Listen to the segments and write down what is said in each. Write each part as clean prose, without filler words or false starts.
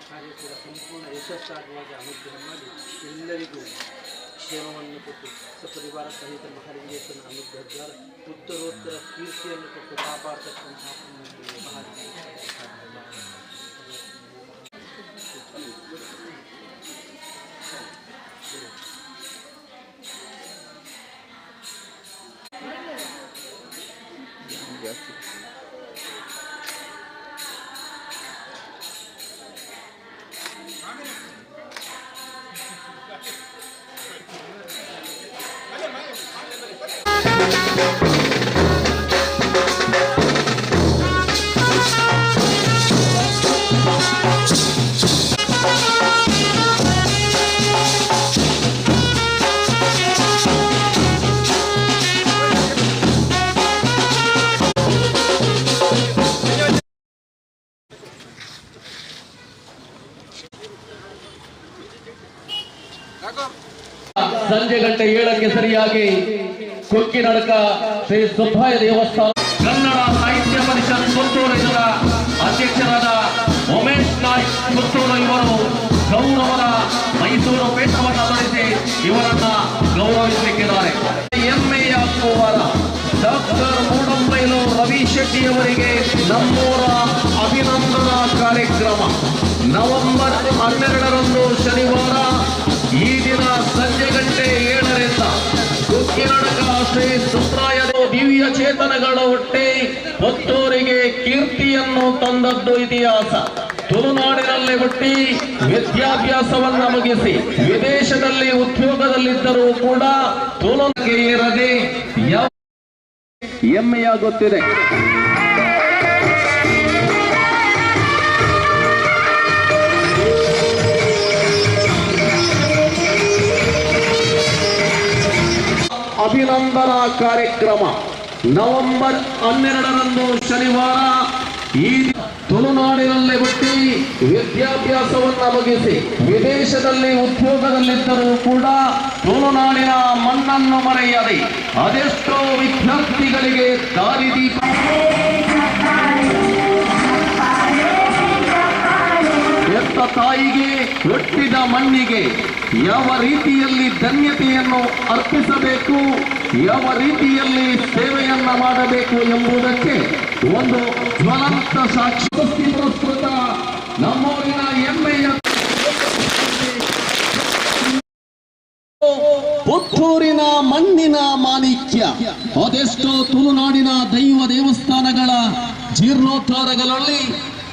ಕಾರ್ಯ ಕೂಡ ಸಂಪೂರ್ಣ ಯಶಸ್ಸಾಗುವಾಗ ಅನುಗ್ರಹ ಮಾಡಿ ಎಲ್ಲರಿಗೂ ಕ್ಷೇಮವನ್ನು ಕೊಟ್ಟು ಸಪರಿವಾರ ಸಹಿತ ಮಹಾಲಿಂಗೇಶ್ವರನ ಅನುಗ್ರಹದ್ವಾರ ಉತ್ತರೋತ್ತರ ಕೀರ್ತಿಯನ್ನು ಕೊಟ್ಟು ಕಾಪಾಡ್ತಕ್ಕಂತಹ ಸಂಜೆ ಗಂಟೆ 7ಕ್ಕೆ ಸರಿಯಾಗಿ ಕುಕ್ಕಿನಡಕ ಶ್ರೀ ಸುಬ್ಬಯ್ಯ ದೇವಸ್ಥಾನ ಕನ್ನಡ ಸಾಹಿತ್ಯ ಪರಿಷತ್ ಪುತ್ತೂರು ಇದರ ಅಧ್ಯಕ್ಷರಾದ ಉಮೇಶ್ ನಾಯ್ಕ್ ಪುತ್ತೂರು ಇವರು ಗೌರವದ ಮೈಸೂರು ಪೇಟವನ್ನು ಧರಿಸಿ ಇವರನ್ನ ಗೌರವಿಸಲಿಕ್ಕಿದ್ದಾರೆ. ಹೆಮ್ಮೆಯ ಕುವರ ಡಾಕ್ಟರ್ ಮೂಡಂಬೈಲು ರವಿ ಶೆಟ್ಟಿ ಅವರಿಗೆ ನಮ್ಮೂರ ಅಭಿನಂದನಾ ಕಾರ್ಯಕ್ರಮ ನವೆಂಬರ್ 12ರಂದು ಶನಿವಾರ ಈ ದಿನ ಸಂಜೆ ಗಂಟೆ 7ರಿಂದ ಕುಕ್ಕಿನಡಕ ಶ್ರೀ ಸುಬ್ರಾಯ ದಿವ್ಯ ಚೇತನಗಳ ಹುಟ್ಟಿ ಪುತ್ತೂರಿಗೆ ಕೀರ್ತಿಯನ್ನು ತಂದದ್ದು ಇತಿಹಾಸ. ತುಳುನಾಡಿನಲ್ಲಿ ಹುಟ್ಟಿ ವಿದ್ಯಾಭ್ಯಾಸವನ್ನ ಮುಗಿಸಿ ವಿದೇಶದಲ್ಲಿ ಉದ್ಯೋಗದಲ್ಲಿದ್ದರೂ ಕೂಡ ತುಳುನಾಡಿಗೆ ಇರದೆ ಹೆಮ್ಮೆಯಾಗುತ್ತಿದೆ. ಅಭಿನಂದನಾ ಕಾರ್ಯಕ್ರಮ ನವೆಂಬರ್ 12ರಂದು ಶನಿವಾರ ಈ ತುಳುನಾಡಿನಲ್ಲಿ ಹುಟ್ಟಿ ವಿದ್ಯಾಭ್ಯಾಸವನ್ನ ಮುಗಿಸಿ ವಿದೇಶದಲ್ಲಿ ಉದ್ಯೋಗದಲ್ಲಿದ್ದರೂ ಕೂಡ ತುಳುನಾಡಿನ ಮಣ್ಣನ್ನು ಮರೆಯದೆ ಅದೆಷ್ಟೋ ವಿದ್ಯಾರ್ಥಿಗಳಿಗೆ ದಾರಿದೀಪ ಎತ್ತ ತಾಯಿಗೆ ಹುಟ್ಟಿದ ಮಣ್ಣಿಗೆ ಯಾವ ರೀತಿಯಲ್ಲಿ ಧನ್ಯತೆಯನ್ನು ಅರ್ಪಿಸಬೇಕು, ಯಾವ ರೀತಿಯಲ್ಲಿ ಸೇವೆಯನ್ನ ಮಾಡಬೇಕು ಎಂಬುದಕ್ಕೆ ಒಂದು ಜ್ವಲಂತ ಸಾಕ್ಷಿ ಪುರಸ್ಕೃತ ನಮ್ಮೂರಿನ ಹೆಮ್ಮೆಯ ಪುತ್ತೂರಿನ ಮಣ್ಣಿನ ಮಾಣಿಕ್ಯ. ಅದೆಷ್ಟೋ ತುಳುನಾಡಿನ ದೈವ ದೇವಸ್ಥಾನಗಳ ಜೀರ್ಣೋದ್ಧಾರಗಳಲ್ಲಿ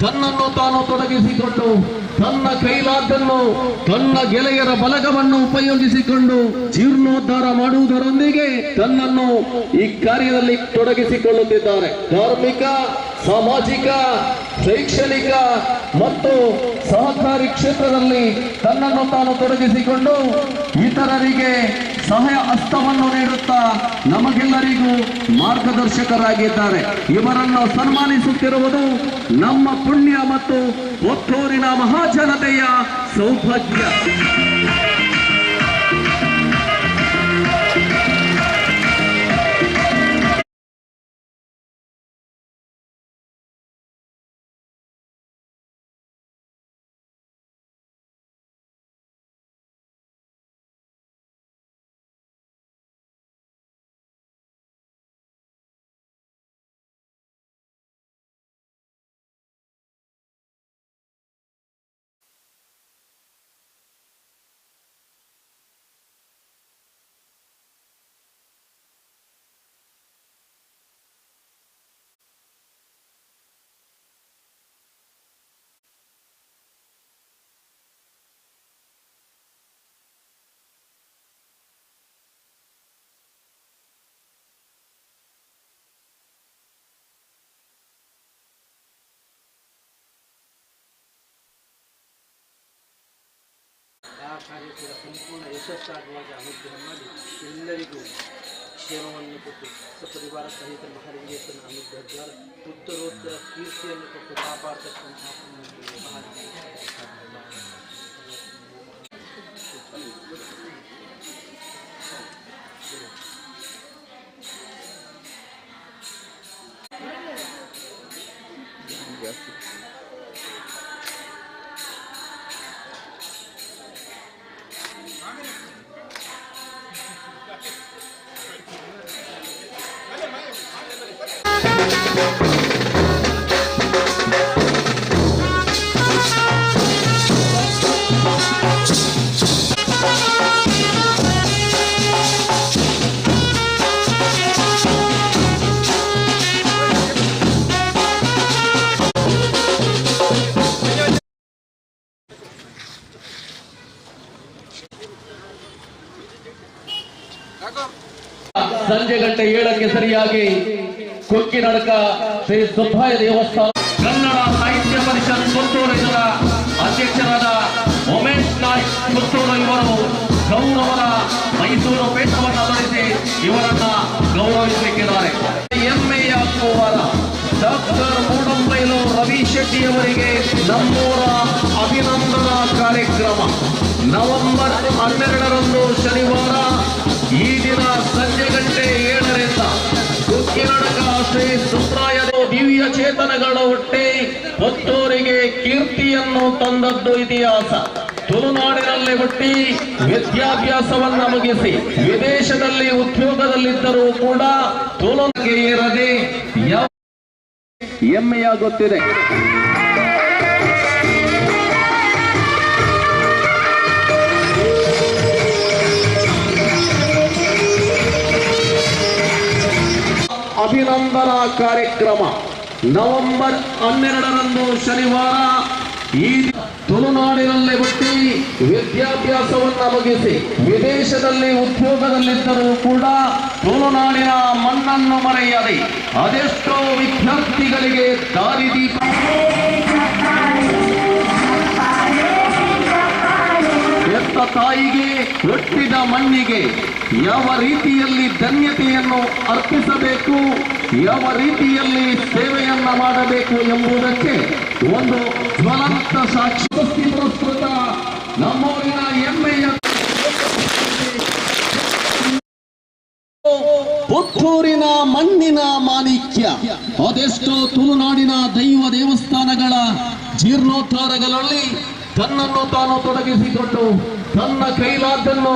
ತನ್ನನ್ನು ತಾನು ತೊಡಗಿಸಿಕೊಂಡು ತನ್ನ ಕೈಲಾದ್ದನ್ನು ತನ್ನ ಗೆಳೆಯರ ಬಲಗವನ್ನು ಉಪಯೋಗಿಸಿಕೊಂಡು ಜೀರ್ಣೋದ್ಧಾರ ಮಾಡುವುದರೊಂದಿಗೆ ತನ್ನನ್ನು ಈ ಕಾರ್ಯದಲ್ಲಿ ತೊಡಗಿಸಿಕೊಳ್ಳುತ್ತಿದ್ದಾರೆ. ಧಾರ್ಮಿಕ, ಸಾಮಾಜಿಕ, ಶೈಕ್ಷಣಿಕ ಮತ್ತು ಸಹಕಾರಿ ಕ್ಷೇತ್ರದಲ್ಲಿ ತನ್ನನ್ನು ತಾನು ತೊಡಗಿಸಿಕೊಂಡು ಇತರರಿಗೆ ಸಹಾಯ ಹಸ್ತವನ್ನು ನೀಡುತ್ತಾ ನಮಗೆಲ್ಲರಿಗೂ ಮಾರ್ಗದರ್ಶಕರಾಗಿದ್ದಾರೆ. ಇವರನ್ನು ಸನ್ಮಾನಿಸುತ್ತಿರುವುದು ನಮ್ಮ ಪುಣ್ಯ ಮತ್ತು ಪುತ್ತೂರಿನ ಮಹಾಜನತೆಯ ಸೌಭಾಗ್ಯ. ಕಾರ್ಯ ಕೂಡ ಸಂಪೂರ್ಣ ಯಶಸ್ಸಾಗುವಾಗ ಅನುಗ್ರಹ ಮಾಡಿ ಎಲ್ಲರಿಗೂ ಕ್ಷೇಮವನ್ನು ಕೊಟ್ಟು ಸಪರಿವಾರ ಸಹಿತ ಮಹಾಲಿಂಗೇಶ್ವರನ ಅನುಗ್ರಹದ್ವಾರ ಉತ್ತರೋತ್ತರ ಕೀರ್ತಿಯನ್ನು ಕೊಟ್ಟು ಕಾಪಾಡ್ತಕ್ಕಂತಹ ಸಂಜೆ ಗಂಟೆ 7ಕ್ಕೆ ಸರಿಯಾಗಿ ಕೊಕ್ಕಿನಡಕ ಶ್ರೀ ಸುಬ್ಬಯ್ಯ ದೇವಸ್ಥಾನ ಕನ್ನಡ ಸಾಹಿತ್ಯ ಪರಿಷತ್ ಪುತ್ತೂರು ಇದರ ಅಧ್ಯಕ್ಷರಾದ ಉಮೇಶ್ ನಾಯ್ಕ್ ಪುತ್ತೂರು ಇವರು ಗೌರವದ ಮೈಸೂರು ಪೇಟವನ್ನು ಧರಿಸಿ ಇವರನ್ನ ಗೌರವಿಸಲಿಕ್ಕಿದ್ದಾರೆ. ಹೆಮ್ಮೆಯ ಕುಮಾರ ಡಾಕ್ಟರ್ ಮೂಡಂಬೈಲು ರವಿ ಶೆಟ್ಟಿ ಅವರಿಗೆ ನಮ್ಮೂರ ಅಭಿನಂದನಾ ಕಾರ್ಯಕ್ರಮ ನವೆಂಬರ್ 12ರಂದು ಶನಿವಾರ ಈ ದಿನ ಸಂಜೆ ಗಂಟೆ 7ರಿಂದ ಕೊಕ್ಕಿನಡಕ ಶ್ರೀ ಸುಬ್ರಾಯ ದಿವ್ಯ ಚೇತನಗಳ ಹುಟ್ಟಿ ಪುತ್ತೂರಿಗೆ ಕೀರ್ತಿಯನ್ನು ತಂದದ್ದು ಇತಿಹಾಸ. ತುಳುನಾಡಿನಲ್ಲಿ ಹುಟ್ಟಿ ವಿದ್ಯಾಭ್ಯಾಸವನ್ನ ಮುಗಿಸಿ ವಿದೇಶದಲ್ಲಿ ಉದ್ಯೋಗದಲ್ಲಿದ್ದರೂ ಕೂಡ ತುಳುಗೆ ಇರದೆ ಹೆಮ್ಮೆಯಾಗುತ್ತಿದೆ. ಅಭಿನಂದನಾ ಕಾರ್ಯಕ್ರಮ ನವೆಂಬರ್ 12ರಂದು ಶನಿವಾರ ಈ ತುಳುನಾಡಿನಲ್ಲಿ ಹುಟ್ಟಿ ವಿದ್ಯಾಭ್ಯಾಸವನ್ನ ಮುಗಿಸಿ ವಿದೇಶದಲ್ಲಿ ಉದ್ಯೋಗದಲ್ಲಿದ್ದರೂ ಕೂಡ ತುಳುನಾಡಿನ ಮಣ್ಣನ್ನು ಮರೆಯದೆ ಅದೆಷ್ಟೋ ವಿದ್ಯಾರ್ಥಿಗಳಿಗೆ ದಾರಿದೀಪ ಎತ್ತ ತಾಯಿಗೆ ಹುಟ್ಟಿದ ಮಣ್ಣಿಗೆ ಯಾವ ರೀತಿಯಲ್ಲಿ ಧನ್ಯತೆಯನ್ನು ಅರ್ಪಿಸಬೇಕು, ಯಾವ ರೀತಿಯಲ್ಲಿ ಸೇವೆಯನ್ನ ಮಾಡಬೇಕು ಎಂಬುದಕ್ಕೆ ಒಂದು ಜ್ವಲಂತ ಸಾಕ್ಷಿ ಪ್ರಸ್ತುತ ನಮ್ಮೂರಿನ ಹೆಮ್ಮೆಯ ಪುತ್ತೂರಿನ ಮಣ್ಣಿನ ಮಾಣಿಕ್ಯ. ಅದೆಷ್ಟೋ ತುಳುನಾಡಿನ ದೈವ ದೇವಸ್ಥಾನಗಳ ಜೀರ್ಣೋದ್ಧಾರಗಳಲ್ಲಿ ತನ್ನನ್ನು ತಾನು ತೊಡಗಿಸಿಕೊಂಡು ತನ್ನ ಕೈಲಾದ್ದನ್ನು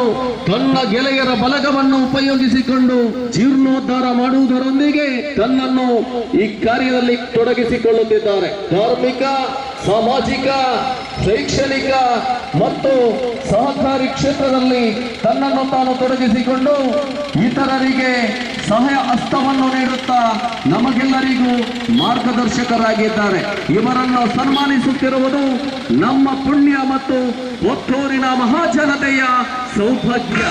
ತನ್ನ ಗೆಳೆಯರ ಬಲಗವನ್ನು ಉಪಯೋಗಿಸಿಕೊಂಡು ಜೀರ್ಣೋದ್ಧಾರ ಮಾಡುವುದರೊಂದಿಗೆ ತನ್ನನ್ನು ಈ ಕಾರ್ಯದಲ್ಲಿ ತೊಡಗಿಸಿಕೊಳ್ಳುತ್ತಿದ್ದಾರೆ. ಧಾರ್ಮಿಕ, ಸಾಮಾಜಿಕ, ಶೈಕ್ಷಣಿಕ ಮತ್ತು ಸಹಕಾರಿ ಕ್ಷೇತ್ರದಲ್ಲಿ ತನ್ನನ್ನು ತಾನು ತೊಡಗಿಸಿಕೊಂಡು ಇತರರಿಗೆ ಸಹಾಯ ಹಸ್ತವನ್ನು ನೀಡುತ್ತಾ ನಮಗೆಲ್ಲರಿಗೂ ಮಾರ್ಗದರ್ಶಕರಾಗಿದ್ದಾರೆ. ಇವರನ್ನು ಸನ್ಮಾನಿಸುತ್ತಿರುವುದು ನಮ್ಮ ಪುಣ್ಯ ಮತ್ತು ಪುತ್ತೂರಿನ ಮಹಾಜನತೆಯ ಸೌಭಾಗ್ಯ.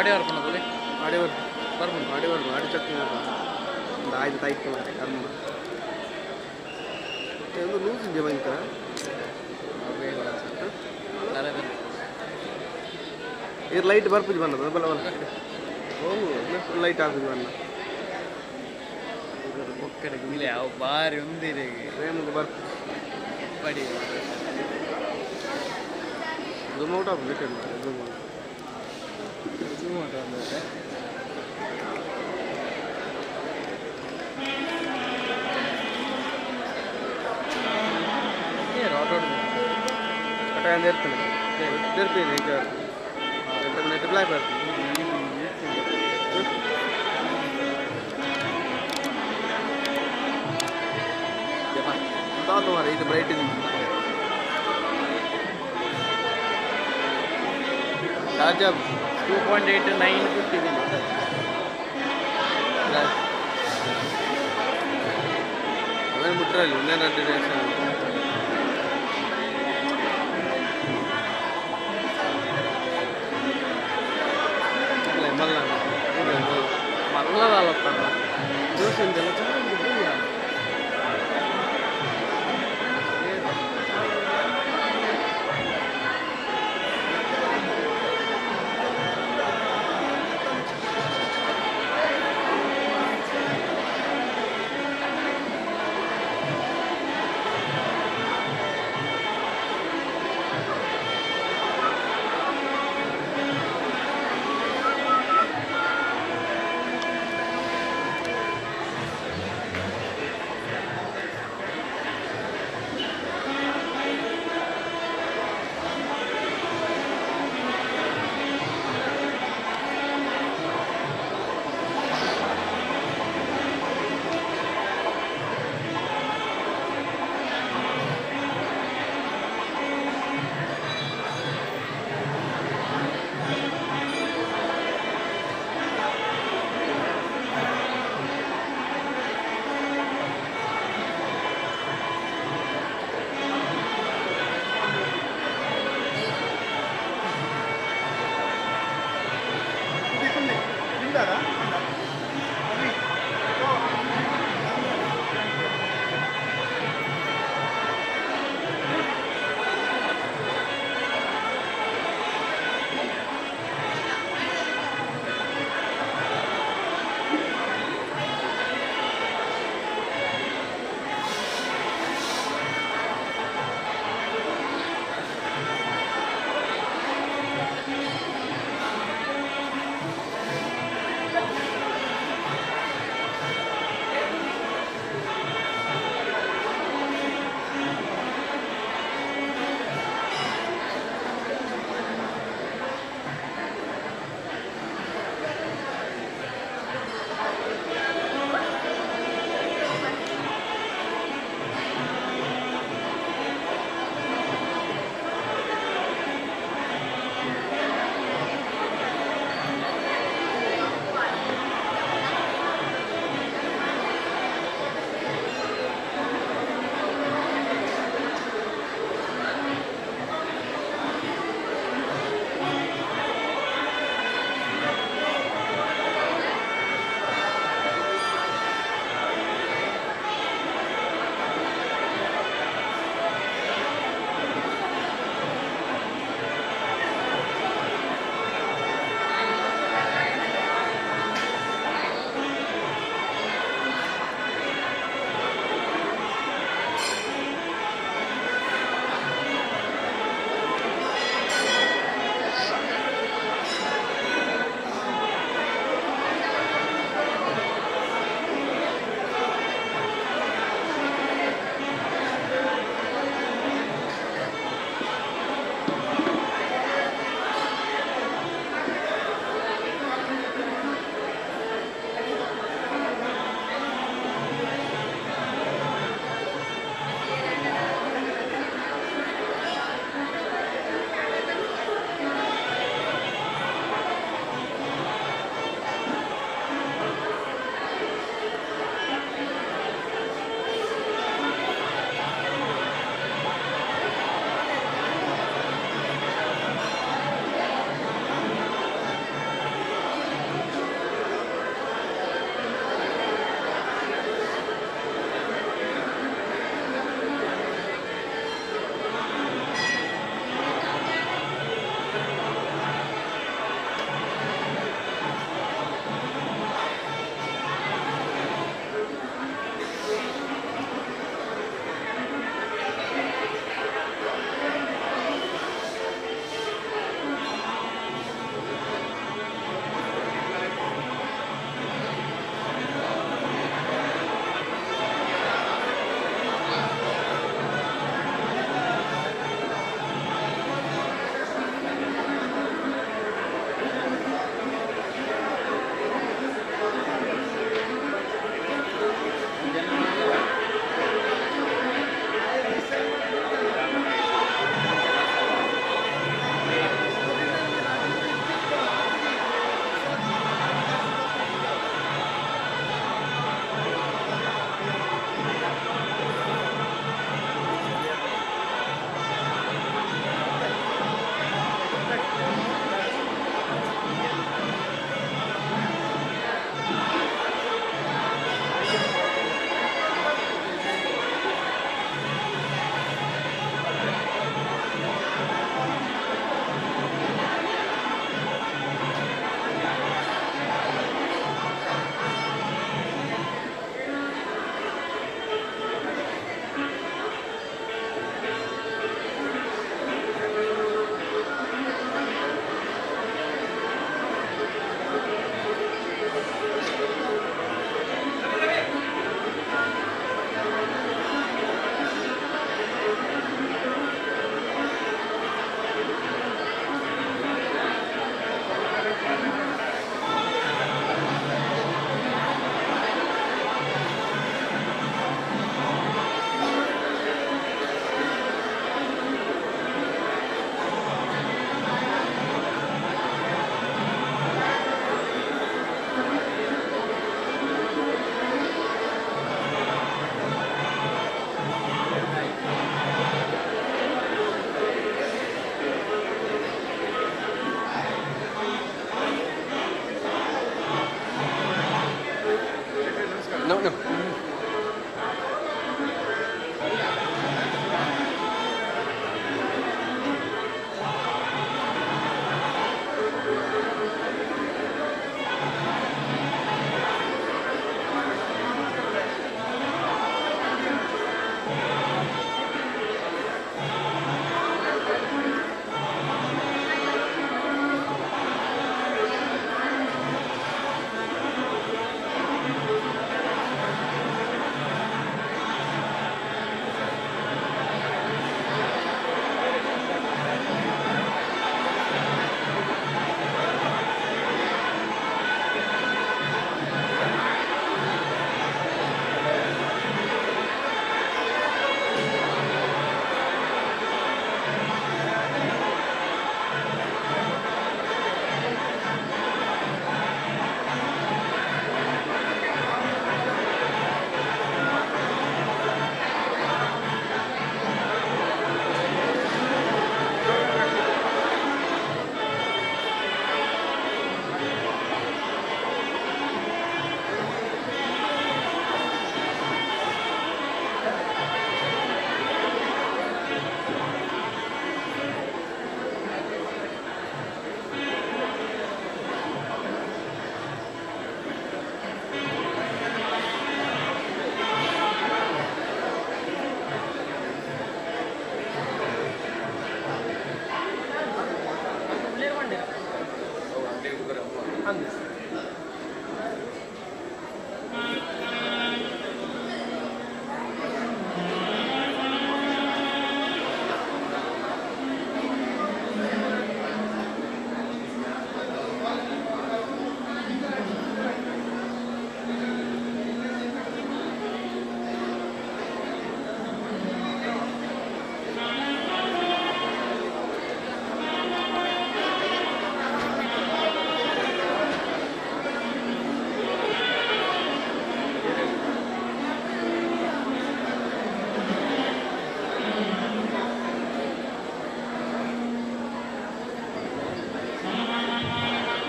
ಆಡಿ ಬರ್ಬೋದು ಆಡಿ ಬರ್ಬೋದು ಆಡಿ ಚಟ್ನಿ ಒಂದು ಆಯ್ತು ತಾಯ್ತು ಮಾಡಿ ಕರ್ಮ ಒಂದು ಲೂಸ್ ಇದೆಯಾ ಭಯಂಕರ ಇದು ಲೈಟ್ ಬರ್ಪುಜಿ ಬನ್ನದ ಬಲ್ಲ ಬಲ್ಲ ಹೋಗು ಲೈಟ್ ಹಾಕುದು ಬನ್ನ ಇಲ್ಲ ಯಾವ ಬಾರಿ ಒಂದಿರಿ ರೇಮುದು ಬರ್ಪು ಪಡಿ ಝೂಮ್ ಔಟ್ ಆಫ್ ಬೇಕಾದ್ರೆ ಝೂಮ್ ಔಟ್ ಬಂದಿದೆ ಕಟಾಯ ಇರ್ತಾನೆ ಇರ್ತೀನಿ ಈಗ ನೆಟ್ ಬ್ಲಾಕ್ ಬರ್ತದೆ ಮಾರ ಇದು ಬ್ರೈಟ್ ಇದೆ ರಾಜಾ 2.89 ಕೊಟ್ಟಿದ್ದೀನಿ ಅವೇನು ಬಿಟ್ರಲ್ಲಿ ಇನ್ನೇನು ಮಲ್ಲದಲ್ಲಪ್ಪ ದೋಸೆ ಉಂಟಲ್ಲ ಚೆನ್ನಾಗಿದೆ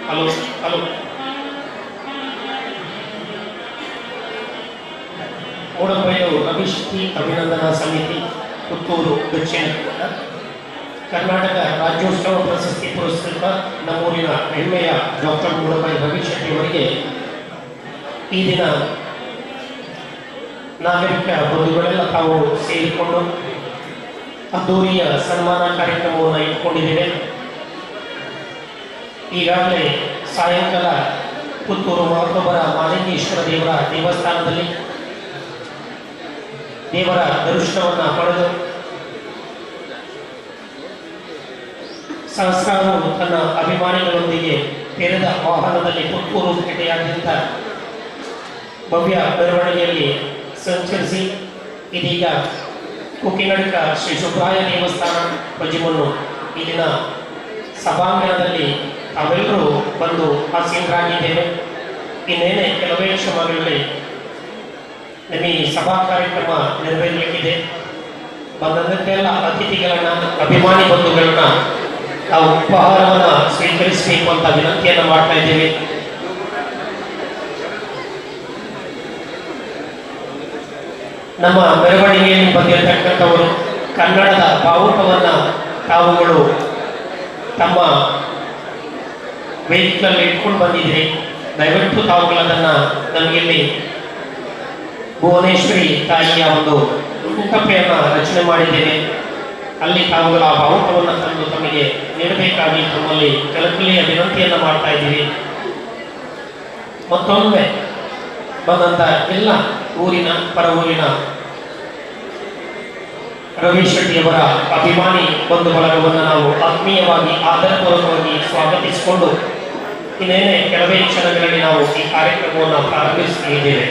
ಹಲೋ ಹಲೋ ಮೂಡಬೈಲು ರವಿಶಕ್ತಿ ಅಭಿನಂದನಾ ಸಮಿತಿ ಪುತ್ತೂರು ದಕ್ಷಿಣ ಕನ್ನಡ ಕರ್ನಾಟಕ ರಾಜ್ಯೋತ್ಸವ ಪ್ರಶಸ್ತಿ ಪುರಸ್ಕೃತ ನಮ್ಮೂರಿನ ಹೆಮ್ಮೆಯ ಡಾಕ್ಟರ್ ಮೂಡಬೈ ರವಿಶೆಟ್ಟಿ ಅವರಿಗೆ ಈ ದಿನ ನಾಗರಿಕ ಬಂಧುಗಳೆಲ್ಲ ತಾವು ಸೇರಿಕೊಂಡು ಅದ್ದೂರಿಯ ಸನ್ಮಾನ ಕಾರ್ಯಕ್ರಮವನ್ನು ಇಟ್ಟುಕೊಂಡಿದ್ದೇವೆ. ಈಗಾಗಲೇ ಸಾಯಂಕಾಲ ಪುತ್ತೂರು ಮಹತ್ವಬರ ಮಾಲಿಂಗೇಶ್ವರ ದೇವರ ದೇವಸ್ಥಾನದಲ್ಲಿ ದೇವರ ದರ್ಶನವನ್ನು ಪಡೆದು ಸಹಸ್ರಾರು ತನ್ನ ಅಭಿಮಾನಿಗಳೊಂದಿಗೆ ತೆರೆದ ವಾಹನದಲ್ಲಿ ಪುತ್ತೂರು ಪೇಟೆಯಾದ್ಯಂತ ಭವ್ಯ ಮೆರವಣಿಗೆಯಲ್ಲಿ ಸಂಚರಿಸಿ ಇದೀಗ ಕುಕ್ಕಿನಡ್ಕ ಶ್ರೀ ಸುಬ್ರಾಯ ದೇವಸ್ಥಾನ ಪಜಿಮನ್ನು ಇಲ್ಲಿನ ಸಭಾಂಗಣದಲ್ಲಿ ತಾವೆಲ್ಲರೂ ಬಂದು ಆಸೀನರಾಗಿದ್ದೇವೆ. ಇನ್ನೇನೆ ಕೆಲವೇ ಕ್ಷಮಗಳಲ್ಲಿ ನಮ್ಮ ಈ ಸಭಾ ಕಾರ್ಯಕ್ರಮ ನೆರವೇರಲಿಕ್ಕಿದೆ. ಬಂದಂತೆಲ್ಲ ಅತಿಥಿಗಳನ್ನ ಅಭಿಮಾನಿ ಬಂಧುಗಳನ್ನ ನಾವು ಉಪಹಾರವನ್ನು ಸ್ವೀಕರಿಸಬೇಕು ಅಂತ ವಿನಂತಿಯನ್ನು ಮಾಡ್ತಾ ಇದ್ದೇವೆ. ನಮ್ಮ ಮೆರವಣಿಗೆಯಲ್ಲಿ ಬಂದಿರತಕ್ಕಂಥವರು ಕನ್ನಡದ ಬಾವುಟವನ್ನು ತಾವುಗಳು ತಮ್ಮ ವೆಹಿಕಲ್ ಇಟ್ಕೊಂಡು ಬಂದಿದ್ರಿ. ದಯವಿಟ್ಟು ತಾವುಗಳದನ್ನು ನಮಗಿಲ್ಲಿ ಭುವನೇಶ್ವರಿ ತಾಯಿಯ ಒಂದು ಮುಖಪೆಯನ್ನು ರಚನೆ ಮಾಡಿದ್ದೇವೆ. ಅಲ್ಲಿ ತಾವುಗಳ ಬಾವುಟವನ್ನು ತಂದು ತಮಗೆ ನೀಡಬೇಕಾಗಿ ತಮ್ಮಲ್ಲಿ ಕಳಕಳಿಯ ವಿನಂತಿಯನ್ನು ಮಾಡ್ತಾ ಇದ್ದೀವಿ. ಮತ್ತೊಮ್ಮೆ ಬಂದಂತ ಎಲ್ಲ ಊರಿನ ಪರ ಊರಿನ ರವಿಶೆಟ್ಟಿಯವರ ಅಭಿಮಾನಿ ಬಂಧು ಬಳಗವನ್ನು ನಾವು ಆತ್ಮೀಯವಾಗಿ ಆದರಪೂರ್ವಕವಾಗಿ ಸ್ವಾಗತಿಸಿಕೊಂಡು ಇನ್ನೇನೆ ಕೆಲವೇ ಕ್ಷಣಗಳಲ್ಲಿ ನಾವು ಈ ಕಾರ್ಯಕ್ರಮವನ್ನು ಪ್ರಾರಂಭಿಸುತ್ತಿದ್ದೇವೆ.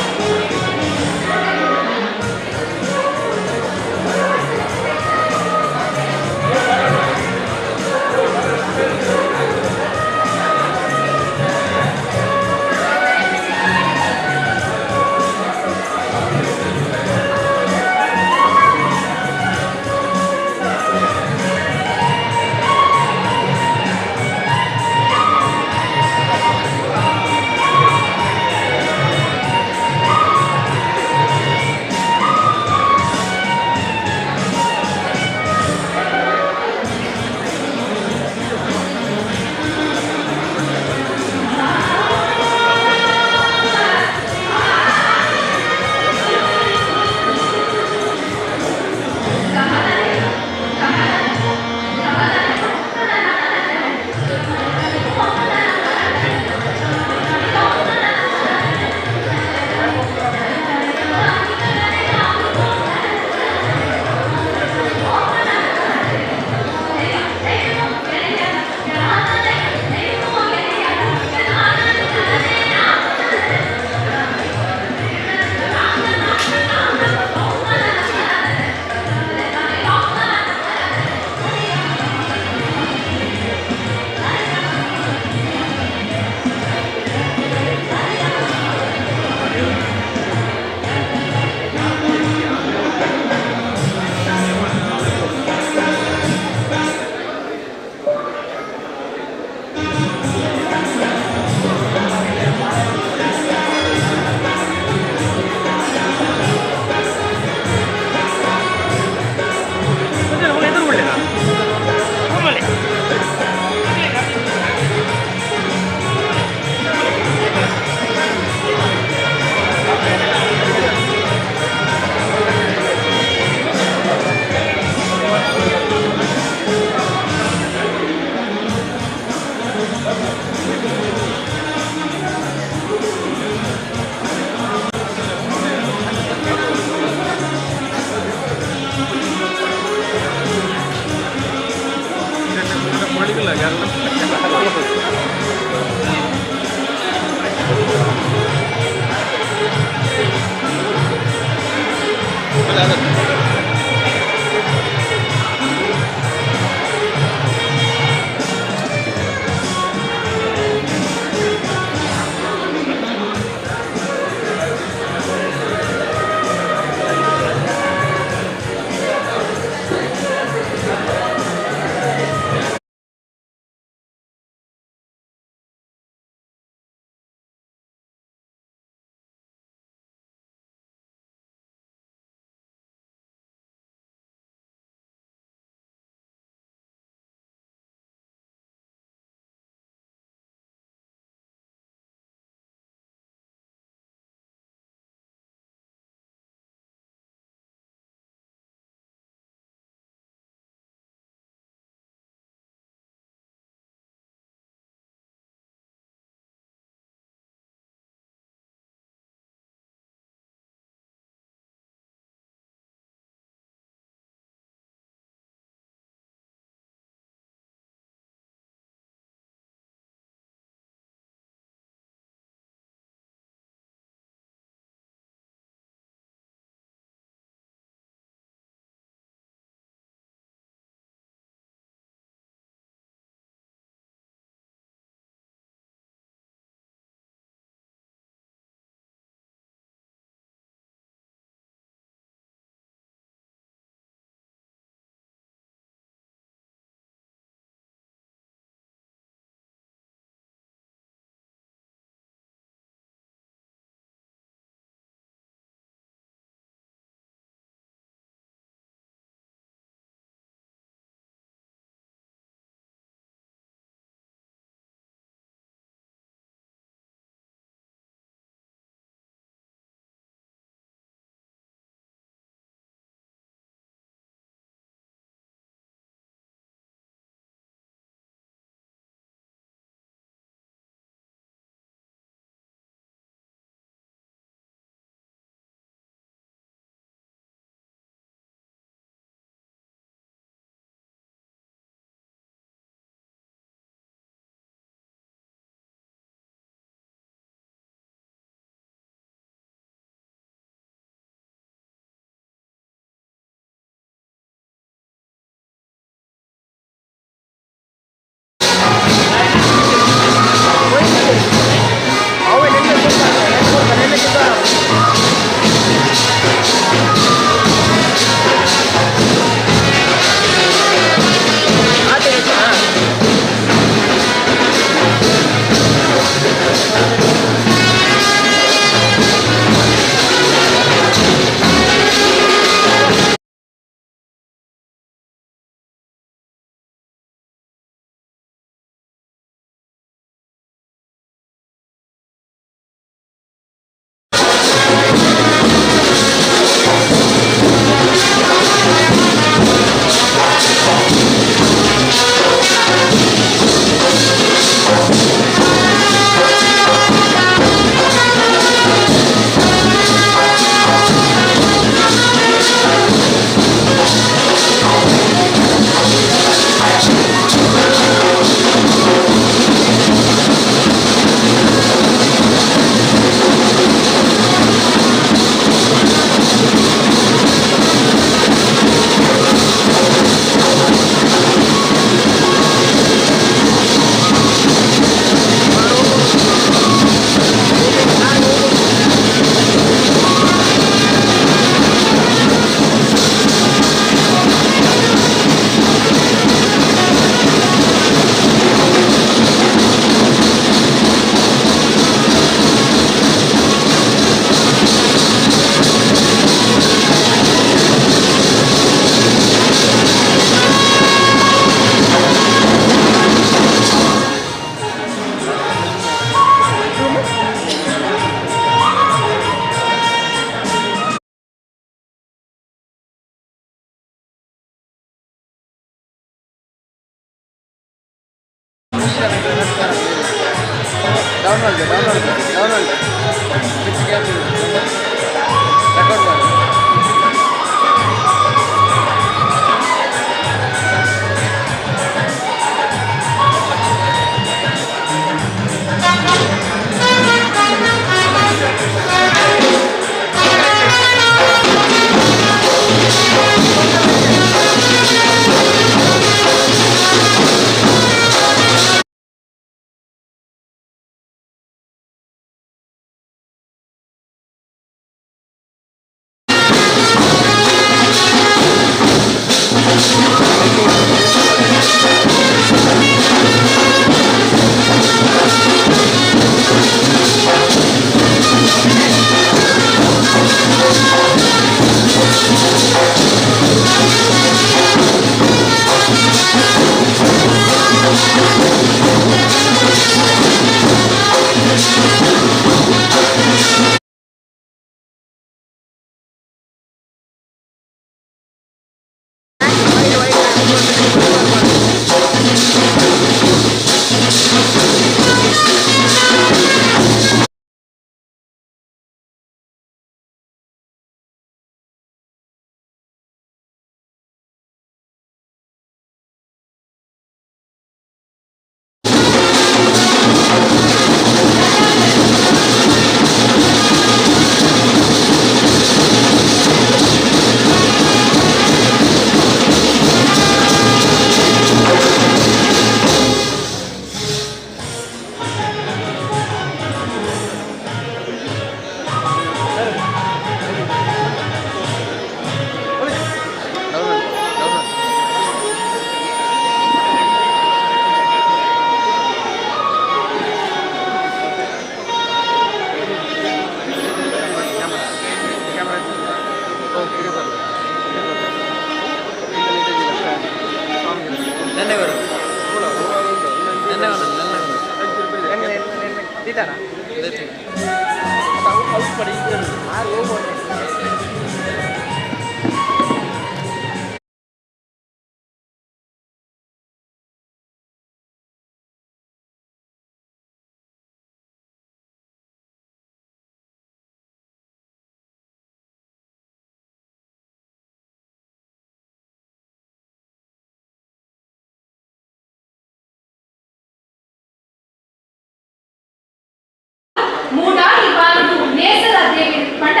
ಮೂಡಾಡಿ ಬಾರದು ನೇಸರ ದೇವಿ ಕಂಡ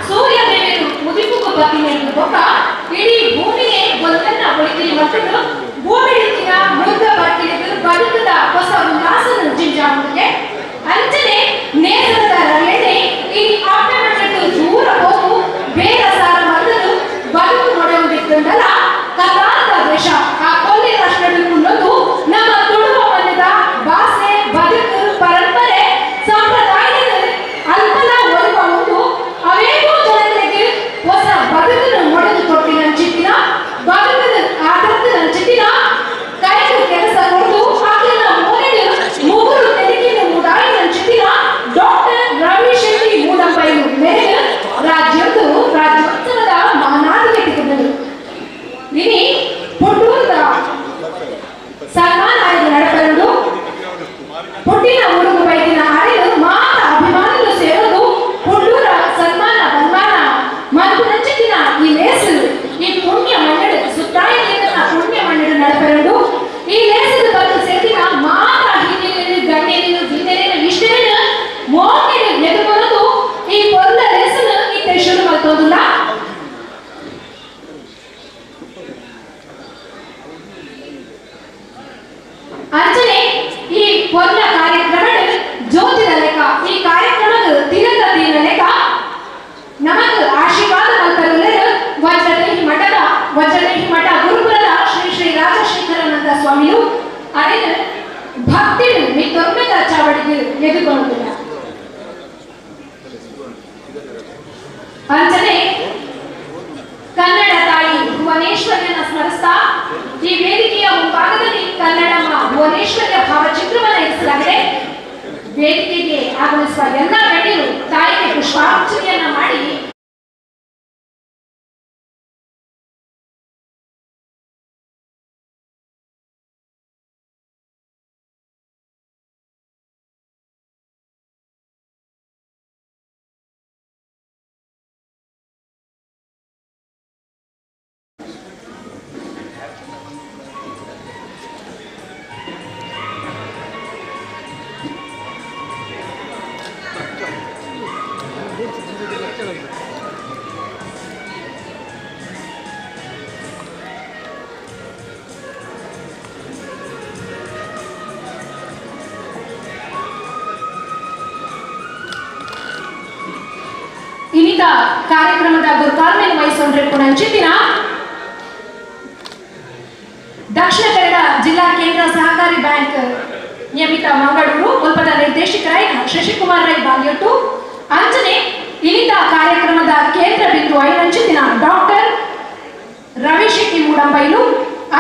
ಸೂರ್ಯ ದೇವಿಯರು ಮುದಿಪುಕು ಬತ್ತಿನೆಂದು ಬೊಕ್ಕ ಇಡೀ ಭೂಮಿಯೇ ಒಂದನ್ನ ಒಳಿತಿರಿ ಮತ್ತು ಭೂಮಿ ರೀತಿಯ ಮೃಗ ಬತ್ತಿರಿದು ಬದುಕದ ಹೊಸ ಉಲ್ಲಾಸನ ಜಿಂಜಾಮುಗೆ ಅಂಚನೆ ನೇಸರದ ಎಣ್ಣೆ ಈ ಆಟಮಟ್ಟು ದೂರ ಹೋಗು ಬೇಗ ಸಾರ ಮರದಲು ಬದುಕು ನೋಡುವುದಿತ್ತಂದಲ್ಲ ಕರ್ನಾಟಕ ದೇಶ ಆ ಕೊಲ್ಲಿ ರಾಷ್ಟ್ರಗಳು ನಮ್ಮ ತುಳುವ ಮನೆದ ಭಾಷೆ ಬದುಕು ಪರಂಪರೆ ಸಂಪ್ರದಾಯದ ಅಲ್ಪನ ಒಳಗೊಂಡು ಅವೇಗೋ ಜನಗಳಿಗೆ ಹೊಸ ಬದುಕನ್ನು ಮೊಡೆದು ಕೊಟ್ಟಿನ ಚಿತ್ತಿನ ಬದುಕದ ಆಟದ ಚಿತ್ತಿನ ಕೈದು ಕೆಲಸ ಕೊಟ್ಟು ಹಾಕಿನ ಮೋನೆಡು ಮೂರು ತೆಲುಗಿನ ಮುದಾಯಿನ ಚಿತ್ತಿನ ಡಾಕ್ಟರ್ ರವಿ ಶೆಟ್ಟಿ ಮೂಡಂಬೈಲು ಮೇರೆಗೆ ರಾಜ್ಯೋತ್ಸವದ ಮಹಾನಾಡಿಗೆ ತಿರುಗಿದರು ಇನಿ ಪುಟ್ಟೂರದ ಸನ್ಮಾನ ನಡೆಪರು ಪುಟ್ಟಿನ ಹುಡುಗ ಬೈದಿನ ಹಾಡಿನ ಮಾತ ಅಭಿಮಾನಿಗಳು ಸೇರೋದು ಪುಟ್ಟೂರ ಸನ್ಮಾನ ಬನ್ಮಾನ ಮತ್ತು ನಂಚಿನ ಈ ಲೇಸು ಈ ಪುಣ್ಯ ಮಣ್ಣಡು ಸುತ್ತಾಯ ಪುಣ್ಯ ಮಣ್ಣಡು ನಡೆಪರು ಈ ಲೇಸದ ಬಂದು ಸೇರಿನ ಮಾತ ಹಿನ್ನೆಲೆ ಗಣ್ಯನು ಹಿನ್ನೆಲೆ ಇಷ್ಟೇನ ಮೋಕೆನ ಎದುರುಬರೋದು ಈ ಪೊಲ್ಲ ಲೇಸನ ಇತ್ತೆ ಶುರು ಮಾಡ್ತೋದಿಲ್ಲ ಅಂಚನೆ ಈ ಪೊಲ್ಲ ಕಾರ್ಯಕ್ರಮ ಜ್ಯೋತಿದ ಲೆಕ್ಕ ಈ ಕಾರ್ಯಕ್ರಮದ ತಿರಗತಿಯ ಲೆಕ್ಕ ನಮಗ ಆಶೀರ್ವಾದ ಮಲ್ಪರಲ್ಲರು ವಜ್ರದೇಹಿ ಮಠ ಗುರುಕುಲದ ಶ್ರೀ ಶ್ರೀ ರಾಜಶೇಖರಾನಂದ ಸ್ವಾಮಿಯು ಅದೇ ಭಕ್ತಿ ಮಿತ್ತೊಮ್ಮೆದ ಚಾವಡಿಗೆ ಎದುರುಗೊಂಡಿಲ್ಲ ಅಂಚನೆ ಕನ್ನಡ ತಾಯಿ ಭುವನೇಶ್ವರಿಯನ್ನ ಸ್ಮರಿಸ್ತಾ ಈ ವೇದಿಕೆಯ ಮುಂಭಾಗದಲ್ಲಿ ಕನ್ನಡಮ್ಮ ಭುವನೇಶ್ವರಿಯ ಭಾವಚಿತ್ರವನ್ನು ಇರಿಸಲಾಗಿದೆ. ವೇದಿಕೆಗೆ ಆಗಮಿಸುವ ಎಲ್ಲ ಗಣ್ಯರು ತಾಯಿಗೆ ಪುಷ್ಪಾರ್ಚನೆಯನ್ನ ಮಾಡಿ ಇನ್ನಿತ ಕಾರ್ಯಕ್ರಮದ ಗುರುಕಾರ್ಮೆಯನ್ನು ವಹಿಸೋಣ್ರೆ ಪುಣಂಚಿತ್ತಿನ ದಕ್ಷಿಣ ಕನ್ನಡ ಜಿಲ್ಲಾ ಕೇಂದ್ರ ಸಹಕಾರಿ ಬ್ಯಾಂಕ್ ನಿಯಮಿತ ಮಂಗಳೂರು ಒಲ್ಪದ ನಿರ್ದೇಶಕರಾಯ ಶಶಿಕುಮಾರ್ ರೈ ಬಾಲ್ಯೋಟು ಅಂಚನೆ ಇನ್ನಿತ ಕಾರ್ಯಕ್ರಮದ ಕೇಂದ್ರ ಬಿಂದು ಐನಂಚಿತ್ತಿನ ಡಾಕ್ಟರ್ ರವಿ ಶೆಟ್ಟಿ ಮೂಡಂಬೈಲು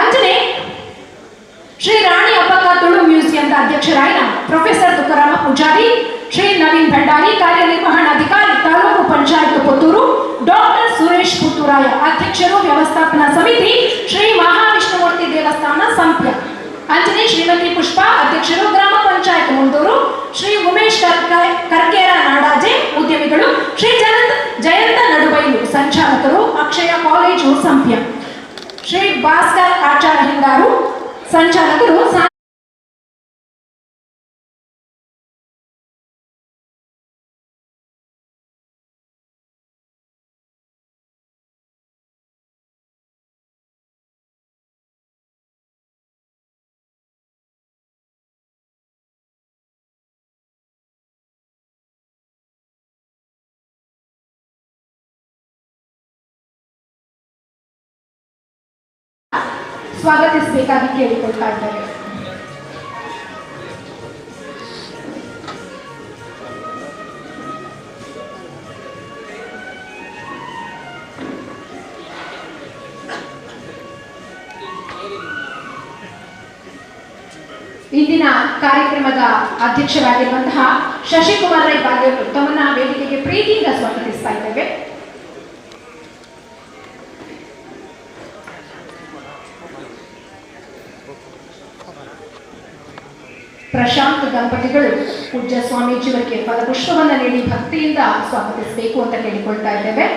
ಅಂಚನೆ ಶ್ರೀ ರಾಣಿ ಅಪ್ಪಕ್ಕ ತುಳು ಮ್ಯೂಸಿಯಂದ ಅಧ್ಯಕ್ಷರಾಯ ಪ್ರೊಫೆಸರ್ ತುಕಾರಾಮ ಪೂಜಾರಿ ಶ್ರೀ ನವೀನ್ ಭಂಡಾರಿ ಕಾರ್ಯನಿರ್ವಹಣಾಧಿಕಾರಿ ತಾಲೂಕು ಪಂಚಾಯತ್ ಪುತ್ತೂರು ಡಾಕ್ಟರ್ ಸುರೇಶ್ ಪುತ್ತೂರಾಯ ಅಧ್ಯಕ್ಷರು ವ್ಯವಸ್ಥಾಪನಾ ಸಮಿತಿ ಶ್ರೀ ಮಹಾವಿಷ್ಣುಮೂರ್ತಿ ದೇವಸ್ಥಾನ ಸಂಪ್ಯ ಅಂಜನೇ ಶ್ರೀಮತಿ ಪುಷ್ಪಾ ಅಧ್ಯಕ್ಷರು ಗ್ರಾಮ ಪಂಚಾಯತ್ ಮುಂದೂರು ಶ್ರೀ ಉಮೇಶ್ ಕರ್ಕೇರ ನಾಡಾಜೆ ಉದ್ಯಮಿಗಳು ಶ್ರೀ ಜಯಂತ ನಡುಬೈಲು ಸಂಚಾಲಕರು ಅಕ್ಷಯ ಕಾಲೇಜು ಸಂಪ್ಯ ಶ್ರೀ ಭಾಸ್ಕರ್ ಆಚಾರ್ಯ ಹಿಂಗಾರು ಸಂಚಾಲಕರು ಸ್ವಾಗತಿಸಬೇಕಾಗಿ ಕೇಳಿಕೊಳ್ತಾ ಇದ್ದಾರೆ. ಇಂದಿನ ಕಾರ್ಯಕ್ರಮದ ಅಧ್ಯಕ್ಷರಾಗಿರುವಂತಹ ಶಶಿಕುಮಾರ್ ರೈ ಬಾಗಿಯವರು ತಮ್ಮನ್ನ ವೇದಿಕೆಗೆ ಪ್ರೀತಿಯಿಂದ ಸ್ವಾಗತಿಸ್ತಾ ಇದ್ದೇವೆ. ಪ್ರಶಾಂತ್ ದಂಪತಿಗಳು ಪೂಜ್ಯ ಸ್ವಾಮೀಜಿಯವರಿಗೆ ಪದಪುಷ್ಪವನ್ನು ನೀಡಿ ಭಕ್ತಿಯಿಂದ ಸ್ವಾಗತಿಸಬೇಕು ಅಂತ ಕೇಳಿಕೊಳ್ತಾ ಇದ್ದೇವೆ.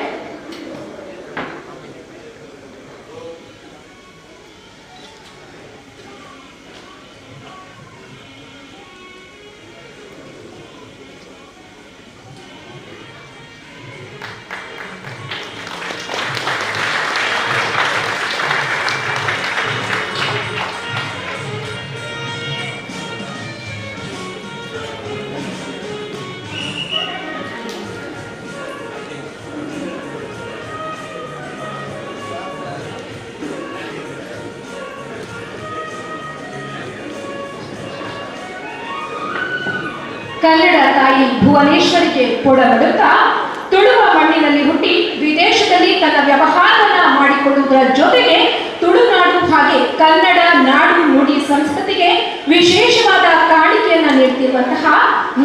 ಕನ್ನಡ ತಾಯಿ ಭುವನೇಶ್ವರಿಗೆ ಕೊಡಬಡುತ್ತಾ ತುಳುವ ಮಣ್ಣಿನಲ್ಲಿ ಹುಟ್ಟಿ ವಿದೇಶದಲ್ಲಿ ತನ್ನ ವ್ಯವಹಾರವನ್ನ ಮಾಡಿಕೊಳ್ಳುವುದರ ಜೊತೆಗೆ ತುಳುನಾಡು ಹಾಗೆ ಕನ್ನಡ ನಾಡು ನುಡಿ ಸಂಸ್ಕೃತಿಗೆ ವಿಶೇಷವಾದ ಕಾಣಿಕೆಯನ್ನ ನೀಡುತ್ತಿರುವಂತಹ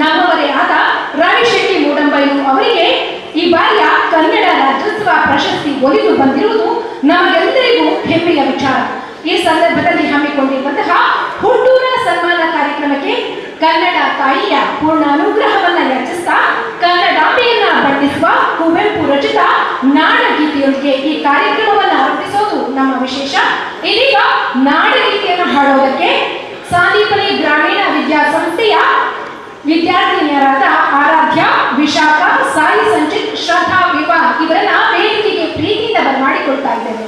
ನಮ್ಮವರೇ ಆದ ರವಿಶೆಟ್ಟಿ ಮೂಡಂಬೈಲು ಅವರಿಗೆ ಈ ಬಾರಿಯ ಕನ್ನಡ ರಾಜ್ಯೋತ್ಸವ ಪ್ರಶಸ್ತಿ ಒಲಿದು ಬಂದಿರುವುದು ನಮಗೆಲ್ಲರಿಗೂ ಹೆಮ್ಮೆಯ ವಿಚಾರ. ಈ ಸಂದರ್ಭದಲ್ಲಿ ಹಮ್ಮಿಕೊಂಡಿರುವಂತಹ ಹುಟ್ಟೂರ ಸನ್ಮಾನ ಕಾರ್ಯಕ್ರಮಕ್ಕೆ ಕನ್ನಡ ತಾಯಿಯ ಪೂರ್ಣ ಅನುಗ್ರಹವನ್ನ ಯಾಚಿಸ್ತಾ ಕನ್ನಡಾಂಬೆಯನ್ನ ಬಣ್ಣಿಸುವ ಕುವೆಂಪು ರಚಿತ ನಾಡಗೀತೆಯೊಂದಿಗೆ ಈ ಕಾರ್ಯಕ್ರಮವನ್ನು ಆರಂಭಿಸೋದು ನಮ್ಮ ವಿಶೇಷ. ಇದೀಗ ನಾಡಗೀತೆಯನ್ನು ಹಾಡೋದಕ್ಕೆ ಸಾಂದೀಪನಿ ಗ್ರಾಮೀಣ ವಿದ್ಯಾಸಂಸ್ಥೆಯ ವಿದ್ಯಾರ್ಥಿನಿಯರಾದ ಆರಾಧ್ಯ, ವಿಶಾಖ, ಸಾಯಿ ಸಂಚಿತ್, ಶ್ರದ್ಧಾ, ವಿವಾ ಇವರನ್ನ ವೇದಿಕೆಗೆ ಪ್ರೀತಿಯಿಂದ ಬರಮಾಡಿಕೊಳ್ತಾ ಇದ್ದೇವೆ.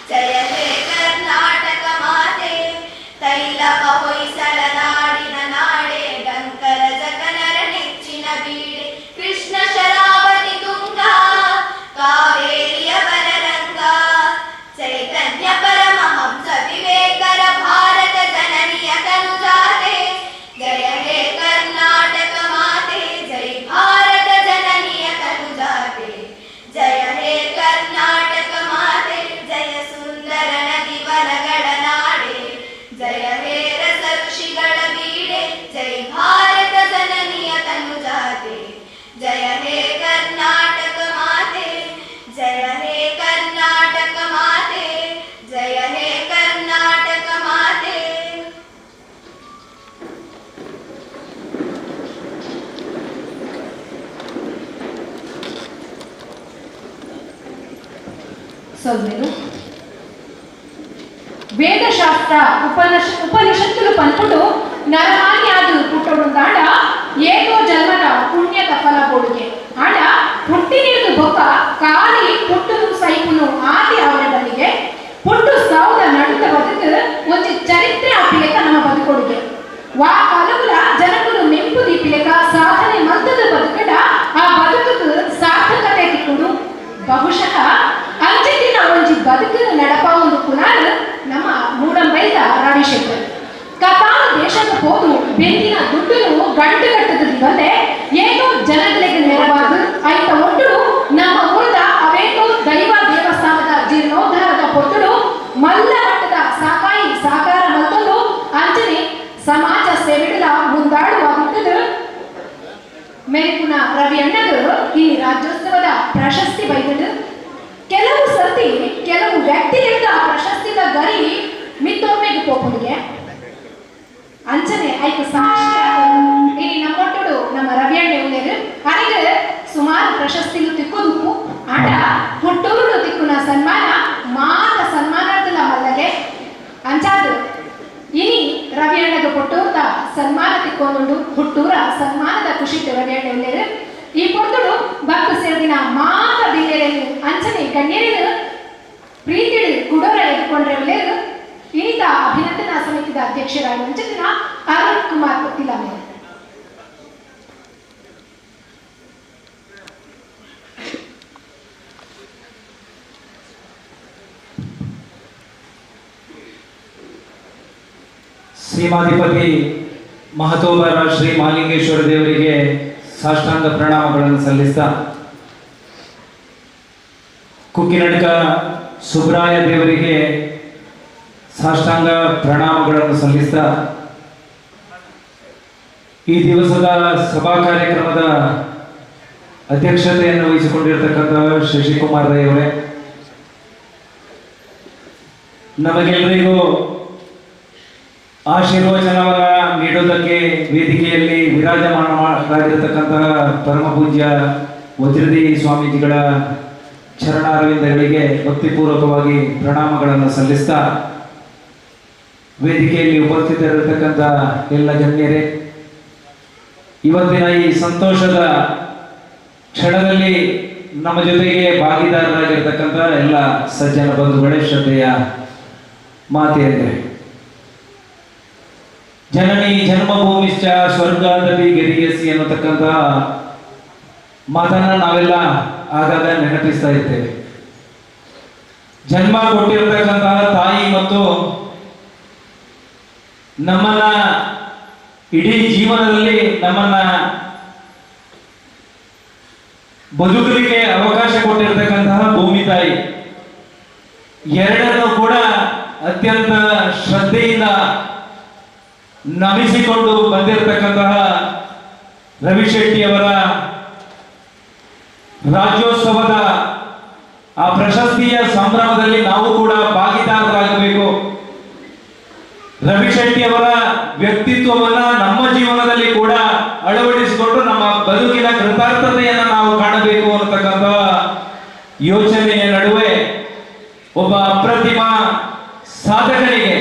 जय हे कर्नाटक సొల్మెను వేదశాస్త్ర ఉపనిషత్తులు పలుకుడు నరమాని ఆదు పుట్టడు దాడ ఏదో జన్మದ పుణ్యత ఫల ಬೋಡುಗೆ ಆಡ ಹುಟ್ಟಿನಿರುದು ಬೊಕ್ಕ ಕಾಲಿ ಪುಟ್ಟುನು ಸೈಪುನು ಆದಿ ಅವರ ಬಲ್ಲಿಗೆ ಪುಟ್ಟು ಸಾವುದ ನಡುಕ ಬದುಕು ಒಂದು ಚರಿತ್ರೆ ಅಪ್ಪಿಲೆಕ ನಮ್ಮ ಬದುಕೊಡುಗೆ ವಾ ಕಲವುಲ ಜನಕರು ಮೆಂಪು ದೀಪಿಲೆಕ ಸಾಧನೆ ಮಂತದ ಬದುಕಡ ಆ ಬದುಕು ಸಾರ್ಥಕತೆ ತಿಕ್ಕುಡು ಬಹುಶಃ ಅಂಚಿನ ಒಂಜಿ ಬದುಕು ನಡಪ ಒಂದು ಪುನಾರ್ ನಮ್ಮ ಮೂಡಂಬೈದ ರವಿಶಂಕರ್ ಕತಾನು ದೇಶದ ಹೋದು ಬೆಂದಿನ ದುಡ್ಡುನು ಗಂಟು ಕಟ್ಟದಲ್ಲಿ ಬಂದೆ ಏನೋ ಜನಗಳಿಗೆ ನೆರವಾದು ಆಯ್ತ ಒಟ್ಟು ನಮ್ಮ ಊರದ ಅವೇನೋ ದೈವ ದೇವಸ್ಥಾನದ ಜೀರ್ಣೋದ್ಧಾರದ ಪೊತ್ತುಡು ಮಲ್ಲ ಮಟ್ಟದ ಸಾಕಾಯಿ ಸಾಕಾರ ಮತ್ತೊಂದು ಅಂಜನೆ ಸಮಾಜ ಸೇವೆಗಳ ಮುಂದಾಡುವ ಬಿಟ್ಟದು ಮೇಲ್ಪುನ ರವಿ ಅಣ್ಣಗಳು ಈ ರಾಜ್ಯೋತ್ಸವದ ಪ್ರಶಸ್ತಿ ಬೈದರು ಕೆಲವು ಸರ್ತಿ ಕೆಲವು ವ್ಯಕ್ತಿಗಳಿಂದ ಪ್ರಶಸ್ತಿದ ಗರಿ ಮಿತ್ತೊಮ್ಮೆಗೆ ಪೋಪುನಿಗೆ ಅಂಚನೆ ಐದು ಸಾಕ್ಷಿ ಇಲ್ಲಿ ನಮ್ಮೊಟ್ಟುಡು ನಮ್ಮ ರವಿ ಅಣ್ಣ ಉಳ್ಳೇರು ಅನಿಗೆ ಸುಮಾರು ಪ್ರಶಸ್ತಿಲು ತಿಕ್ಕೋದು ಆಟ ಹುಟ್ಟೂರು ತಿಕ್ಕುನ ಸನ್ಮಾನ ಮಾತ ಸನ್ಮಾನದ ಮಲ್ಲಗೆ ಅಂಚಾದು ಇನಿ ರವಿ ಅಣ್ಣಗೆ ಪೊಟ್ಟೂರ್ದ ಸನ್ಮಾನ ತಿಕ್ಕೊಂಡು ಹುಟ್ಟೂರ ಸನ್ಮಾನದ ಖುಷಿ ರವಿ ಅಣ್ಣ ಉಳ್ಳೇರು ಈ ಪೊಟ್ಟುಡು ಭಕ್ತ ಸೇರಿನ ಮಾತ ಬಿಲ್ಲೆರೆಂದು ಅಂಚನೆ ಗಣ್ಯರಿನ ಪ್ರೀತಿಡು ಕುಡೋರ ಎದ್ಕೊಂಡ್ರೆ ಉಳ್ಳೇರು ಈತ ಅಭಿನಂದನಾ ಸಮಿತಿಯ ಅಧ್ಯಕ್ಷರಾಗಿ ಮುಂಚಿನ ಅರುಣ್ ಕುಮಾರ್ ಪುತ್ತಿಲಮೆ ಶ್ರೀಮಾಧಿಪತಿ ಮಹತೋಬರ ಶ್ರೀ ಮಹಾಲಿಂಗೇಶ್ವರ ದೇವರಿಗೆ ಸಾಷ್ಟಾಂಗ ಪ್ರಣಾಮಗಳನ್ನು ಸಲ್ಲಿಸ್ತಾ ಕುಕ್ಕಿನಡ್ಕ ಸುಬ್ರಾಯ ದೇವರಿಗೆ ಸಾಷ್ಟಾಂಗ ಪ್ರಣಾಮಗಳನ್ನು ಸಲ್ಲಿಸ್ತಾ ಈ ದಿವಸದ ಸಭಾ ಕಾರ್ಯಕ್ರಮದ ಅಧ್ಯಕ್ಷತೆಯನ್ನು ವಹಿಸಿಕೊಂಡಿರತಕ್ಕಂಥ ಶಶಿಕುಮಾರ್ ರೈ ಅವರೇ, ನಮಗೆಲ್ಲರಿಗೂ ಆಶೀರ್ವಚನವನ್ನು ನೀಡುವುದಕ್ಕೆ ವೇದಿಕೆಯಲ್ಲಿ ವಿರಾಜಮಾನರಾಗಿರತಕ್ಕಂತಹ ಪರಮ ಪೂಜ್ಯ ವಜ್ರದಿ ಸ್ವಾಮೀಜಿಗಳ ಚರಣಾರವಿಂದಗಳಿಗೆ ಭಕ್ತಿಪೂರ್ವಕವಾಗಿ ಪ್ರಣಾಮಗಳನ್ನು ಸಲ್ಲಿಸ್ತಾ ವೇದಿಕೆಯಲ್ಲಿ ಉಪಸ್ಥಿತರಿರತಕ್ಕಂಥ ಎಲ್ಲ ಗಣ್ಯರೇ, ಇವತ್ತಿನ ಈ ಸಂತೋಷದ ಕ್ಷಣದಲ್ಲಿ ನಮ್ಮ ಜೊತೆಗೆ ಭಾಗಿದಾರರಾಗಿರ್ತಕ್ಕಂಥ ಎಲ್ಲ ಸಜ್ಜನ ಬಂಧುಗಳೇ, ಶ್ರದ್ಧೆಯ ಮಾತೆಯಂದ್ರೆ, ಜನನಿ ಜನ್ಮಭೂಮಿಶ್ಚ ಸ್ವರ್ಗಾದಪಿ ಗೆರಿಯಸಿ ಅನ್ನತಕ್ಕಂತಹ ಮಾತನ್ನ ನಾವೆಲ್ಲ ಆಗಾಗ ನೆನಪಿಸ್ತಾ ಇರ್ತೇವೆ. ಜನ್ಮ ಕೊಟ್ಟಿರತಕ್ಕಂತಹ ತಾಯಿ ಮತ್ತು ನಮ್ಮನ್ನ ಇಡೀ ಜೀವನದಲ್ಲಿ ನಮ್ಮನ್ನ ಬದುಕಲಿಕ್ಕೆ ಅವಕಾಶ ಕೊಟ್ಟಿರತಕ್ಕಂತಹ ಭೂಮಿ ತಾಯಿ, ಎರಡನ್ನೂ ಕೂಡ ಅತ್ಯಂತ ಶ್ರದ್ಧೆಯಿಂದ ನಮಿಸಿಕೊಂಡು ಬಂದಿರತಕ್ಕಂತಹ ರವಿಶೆಟ್ಟಿಯವರ ರಾಜ್ಯೋತ್ಸವದ ಆ ಪ್ರಶಸ್ತಿಯ ಸಂಭ್ರಮದಲ್ಲಿ ನಾವು ಕೂಡ ಭಾಗಿದಾರರಾಗಬೇಕು. ರವಿಶೆಟ್ಟಿಯವರ ವ್ಯಕ್ತಿತ್ವವನ್ನ ನಮ್ಮ ಜೀವನದಲ್ಲಿ ಕೂಡ ಅಳವಡಿಸಿಕೊಂಡು ನಮ್ಮ ಬದುಕಿನ ಕೃತಾರ್ಥತೆಯನ್ನು ನಾವು ಕಾಣಬೇಕು ಅನ್ನತಕ್ಕಂಥ ಯೋಚನೆಯ ನಡುವೆ ಒಬ್ಬ ಅಪ್ರತಿಮ ಸಾಧಕನಿಗೆ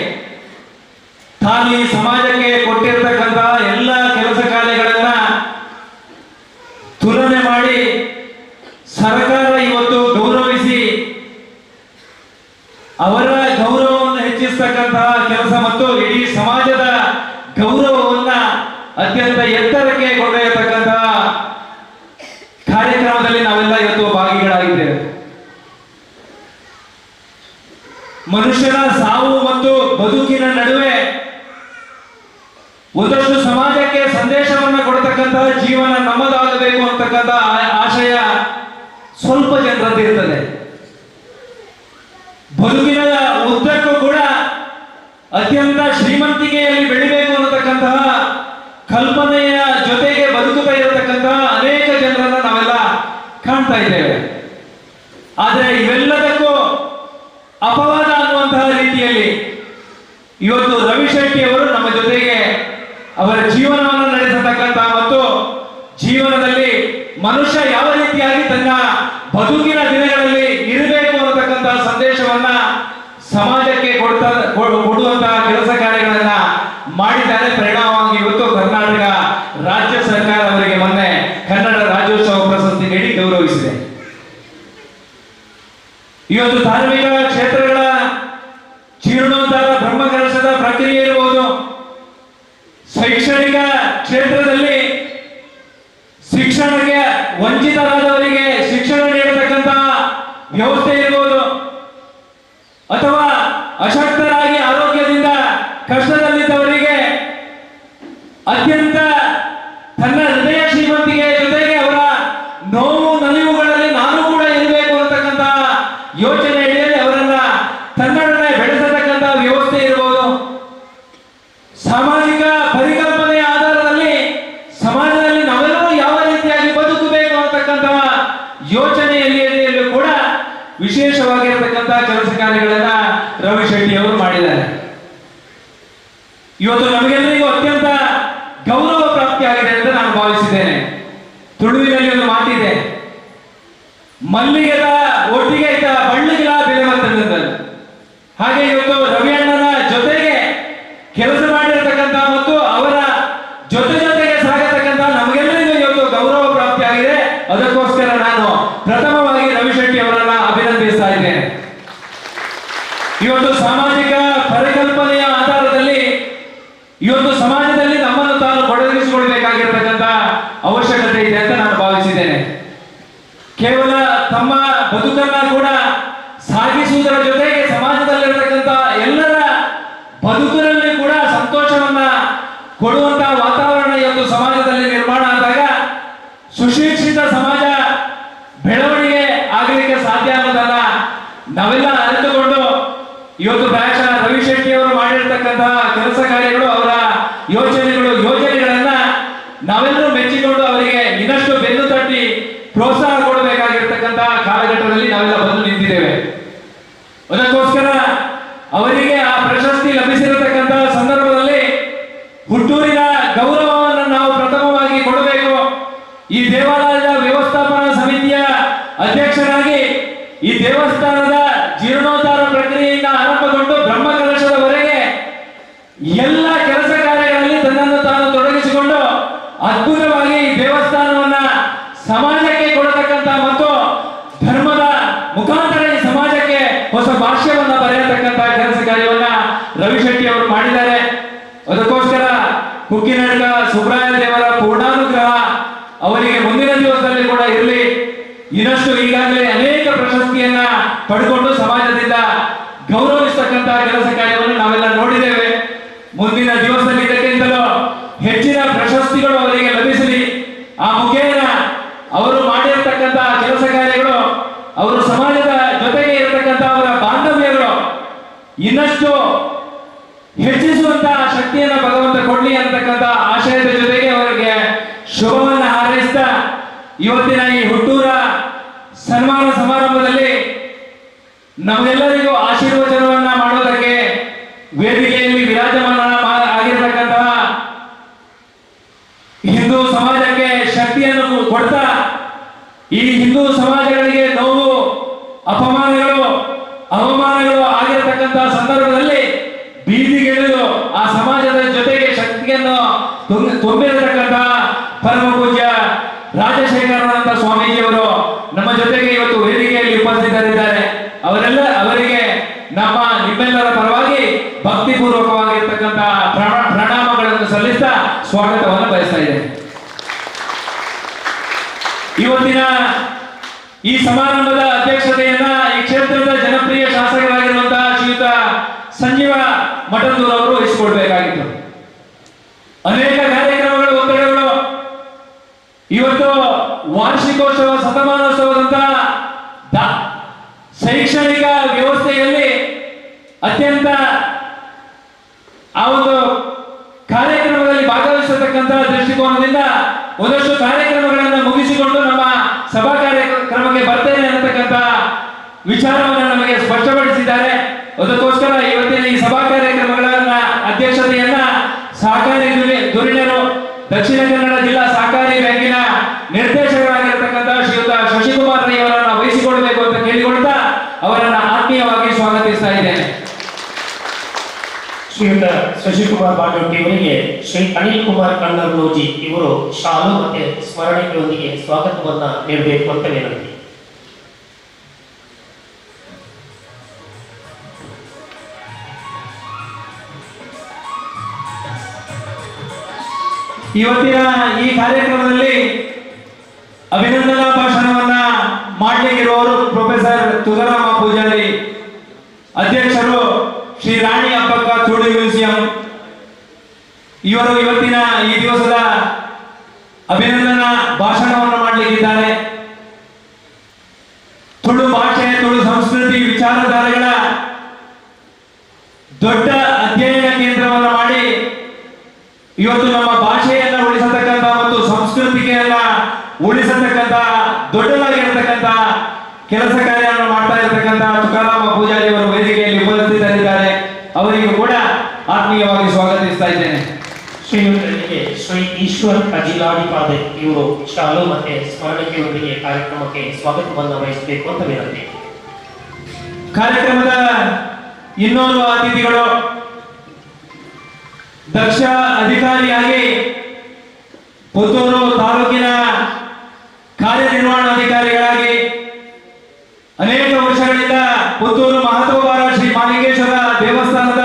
ತಾನು ಈ ಸಮಾಜಕ್ಕೆ ಕೊಟ್ಟಿರತಕ್ಕಂಥ ಎಲ್ಲ ಕೆಲಸ ಕಾರ್ಯಗಳನ್ನ ತುಲನೆ ಮಾಡಿ ಸರ್ಕಾರ ಇವತ್ತು ಗೌರವಿಸಿ ಅವರ ಗೌರವವನ್ನು ಹೆಚ್ಚಿಸತಕ್ಕಂತಹ ಕೆಲಸ ಮತ್ತು ಇಡೀ ಸಮಾಜದ ಗೌರವವನ್ನ ಅತ್ಯಂತ ಎತ್ತರಕ್ಕೆ ಕೊಂಡೊಯ್ಯತಕ್ಕಂತಹ ಕಾರ್ಯಕ್ರಮದಲ್ಲಿ ನಾವೆಲ್ಲ ಇವತ್ತು ಭಾಗಿಗಳಾಗಿದ್ದೇವೆ. ಮನುಷ್ಯನ ಸಾವು ಮತ್ತು ಬದುಕಿನ ನಡುವೆ ಒಂದಷ್ಟು ಸಮಾಜಕ್ಕೆ ಸಂದೇಶವನ್ನ ಕೊಡತಕ್ಕಂತಹ ಜೀವನ ನಮ್ಮದಾಗಬೇಕು ಅಂತಕ್ಕಂಥ ಆಶಯ ಸ್ವಲ್ಪ ಜನರದ್ದಿರ್ತದೆ. ಬದುಕಿನ ಉದ್ದಕ್ಕೂ ಕೂಡ ಅತ್ಯಂತ ಶ್ರೀಮಂತಿಕೆಯಲ್ಲಿ ಬೆಳಿಬೇಕು ಅನ್ನತಕ್ಕಂತಹ ಕಲ್ಪನೆಯ ಜೊತೆಗೆ ಬದುಕುತ್ತಾ ಇರತಕ್ಕಂತಹ ಅನೇಕ ಜನರನ್ನ ನಾವೆಲ್ಲ ಕಾಣ್ತಾ ಇದ್ದೇವೆ. ಆದರೆ ಇವೆಲ್ಲದಕ್ಕೂ ಅಪವಾದ ಅನ್ನುವಂತಹ ರೀತಿಯಲ್ಲಿ ಇವತ್ತು ರವಿಶೆಟ್ಟಿ ಅವರು ನಮ್ಮ ಜೊತೆಗೆ ಅವರ ಜೀವನವನ್ನು ನಡೆಸತಕ್ಕಂತಹ ಮತ್ತು ಜೀವನದಲ್ಲಿ ಮನುಷ್ಯ ಯಾವ ರೀತಿಯಾಗಿ ತನ್ನ ಬದುಕಿನ ದಿನಗಳಲ್ಲಿ ಇರಬೇಕು ಅನ್ನತಕ್ಕಂತಹ ಸಂದೇಶ ಸಮಾಜಕ್ಕೆ ಕೊಡುವಂತಹ ಕೆಲಸ ಕಾರ್ಯಗಳನ್ನ ಮಾಡಿದ್ದಾರೆ. ಪರಿಣಾಮವಾಗಿ ಇವತ್ತು ಕರ್ನಾಟಕ ರಾಜ್ಯ ಸರ್ಕಾರ ಅವರಿಗೆ ಮೊನ್ನೆ ಕನ್ನಡ ರಾಜ್ಯೋತ್ಸವ ಪ್ರಶಸ್ತಿ ನೀಡಿ ಗೌರವಿಸಿದೆ. ಇವತ್ತು ಧಾರ್ಮಿಕ ಕ್ಷೇತ್ರಗಳ ಜೀರ್ಣೋದ್ಧಾರ ಬ್ರಹ್ಮಕಲಶದ ಪ್ರಕ್ರಿಯೆ ಇರಬಹುದು, ಶೈಕ್ಷಣಿಕ ಕ್ಷೇತ್ರದಲ್ಲಿ ಶಿಕ್ಷಣಕ್ಕೆ ವಂಚಿತರಾದವರಿಗೆ ಶಿಕ್ಷಣ ನೀಡತಕ್ಕಂತಹ ವ್ಯವಸ್ಥೆ ಇರಬಹುದು, ಅಥವಾ ಅಶಕ್ತರಾಗಿ ಆರೋಗ್ಯದಿಂದ ಕಷ್ಟದಲ್ಲಿದ್ದವರಿಗೆ ಅತ್ಯಂತ ತನ್ನ ಹೃದಯ ಶ್ರೀಮಂತಿಗೆ ಜೊತೆಗೆ ಅವರ ನೋವು ನಲಿವುಗಳಲ್ಲಿ ನಾನು ಕೂಡ ಇರಬೇಕು ಅಂತಕ್ಕಂತಹ ಯೋಚನೆ ಅಡಿಯಲ್ಲಿ ಅವರನ್ನ ತನ್ನೊಡನೆ ಬೆಳೆಸತಕ್ಕಂತಹ ವ್ಯವಸ್ಥೆ ಇರಬಹುದು. ಸಾಮಾಜಿಕ ಪರಿಕಲ್ಪನೆಯ ಆಧಾರದಲ್ಲಿ ಸಮಾಜದಲ್ಲಿ ನಾವೆಲ್ಲರೂ ಯಾವ ರೀತಿಯಾಗಿ ಬದುಕಬೇಕು ಅಂತಕ್ಕಂತಹ ಯೋಚನೆಯಲ್ಲಿಯೂ ಕೂಡ ವಿಶೇಷವಾಗಿರತಕ್ಕಂತಹ ಕೆಲಸ ಕಾರ್ಯಗಳನ್ನ ರವಿ ಶೆಟ್ಟಿ ಅವರು ಮಾಡಿದ್ದಾರೆ. ಇವತ್ತು ನಮಗೆಲ್ಲರಿಗೂ ಅತ್ಯಂತ ಗೌರವ ಪ್ರಾಪ್ತಿಯಾಗಿದೆ ಅಂತ ನಾನು ಭಾವಿಸಿದ್ದೇನೆ. ತುಳುವಿನಲ್ಲಿ ಒಂದು ಮಾತಿದೆ, ಮಲ್ಲಿಗೆದ ಒಟ್ಟಿಗೆ ಇದ್ದ ಬಳ್ಳಿಗಳ ಬೆಲೆ ಬರ್ತದೆ. ಹಾಗೆ ಇವತ್ತು ರವಿ ಅಣ್ಣನ ಜೊತೆಗೆ ಕೆಲಸ ಮಾಡಿರತಕ್ಕಂತ ಮತ್ತು ಅವರ ಜೊತೆಗೆ ಸಾಗತಕ್ಕಂತ ನಮಗೆಲ್ಲರಿಗೂ ಇವತ್ತು ಗೌರವ ಪ್ರಾಪ್ತಿಯಾಗಿದೆ. ಅದಕ್ಕೋಸ್ಕರ ನಾನು ಪ್ರಥಮವಾಗಿ ರವಿ ಶೆಟ್ಟಿ ಅವರನ್ನ ಅಭಿನಂದಿಸ್ತಾ ಇದ್ದೇನೆ. ಇವತ್ತು ಸಾಮಾಜಿಕ ಪರಿಕಲ್ಪನೆಯ ಆಧಾರದಲ್ಲಿ ಇವತ್ತು ಸಮಾಜದಲ್ಲಿ ನಮ್ಮನ್ನು ತಾನು ತೊಡಗಿಸಿಕೊಳ್ಬೇಕಾಗಿರತಕ್ಕಂತ ಅವಶ್ಯಕತೆ ಇದೆ ಅಂತ ನಾನು ಭಾವಿಸಿದ್ದೇನೆ. ಕೇವಲ ತಮ್ಮ ಬದುಕನ್ನ ಕೂಡ ಸಾಗಿಸುವುದರ ಜೊತೆಗೆ ಸಮಾಜದಲ್ಲಿರತಕ್ಕಂತ ಎಲ್ಲರ ಬದುಕಿನಲ್ಲಿ ಕೂಡ ಸಂತೋಷವನ್ನ ಕೊಡುವಂತಹ ವಾತಾವರಣ ಇವತ್ತು ಸಮಾಜದಲ್ಲಿ ನಿರ್ಮಾಣ ಆದಾಗ ಸುಶಿಕ್ಷಿತ ಸಮಾಜ ಬೆಳವಣಿಗೆ ಆಗಲಿಕ್ಕೆ ಸಾಧ್ಯ ಅನ್ನೋದನ್ನ ನಾವೆಲ್ಲ ಅರಿತುಕೊಂಡು ಇವತ್ತು ಪ್ರಾಯಶಃ ರವಿ ಶೆಟ್ಟಿ ಅವರು ಮಾಡಿರ್ತಕ್ಕಂತಹ ಕೆಲಸ ಕಾರ್ಯಗಳು, ಅವರ ಯೋಜನೆಗಳನ್ನ ನಾವೆಲ್ಲರೂ ಮೆಚ್ಚಿಕೊಂಡು ಅವರಿಗೆ ಇನ್ನಷ್ಟು ಬೆನ್ನು ತಟ್ಟಿ ಪ್ರೋತ್ಸಾಹ ಕೊಡಬೇಕಾಗಿರ್ತಕ್ಕಂತಹ ಕಾಲಘಟ್ಟದಲ್ಲಿ ನಾವೆಲ್ಲ ಬಂದು ನಿಂತಿದ್ದೇವೆ. ಅದಕ್ಕೋಸ್ಕರ ಅವರಿಗೆ ಆ ಪ್ರಶಸ್ತಿ ಲಭಿಸಿರತಕ್ಕಂತಹ ಸಂದರ್ಭದಲ್ಲಿ ಹುಟ್ಟೂರಿನ ಗೌರವವನ್ನು ನಾವು ಪ್ರಥಮವಾಗಿ ಕೊಡಬೇಕು. ಈ ದೇವಾಲಯದ ವ್ಯವಸ್ಥಾಪನಾ ಸಮಿತಿಯ ಅಧ್ಯಕ್ಷರಾಗಿ ಈ ದೇವಸ್ಥಾನದ ಜೀರ್ಣೋದ್ಧಾರ ಪ್ರಕ್ರಿಯೆಯಿಂದ ಆರಂಭಗೊಂಡು ಬ್ರಹ್ಮಕಲಶದವರೆಗೆ ಎಲ್ಲ ಕೆಲಸ ಕಾರ್ಯಗಳಲ್ಲಿ ತನ್ನನ್ನು ತಾನು ತೊಡಗಿಸಿಕೊಂಡು ಅದ್ಭುತವಾಗಿ ಈ ದೇವಸ್ಥಾನವನ್ನ ಸಮಾಜಕ್ಕೆ ಕೊಡತಕ್ಕಂತ ಮತ್ತು ಧರ್ಮದ ಮುಖಾಂತರ ಈ ಸಮಾಜಕ್ಕೆ ಹೊಸ ಭಾಷ್ಯವನ್ನ ಬರೆಯತಕ್ಕಂತ ಕೆಲಸ ಕಾರ್ಯವನ್ನ ರವಿ ಶೆಟ್ಟಿ ಅವರು ಮಾಡಿದ್ದಾರೆ. ಅದಕ್ಕೋಸ್ಕರ ಕುಕ್ಕಿನಡ್ಕ ಸುಬ್ರಾಯ ದೇವರ ಪೂರ್ಣಾನುಗ್ರಹ ಅವರಿಗೆ ಮುಂದಿನ ದಿವಸದಲ್ಲಿ ಕೂಡ ಇರಲಿ. ಇನ್ನಷ್ಟು ಈಗಾಗಲೇ ಅನೇಕ ಪ್ರಶಸ್ತಿಯನ್ನ ಪಡ್ಕೊಂಡು ಸಮಾಜದಿಂದ ಗೌರವಿಸತಕ್ಕಂತಹ ಕೆಲಸ ಕಾರ್ಯವನ್ನು ನಾವೆಲ್ಲ ನೋಡಿದ್ದೇವೆ. ಮುಂದಿನ ದಿವಸದಲ್ಲಿ ಇದಕ್ಕಿಂತಲೂ ಹೆಚ್ಚಿನ ಪ್ರಶಸ್ತಿಗಳು ಅವರಿಗೆ ಲಭಿಸಲಿ. ಆ ಮುಖೇನ ಅವರು ಮಾಡಿರತಕ್ಕಂತಹ ಕೆಲಸ ಕಾರ್ಯಗಳು, ಅವರು ಸಮಾಜದ ಜೊತೆಗೆ ಇರತಕ್ಕಂತಹ ಅವರ ಬಾಂಧವ್ಯಗಳು ಇನ್ನಷ್ಟು ಹೆಚ್ಚಿಸುವಂತಹ ಶಕ್ತಿಯನ್ನ ಭಗವಂತ ಕೊಡ್ಲಿ ಅಂತಕ್ಕಂಥ ಆಶಯದ ಜೊತೆಗೆ ಅವರಿಗೆ ಶುಭವನ್ನ ಹಾರೈಸ್ತಾ ಇವತ್ತಿನ ಈ ಹುಟ್ಟೂರ ಸನ್ಮಾನ ಸಮಾರಂಭದಲ್ಲಿ ನಮ್ಮೆಲ್ಲರಿಗೂ ಆಶೀರ್ವಚನವನ್ನ ಮಾಡೋದಕ್ಕೆ ವೇದಿಕೆಯಲ್ಲಿ ವಿರಾಜಮಾನ ಆಗಿರತಕ್ಕಂತಹ ಹಿಂದೂ ಸಮಾಜಕ್ಕೆ ಶಕ್ತಿಯನ್ನು ಕೊಡ್ತಾ ಈ ಹಿಂದೂ ಸಮಾಜಗಳಿಗೆ ನೋವು ಅಪಮಾನಗಳು ಅವಮಾನಗಳು ಆಗಿರತಕ್ಕಂತಹ ಸಂದರ್ಭದಲ್ಲಿ ಬೀದಿಗಿಳಿದು ಆ ಸಮಾಜದ ಜೊತೆಗೆ ಶಕ್ತಿಯನ್ನು ತುಂಬಿರತಕ್ಕಂತಹ ಪರಮ ಪೂಜ್ಯ ರಾಜಶೇಖರಾನಂದ ಸ್ವಾಮೀಜಿಯವರು ನಮ್ಮ ಜೊತೆಗೆ ಇವತ್ತು ವೇದಿಕೆಯಲ್ಲಿ ಉಪಸ್ಥಿತರಿದ್ದಾರೆ. ಅವರಿಗೆ ನಿಮ್ಮೆಲ್ಲರ ಪರವಾಗಿ ಭಕ್ತಿಪೂರ್ವಕವಾಗಿರ್ತಕ್ಕಂತಹ ಪ್ರಣಾಮಗಳನ್ನು ಸಲ್ಲಿಸ್ತಾ ಸ್ವಾಗತವನ್ನು ಬಯಸ್ತಾ ಇದ್ದೇನೆ. ಇವತ್ತಿನ ಈ ಸಮಾರಂಭದ ಅಧ್ಯಕ್ಷತೆಯನ್ನ ಈ ಕ್ಷೇತ್ರದ ಜನಪ್ರಿಯ ಶಾಸಕರಾಗಿರುವಂತಹ ಶ್ರೀಯುತ ಸಂಜೀವ ಮಠಂದೂರ್ ಅವರು ವಹಿಸಿಕೊಳ್ಬೇಕಾಗಿತ್ತು. ಅನೇಕ ಕಾರ್ಯಕ್ರಮಗಳು, ಒತ್ತಡಗಳು, ಇವತ್ತು ವಾರ್ಷಿಕೋತ್ಸವ, ಶತಮಾನೋತ್ಸವದಂತಹ ಶೈಕ್ಷಣಿಕ ವ್ಯವಸ್ಥೆಯಲ್ಲಿ ಅತ್ಯಂತ ಆ ಒಂದು ಕಾರ್ಯಕ್ರಮದಲ್ಲಿ ಭಾಗವಹಿಸತಕ್ಕಂತಹ ದೃಷ್ಟಿಕೋನದಿಂದ ಒಂದಷ್ಟು ಕಾರ್ಯಕ್ರಮಗಳನ್ನು ಮುಗಿಸಿಕೊಂಡು ನಮ್ಮ ಸಭಾ ಕಾರ್ಯಕ್ರಮಕ್ಕೆ ಬರ್ತೇನೆ ಅನ್ನತಕ್ಕಂಥ ವಿಚಾರವನ್ನು ನಮಗೆ ಸ್ಪಷ್ಟಪಡಿಸಿದ್ದಾರೆ. ಅದಕ್ಕೋಸ್ಕರ ಇವತ್ತಿನ ಈ ಸಭಾ ಕಾರ್ಯಕ್ರಮಗಳನ್ನ ಅಧ್ಯಕ್ಷತೆಯನ್ನ ಸಹಕಾರಿ ಧುರೀಣರು ದಕ್ಷಿಣ ಕನ್ನಡ ಜಿಲ್ಲಾ ಸಹಕಾರಿ ಬ್ಯಾಂಕಿನ ನಿರ್ದೇಶಕರಾಗಿರತಕ್ಕಂತಹ ಶ್ರೀಯುತ ಶಶಿಕುಮಾರ್ ರೈ ಅವರನ್ನ ವಹಿಸಿಕೊಳ್ಬೇಕು ಅಂತ ಕೇಳಿಕೊಳ್ತಾ ಅವರನ್ನ ಆತ್ಮೀಯವಾಗಿ ಸ್ವಾಗತಿಸ್ತಾ ಇದ್ದೇನೆ. ಶ್ರೀಯುತ ಶಶಿಕುಮಾರ್ ಬಾಡೋಟಿ ಅವರಿಗೆ ಶ್ರೀ ಅನಿಲ್ ಕುಮಾರ್ ಕಣ್ಣರ್ಲೋಜಿ ಇವರು ಶಾಲು ಮತ್ತೆ ಸ್ಮರಣಿಕೆಯೊಂದಿಗೆ ಸ್ವಾಗತವನ್ನ ನೀಡಬೇಕು ಅಂತ ವಿನಂತಿ. ಇವತ್ತಿನ ಈ ಕಾರ್ಯಕ್ರಮದಲ್ಲಿ ಅಭಿನಂದನಾ ಭಾಷಣವನ್ನ ಮಾಡಲಿಕ್ಕಿರುವವರು ಪ್ರೊಫೆಸರ್ ತುಕಾರಾಮ ಪೂಜಾರಿ, ಅಧ್ಯಕ್ಷರು ಶ್ರೀ ರಾಣಿ ಅಬ್ಬಕ್ಕ ತುಳು ಮ್ಯೂಸಿಯಂ. ಇವರು ಇವತ್ತಿನ ಈ ದಿವಸದ ಅಭಿನಂದನಾ ಭಾಷಣವನ್ನು ಮಾಡಲಿಕ್ಕಿದ್ದಾರೆ. ತುಳು ಭಾಷೆ, ತುಳು ಸಂಸ್ಕೃತಿ, ವಿಚಾರಧಾರೆಗಳ ದೊಡ್ಡ ಅಧ್ಯಯನ ಕೇಂದ್ರವನ್ನು ಮಾಡಿ ಇವತ್ತು ನಮ್ಮ ಭಾಷೆಯನ್ನ ಉಳಿಸತಕ್ಕಂಥ ಮತ್ತು ಸಂಸ್ಕೃತಿಗೆಯನ್ನ ಉಳಿಸತಕ್ಕಂಥ ದೊಡ್ಡದಾಗಿರತಕ್ಕಂಥ ಕೆಲಸ ಕಾರ್ಯವನ್ನು ಮಾಡ್ತಾ ಇರತಕ್ಕಂಥ ತುಕಾರಾಮ ಪೂಜಾರಿ ಅವರು ವೇದಿಕೆಯಲ್ಲಿ ಉಪಸ್ಥಿತರಿದ್ದಾರೆ. ಅವರಿಗೂ ಕೂಡ ಆತ್ಮೀಯವಾಗಿ ಸ್ವಾಗತಿಸ್ತಾ ಇದ್ದೇನೆ. ಶ್ರೀಯುತರಿಗೆ ಶ್ರೀ ಈಶ್ವರ್ ಅಜಿಲಾಡಿಪಾದೆ ಇವರು ಶಾಲು ಮತ್ತೆ ಸ್ಮರಣಿಕೆಯೊಂದಿಗೆ ಕಾರ್ಯಕ್ರಮಕ್ಕೆ ಸ್ವಾಗತವನ್ನು ವಹಿಸಬೇಕು ಅಂತ ವಿನಂತಿ. ಕಾರ್ಯಕ್ರಮದ ಇನ್ನೋರ್ವ ಅತಿಥಿಗಳು ದಕ್ಷ ಅಧಿಕಾರಿಯಾಗಿ ಪುತ್ತೂರು ತಾಲೂಕಿನ ಕಾರ್ಯನಿರ್ವಹಣಾಧಿಕಾರಿಗಳಾಗಿ ಅನೇಕ ವರ್ಷಗಳಿಂದ ಪುತ್ತೂರು ಮಹತ್ವವಾರ ಶ್ರೀ ಮಾಲಿಂಗೇಶ್ವರ ದೇವಸ್ಥಾನದ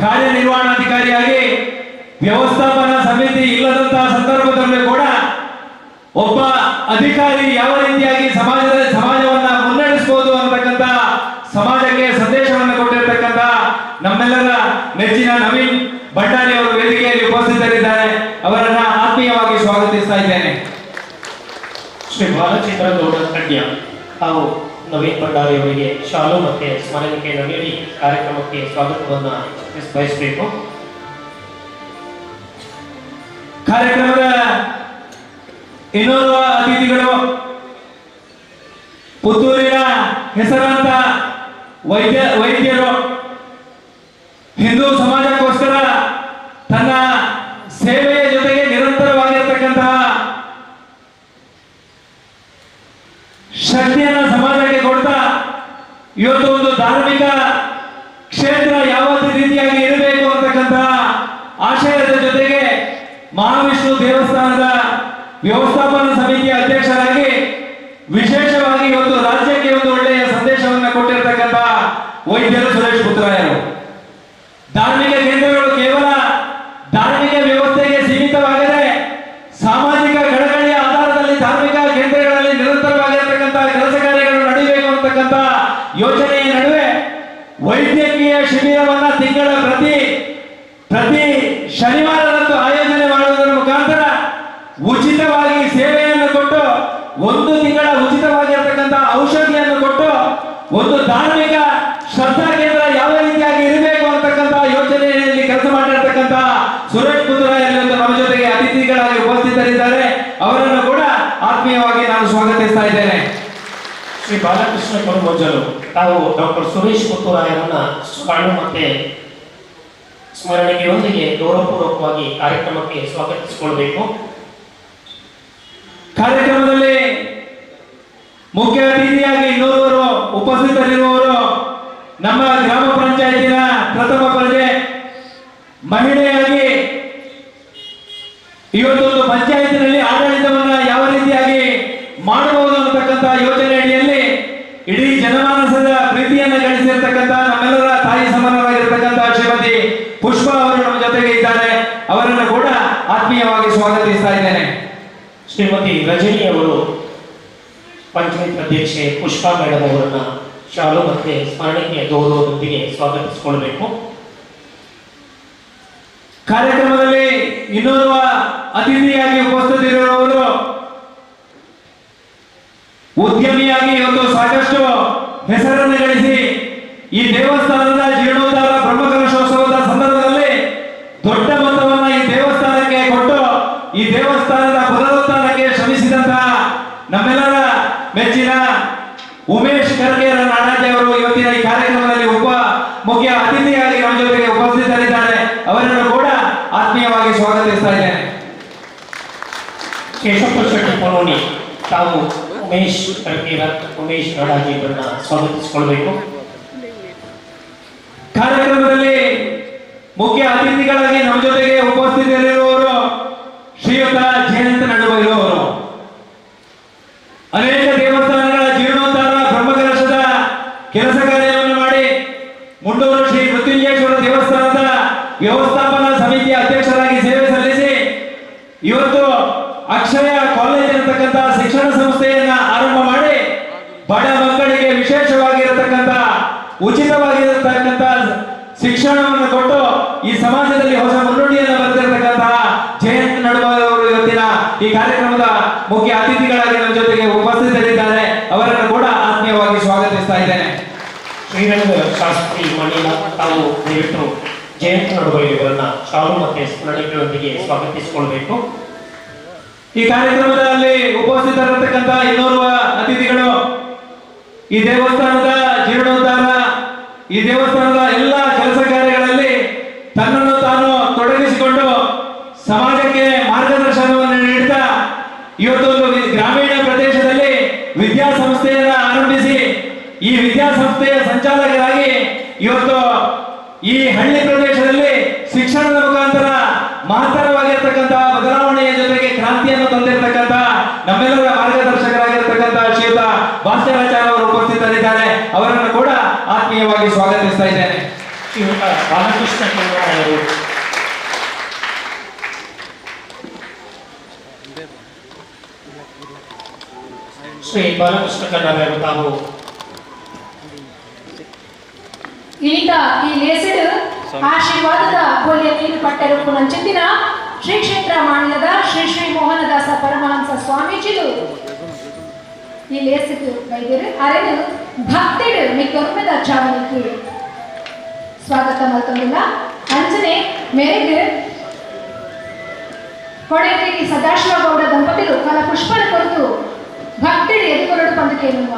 ಕಾರ್ಯನಿರ್ವಹಣಾಧಿಕಾರಿಯಾಗಿ ವ್ಯವಸ್ಥಾಪನಾ ಸಮಿತಿ ಇಲ್ಲದಂತಹ ಸಂದರ್ಭದಲ್ಲೂ ಕೂಡ ಒಬ್ಬ ಅಧಿಕಾರಿ ಯಾವ ರೀತಿಯಾಗಿ ಸಮಾಜವನ್ನ ಮುನ್ನಡೆಸಬಹುದು ಅನ್ನತಕ್ಕಂಥ ಸಮಾಜಕ್ಕೆ ಸಂದೇಶವನ್ನು ಕೊಟ್ಟಿರತಕ್ಕಂಥ ನಮ್ಮೆಲ್ಲರ ನೆಚ್ಚಿನ ನವೀನ್ ಭಂಡಾರಿ ಅವರು ವೇದಿಕೆಯಲ್ಲಿ ಉಪಸ್ಥಿತರಿದ್ದಾರೆ. ಅವರನ್ನ ಆತ್ಮೀಯವಾಗಿ ಸ್ವಾಗತಿಸ್ತಾ ಇದ್ದೇನೆ. ಶ್ರೀ ಬಾಲಚಂದ್ರಗೌಡ ಕಡ್ಯ ಹಾಗೂ ನವೀನ್ ಭಂಡಾರಿ ಅವರಿಗೆ ಶಾಲು ಮತ್ತೆ ಸ್ಮರಣಿಕೆಯನ್ನು ನೀಡಿ ಕಾರ್ಯಕ್ರಮಕ್ಕೆ ಸ್ವಾಗತವನ್ನು ಬಯಸಬೇಕು. ಕಾರ್ಯಕ್ರಮದ ಇನ್ನೋರ್ವ ಅತಿಥಿಗಳು ಪುತ್ತೂರಿನ ಹೆಸರಾಂತ ವೈದ್ಯರು, ಹಿಂದೂ ಸಮಾಜಕ್ಕೋಸ್ಕರ ತನ್ನ ಸೇವೆಯ ಜೊತೆಗೆ ನಿರಂತರವಾಗಿರತಕ್ಕಂತಹ ಶಕ್ತಿಯನ್ನ ಸಮಾಜಕ್ಕೆ ಕೊಡ್ತಾ ಇವತ್ತು ಒಂದು ಧಾರ್ಮಿಕ ಕ್ಷೇತ್ರ ಯಾವ ರೀತಿಯಾಗಿ ಇರಬೇಕು ಅಂತಕ್ಕಂತಹ ಆಶಯದ ಜೊತೆಗೆ ಮಹಾವಿಷ್ಣು ದೇವಸ್ಥಾನದ ವ್ಯವಸ್ಥಾಪನಾ ಸಮಿತಿಯ ಅಧ್ಯಕ್ಷರಾಗಿ ವಿಶೇಷವಾಗಿ ಇವತ್ತು ರಾಜ್ಯಕ್ಕೆ ಒಂದು ಒಳ್ಳೆಯ ಸಂದೇಶವನ್ನು ಕೊಟ್ಟಿರತಕ್ಕಂಥ ವೈದ್ಯರು ಸುರೇಶ್ ಪುತ್ರರಾಯರು. ಧಾರ್ಮಿಕ ಕೇಂದ್ರಗಳು ಕೇವಲ ಧಾರ್ಮಿಕ ವ್ಯವಸ್ಥೆಗೆ ಸೀಮಿತವಾಗದೆ ಸಾಮಾಜಿಕ ಕಳಕಳಿಯ ಆಧಾರದಲ್ಲಿ ಧಾರ್ಮಿಕ ಕೇಂದ್ರಗಳಲ್ಲಿ ನಿರಂತರವಾಗಿರತಕ್ಕಂಥ ಕೆಲಸ ಕಾರ್ಯಗಳು ನಡೆಯಬೇಕು ಅಂತಕ್ಕಂಥ ಯೋಚನೆಯ ನಡುವೆ ವೈದ್ಯಕೀಯ ಶಿಬಿರವನ್ನ ತಿಂಗಳ ಪ್ರತಿ ಶನಿವಾರದಂದು ಆಯೋಜನೆ ಮಾಡುವುದರ ಮುಖಾಂತರ ಉಚಿತವಾಗಿ ಸೇವೆಯನ್ನು ಕೊಟ್ಟು ಒಂದು ತಿಂಗಳ ಉಚಿತವಾಗಿರತಕ್ಕಂಥ ಔಷಧಿಯನ್ನು ಕೊಟ್ಟು ಒಂದು ಧಾರ್ಮಿಕ ಶ್ರದ್ಧಾ ಕೇಂದ್ರ ಯಾವ ರೀತಿಯಾಗಿ ಇರಬೇಕು ಅಂತಕ್ಕಂಥ ಯೋಚನೆಯಲ್ಲಿ ಕೆಲಸ ಮಾಡಿರ್ತಕ್ಕಂಥ ಸುರೇಶ್ ಪುತ್ರರಾಯರು ನಮ್ಮ ಜೊತೆಗೆ ಅತಿಥಿಗಳಾಗಿ ಉಪಸ್ಥಿತರಿದ್ದಾರೆ. ಅವರನ್ನು ಕೂಡ ಆತ್ಮೀಯವಾಗಿ ನಾನು ಸ್ವಾಗತಿಸ್ತಾ ಇದ್ದೇನೆ. ಶ್ರೀ ಬಾಲಕೃಷ್ಣ ಕೊಡುಮೊಜ್ಜಲು ತಾವು ಡಾಕ್ಟರ್ ಸುರೇಶ್ ಪುತ್ತೂರಾಯರನ್ನ ಶಾಲು ಮತ್ತೆ ಸ್ಮರಣಿಕೆಯೊಂದಿಗೆ ಗೌರವಪೂರ್ವಕವಾಗಿ ಕಾರ್ಯಕ್ರಮಕ್ಕೆ ಸ್ವಾಗತಿಸಿಕೊಳ್ಬೇಕು. ಕಾರ್ಯಕ್ರಮದಲ್ಲಿ ಮುಖ್ಯ ಅತಿಥಿಯಾಗಿ ಇನ್ನೋರ್ವರು ಉಪಸ್ಥಿತರಿರುವವರು ನಮ್ಮ ಗ್ರಾಮ ಪಂಚಾಯತಿನ ಪ್ರಥಮ ಪ್ರಜೆ, ಮಹಿಳೆಯಾಗಿ ಇವತ್ತೊಂದು ಪಂಚಾಯತಿನಲ್ಲಿ ಆಡಳಿತವನ್ನ ಯಾವ ರೀತಿಯಾಗಿ ಮಾಡಬಹುದು ಅಂತಕ್ಕಂಥ ಯೋಚನೆ ಅಡಿಯಲ್ಲಿ ಇಡೀ ಜನಮಾನಸದ ಪ್ರೀತಿಯನ್ನು ಗಳಿಸಿರ್ತಕ್ಕಂಥ ನಮ್ಮೆಲ್ಲರ ತಾಯಿ ಸಮಾನವಾಗಿರ್ತಕ್ಕಂಥ ಶ್ರೀಮತಿ ಪುಷ್ಪ ಅವರು ನಮ್ಮ ಜೊತೆಗೆ ಇದ್ದಾರೆ. ಅವರನ್ನು ಕೂಡ ಆತ್ಮೀಯವಾಗಿ ಸ್ವಾಗತಿಸ್ತಾ ಇದ್ದೇನೆ. ಶ್ರೀಮತಿ ರಜನಿ ಅವರು ಪಂಚಾಯತ್ ಅಧ್ಯಕ್ಷೆ ಪುಷ್ಪಾ ಮೇಡಮ್ ಅವರನ್ನ ಶಾಲು ಮತ್ತೆ ಸ್ಮರಣಿಕೆಯ ಗೌರವದೊಂದಿಗೆ ಸ್ವಾಗತಿಸಿಕೊಳ್ಬೇಕು. ಕಾರ್ಯಕ್ರಮದಲ್ಲಿ ಇನ್ನೋರ್ವ ಅತಿಥಿಯಾಗಿ ಉಪಸ್ಥಿತರಿರುವವರು ಉದ್ಯಮಿಯಾಗಿ ಇವತ್ತು ಸಾಕಷ್ಟು ಹೆಸರನ್ನು ಗಳಿಸಿ ಈ ದೇವಸ್ಥಾನದ ಜೀರ್ಣೋದ್ಧಾರ ಬ್ರಹ್ಮಕಲಶೋತ್ಸವದ ಸಂದರ್ಭದಲ್ಲಿ ದೊಡ್ಡ ಮೊತ್ತವನ್ನು ಈ ದೇವಸ್ಥಾನಕ್ಕೆ ಕೊಟ್ಟು ಈ ದೇವಸ್ಥಾನದ ಪುನರುತ್ಥಾನಕ್ಕೆ ಶ್ರಮಿಸಿದಂತಹ ನಮ್ಮೆಲ್ಲರ ಮೆಚ್ಚಿನ ಉಮೇಶ್ ಕರ್ಕೇರ ನಾಡಾಜಿ ಅವರು ಇವತ್ತಿನ ಈ ಕಾರ್ಯಕ್ರಮದಲ್ಲಿ ಮುಖ್ಯ ಅತಿಥಿಯಾಗಿ ನಮ್ಮ ಜೊತೆಗೆ ಉಪಸ್ಥಿತರಿದ್ದಾರೆ. ಅವರನ್ನು ಕೂಡ ಆತ್ಮೀಯವಾಗಿ ಸ್ವಾಗತಿಸ್ತಾ ಇದ್ದೇನೆ. ಕೇಶವ ಶೆಟ್ಟಿ ಪೊಲೋನಿ ತಾವು ಉಮೇಶ್ ಕರ್ಕೇರ, ಉಮೇಶ್ ನಾಡಾಜಿ ಅವರನ್ನ ಸ್ವಾಗತಿಸಿಕೊಳ್ಬೇಕು. ಕಾರ್ಯಕ್ರಮದಲ್ಲಿ ಮುಖ್ಯ ಅತಿಥಿಗಳಾಗಿ ನಮ್ಮ ಜೊತೆಗೆ ಉಪಸ್ಥಿತರಿರುವವರು ಶ್ರೀಯುತ ಜಯಂತ ನಡುಬೈಲು ಅವರು. ಅನೇಕ ದೇವಸ್ಥಾನಗಳ ಜೀರ್ಣೋದ್ಧಾರ ಬ್ರಹ್ಮಕಲಶದ ಕೆಲಸ ಕಾರ್ಯವನ್ನು ಮಾಡಿ ಮುಂಡೂರು ಶ್ರೀ ಮೃತ್ಯುಂಜಯೇಶ್ವರ ದೇವಸ್ಥಾನದ ವ್ಯವಸ್ಥಾಪನಾ ಸಮಿತಿಯ ಅಧ್ಯಕ್ಷರಾಗಿ ಸೇವೆ ಸಲ್ಲಿಸಿ ಇವತ್ತು ಅಕ್ಷಯ ಕಾಲೇಜ್ ಅಂತಕ್ಕಂಥ ಶಿಕ್ಷಣ ಸಂಸ್ಥೆಯನ್ನ ಆರಂಭ ಮಾಡಿ ಬಡ ಮಕ್ಕಳಿಗೆ ವಿಶೇಷವಾಗಿರತಕ್ಕಂಥ ಉಚಿತವಾಗಿರತಕ್ಕಂಥ ಶಿಕ್ಷಣವನ್ನು ಕೊಟ್ಟು ಈ ಸಮಾಜದಲ್ಲಿ ಹೊಸ ಮುನ್ನುಡಿಯನ್ನು ಬರೆದಿರತಕ್ಕಂತಹ ಜಯಂತ್ ನಡುಬೈಲು ಅವರು ಇವತ್ತಿನ ಈ ಕಾರ್ಯಕ್ರಮದ ಮುಖ್ಯ ಅತಿಥಿಗಳಾಗಿ ನಮ್ಮ ಜೊತೆಗೆ ಉಪಸ್ಥಿತರಿದ್ದಾರೆ. ಅವರನ್ನು ಕೂಡ ಆತ್ಮೀಯವಾಗಿ ಸ್ವಾಗತಿಸ್ತಾ ಇದ್ದೇನೆ. ಶ್ರೀರಂಗ ಶಾಸ್ತ್ರಿ ಮಣಿಲ ತಾವು ದಯವಿಟ್ಟು ಜಯಂತ್ ನಡುಬೈಲು ಇವರನ್ನ ಶಾಲು ಮತ್ತೆ ಸ್ಮರಣೆಗಳೊಂದಿಗೆ ಸ್ವಾಗತಿಸಿಕೊಳ್ಬೇಕು. ಈ ಕಾರ್ಯಕ್ರಮದಲ್ಲಿ ಉಪಸ್ಥಿತರಿರತಕ್ಕಂಥ ಇನ್ನೋರ್ವ ಅತಿಥಿಗಳು ಈ ದೇವಸ್ಥಾನದ ಜೀರ್ಣೋದ್ಧಾರ, ಈ ದೇವಸ್ಥಾನದ ಎಲ್ಲ ಕೆಲಸ ಕಾರ್ಯಗಳಲ್ಲಿ ತನ್ನನ್ನು ತಾನು ತೊಡಗಿಸಿಕೊಂಡು ಸಮಾಜಕ್ಕೆ ಮಾರ್ಗದರ್ಶನವನ್ನು ನೀಡುತ್ತಾ ಇವತ್ತೊಂದು ಗ್ರಾಮೀಣ ಪ್ರದೇಶದಲ್ಲಿ ವಿದ್ಯಾಸಂಸ್ಥೆಯನ್ನ ಆರಂಭಿಸಿ ಈ ವಿದ್ಯಾಸಂಸ್ಥೆಯ ಸಂಚಾಲಕರಾಗಿ ಇವತ್ತು ಈ ಹಳ್ಳಿ ಪ್ರದೇಶದಲ್ಲಿ ಶಿಕ್ಷಣದ ಮುಖಾಂತರ ಮಹತ್ತರವಾಗಿರ್ತಕ್ಕಂತಹ ಬದಲಾವಣೆಯ ಜೊತೆಗೆ ಕ್ರಾಂತಿಯನ್ನು ತಂದಿರತಕ್ಕಂಥ ನಮ್ಮೆಲ್ಲರ ಮಾರ್ಗದರ್ಶಕರಾಗಿರ್ತಕ್ಕಂಥ ಶ್ರೀಯುತ ಭಾಸ್ಕರಾಚಾರ್ಯ ಅವರು ಉಪಸ್ಥಿತರಿದ್ದಾರೆ. ಅವರನ್ನು ಕೂಡ ಆತ್ಮೀಯವಾಗಿ ಸ್ವಾಗತಿಸ್ತಾ ಇದ್ದೇನೆ. ಶ್ರೀಯುತ ಬಾಲಕೃಷ್ಣ ಕನ್ನಡವರು ಶ್ರೀ ಬಾಲಕೃಷ್ಣ ಕನ್ನಡವರು ತಾವು ಇಳಿತ ಈ ಲೇಸಿಡ್ ಆಶೀರ್ವಾದದ ಬೋಲಿಯ ನೀರು ಪಟ್ಟರು ನಂಚಿನ ಶ್ರೀ ಕ್ಷೇತ್ರ ಮಾನ್ಯದ ಶ್ರೀ ಶ್ರೀ ಮೋಹನದಾಸ ಪರಮಹಂಸ ಸ್ವಾಮೀಜಿಲು ಈ ಲೇಸಿಡ್ ಬೈದರು ಅರೆದು ಭಕ್ತಿಡು ಮಿಕ್ಕೊಮ್ಮದ ಚಾವಣಿಗೆ ಸ್ವಾಗತ ಮಲ್ತೊಂದಿಲ್ಲ ಅಂಜನೆ ಮೇರೆಗೆ ಕೊಡೆಗೆ ಸದಾಶಿವ ಗೌಡ ದಂಪತಿಗಳು ಕಲ ಪುಷ್ಪನ ಕೊರತು ಭಕ್ತಿಡು ಎದುಕೊರಡು ಪಂದಕ್ಕೆ ಎನ್ನುವ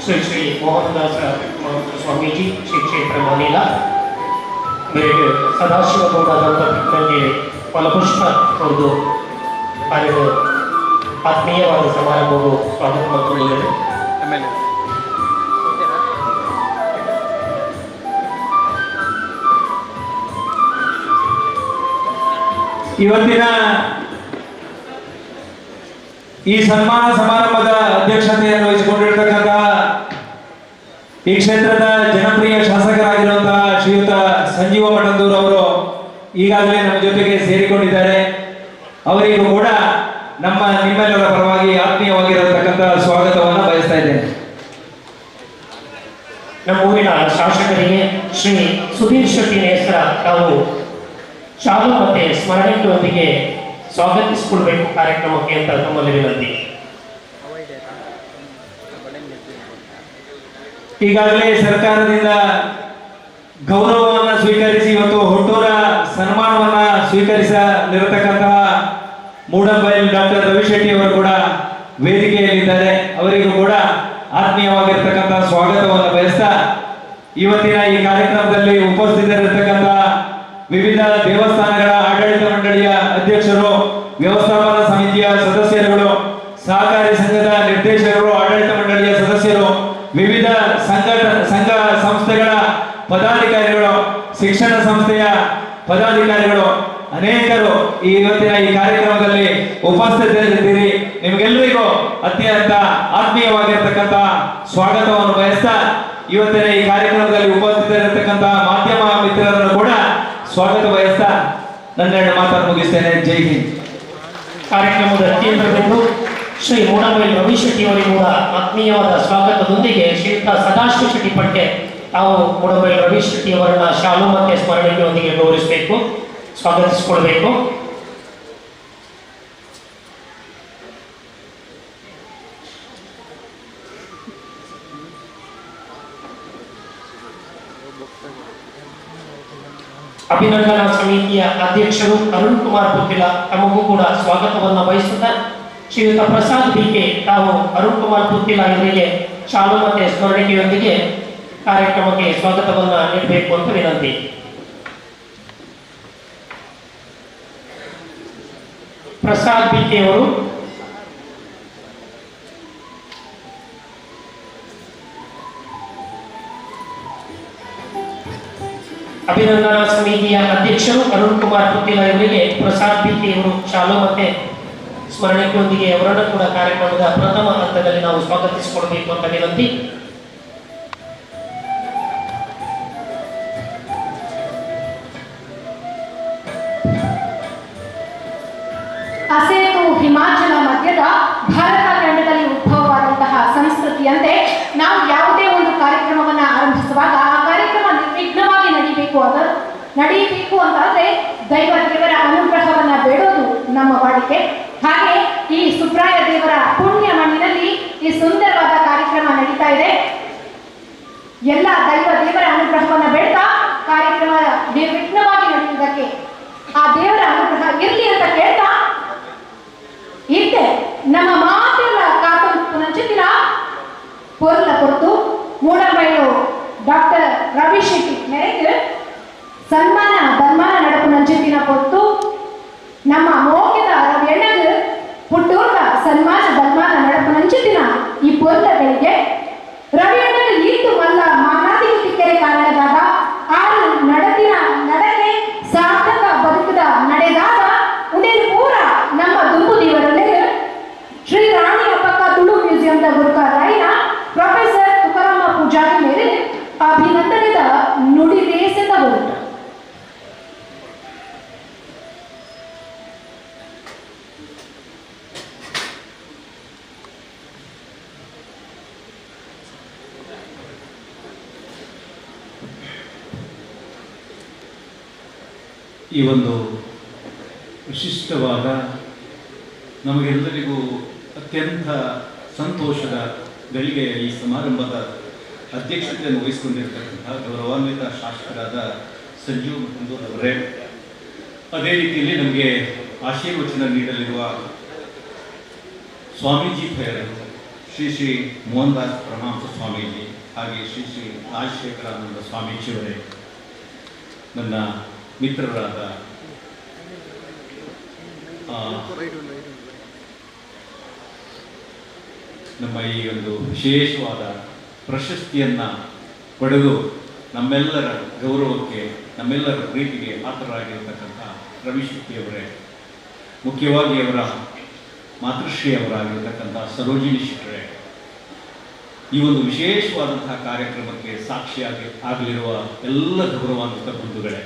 ಶ್ರೀ ಶ್ರೀ ಮೋಹನದಾಸ ಸ್ವಾಮೀಜಿ ಶ್ರೀ ಕ್ಷೇತ್ರ ಮಾನಿಲ ಮೇರೆಗೆ ಸದಾಶಿವ ಗೌಡ ದಂಪತಿಗಳಿಗೆ ಫಲಪುಷ್ಪ ಕೊರೆದು ಕಾರ್ಯದ ಆತ್ಮೀಯವಾದ ಸಮಾರಂಭವು ಸ್ವಾಗತ ಮಾಡಿಕೊಂಡಿದೆ. ಇವತ್ತಿನ ಈ ಸನ್ಮಾನ ಸಮಾರಂಭದ ಅಧ್ಯಕ್ಷತೆಯನ್ನು ವಹಿಸಿಕೊಂಡಿರತಕ್ಕಂತಹ ಈ ಕ್ಷೇತ್ರದ ಜನಪ್ರಿಯ ಶಾಸಕರಾಗಿರುವಂತಹ ಶ್ರೀಯುತ ಸಂಜೀವ ಮಠಂದೂರ್ ಅವರು ಈಗಾಗಲೇ ನಮ್ಮ ಜೊತೆಗೆ ಸೇರಿಕೊಂಡಿದ್ದಾರೆ. ಅವರಿಗೂ ಕೂಡ ನಿಮ್ಮೆಲ್ಲರ ಪರವಾಗಿ ಆತ್ಮೀಯವಾಗಿರತಕ್ಕಂತಹ ಸ್ವಾಗತವನ್ನು ಬಯಸ್ತಾ ಇದ್ದೇನೆ. ನಮ್ಮ ಊರಿನ ಶಾಸಕರಿಗೆ ಶ್ರೀ ಸುಧೀರ್ ಶೆಟ್ಟಿ ನೇಸರ ತಾವು ಶಾಲು ಮತ್ತೆ ಸ್ಮರಣೆಗಳೊಂದಿಗೆ ಸ್ವಾಗತಿಸಿಕೊಳ್ಬೇಕು ಕಾರ್ಯಕ್ರಮಕ್ಕೆ ಅಂತ ತಮ್ಮಲ್ಲಿ ವಿನಂತಿ. ಈಗಾಗಲೇ ಸರ್ಕಾರದಿಂದ ಗೌರವವನ್ನು ಸ್ವೀಕರಿಸಿ ಇವತ್ತು ಹುಟ್ಟೂರ ಸನ್ಮಾನವನ್ನ ಸ್ವೀಕರಿಸಲಿರತಕ್ಕಂತಹ ಮೂಡಂಬೈಲ್ ಡಾಕ್ಟರ್ ರವಿಶೆಟ್ಟಿ ಅವರು ಕೂಡ ವೇದಿಕೆಯಲ್ಲಿದ್ದಾರೆ. ಅವರಿಗೂ ಕೂಡ ಆತ್ಮೀಯವಾಗಿರ್ತಕ್ಕಂತಹ ಸ್ವಾಗತವನ್ನು ಬಯಸ್ತಾ ಇವತ್ತಿನ ಈ ಕಾರ್ಯಕ್ರಮದಲ್ಲಿ ಉಪಸ್ಥಿತರಿರತಕ್ಕಂತಹ ವಿವಿಧ ದೇವಸ್ಥಾನಗಳ ಆಡಳಿತ ಮಂಡಳಿಯ ಅಧ್ಯಕ್ಷರು, ವ್ಯವಸ್ಥಾಪನಾ ಸಮಿತಿಯ ಸದಸ್ಯರುಗಳು, ಸಹಕಾರಿ ಸಂಘದ ನಿರ್ದೇಶಕರು, ಆಡಳಿತ ಮಂಡಳಿಯ ಸದಸ್ಯರು, ವಿವಿಧ ಸಂಘ ಸಂಸ್ಥೆಗಳ ಪದಾಧಿಕಾರಿಗಳು, ಶಿಕ್ಷಣ ಸಂಸ್ಥೆಯ ಪದಾಧಿಕಾರಿಗಳು ಅನೇಕರು ಇವತ್ತಿನ ಈ ಕಾರ್ಯಕ್ರಮದಲ್ಲಿ ಉಪಸ್ಥಿತರಿದ್ದೀರಿ. ನಿಮಗೆಲ್ಲರಿಗೂ ಅತ್ಯಂತ ಆತ್ಮೀಯವಾಗಿರ್ತಕ್ಕಂಥ ಸ್ವಾಗತವನ್ನು ಬಯಸ್ತಾ ಇವತ್ತಿನ ಈ ಕಾರ್ಯಕ್ರಮದಲ್ಲಿ ಉಪಸ್ಥಿತರಿರತಕ್ಕಂಥ ಮಾಧ್ಯಮ ಮಿತ್ರರನ್ನು ಕೂಡ ಸ್ವಾಗತ ಬಯಸ್ತಾ ನನ್ನೆರಡು ಮಾತನ್ನು ಮುಗಿಸ್ತೇನೆ. ಜೈ ಹಿಂದ್. ಕಾರ್ಯಕ್ರಮದ ಕೇಂದ್ರ ಬಿಂದು ಶ್ರೀ ಮೂಡಂಬೈಲ್ ರವಿಶೆಟ್ಟಿ ಅವರಿಗೂ ಕೂಡ ಆತ್ಮೀಯವಾದ ಸ್ವಾಗತದೊಂದಿಗೆ ಶ್ರೀಯುತ ಸದಾಶಿವ ಶೆಟ್ಟಿ ಪಟ್ಟೆ ತಾವು ಮೂಡಂಬೈಲ್ ರವಿಶೆಟ್ಟಿ ಅವರನ್ನ ಶಾಲು ಮತ್ತೆ ಸ್ಮರಣೆಗಳೊಂದಿಗೆ ಗೌರವಿಸಬೇಕು, ಸ್ವಾಗತಿಸಿಕೊಳ್ಬೇಕು. ಅಭಿನಂದನಾ ಸಮಿತಿಯ ಅಧ್ಯಕ್ಷರು ಅರುಣ್ ಕುಮಾರ್ ಪುತ್ತಿಲ ತಮಗೂ ಕೂಡ ಸ್ವಾಗತವನ್ನು ಬಯಸುತ್ತಾ ಶ್ರೀಯುತ ಪ್ರಸಾದ್ ಬಿಕೆ ತಾವು ಅರುಣ್ ಕುಮಾರ್ ಪುತ್ತಿಲ ಇವರಿಗೆ ಶಾಲು ಮತ್ತೆ ಸ್ಮರಣೆಯೊಂದಿಗೆ ಕಾರ್ಯಕ್ರಮಕ್ಕೆ ಸ್ವಾಗತವನ್ನು ನೀಡಬೇಕು ಅಂತ ವಿನಂತಿ. ಪ್ರಸಾದ್ ಬಿಕೆ ಅವರು, ಅಭಿನಂದನಾ ಸಮಿತಿಯ ಅಧ್ಯಕ್ಷರು ಅರುಣ್ ಕುಮಾರ್ ಪುತ್ತಿಲ ಇವರಿಗೆ ಪ್ರಸಾದ್ ಬಿಕೆ ಅವರು ಶಾಲು ಮತ್ತೆ ಸ್ಮರಣೆಗಳೊಂದಿಗೆ ಅವರನ್ನು ಕೂಡ ಕಾರ್ಯಕ್ರಮದ ಪ್ರಥಮ ಹಂತದಲ್ಲಿ ನಾವು ಸ್ವಾಗತಿಸಿಕೊಡಬೇಕು ಅಂತ ವಿನಂತಿ. ಅಸೇತು ಹಿಮಾಚಲ ಮಧ್ಯದ ಭಾರತ ಖಂಡದಲ್ಲಿ ಉದ್ಭವವಾದಂತಹ ಸಂಸ್ಕೃತಿಯಂತೆ ನಾವು ಯಾವುದೇ ಒಂದು ಕಾರ್ಯಕ್ರಮವನ್ನ ಆರಂಭಿಸುವಾಗ ಆ ಕಾರ್ಯಕ್ರಮ ನಿರ್ವಿಘ್ನವಾಗಿ ನಡೀಬೇಕು ಅಂತಾದ್ರೆ ದೇವರ ಅನುಗ್ರಹವನ್ನ ಬೇಡೋದು ನಮ್ಮ ವಾಡಿಕೆ. ಹಾಗೆ ಈ ಸುಬ್ರಾಯ ದೇವರ ಪುಣ್ಯ ಮಣ್ಣಿನಲ್ಲಿ ಈ ಸುಂದರವಾದ ಕಾರ್ಯಕ್ರಮ ನಡೀತಾ ಇದೆ. ಎಲ್ಲ ದೇವರ ಅನುಗ್ರಹವನ್ನ ಬೇಡ್ತಾ ಕಾರ್ಯಕ್ರಮ ನಿರ್ವಿಘ್ನವಾಗಿ ನಡೆಯುವುದಕ್ಕೆ ಆ ದೇವರ ಅನುಗ್ರಹ ಇರಲಿ ಅಂತ ಕೇಳ್ತಾ ಇದ್ದೆ ನಮ್ಮ ಮಾತೆಲ್ಲ ಕಾತು ನಂಚಿನ ಪೊರ್ಲ ಪೊರ್ತು ಮೂಡಬೈಲು ಡಾಕ್ಟರ್ ರವಿ ಶೆಟ್ಟಿ ಮೇರೆಗೆ ಸನ್ಮಾನ ಧನ್ಮಾನ ನಡಪು ನಂಚಿನ ಪೊರ್ತು ನಮ್ಮ ಮೋಕೆದ ರವಿಯಣ್ಣಗೆ ಪುಟ್ಟೂರ್ದ ಸನ್ಮಾನ ಧನ್ಮಾನ ನಡಪು ನಂಚಿನ ಈ ಪೊರ್ಲಗಳಿಗೆ ರವಿಯಣ್ಣಗೆ ಈತು ಮಲ್ಲ ಮಾನಾದಿ ತಿಕ್ಕರೆ ಕಾರಣದಾಗ ಆರು ನಡತಿನ ನಡಕೆ ಸಾರ್ಥಕ ಬದುಕದ ನಡೆದಾಗ ಉಡೇನು ಪೂರ ನಮ್ಮ ದುಂಬು ದೇವರಲ್ಲಿ ಶ್ರೀ ರಾಣಿ ಅಪ್ಪಕ್ಕ ತುಳು ಮ್ಯೂಸಿಯಂದ ಗುರುಕ ರಾಯಿನ ಪ್ರೊಫೆಸರ್ ತುಕಾರಾಮ ಪೂಜಾರಿ ಮೇಲೆ ಅಭಿನಂದನೆದ ನುಡಿ ದೇಶದ ಹೊರಟು. ಈ ಒಂದು ವಿಶಿಷ್ಟವಾದ ನಮಗೆಲ್ಲರಿಗೂ ಅತ್ಯಂತ ಸಂತೋಷದ ಗಳಿಗೆಯ ಈ ಸಮಾರಂಭದ ಅಧ್ಯಕ್ಷತೆಯನ್ನು ವಹಿಸಿಕೊಂಡಿರ್ತಕ್ಕಂಥ ಗೌರವಾನ್ವಿತ ಶಾಸಕರಾದ ಸಂಜೀವ್ ಮುಕುಂದೂರ್ ಅವರೇ, ಅದೇ ರೀತಿಯಲ್ಲಿ ನಮಗೆ ಆಶೀರ್ವಚನ ನೀಡಲಿರುವ ಸ್ವಾಮೀಜಿ ಭಯರು ಶ್ರೀ ಶ್ರೀ ಮೋಹನ್ ದಾಸ್ ಪರಮಹಂಸ ಸ್ವಾಮೀಜಿ, ಹಾಗೆ ಶ್ರೀ ಶ್ರೀ ರಾಜಶೇಖರಾನಂದ ಸ್ವಾಮೀಜಿಯವರೇ, ನನ್ನ ಮಿತ್ರರಾದ ನಮ್ಮ ಈ ಒಂದು ವಿಶೇಷವಾದ ಪ್ರಶಸ್ತಿಯನ್ನು ಪಡೆದು ನಮ್ಮೆಲ್ಲರ ಗೌರವಕ್ಕೆ, ನಮ್ಮೆಲ್ಲರ ಪ್ರೀತಿಗೆ ಪಾತ್ರರಾಗಿರ್ತಕ್ಕಂಥ ರವಿ ಶೆಟ್ಟಿಯವರೇ, ಮುಖ್ಯವಾಗಿ ಅವರ ಮಾತೃಶ್ರೀಯವರಾಗಿರ್ತಕ್ಕಂಥ ಸರೋಜಿನಿ ಶೆಟ್ಟರೇ, ಈ ಒಂದು ವಿಶೇಷವಾದಂತಹ ಕಾರ್ಯಕ್ರಮಕ್ಕೆ ಸಾಕ್ಷಿಯಾಗಿ ಆಗಲಿರುವ ಎಲ್ಲ ಗೌರವಾನ್ವಿತ ಬಂಧುಗಳೇ,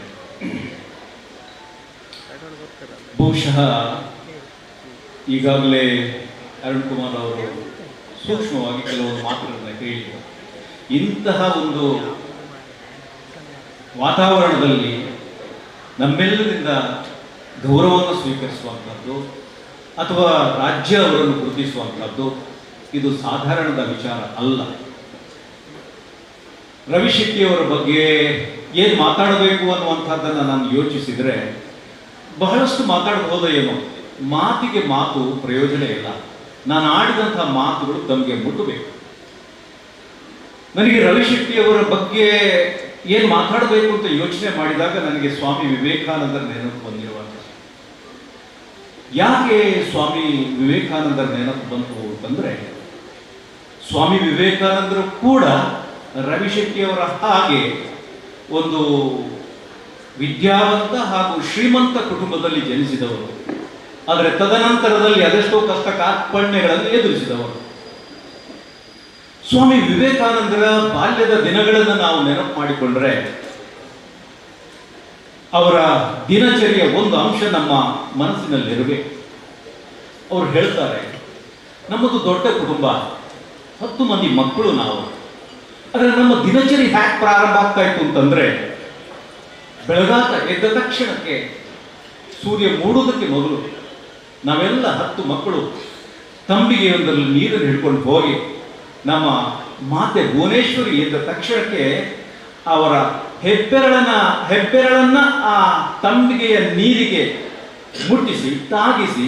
ಬಹುಶಃ ಈಗಾಗಲೇ ಅರುಣ್ ಕುಮಾರ್ ಅವರು ಸೂಕ್ಷ್ಮವಾಗಿ ಕೆಲವೊಂದು ಮಾತುಗಳನ್ನು ಹೇಳಿದರು. ಇಂತಹ ಒಂದು ವಾತಾವರಣದಲ್ಲಿ ನಮ್ಮೆಲ್ಲರಿಂದ ಗೌರವವನ್ನು ಸ್ವೀಕರಿಸುವಂಥದ್ದು ಅಥವಾ ರಾಜ್ಯ ಅವರನ್ನು ಗುರುತಿಸುವಂಥದ್ದು ಇದು ಸಾಧಾರಣದ ವಿಚಾರ ಅಲ್ಲ. ರವಿ ಶೆಟ್ಟಿಯವರ ಬಗ್ಗೆ ಏನು ಮಾತಾಡಬೇಕು ಅನ್ನುವಂಥದ್ದನ್ನು ನಾನು ಯೋಚಿಸಿದರೆ ಬಹಳಷ್ಟು ಮಾತಾಡಬಹುದೋ ಏನೋ, ಮಾತಿಗೆ ಮಾತು ಪ್ರಯೋಜನ ಇಲ್ಲ. ನಾನು ಆಡಿದಂಥ ಮಾತುಗಳು ತಮಗೆ ಮುಟ್ಟಬೇಕು. ನನಗೆ ರವಿ ಶೆಟ್ಟಿಯವರ ಬಗ್ಗೆ ಏನು ಮಾತಾಡಬೇಕು ಅಂತ ಯೋಚನೆ ಮಾಡಿದಾಗ ನನಗೆ ಸ್ವಾಮಿ ವಿವೇಕಾನಂದರ ನೆನಪು ಬಂದಿರುವಂಥ. ಯಾಕೆ ಸ್ವಾಮಿ ವಿವೇಕಾನಂದರ ನೆನಪು ಬಂತು ಅಂತಂದರೆ, ಸ್ವಾಮಿ ವಿವೇಕಾನಂದರು ಕೂಡ ರವಿ ಶೆಟ್ಟಿಯವರ ಹಾಗೆ ಒಂದು ವಿದ್ಯಾವಂತ ಹಾಗೂ ಶ್ರೀಮಂತ ಕುಟುಂಬದಲ್ಲಿ ಜನಿಸಿದವರು. ಆದರೆ ತದನಂತರದಲ್ಲಿ ಅದೆಷ್ಟೋ ಕಷ್ಟ ಕಾರ್ಪಣ್ಯಗಳನ್ನು ಎದುರಿಸಿದವರು. ಸ್ವಾಮಿ ವಿವೇಕಾನಂದರ ಬಾಲ್ಯದ ದಿನಗಳನ್ನು ನಾವು ನೆನಪು ಮಾಡಿಕೊಂಡ್ರೆ ಅವರ ದಿನಚರಿಯ ಒಂದು ಅಂಶ ನಮ್ಮ ಮನಸ್ಸಿನಲ್ಲಿರಬೇಕು. ಅವರು ಹೇಳ್ತಾರೆ, ನಮ್ಮದು ದೊಡ್ಡ ಕುಟುಂಬ, 10 ಮಂದಿ ಮಕ್ಕಳು ನಾವು. ಆದರೆ ನಮ್ಮ ದಿನಚರಿ ಹ್ಯಾಕ್ ಪ್ರಾರಂಭ ಆಗ್ತಾ ಇತ್ತು ಅಂತಂದ್ರೆ, ಬೆಳಗಾತ ಎದ್ದ ತಕ್ಷಣಕ್ಕೆ ಸೂರ್ಯ ಮೂಡುವುದಕ್ಕೆ ಮೊದಲು ನಾವೆಲ್ಲ 10 ಮಕ್ಕಳು ತಂಬಿಗೆ ಒಂದರಲ್ಲಿ ನೀರನ್ನು ಹಿಡ್ಕೊಂಡು ಹೋಗಿ ನಮ್ಮ ಮಾತೆ ಭುವನೇಶ್ವರಿ ಎದ್ದ ತಕ್ಷಣಕ್ಕೆ ಅವರ ಹೆಬ್ಬೆರಳನ್ನ ಆ ತಂಬಿಗೆಯ ನೀರಿಗೆ ಮುಟ್ಟಿಸಿ ತಾಗಿಸಿ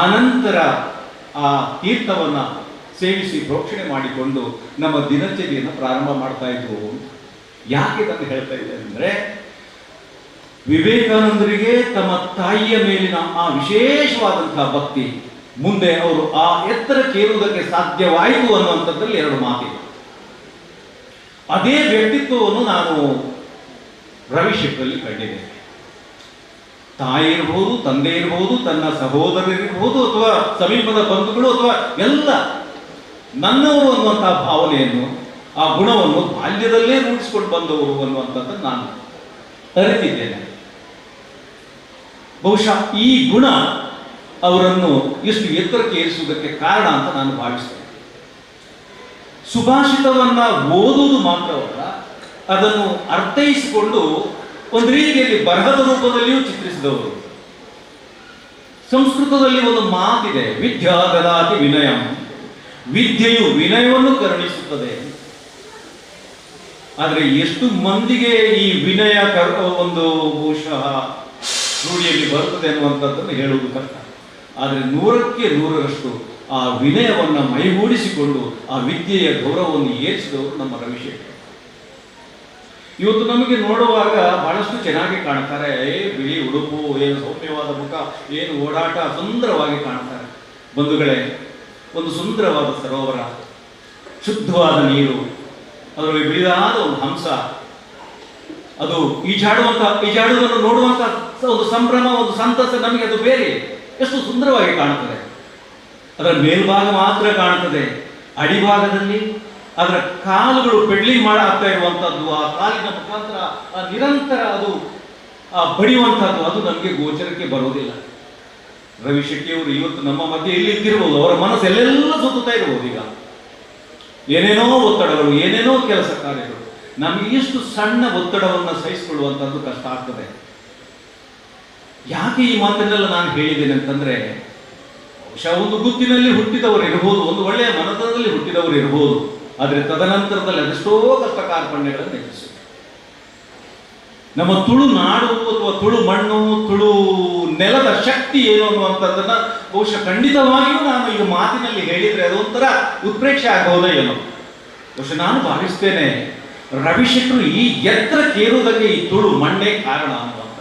ಆನಂತರ ಆ ತೀರ್ಥವನ್ನು ಸೇವಿಸಿ ಪ್ರೋಕ್ಷಣೆ ಮಾಡಿಕೊಂಡು ನಮ್ಮ ದಿನಚರಿಯನ್ನು ಪ್ರಾರಂಭ ಮಾಡ್ತಾ ಇದ್ವು. ಯಾಕೆ ಇದನ್ನು ಹೇಳ್ತಾ ಇದ್ದೇನೆ ಅಂದರೆ, ವಿವೇಕಾನಂದರಿಗೆ ತಮ್ಮ ತಾಯಿಯ ಮೇಲಿನ ಆ ವಿಶೇಷವಾದಂತಹ ಭಕ್ತಿ ಮುಂದೆ ಅವರು ಆ ಎತ್ತರಕ್ಕೇರುವುದಕ್ಕೆ ಸಾಧ್ಯವಾಯಿತು ಅನ್ನುವಂಥದ್ರಲ್ಲಿ ಎರಡು ಮಾತಿದೆ. ಅದೇ ವ್ಯಕ್ತಿತ್ವವನ್ನು ನಾನು ರವಿಶೆಟ್ಟರಲ್ಲಿ ಕಂಡಿದ್ದೇನೆ. ತಾಯಿ ಇರಬಹುದು, ತಂದೆ ಇರಬಹುದು, ತನ್ನ ಸಹೋದರರಿರಬಹುದು, ಅಥವಾ ಸಮೀಪದ ಬಂಧುಗಳು, ಅಥವಾ ಎಲ್ಲ ನನ್ನವರು ಅನ್ನುವಂತಹ ಭಾವನೆಯನ್ನು, ಆ ಗುಣವನ್ನು ಬಾಲ್ಯದಲ್ಲೇ ರೂಢಿಸಿಕೊಂಡು ಬಂದವರು ಅನ್ನುವಂಥದ್ದನ್ನು ನಾನು ಅರಿತಿದ್ದೇನೆ. ಬಹುಶಃ ಈ ಗುಣ ಅವರನ್ನು ಎಷ್ಟು ಎತ್ತರಕ್ಕೆ ಏರಿಸುವುದಕ್ಕೆ ಕಾರಣ ಅಂತ ನಾನು ಭಾವಿಸ್ತೇನೆ. ಸುಭಾಷಿತವನ್ನ ಓದುವುದು ಮಾತ್ರವಲ್ಲ, ಅದನ್ನು ಅರ್ಥೈಸಿಕೊಂಡು ಒಂದು ರೀತಿಯಲ್ಲಿ ಬರಹದ ರೂಪದಲ್ಲಿಯೂ ಚಿತ್ರಿಸಿದವರು. ಸಂಸ್ಕೃತದಲ್ಲಿ ಒಂದು ಮಾತಿದೆ, ವಿದ್ಯಾ ದದಾತಿ ವಿನಯಂ, ವಿದ್ಯೆಯು ವಿನಯವನ್ನು ಕರುಣಿಸುತ್ತದೆ. ಆದರೆ ಎಷ್ಟು ಮಂದಿಗೆ ಈ ವಿನಯ ಒಂದು ಬಹುಶಃ ರೂಢಿಯಲ್ಲಿ ಬರುತ್ತದೆ ಅನ್ನುವಂಥದ್ದನ್ನು ಹೇಳುವುದು ಕಷ್ಟ. ಆದರೆ 100ಕ್ಕೆ 100ರಷ್ಟು ಆ ವಿನಯವನ್ನು ಮೈಗೂಡಿಸಿಕೊಂಡು ಆ ವಿದ್ಯೆಯ ಗೌರವವನ್ನು ಏರಿಸಿದವರು ನಮ್ಮ ರವಿಶೆಟ್ಟಿ. ಇವತ್ತು ನಮಗೆ ನೋಡುವಾಗ ಬಹಳಷ್ಟು ಚೆನ್ನಾಗಿ ಕಾಣ್ತಾರೆ. ಬಿಳಿ ಉಡುಪು, ಏನು ಸೌಮ್ಯವಾದ ಮುಖ, ಏನು ಓಡಾಟ, ಸುಂದರವಾಗಿ ಕಾಣ್ತಾರೆ. ಬಂಧುಗಳೇ, ಒಂದು ಸುಂದರವಾದ ಸರೋವರ, ಶುದ್ಧವಾದ ನೀರು, ಅದರಲ್ಲಿ ಬಿಳಿದಾದ ಒಂದು ಹಂಸ, ಅದು ಈಜಾಡುವುದನ್ನು ನೋಡುವಂತ ಒಂದು ಸಂಭ್ರಮ, ಒಂದು ಸಂತಸ, ನಮಗೆ ಅದು ಬೇರೆ ಎಷ್ಟು ಸುಂದರವಾಗಿ ಕಾಣುತ್ತದೆ. ಅದರ ಮೇಲ್ಭಾಗ ಮಾತ್ರ ಕಾಣುತ್ತದೆ. ಅಡಿಭಾಗದಲ್ಲಿ ಅದರ ಕಾಲುಗಳು ಪೆಡ್ಲಿಂಗ್ ಆಗ್ತಾ ಇರುವಂತದ್ದು, ಆ ಕಾಲಿನ ಮುಖಾಂತರ ನಿರಂತರ ಅದು ಬಡಿಯುವಂತಹದ್ದು, ಅದು ನಮಗೆ ಗೋಚರಕ್ಕೆ ಬರುವುದಿಲ್ಲ. ರವಿಶೆಟ್ಟಿಯವರು ಇವತ್ತು ನಮ್ಮ ಮಧ್ಯೆ ಎಲ್ಲಿ ಇದ್ದಿರಬಹುದು, ಅವರ ಮನಸ್ಸು ಎಲ್ಲೆಲ್ಲ ಸುತ್ತುತ್ತಾ ಇರಬಹುದು. ಈಗ ಏನೇನೋ ಒತ್ತಡಗಳು, ಏನೇನೋ ಕೆಲಸ ಕಾರ್ಯಗಳು, ನಮಗೆ ಇಷ್ಟು ಸಣ್ಣ ಒತ್ತಡವನ್ನು ಸಹಿಸಿಕೊಳ್ಳುವಂಥದ್ದು ಕಷ್ಟ ಆಗ್ತದೆ. ಯಾಕೆ ಈ ಮಾತನ್ನೆಲ್ಲ ನಾನು ಹೇಳಿದ್ದೇನೆ ಅಂತಂದ್ರೆ, ಬಹುಶಃ ಒಂದು ಗುತ್ತಿನಲ್ಲಿ ಹುಟ್ಟಿದವರು ಇರಬಹುದು, ಒಂದು ಒಳ್ಳೆಯ ಮನದಲ್ಲಿ ಹುಟ್ಟಿದವರು ಇರಬಹುದು, ಆದರೆ ತದನಂತರದಲ್ಲಿ ಅದೆಷ್ಟೋ ಕಷ್ಟ ಕಾರ್ಪಣ್ಯಗಳನ್ನು ಎದುರಿಸಿ ನಮ್ಮ ತುಳು ನಾಡು ಅಥವಾ ತುಳು ಮಣ್ಣು, ತುಳು ನೆಲದ ಶಕ್ತಿ ಏನು ಅನ್ನುವಂಥದ್ದನ್ನ ಬಹುಶಃ ಖಂಡಿತವಾಗಿಯೂ ನಾನು ಈಗ ಮಾತಿನಲ್ಲಿ ಹೇಳಿದ್ರೆ ಅದೊಂಥರ ಉತ್ಪ್ರೇಕ್ಷೆ ಆಗಬಹುದೇ ಏನೋ. ಬಹುಶಃ ನಾನು ಭಾವಿಸ್ತೇನೆ ರವಿಶೆಟ್ಟರು ಈ ಎತ್ತರಕ್ಕೇರುವುದಕ್ಕೆ ಈ ತುಳು ಮಣ್ಣೇ ಕಾರಣ ಅನ್ನುವಂಥ.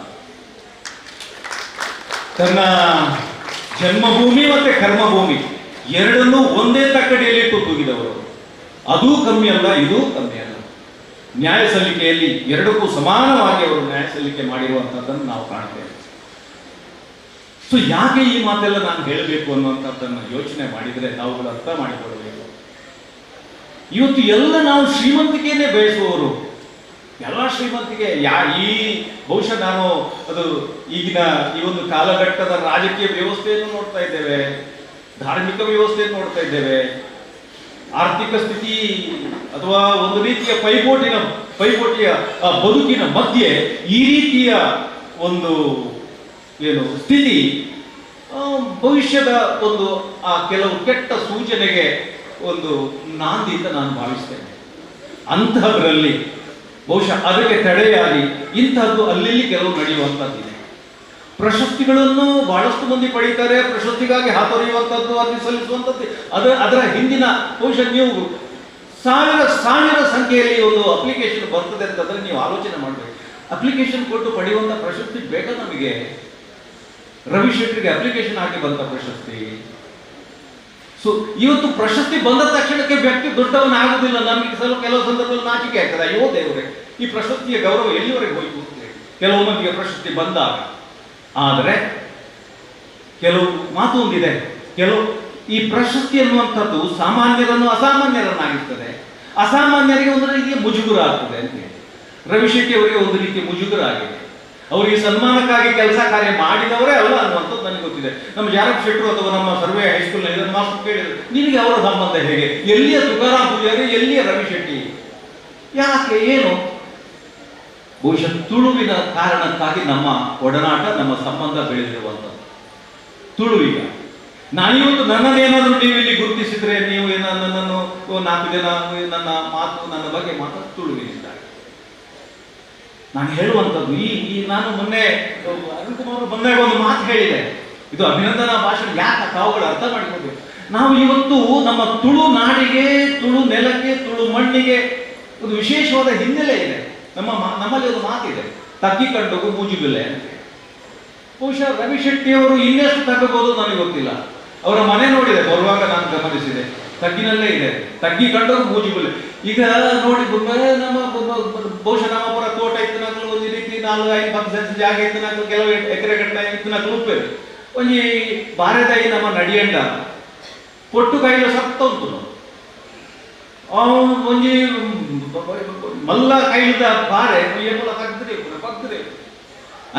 ತನ್ನ ಜನ್ಮಭೂಮಿ ಮತ್ತೆ ಕರ್ಮಭೂಮಿ ಎರಡನ್ನೂ ಒಂದೇ ತಕ್ಕಡಿಯಲ್ಲಿಟ್ಟು ತೂಗಿದವರು. ಅದೂ ಕಮ್ಮಿ ಅಲ್ಲ, ಇದೂ ಕಮ್ಮಿ ಅಲ್ಲ. ನ್ಯಾಯ ಸಲ್ಲಿಕೆಯಲ್ಲಿ ಎರಡಕ್ಕೂ ಸಮಾನವಾಗಿ ಅವರು ನ್ಯಾಯ ಸಲ್ಲಿಕೆ ಮಾಡಿರುವಂಥದ್ದನ್ನು ನಾವು ಕಾಣ್ತೇವೆ. ಸೊ ಯಾಕೆ ಈ ಮಾತೆಲ್ಲ ನಾನು ಹೇಳಬೇಕು ಅನ್ನುವಂಥದ್ದನ್ನು ಯೋಚನೆ ಮಾಡಿದರೆ ನಾವುಗಳು ಅರ್ಥ ಮಾಡಿಕೊಳ್ಳಬೇಕು. ಇವತ್ತು ಎಲ್ಲ ನಾವು ಶ್ರೀಮಂತಿಕೆಯನ್ನೇ ಬಯಸುವವರು, ಎಲ್ಲ ಶ್ರೀಮಂತಿಕೆ ಈ ಬಹುಶಃ ನಾನು ಅದು ಈಗಿನ ಈ ಒಂದು ಕಾಲಘಟ್ಟದ ರಾಜಕೀಯ ವ್ಯವಸ್ಥೆಯನ್ನು ನೋಡ್ತಾ ಇದ್ದೇವೆ, ಧಾರ್ಮಿಕ ವ್ಯವಸ್ಥೆಯನ್ನು ನೋಡ್ತಾ ಇದ್ದೇವೆ, ಆರ್ಥಿಕ ಸ್ಥಿತಿ ಅಥವಾ ಒಂದು ರೀತಿಯ ಪೈಪೋಟಿಯ ಬದುಕಿನ ಮಧ್ಯೆ ಈ ರೀತಿಯ ಒಂದು ಸ್ಥಿತಿ ಭವಿಷ್ಯದ ಒಂದು ಕೆಲವು ಕೆಟ್ಟ ಸೂಚನೆಗೆ ಒಂದು ನಾಂದಿ ಅಂತ ನಾನು ಭಾವಿಸ್ತೇನೆ. ಅಂತಹದ್ರಲ್ಲಿ ಬಹುಶಃ ಅದಕ್ಕೆ ತಡೆಯಾಗಿ ಇಂತಹದ್ದು ಅಲ್ಲಿ ಕೆಲವು ನಡೆಯುವಂಥದ್ದಿದೆ. ಪ್ರಶಸ್ತಿಗಳನ್ನು ಬಹಳಷ್ಟು ಮಂದಿ ಪಡೀತಾರೆ, ಪ್ರಶಸ್ತಿಗಾಗಿ ಹಾತೊರೆಯುವಂಥದ್ದು, ಅರ್ಜಿ ಸಲ್ಲಿಸುವಂಥದ್ದು. ಅದರ ಹಿಂದಿನ ಬಹುಶಃ ನೀವು ಸಾವಿರ ಸಂಖ್ಯೆಯಲ್ಲಿ ಒಂದು ಅಪ್ಲಿಕೇಶನ್ ಬರ್ತದೆ ಅಂತಂದ್ರೆ ನೀವು ಆಲೋಚನೆ ಮಾಡಬೇಕು. ಅಪ್ಲಿಕೇಶನ್ ಕೊಟ್ಟು ಪಡೆಯುವಂಥ ಪ್ರಶಸ್ತಿ ಬೇಕಾ ನಮಗೆ? ರವಿಶೆಟ್ಟರಿಗೆ ಅಪ್ಲಿಕೇಶನ್ ಹಾಕಿ ಬಂತ ಪ್ರಶಸ್ತಿ. ಸೊ ಇವತ್ತು ಪ್ರಶಸ್ತಿ ಬಂದ ತಕ್ಷಣಕ್ಕೆ ವ್ಯಕ್ತಿ ದೊಡ್ಡವನ ಆಗುದಿಲ್ಲ. ನಮಗೆ ಕೆಲವು ಸಂದರ್ಭದಲ್ಲಿ ನಾಚಿಕೆ ಆಗ್ತದೆ, ಅಯ್ಯೋ ದೇವರೇ ಈ ಪ್ರಶಸ್ತಿಯ ಗೌರವ ಎಲ್ಲಿವರೆಗೆ ಹೋಯ್ತು ಕೆಲವು ಮಂದಿಗೆ ಪ್ರಶಸ್ತಿ ಬಂದಾಗ. ಆದರೆ ಕೆಲವು ಮಾತು ಒಂದಿದೆ, ಈ ಪ್ರಶಸ್ತಿ ಅನ್ನುವಂಥದ್ದು ಸಾಮಾನ್ಯರನ್ನು ಅಸಾಮಾನ್ಯರನ್ನಾಗಿರ್ತದೆ, ಅಸಾಮಾನ್ಯರಿಗೆ ಒಂದು ರೀತಿಯ ಮುಜುಗುರ ಆಗ್ತದೆ ಅಂತ ಹೇಳಿ. ರವಿಶೆಟ್ಟಿ ಅವರಿಗೆ ಒಂದು ರೀತಿಯ ಮುಜುಗುರ ಆಗಿದೆ. ಅವರಿಗೆ ಸನ್ಮಾನಕ್ಕಾಗಿ ಕೆಲಸ ಕಾರ್ಯ ಮಾಡಿದವರೇ ಅಲ್ಲ ಅನ್ನುವಂಥದ್ದು ನನಗೆ ಗೊತ್ತಿದೆ. ನಮ್ಮ ಜಾರಪ್ ಶೆಟ್ಟರು ಅಥವಾ ನಮ್ಮ ಸರ್ವೆ ಹೈಸ್ಕೂಲ್ನಲ್ಲಿ ಮಾಸ್ಟರ್ ಕೇಳಿದ್ರು, ನಿನಗೆ ಅವರ ಸಂಬಂಧ ಹೇಗೆ? ಎಲ್ಲಿಯ ತುಕಾರಾಮ್ ಪೂಜಾರಿ, ಎಲ್ಲಿಯ ರವಿಶೆಟ್ಟಿ? ಯಾಕೆ, ಏನು? ಬಹುಶಃ ತುಳುವಿನ ಕಾರಣಕ್ಕಾಗಿ ನಮ್ಮ ಒಡನಾಟ, ನಮ್ಮ ಸಂಬಂಧ ಬೆಳೆದಿರುವಂಥದ್ದು. ತುಳುವಿಗ ನಾನಿವತ್ತು ನನ್ನನ್ನೇನಾದರೂ ನೀವು ಇಲ್ಲಿ ಗುರುತಿಸಿದ್ರೆ, ನೀವು ನನ್ನನ್ನು 4 ಜನ ನನ್ನ ಬಗ್ಗೆ ಮಾತಾಡಿ ತುಳುವಿನಿದ್ದಾರೆ. ನಾನು ಹೇಳುವಂಥದ್ದು ನಾನು ಮೊನ್ನೆ ಅರುಣ್ ಕುಮಾರ್ ಬಂದಾಗ ಒಂದು ಮಾತು ಹೇಳಿದೆ, ಇದು ಅಭಿನಂದನಾ ಭಾಷಣ. ಯಾಕೆ ತಾವುಗಳು ಅರ್ಥ ಮಾಡಿಕೊಳ್ಬೇಕು. ನಾವು ಇವತ್ತು ನಮ್ಮ ತುಳು ನಾಡಿಗೆ, ತುಳು ನೆಲಕ್ಕೆ, ತುಳು ಮಣ್ಣಿಗೆ ಒಂದು ವಿಶೇಷವಾದ ಹಿನ್ನೆಲೆ ಇದೆ. ನಮ್ಮಲ್ಲಿ ಒಂದು ಮಾತಿದೆ, ತಗ್ಗಿ ಕಂಡೋಗು ಮೂಜಿಬಿಲ್ಲೆ ಅಂತ. ಬಹುಶಃ ರವಿ ಶೆಟ್ಟಿಯವರು ಇನ್ನೆಷ್ಟು ತಗ್ಗಬಹುದು ನನಗೆ ಗೊತ್ತಿಲ್ಲ. ಅವರ ಮನೆ ನೋಡಿದೆ, ಬರುವಾಗ ನಾನು ಗಮನಿಸಿದೆ, ತಗ್ಗಿನಲ್ಲೇ ಇದೆ. ತಗ್ಗಿ ಕಂಡೋಗು ಮೂಜಿಬಿಲ್ಲೆ. ಈಗ ನೋಡಿ ನಮ್ಮ ಬಹುಶಃ ನಮ್ಮ ಪುರ ತೋಟ ಇತ್ತಿನಾಗಲು ಒಂದು ರೀತಿ 4-5 ಸೆನ್ಸ್ ಜಾಗ ಇತ್ತಿನಾಗಲು ಕೆಲವು ಎಕರೆ ಗಟ್ಟಲೆ ಇತ್ತಿನಾಗಲು ಉಪ್ಪೇರು ಒಂಜಿ ಬಾರೆದಾಯಿ ನಮ್ಮ ನಡಿಯಂಡ ಪೊಟ್ಟು ಕೈಲ ಸತ್ತ ಉಂಟು. ಒಂಜಿ ಮಲ್ಲ ಕೈಲದ ಬಾರೆ ಏಮಲ ಪಗ್ದ್ರೆ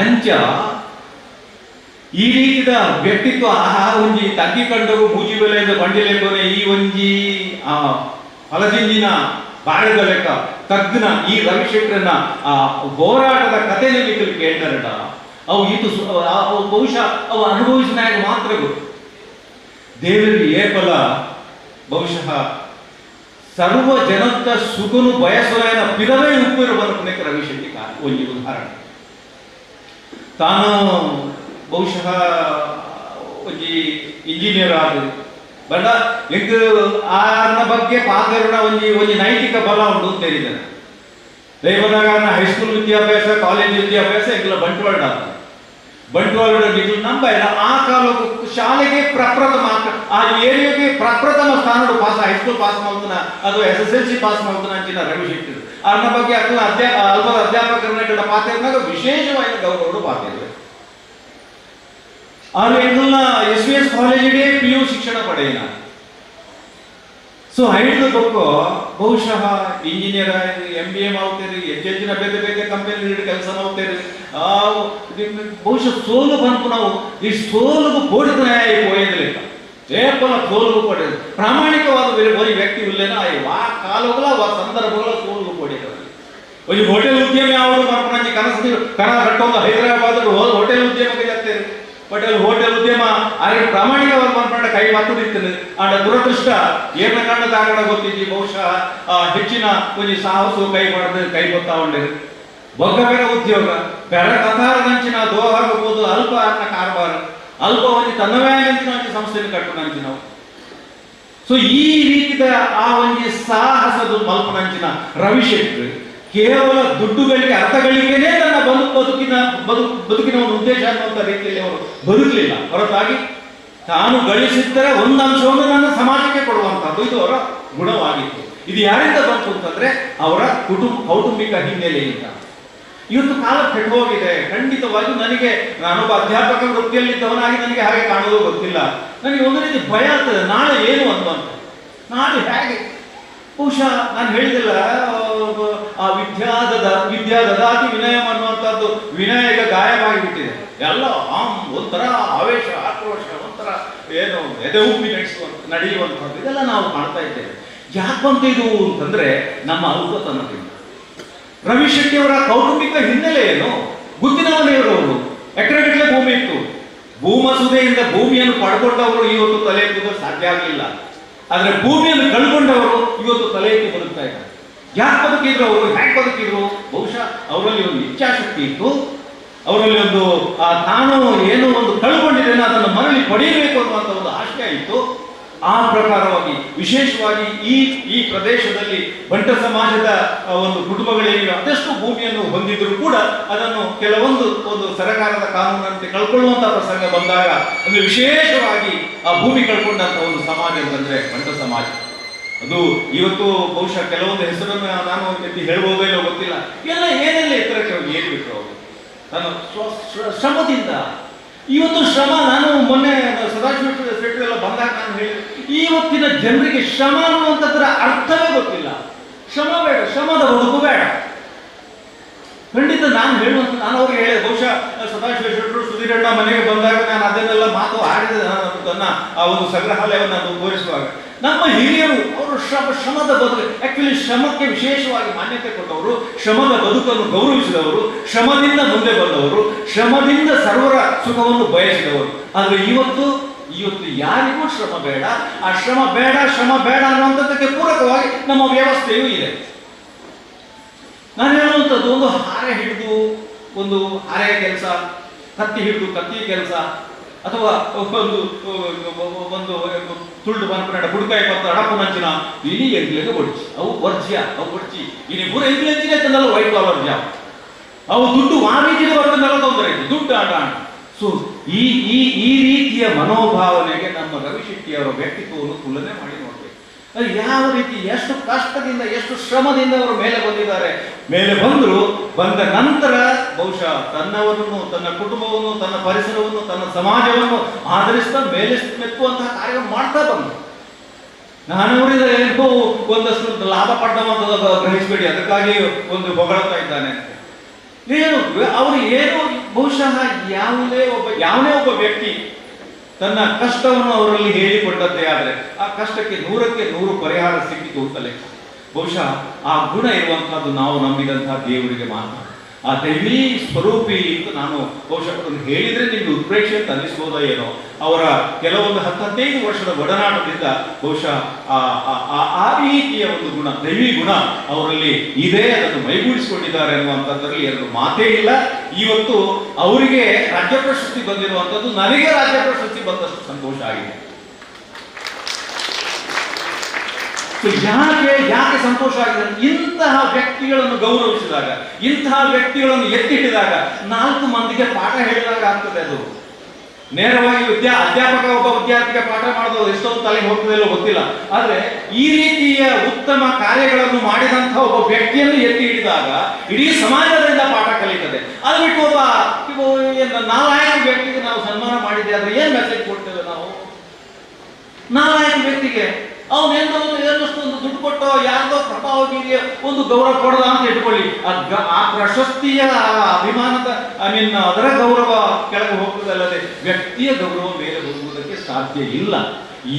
ಅಂಚ ಈ ರೀತಿದ ವ್ಯಕ್ತಿತ್ವ ಒಂಜಿ ತಗ್ಗಿ ಕಂಡವು ಮೂಜಿ ಬೆಲೆಯಿಂದ ಬಂಡಿಲೆಂಬನೆ ಈ ಒಂಜಿ ಹಲಜಿಂಜಿನ ಬಾಳೆದ ಲೆಕ್ಕ ತಗ್ಗಿನ ಈ ರವಿಶೇಖರನ ಹೋರಾಟದ ಕಥೆ ನಿಲ್ಲಿಕಲು ಕೇಳ್ತಾರಟ ಅವು ಇದು ಬಹುಶಃ ಅವು ಅನುಭವಿಸಿದಾಗ ಮಾತ್ರ ಗೊತ್ತು. ದೇವರಿಗೆ ಏಪಲ ಬಹುಶಃ ಸರ್ವ ಜನದ ಸುಖನು ಬಯಸುವ ಪಿರವೇ ಉಪ್ಪಿರು ಬರಬೇಕು ರವಿಶೆಟ್ಟಿ ಒಂಜಿ ಉದಾಹರಣೆ. ತಾನು ಬಹುಶಃ ಒಂಜಿ ಇಂಜಿನಿಯರ್ ಆದ ಬಡ ಎಂಕ್ ಆನ ಬಗ್ಗೆ ಪಾದರಣ ಒಂಜಿ ನೈತಿಕ ಬಲ ಉಂಟು ಅಂತ ಹೇಳಿದ್ದಾನೆ. ದೈವದಾಗ ಹೈಸ್ಕೂಲ್ ವಿದ್ಯಾಭ್ಯಾಸ ಕಾಲೇಜ್ ವಿದ್ಯಾಭ್ಯಾಸ ಎಂಕಲ ಬಂಟ್ವಾಳ ಬಂಟ್ವಾಳ ಡಿಗ್ರಿ ನಂಬ ಆ ಕಾಲಕ್ಕೂ ಶಾಲೆಗೆ ಪ್ರಪ್ರಥಮ ಆ ಏರಿಯಾಗೆ ಪ್ರಪ್ರಥಮ ಸ್ಥಾನಡು ಪಾಸ್ ಹೈಸ್ಕೂಲ್ ಪಾಸ್ ಮಾಡ್ತಾನ ಅದು SSLC ಪಾಸ್ ಮಾಡ್ತಾನ ಅಂಚಿನ ರವಿ ಶೆಟ್ಟಿ ಅನ್ನ ಬಗ್ಗೆ ಅಲ್ಪದ ಅಧ್ಯಾಪಕರನ್ನ ಪಾತ್ರ ವಿಶೇಷವಾದ ಗೌರವಗಳು ಪಾತ್ರ. ಆದ್ರೆ ಎಂಗಲ್ನ SVS ಕಾಲೇಜಿಗೆ PU ಶಿಕ್ಷಣ ಪಡೆಯಿನ. ಸೊ ಐದು ಬೊಕ್ಕ ಬಹುಶಃ ಇಂಜಿನಿಯರ್ MBA ಮಾಡ್ತೀರಿ, ಹೆಚ್ಚಿನ ಬೇರೆ ಬೇರೆ ಕಂಪನಿ ಕೆಲಸ ಮಾಡ್ತೀರಿ. ಬಹುಶಃ ಸೋಲು ಬಂತು ನಾವು ಈ ಸೋಲುಗು ಬೋಡಿದ ಹೋಯದಿಲ್ಲ ಏಪಲ ಸೋಲುಗು ಕೊಡಿದ್ರು ಪ್ರಾಮಾಣಿಕವಾದ ಬರೀ ವ್ಯಕ್ತಿ ಇಲ್ಲೇನ ಆ ಕಾಲಗಳ ಆ ಸಂದರ್ಭಗಳ ಸೋಲುಗು ಕೊಡಿದ್ರು. ಒಂದು ಹೋಟೆಲ್ ಉದ್ಯಮಿ ಅವರು ಮಾಡ್ಕೊಂಡು ಕನಸು ಕನ ಕಟ್ಟೊಂದು ಹೈದರಾಬಾದ್ ಹೋಟೆಲ್ ಉದ್ಯಮಕ್ಕೆ ಜಾಗ್ತಾರೆ. ಹೋಟೆಲ್ ಉದ್ಯಮ ಆದ್ರೆ ಪ್ರಾಮಾಣಿಕವಾಗಿ ಮಾಡ್ಕೊಂಡ ಕೈ ಮಾತುದಿರ್ತದೆ. ಆಡ ದುರದೃಷ್ಟ ಏನ ಕಾರಣದ ಆಗಡ ಗೊತ್ತಿದ್ದಿ ಬಹುಶಃ ಹೆಚ್ಚಿನ ಒಂದು ಸಾಹಸು ಕೈ ಮಾಡಿದ್ರೆ ಕೈ ಗೊತ್ತಾ ಉಂಡಿರು. ಬೊಗ್ಗ ಬೇರೆ ಉದ್ಯೋಗ ಬೇರೆ ಕಥಾರದಂಚಿನ ದೋಹಾಗಬಹುದು ಅಲ್ಪ ಅನ್ನ ಕಾರ್ಬಾರ ಅಲ್ಪ ಒಂದು ತನ್ನವೇನಂಚಿನ ಒಂದು ಸಂಸ್ಥೆಯನ್ನು ಕಟ್ಟುನಂಚಿ ನಾವು. ಸೊ ಈ ರೀತಿಯ ಆ ಒಂದು ಸಾಹಸದ ಮಲ್ಪನಂಚಿನ ರವಿಶೆಟ್ಟಿ ಕೇವಲ ದುಡ್ಡುಗಳಿಗೆ ಅರ್ಥಗಳಿಗೇನೆ ತನ್ನ ಬದುಕಿನ ಒಂದು ಉದ್ದೇಶ ಅನ್ನುವಂಥ ರೀತಿಯಲ್ಲಿ ಅವರು ಬದುಕಲಿಲ್ಲ. ಹೊರತಾಗಿ ತಾನು ಗಳಿಸಿದ್ದರೆ ಒಂದು ಅಂಶವನ್ನು ನನ್ನ ಸಮಾಜಕ್ಕೆ ಕೊಡುವಂಥದ್ದು ಇದು ಅವರ ಗುಣವಾಗಿತ್ತು. ಇದು ಯಾರಿಂದ ಬಂತು ಅಂತಂದ್ರೆ ಅವರ ಕೌಟುಂಬಿಕ ಹಿನ್ನೆಲೆಯಿಂದ. ಇವತ್ತು ಕಾಲ ಕೆಟ್ಟು ಹೋಗಿದೆ. ಖಂಡಿತವಾಗಿ ನನಗೆ ನಾನೊಬ್ಬ ಅಧ್ಯಾಪಕ ವೃತ್ತಿಯಲ್ಲಿದ್ದವನಾಗಿ ನನಗೆ ಹಾಗೆ ಕಾಣೋದು ಗೊತ್ತಿಲ್ಲ. ನನಗೆ ಒಂದು ರೀತಿ ಭಯ ಆಗ್ತದೆ, ನಾಳೆ ಏನು ಅನ್ನುವಂಥ, ನಾಳೆ ಹೇಗೆ. ಬಹುಶಃ ನಾನು ಹೇಳಿದಿಲ್ಲ ಆ ವಿದ್ಯಾದದಾತಿ ವಿನಯ ಅನ್ನುವಂಥದ್ದು ವಿನಯ ಈಗ ಗಾಯವಾಗಿಬಿಟ್ಟಿದೆ. ಎಲ್ಲ ಒಂಥರ ಆವೇಶ ಆಕ್ರೋಶ ಒಂಥರ ಏನು ಎದೆ ಉಪ್ಪಿ ನಡೆಯುವಂಥದ್ದು ಇದೆಲ್ಲ ನಾವು ಮಾಡ್ತಾ ಇದ್ದೇವೆ. ಯಾಕಂತ ಇದು ಅಂತಂದ್ರೆ ನಮ್ಮ ಅಲ್ಪತನದಿಂದ. ರವಿಶೆಟ್ಟಿ ಅವರ ಕೌಟುಂಬಿಕ ಹಿನ್ನೆಲೆ ಏನು ಗುತ್ತಿನವನೆಯವರು ಎಕರೆಗಟ್ಟಲೆ ಭೂಮಿ ಇತ್ತು. ಭೂಮಸುದೆಯಿಂದ ಭೂಮಿಯನ್ನು ಪಡ್ಕೊಂಡವರು ಇವತ್ತು ತಲೆ ಎತ್ತುವುದು ಸಾಧ್ಯ ಆಗಲಿಲ್ಲ. ಆದ್ರೆ ಭೂಮಿಯನ್ನು ಕಳ್ಕೊಂಡವರು ಇವತ್ತು ತಲೆ ಎತ್ತಿ ಬದುಕ್ತಾ ಇದ್ದಾರೆ. ಯಾಕೆ ಬದುಕಿದ್ರು ಅವರು, ಹ್ಯಾಕೆ ಬದುಕಿದ್ರು? ಬಹುಶಃ ಅವರಲ್ಲಿ ಒಂದು ಇಚ್ಛಾಶಕ್ತಿ ಇತ್ತು. ಅವರಲ್ಲಿ ಒಂದು ತಾನು ಏನೋ ಒಂದು ಕಳ್ಕೊಂಡಿದ್ದೇನೆ ಅದನ್ನು ಮರಳಿ ಪಡೆಯಬೇಕು ಅನ್ನುವಂಥ ಒಂದು ಆಶಯ ಇತ್ತು. ಆ ಪ್ರಕಾರವಾಗಿ ವಿಶೇಷವಾಗಿ ಈ ಪ್ರದೇಶದಲ್ಲಿ ಬಂಟ ಸಮಾಜದ ಒಂದು ಕುಟುಂಬಗಳೇನಿವೆ ಅದೆಷ್ಟು ಭೂಮಿಯನ್ನು ಹೊಂದಿದ್ರು ಕೂಡ ಅದನ್ನು ಒಂದು ಸರ್ಕಾರದ ಕಾನೂನಂತೆ ಕಳ್ಕೊಳ್ಳುವಂತ ಪ್ರಸಂಗ ಬಂದಾಗ ಅಂದ್ರೆ ವಿಶೇಷವಾಗಿ ಆ ಭೂಮಿ ಕಳ್ಕೊಂಡಂತ ಒಂದು ಸಮಾಜ ಅಂತಂದ್ರೆ ಬಂಟ ಸಮಾಜ. ಅದು ಇವತ್ತು ಬಹುಶಃ ಕೆಲವೊಂದು ಹೆಸರನ್ನು ನಾನು ಹೇಳ್ಬೋದೋ ಇಲ್ಲೋ ಗೊತ್ತಿಲ್ಲ. ಏನೆಲ್ಲ ಎತ್ತರಕ್ಕೆ ಏರ್ಬಿಟ್ರು ಅವರು ನಾನು ಶ್ರಮದಿಂದ. ಇವತ್ತು ಶ್ರಮ, ನಾನು ಮೊನ್ನೆ ಸದಾಶಿವ ಶೆಟ್ಟಿ ಎಲ್ಲ ಬಂದಾಗ ನಾನು ಹೇಳಿದೆ, ಇವತ್ತಿನ ಜನರಿಗೆ ಶ್ರಮ ಅನ್ನುವಂಥದ್ರ ಅರ್ಥವೇ ಗೊತ್ತಿಲ್ಲ. ಶ್ರಮ ಬೇಡ, ಶ್ರಮದ ಬದುಕು ಬೇಡ. ಖಂಡಿತ ನಾನು ಹೇಳುವಂತ, ನಾನು ಅವ್ರಿಗೆ ಹೇಳಿದೆ, ಬಹುಶಃ ಸದಾಶಿವ ಶೆಟ್ಟರು ಸುಧೀರಣ್ಣ ಮನೆಗೆ ಬಂದಾಗ ನಾನು ಅದನ್ನೆಲ್ಲ ಮಾತು ಆಡಿದೆ. ನನ್ನ ಆ ಒಂದು ಸಂಗ್ರಹಾಲಯವನ್ನು ನಾನು ತೋರಿಸುವಾಗ ನಮ್ಮ ಹಿರಿಯರು ಅವರು ಶ್ರಮದ ಬದುಕು, ಆಕ್ಚುಲಿ ಶ್ರಮಕ್ಕೆ ವಿಶೇಷವಾಗಿ ಮಾನ್ಯತೆ ಕೊಟ್ಟವರು, ಶ್ರಮದ ಬದುಕನ್ನು ಗೌರವಿಸಿದವರು, ಶ್ರಮದಿಂದ ಮುಂದೆ ಬಂದವರು, ಶ್ರಮದಿಂದ ಸರ್ವರ ಸುಖವನ್ನು ಬಯಸಿದವರು. ಆದರೆ ಇವತ್ತು ಯಾರಿಗೂ ಶ್ರಮ ಬೇಡ. ಆ ಶ್ರಮ ಬೇಡ ಅನ್ನುವಂಥದ್ದಕ್ಕೆ ಪೂರಕವಾಗಿ ನಮ್ಮ ವ್ಯವಸ್ಥೆಯೂ ಇದೆ. ನಾನು ಹೇಳುವಂಥದ್ದು, ಒಂದು ಹಾರೆ ಹಿಡಿದು ಒಂದು ಹಾರೆಯ ಕೆಲಸ, ಕತ್ತಿ ಹಿಡಿದು ಕತ್ತಿ ಕೆಲಸ, ಅಥವಾ ಒಂದು ತುಳ್ಳು ಬಂದ್ಕೊಂಡ ಹುಡುಕಾಯಿ ಪತ್ತ ಅಡಪು ನಂಚಿನ ಇಲಿ ಎಂಗ್ಲಿಗೆ ಬಡಿಸಿ ಅವು ವರ್ಜ್ಯ ಅವು ಬಡಿಸಿ ಇನಿ ಪೂರ ಎಂಗ್ಲೆಂಚಿನ ತಂದಲ್ಲ ವೈಟ್ ಕಾಲರ್ ಜಾಬ್. ಅವು ದುಡ್ಡು ಆ ರೀತಿಯ ಬರ್ತದಲ್ಲ ತೊಂದರೆ ದುಡ್ಡು ಆಟ. ಸೊ ಈ ಈ ಈ ರೀತಿಯ ಮನೋಭಾವನೆಗೆ ನಮ್ಮ ರವಿಶೆಟ್ಟಿಯವರ ವ್ಯಕ್ತಿತ್ವವನ್ನು ತುಲನೆ ಮಾಡಿ ನೋಡ್ಬೇಕು. ಅದು ಯಾವ ರೀತಿ ಎಷ್ಟು ಕಷ್ಟದಿಂದ ಎಷ್ಟು ಶ್ರಮದಿಂದ ಅವರು ಮೇಲೆ ಬಂದಿದ್ದಾರೆ. ಮೇಲೆ ಬಂದ ನಂತರ ಬಹುಶಃ ತನ್ನವರನ್ನು, ತನ್ನ ಕುಟುಂಬವನ್ನು, ತನ್ನ ಪರಿಸರವನ್ನು, ತನ್ನ ಸಮಾಜವನ್ನು ಆಧರಿಸ್ತಾ ಮೇಲೆ ಮೆತ್ತುವಂತಹ ಕಾರ್ಯವನ್ನು ಮಾಡ್ತಾ ಬಂದರು. ನಾನವರಿಂದ ಏನೋ ಒಂದಷ್ಟು ಲಾಭ ಪಡ್ಡವಂತ ಗ್ರಹಿಸಬೇಡಿ, ಅದಕ್ಕಾಗಿ ಒಂದು ಹೊಗಳ್ತಾ ಇದ್ದಾನೆ ಅಂತ. ಏನು ಅವರು ಏನು ಬಹುಶಃ ಯಾವನೇ ಒಬ್ಬ ವ್ಯಕ್ತಿ ತನ್ನ ಕಷ್ಟವನ್ನು ಅವರಲ್ಲಿ ಹೇಳಿಕೊಂಡದ್ದೇ ಆದರೆ ಆ ಕಷ್ಟಕ್ಕೆ 100ಕ್ಕೆ 100 ಪರಿಹಾರ ಸಿಕ್ಕಿತು ಅಂತಲೇ. ಬಹುಶಃ ಆ ಗುಣ ಇರುವಂತಹದ್ದು ನಾವು ನಂಬಿದಂತಹ ದೇವರಿಗೆ ಮಾತ್ರ. ಆ ದೈವೀ ಸ್ವರೂಪಿ ಅಂತ ನಾನು ಬಹುಶಃ ಹೇಳಿದ್ರೆ ನಿಮ್ಗೆ ಉತ್ಪ್ರೇಕ್ಷೆ ಅಂತ ಅನ್ನಿಸ್ಬೋದ ಏನೋ. ಅವರ ಕೆಲವೊಂದು 10-15 ವರ್ಷದ ಒಡನಾಟದಿಂದ ಬಹುಶಃ ಆ ರೀತಿಯ ಒಂದು ಗುಣ, ದೈವಿ ಗುಣ ಅವರಲ್ಲಿ ಇದೆ, ಅದನ್ನು ಮೈಗೂಡಿಸಿಕೊಂಡಿದ್ದಾರೆ ಅನ್ನುವಂಥದ್ರಲ್ಲಿ ಎರಡು ಮಾತೇ ಇಲ್ಲ. ಇವತ್ತು ಅವರಿಗೆ ರಾಜ್ಯ ಪ್ರಶಸ್ತಿ ಬಂದಿರುವಂಥದ್ದು ನನಗೆ ರಾಜ್ಯ ಪ್ರಶಸ್ತಿ ಬಂದಷ್ಟು ಸಂತೋಷ ಆಗಿದೆ. ಯಾಕೆ ಸಂತೋಷ ಆಗಿದೆ? ಇಂತಹ ವ್ಯಕ್ತಿಗಳನ್ನು ಗೌರವಿಸಿದಾಗ, ಇಂತಹ ವ್ಯಕ್ತಿಗಳನ್ನು ಎತ್ತಿ ಹಿಡಿದಾಗ, 4 ಮಂದಿಗೆ ಪಾಠ ಹೇಳಿದಾಗ ಆಗ್ತದೆ. ಅದು ನೇರವಾಗಿ ಅಧ್ಯಾಪಕ ಒಬ್ಬ ವಿದ್ಯಾರ್ಥಿಗೆ ಪಾಠ ಮಾಡೋದು ಎಷ್ಟೊಂದು ತಲೆಗೆ ಹೋಗ್ತದೆ ಇಲ್ಲೋ ಗೊತ್ತಿಲ್ಲ. ಆದ್ರೆ ಈ ರೀತಿಯ ಉತ್ತಮ ಕಾರ್ಯಗಳನ್ನು ಮಾಡಿದಂತಹ ಒಬ್ಬ ವ್ಯಕ್ತಿಯನ್ನು ಎತ್ತಿ ಹಿಡಿದಾಗ ಇಡೀ ಸಮಾಜದಿಂದ ಪಾಠ ಕಲಿತದೆ. ಅದು ಬಿಟ್ಟು ಒಬ್ಬ ನಾಲಾಯಕ ವ್ಯಕ್ತಿಗೆ ನಾವು ಸನ್ಮಾನ ಮಾಡಿದ್ದೆ ಆದ್ರೆ ಏನ್ ಮೆಸೇಜ್ ಕೊಡ್ತೇವೆ ನಾವು? ನಾಲಾಯಕ ವ್ಯಕ್ತಿಗೆ ಅವನೇನೋ ಏನಷ್ಟೊಂದು ದುಡ್ಡು ಕೊಟ್ಟೋ ಯಾರ್ದೋ ಪ್ರಭಾವ ಬೀರಿಯ ಒಂದು ಗೌರವ ಕೊಡದ ಅಂತ ಇಟ್ಕೊಳ್ಳಿ, ಆ ಪ್ರಶಸ್ತಿಯ ಅಭಿಮಾನದ ಅದರ ಗೌರವ ಕೆಳಗೆ ಹೋಗುವುದಲ್ಲದೆ ವ್ಯಕ್ತಿಯ ಗೌರವ ಮೇಲೆ ಹೋಗುವುದಕ್ಕೆ ಸಾಧ್ಯ ಇಲ್ಲ.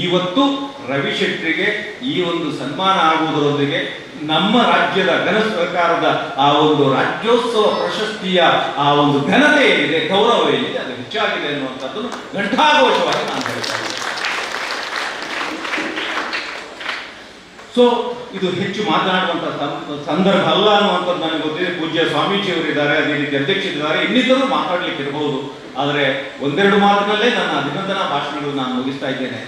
ಇವತ್ತು ರವಿಶೆಟ್ಟಿಗೆ ಈ ಒಂದು ಸನ್ಮಾನ ಆಗುವುದರೊಂದಿಗೆ ನಮ್ಮ ರಾಜ್ಯದ ಘನ ಸರ್ಕಾರದ ಆ ಒಂದು ರಾಜ್ಯೋತ್ಸವ ಪ್ರಶಸ್ತಿಯ ಆ ಒಂದು ಘನತೆ ಏನಿದೆ, ಗೌರವ ಏನಿದೆ, ಅದು ಹೆಚ್ಚಾಗಿದೆ ಅನ್ನುವಂಥದ್ದನ್ನು ಘಂಟಾಘೋಷವಾಗಿ ನಾನು ಹೇಳ್ತಾ ಇದ್ದೇನೆ. ಸೊ ಇದು ಹೆಚ್ಚು ಮಾತನಾಡುವಂತಹ ಸಂದರ್ಭ ಅಲ್ಲ ಅನ್ನುವಂಥದ್ದು ನನಗೆ ಗೊತ್ತಿದೆ. ಪೂಜ್ಯ ಸ್ವಾಮೀಜಿಯವರಿದ್ದಾರೆ, ಅದೇ ರೀತಿ ಅಧ್ಯಕ್ಷರಿದ್ದಾರೆ, ಇನ್ನಿತರು ಮಾತಾಡ್ಲಿಕ್ಕೆ ಇರಬಹುದು. ಆದರೆ 1-2 ಮಾತಿನಲ್ಲೇ ನನ್ನ ಅಭಿನಂದನಾ ಭಾಷಣಗಳು ನಾನು ಮುಗಿಸ್ತಾ ಇದ್ದೇನೆ.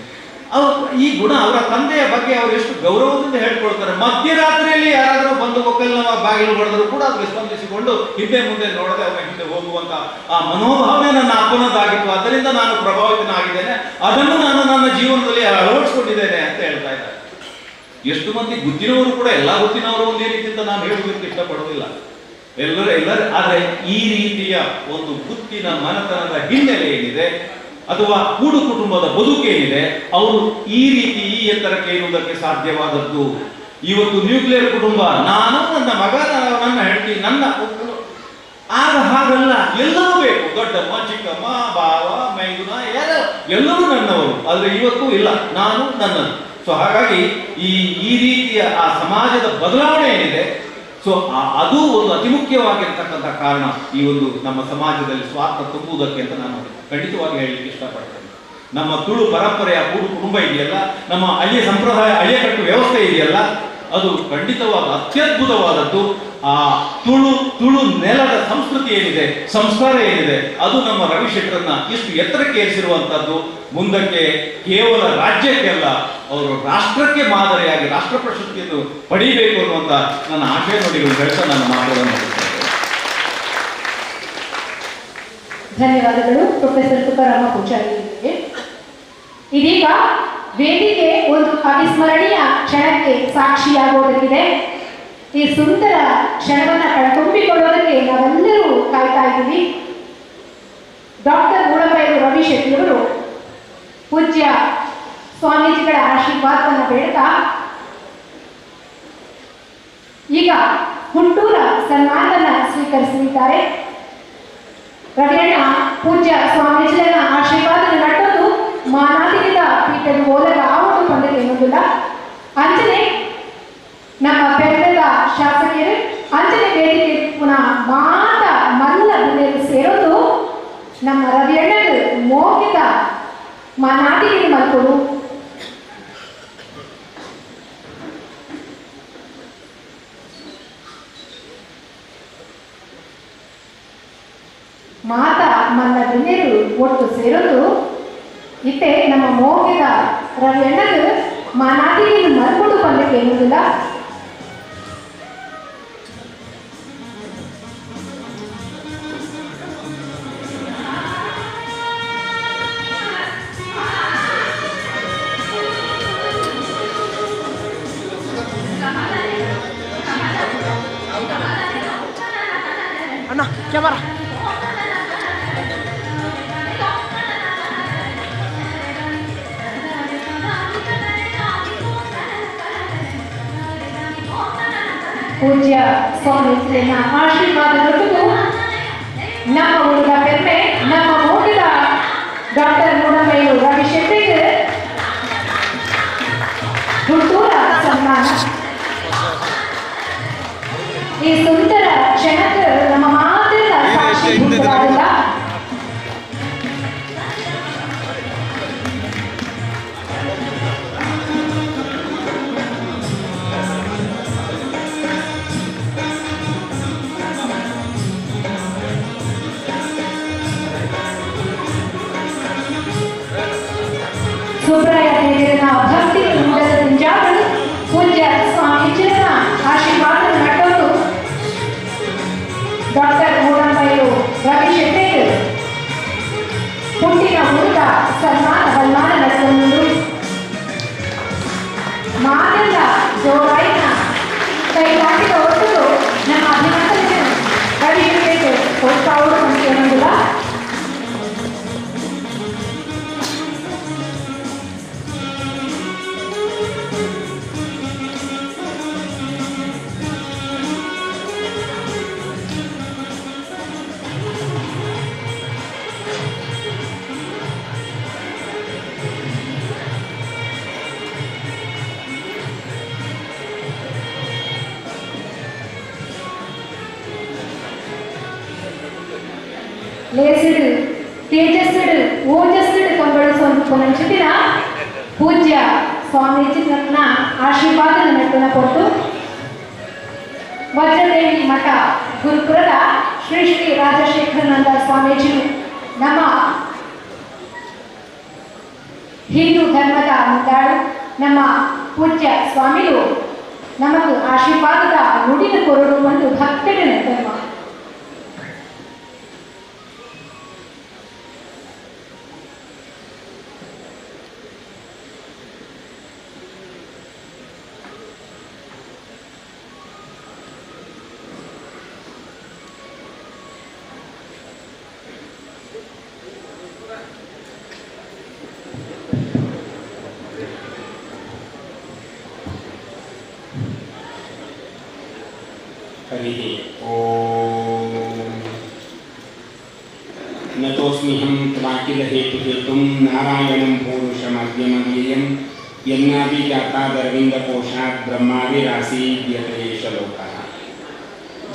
ಈ ಗುಣ ಅವರ ತಂದೆಯ ಬಗ್ಗೆ ಅವರು ಎಷ್ಟು ಗೌರವದಿಂದ ಹೇಳ್ಕೊಳ್ತಾರೆ. ಮಧ್ಯರಾತ್ರಿಯಲ್ಲಿ ಯಾರಾದರೂ ಬಂದು ಒಕ್ಕಲಿನ ಬಾಗಿಲು ಹೊಡೆದರೂ ಕೂಡ ಅದಕ್ಕೆ ಸ್ಪಂದಿಸಿಕೊಂಡು ಹಿಂದೆ ಮುಂದೆ ನೋಡದೆ ಅವರ ಹಿಂದೆ ಹೋಗುವಂತ ಆ ಮನೋಭಾವನೆ ನನ್ನ ಅಪ್ಪನದಾಗಿತ್ತು. ಅದರಿಂದ ನಾನು ಪ್ರಭಾವಿತನಾಗಿದ್ದೇನೆ, ಅದನ್ನು ನಾನು ನನ್ನ ಜೀವನದಲ್ಲಿ ಅಳವಡಿಸಿಕೊಂಡಿದ್ದೇನೆ ಅಂತ ಹೇಳ್ತಾ ಇದ್ದಾರೆ. ಎಷ್ಟು ಮಂದಿ ಗುತ್ತಿನವರು ಕೂಡ ಎಲ್ಲ ಗುತ್ತಿನವರು ಒಂದೇ ರೀತಿಯಿಂದ ನಾನು ಹೇಳುವುದಕ್ಕೆ ಇಷ್ಟಪಡುವುದಿಲ್ಲ, ಎಲ್ಲರೂ. ಆದರೆ ಈ ರೀತಿಯ ಒಂದು ಗುತ್ತಿನ ಮನತನದ ಹಿನ್ನೆಲೆ ಏನಿದೆ ಅಥವಾ ಕೂಡು ಕುಟುಂಬದ ಬದುಕೇನಿದೆ, ಅವರು ಈ ರೀತಿ ಈ ಎತ್ತರಕ್ಕೆ ಇರುವುದಕ್ಕೆ ಸಾಧ್ಯವಾದದ್ದು. ಇವತ್ತು ನ್ಯೂಕ್ಲಿಯರ್ ಕುಟುಂಬ, ನಾನು, ನನ್ನ ಮಗ, ನನ್ನ ಹೆಂಡತಿ, ನನ್ನ ಆಗ ಹಾಗಲ್ಲ, ಎಲ್ಲರೂ ಬೇಕು. ದೊಡ್ಡಮ್ಮ, ಚಿಕ್ಕಮ್ಮ, ಬಾವ, ಮೈದುನ, ಎಲ್ಲರೂ ನನ್ನವರು. ಆದರೆ ಇವತ್ತು ಇಲ್ಲ, ನಾನು ನನ್ನದು. ಸೊ ಹಾಗಾಗಿ ಈ ರೀತಿಯ ಆ ಸಮಾಜದ ಬದಲಾವಣೆ ಏನಿದೆ, ಸೊ ಅದು ಒಂದು ಅತಿ ಮುಖ್ಯವಾಗಿರ್ತಕ್ಕಂಥ ಕಾರಣ ಈ ಒಂದು ನಮ್ಮ ಸಮಾಜದಲ್ಲಿ ಸ್ವಾರ್ಥ ತುಂಬುವುದಕ್ಕೆ ಅಂತ ನಾನು ಖಂಡಿತವಾಗಿ ಹೇಳಲಿಕ್ಕೆ ಇಷ್ಟಪಡ್ತೇನೆ. ನಮ್ಮ ತುಳು ಪರಂಪರೆಯ ಕೂಡು ಕುಟುಂಬ ಇದೆಯಲ್ಲ, ನಮ್ಮ ಅಳಿಯ ಸಂಪ್ರದಾಯ, ಅಳಿಯಕಟ್ಟು ವ್ಯವಸ್ಥೆ ಇದೆಯಲ್ಲ, ಅದು ಖಂಡಿತವಾದ ಅತ್ಯದ್ಭುತವಾದದ್ದು. ಆ ತುಳು ನೆಲದ ಸಂಸ್ಕೃತಿ ಏನಿದೆ, ಸಂಸ್ಕಾರ ಏನಿದೆ, ಅದು ನಮ್ಮ ರವಿಶೆಟ್ಟರನ್ನ ಇಷ್ಟು ಎತ್ತರಕ್ಕೆ ಏರಿಸಿರುವಂತದ್ದು. ಮುಂದಕ್ಕೆ ಕೇವಲ ರಾಜ್ಯಕ್ಕೆಲ್ಲ, ಅವರು ರಾಷ್ಟ್ರಕ್ಕೆ ಮಾದರಿಯಾಗಿ ರಾಷ್ಟ್ರ ಪ್ರಶಸ್ತಿಯನ್ನು ಪಡೆಯಬೇಕು ಅನ್ನುವಂತ ನನ್ನ ಆಶಯ ನುಡಿಗಳು ಹೇಳ್ತಾ ನನ್ನ ಮಾತುಗಳನ್ನು ಮುಗಿಸ್ತೇನೆ. ಧನ್ಯವಾದಗಳು ಪ್ರೊಫೆಸರ್ ತುಕಾರಾಮ ಪೂಜಾರಿ. ಇದೀಗ ವೇದಿಕೆ ಒಂದು ಅವಿಸ್ಮರಣೀಯ ಕ್ಷಣಕ್ಕೆ ಸಾಕ್ಷಿಯಾಗುವುದಕ್ಕಿದೆ. ಈ ಸುಂದರ ಕ್ಷಣವನ್ನ ಕಣ್ತುಂಬಿಕೊಳ್ಳೋದಕ್ಕೆ ನಾವೆಲ್ಲರೂ ಕಾಯ್ತಾ ಇದ್ದೀವಿ. ಡಾಕ್ಟರ್ ಮೂಡಬೈಲು ರವಿಶೆಟ್ಟಿಯವರು ಪೂಜ್ಯ ಸ್ವಾಮೀಜಿಗಳ ಆಶೀರ್ವಾದವನ್ನು ಬೇಡ್ತಾ ಈಗ ಹುಟ್ಟೂರ ಸನ್ಮಾನವನ್ನು ಸ್ವೀಕರಿಸಲಿದ್ದಾರೆ. ರವಿಯಣ್ಣ ಪೂಜ್ಯ ಸ್ವಾಮೀಜಿಗಳ ಆಶೀರ್ವಾದ ನಟ್ಟದು ಮಾನಾದಿಗಿದ ಪೀಠದ ಓಲಗ ಆವತ್ತು ಬಂದರೆ ಎನ್ನುವುದಿಲ್ಲ. ಅಂಚನೆ ನಮ್ಮ ಬೆಳೆದ ಶಾಸಕರು ಅಂಚನೆ ವೇದಿಕೆ ಪುನಃ ಮಾತ ಮಲ್ಲ ಬೆಲೆಯಲ್ಲಿ ಸೇರೋದು ನಮ್ಮ ರವಿಯಣ್ಣರು ಮೋಗಿದ ಮಾನಾದಿಗಿದ ಮಲ್ಕೊಡು. ಮಾತ ಮಲ್ಲ ಬೆಲೆಯರು ಒಟ್ಟು ಸೇರೋದು ಇತ್ತೆ ನಮ್ಮ ಮೋಗಿದ ರವಿಯಣ್ಣರು ಮಾನಾದಿಗಿದ ಮಲ್ಕೊಡು ಬಂದಕ್ಕೆ ಎನ್ನುವುದಿಲ್ಲ. ಪೂಜ್ಯ ಸ್ವಾಮೀಜಿಯ ಆಶೀರ್ವಾದದೊಂದಿಗೆ ನಮ್ಮ ಊರಿನ ಪೆರ್ಮೆ ನಮ್ಮ ಮೂಡಿದ ಡಾಕ್ಟರ್ ಮುಡಮೈಲು ರವಿ ಶೆಟ್ಟಿಗೆ ಹುಟ್ಟೂರ ಸನ್ಮಾನ. ಈ ಸುಂದರ ಕ್ಷಣಕ್ಕೆ ನಮ್ಮ ಮಾತಿನ ಸಾಕ್ಷೀಭೂತರಾಗಿಲ್ಲ. ಸುಬ್ರಾಯ ದೇವರ ಭಕ್ತಿ ಮುಂಡದ ಮುಂಜಾಗಳು ಪೂಜ್ಯ ಸ್ವಾಮೀಜಿಯ ಆಶೀರ್ವಾದ ನಟರು ಡಾಕ್ಟರ್ ಮೂಡಮೈಲು ರವಿ ಶೆಟ್ಟಿ ಹುಟ್ಟಿನ ಹುಡುಗ ಸನ್ಮಾನ ಬಲ್ಮಾನ ನಡೆದು ಮಾತೆಲ್ಲ ಜೋರಾಯಿನ ಕೈ ಹಾಕಿದ ಹೊರತು ನಮ್ಮ ಅಭಿನಂದನೆ ರವಿ ಶೆಟ್ಟಿ ಹೋಗ್ತಾವರು ಅಂತ ಏನಿಲ್ಲ. ಲೇಸಿಡು ತೇಜಸ್ಸಿಡು ಓಜಸ್ಸಿಡು ಕಂಬಳಿಸುವಂತ ಪುನಂಚಿನ ಪೂಜ್ಯ ಸ್ವಾಮೀಜಿನ ಆಶೀರ್ವಾದ ನಟನ ಕೊಟ್ಟು ವಜ್ರದೇವಿ ಮಠ ಗುರುಕುಲದ ಶ್ರೀ ಶ್ರೀ ರಾಜಶೇಖರಾನಂದ ಸ್ವಾಮೀಜಿ ನಮ್ಮ ಹಿಂದೂ ಧರ್ಮದ ಮುಂದಾಳು ನಮ್ಮ ಪೂಜ್ಯ ಸ್ವಾಮಿಗಳು ನಮಗೂ ಆಶೀರ್ವಾದದ ನುಡಿನ ಕೊರಡು ಒಂದು ಭಕ್ತನ ಧರ್ಮ. हरिः ओम नतोऽस्म्यहं त्वाकिल हेतुहेतुं नारायणं पूरुषमद्यमव्ययं यन्नाभिजातादरविन्दकोशात् ब्रह्मादिरासीद्यतेष लोकः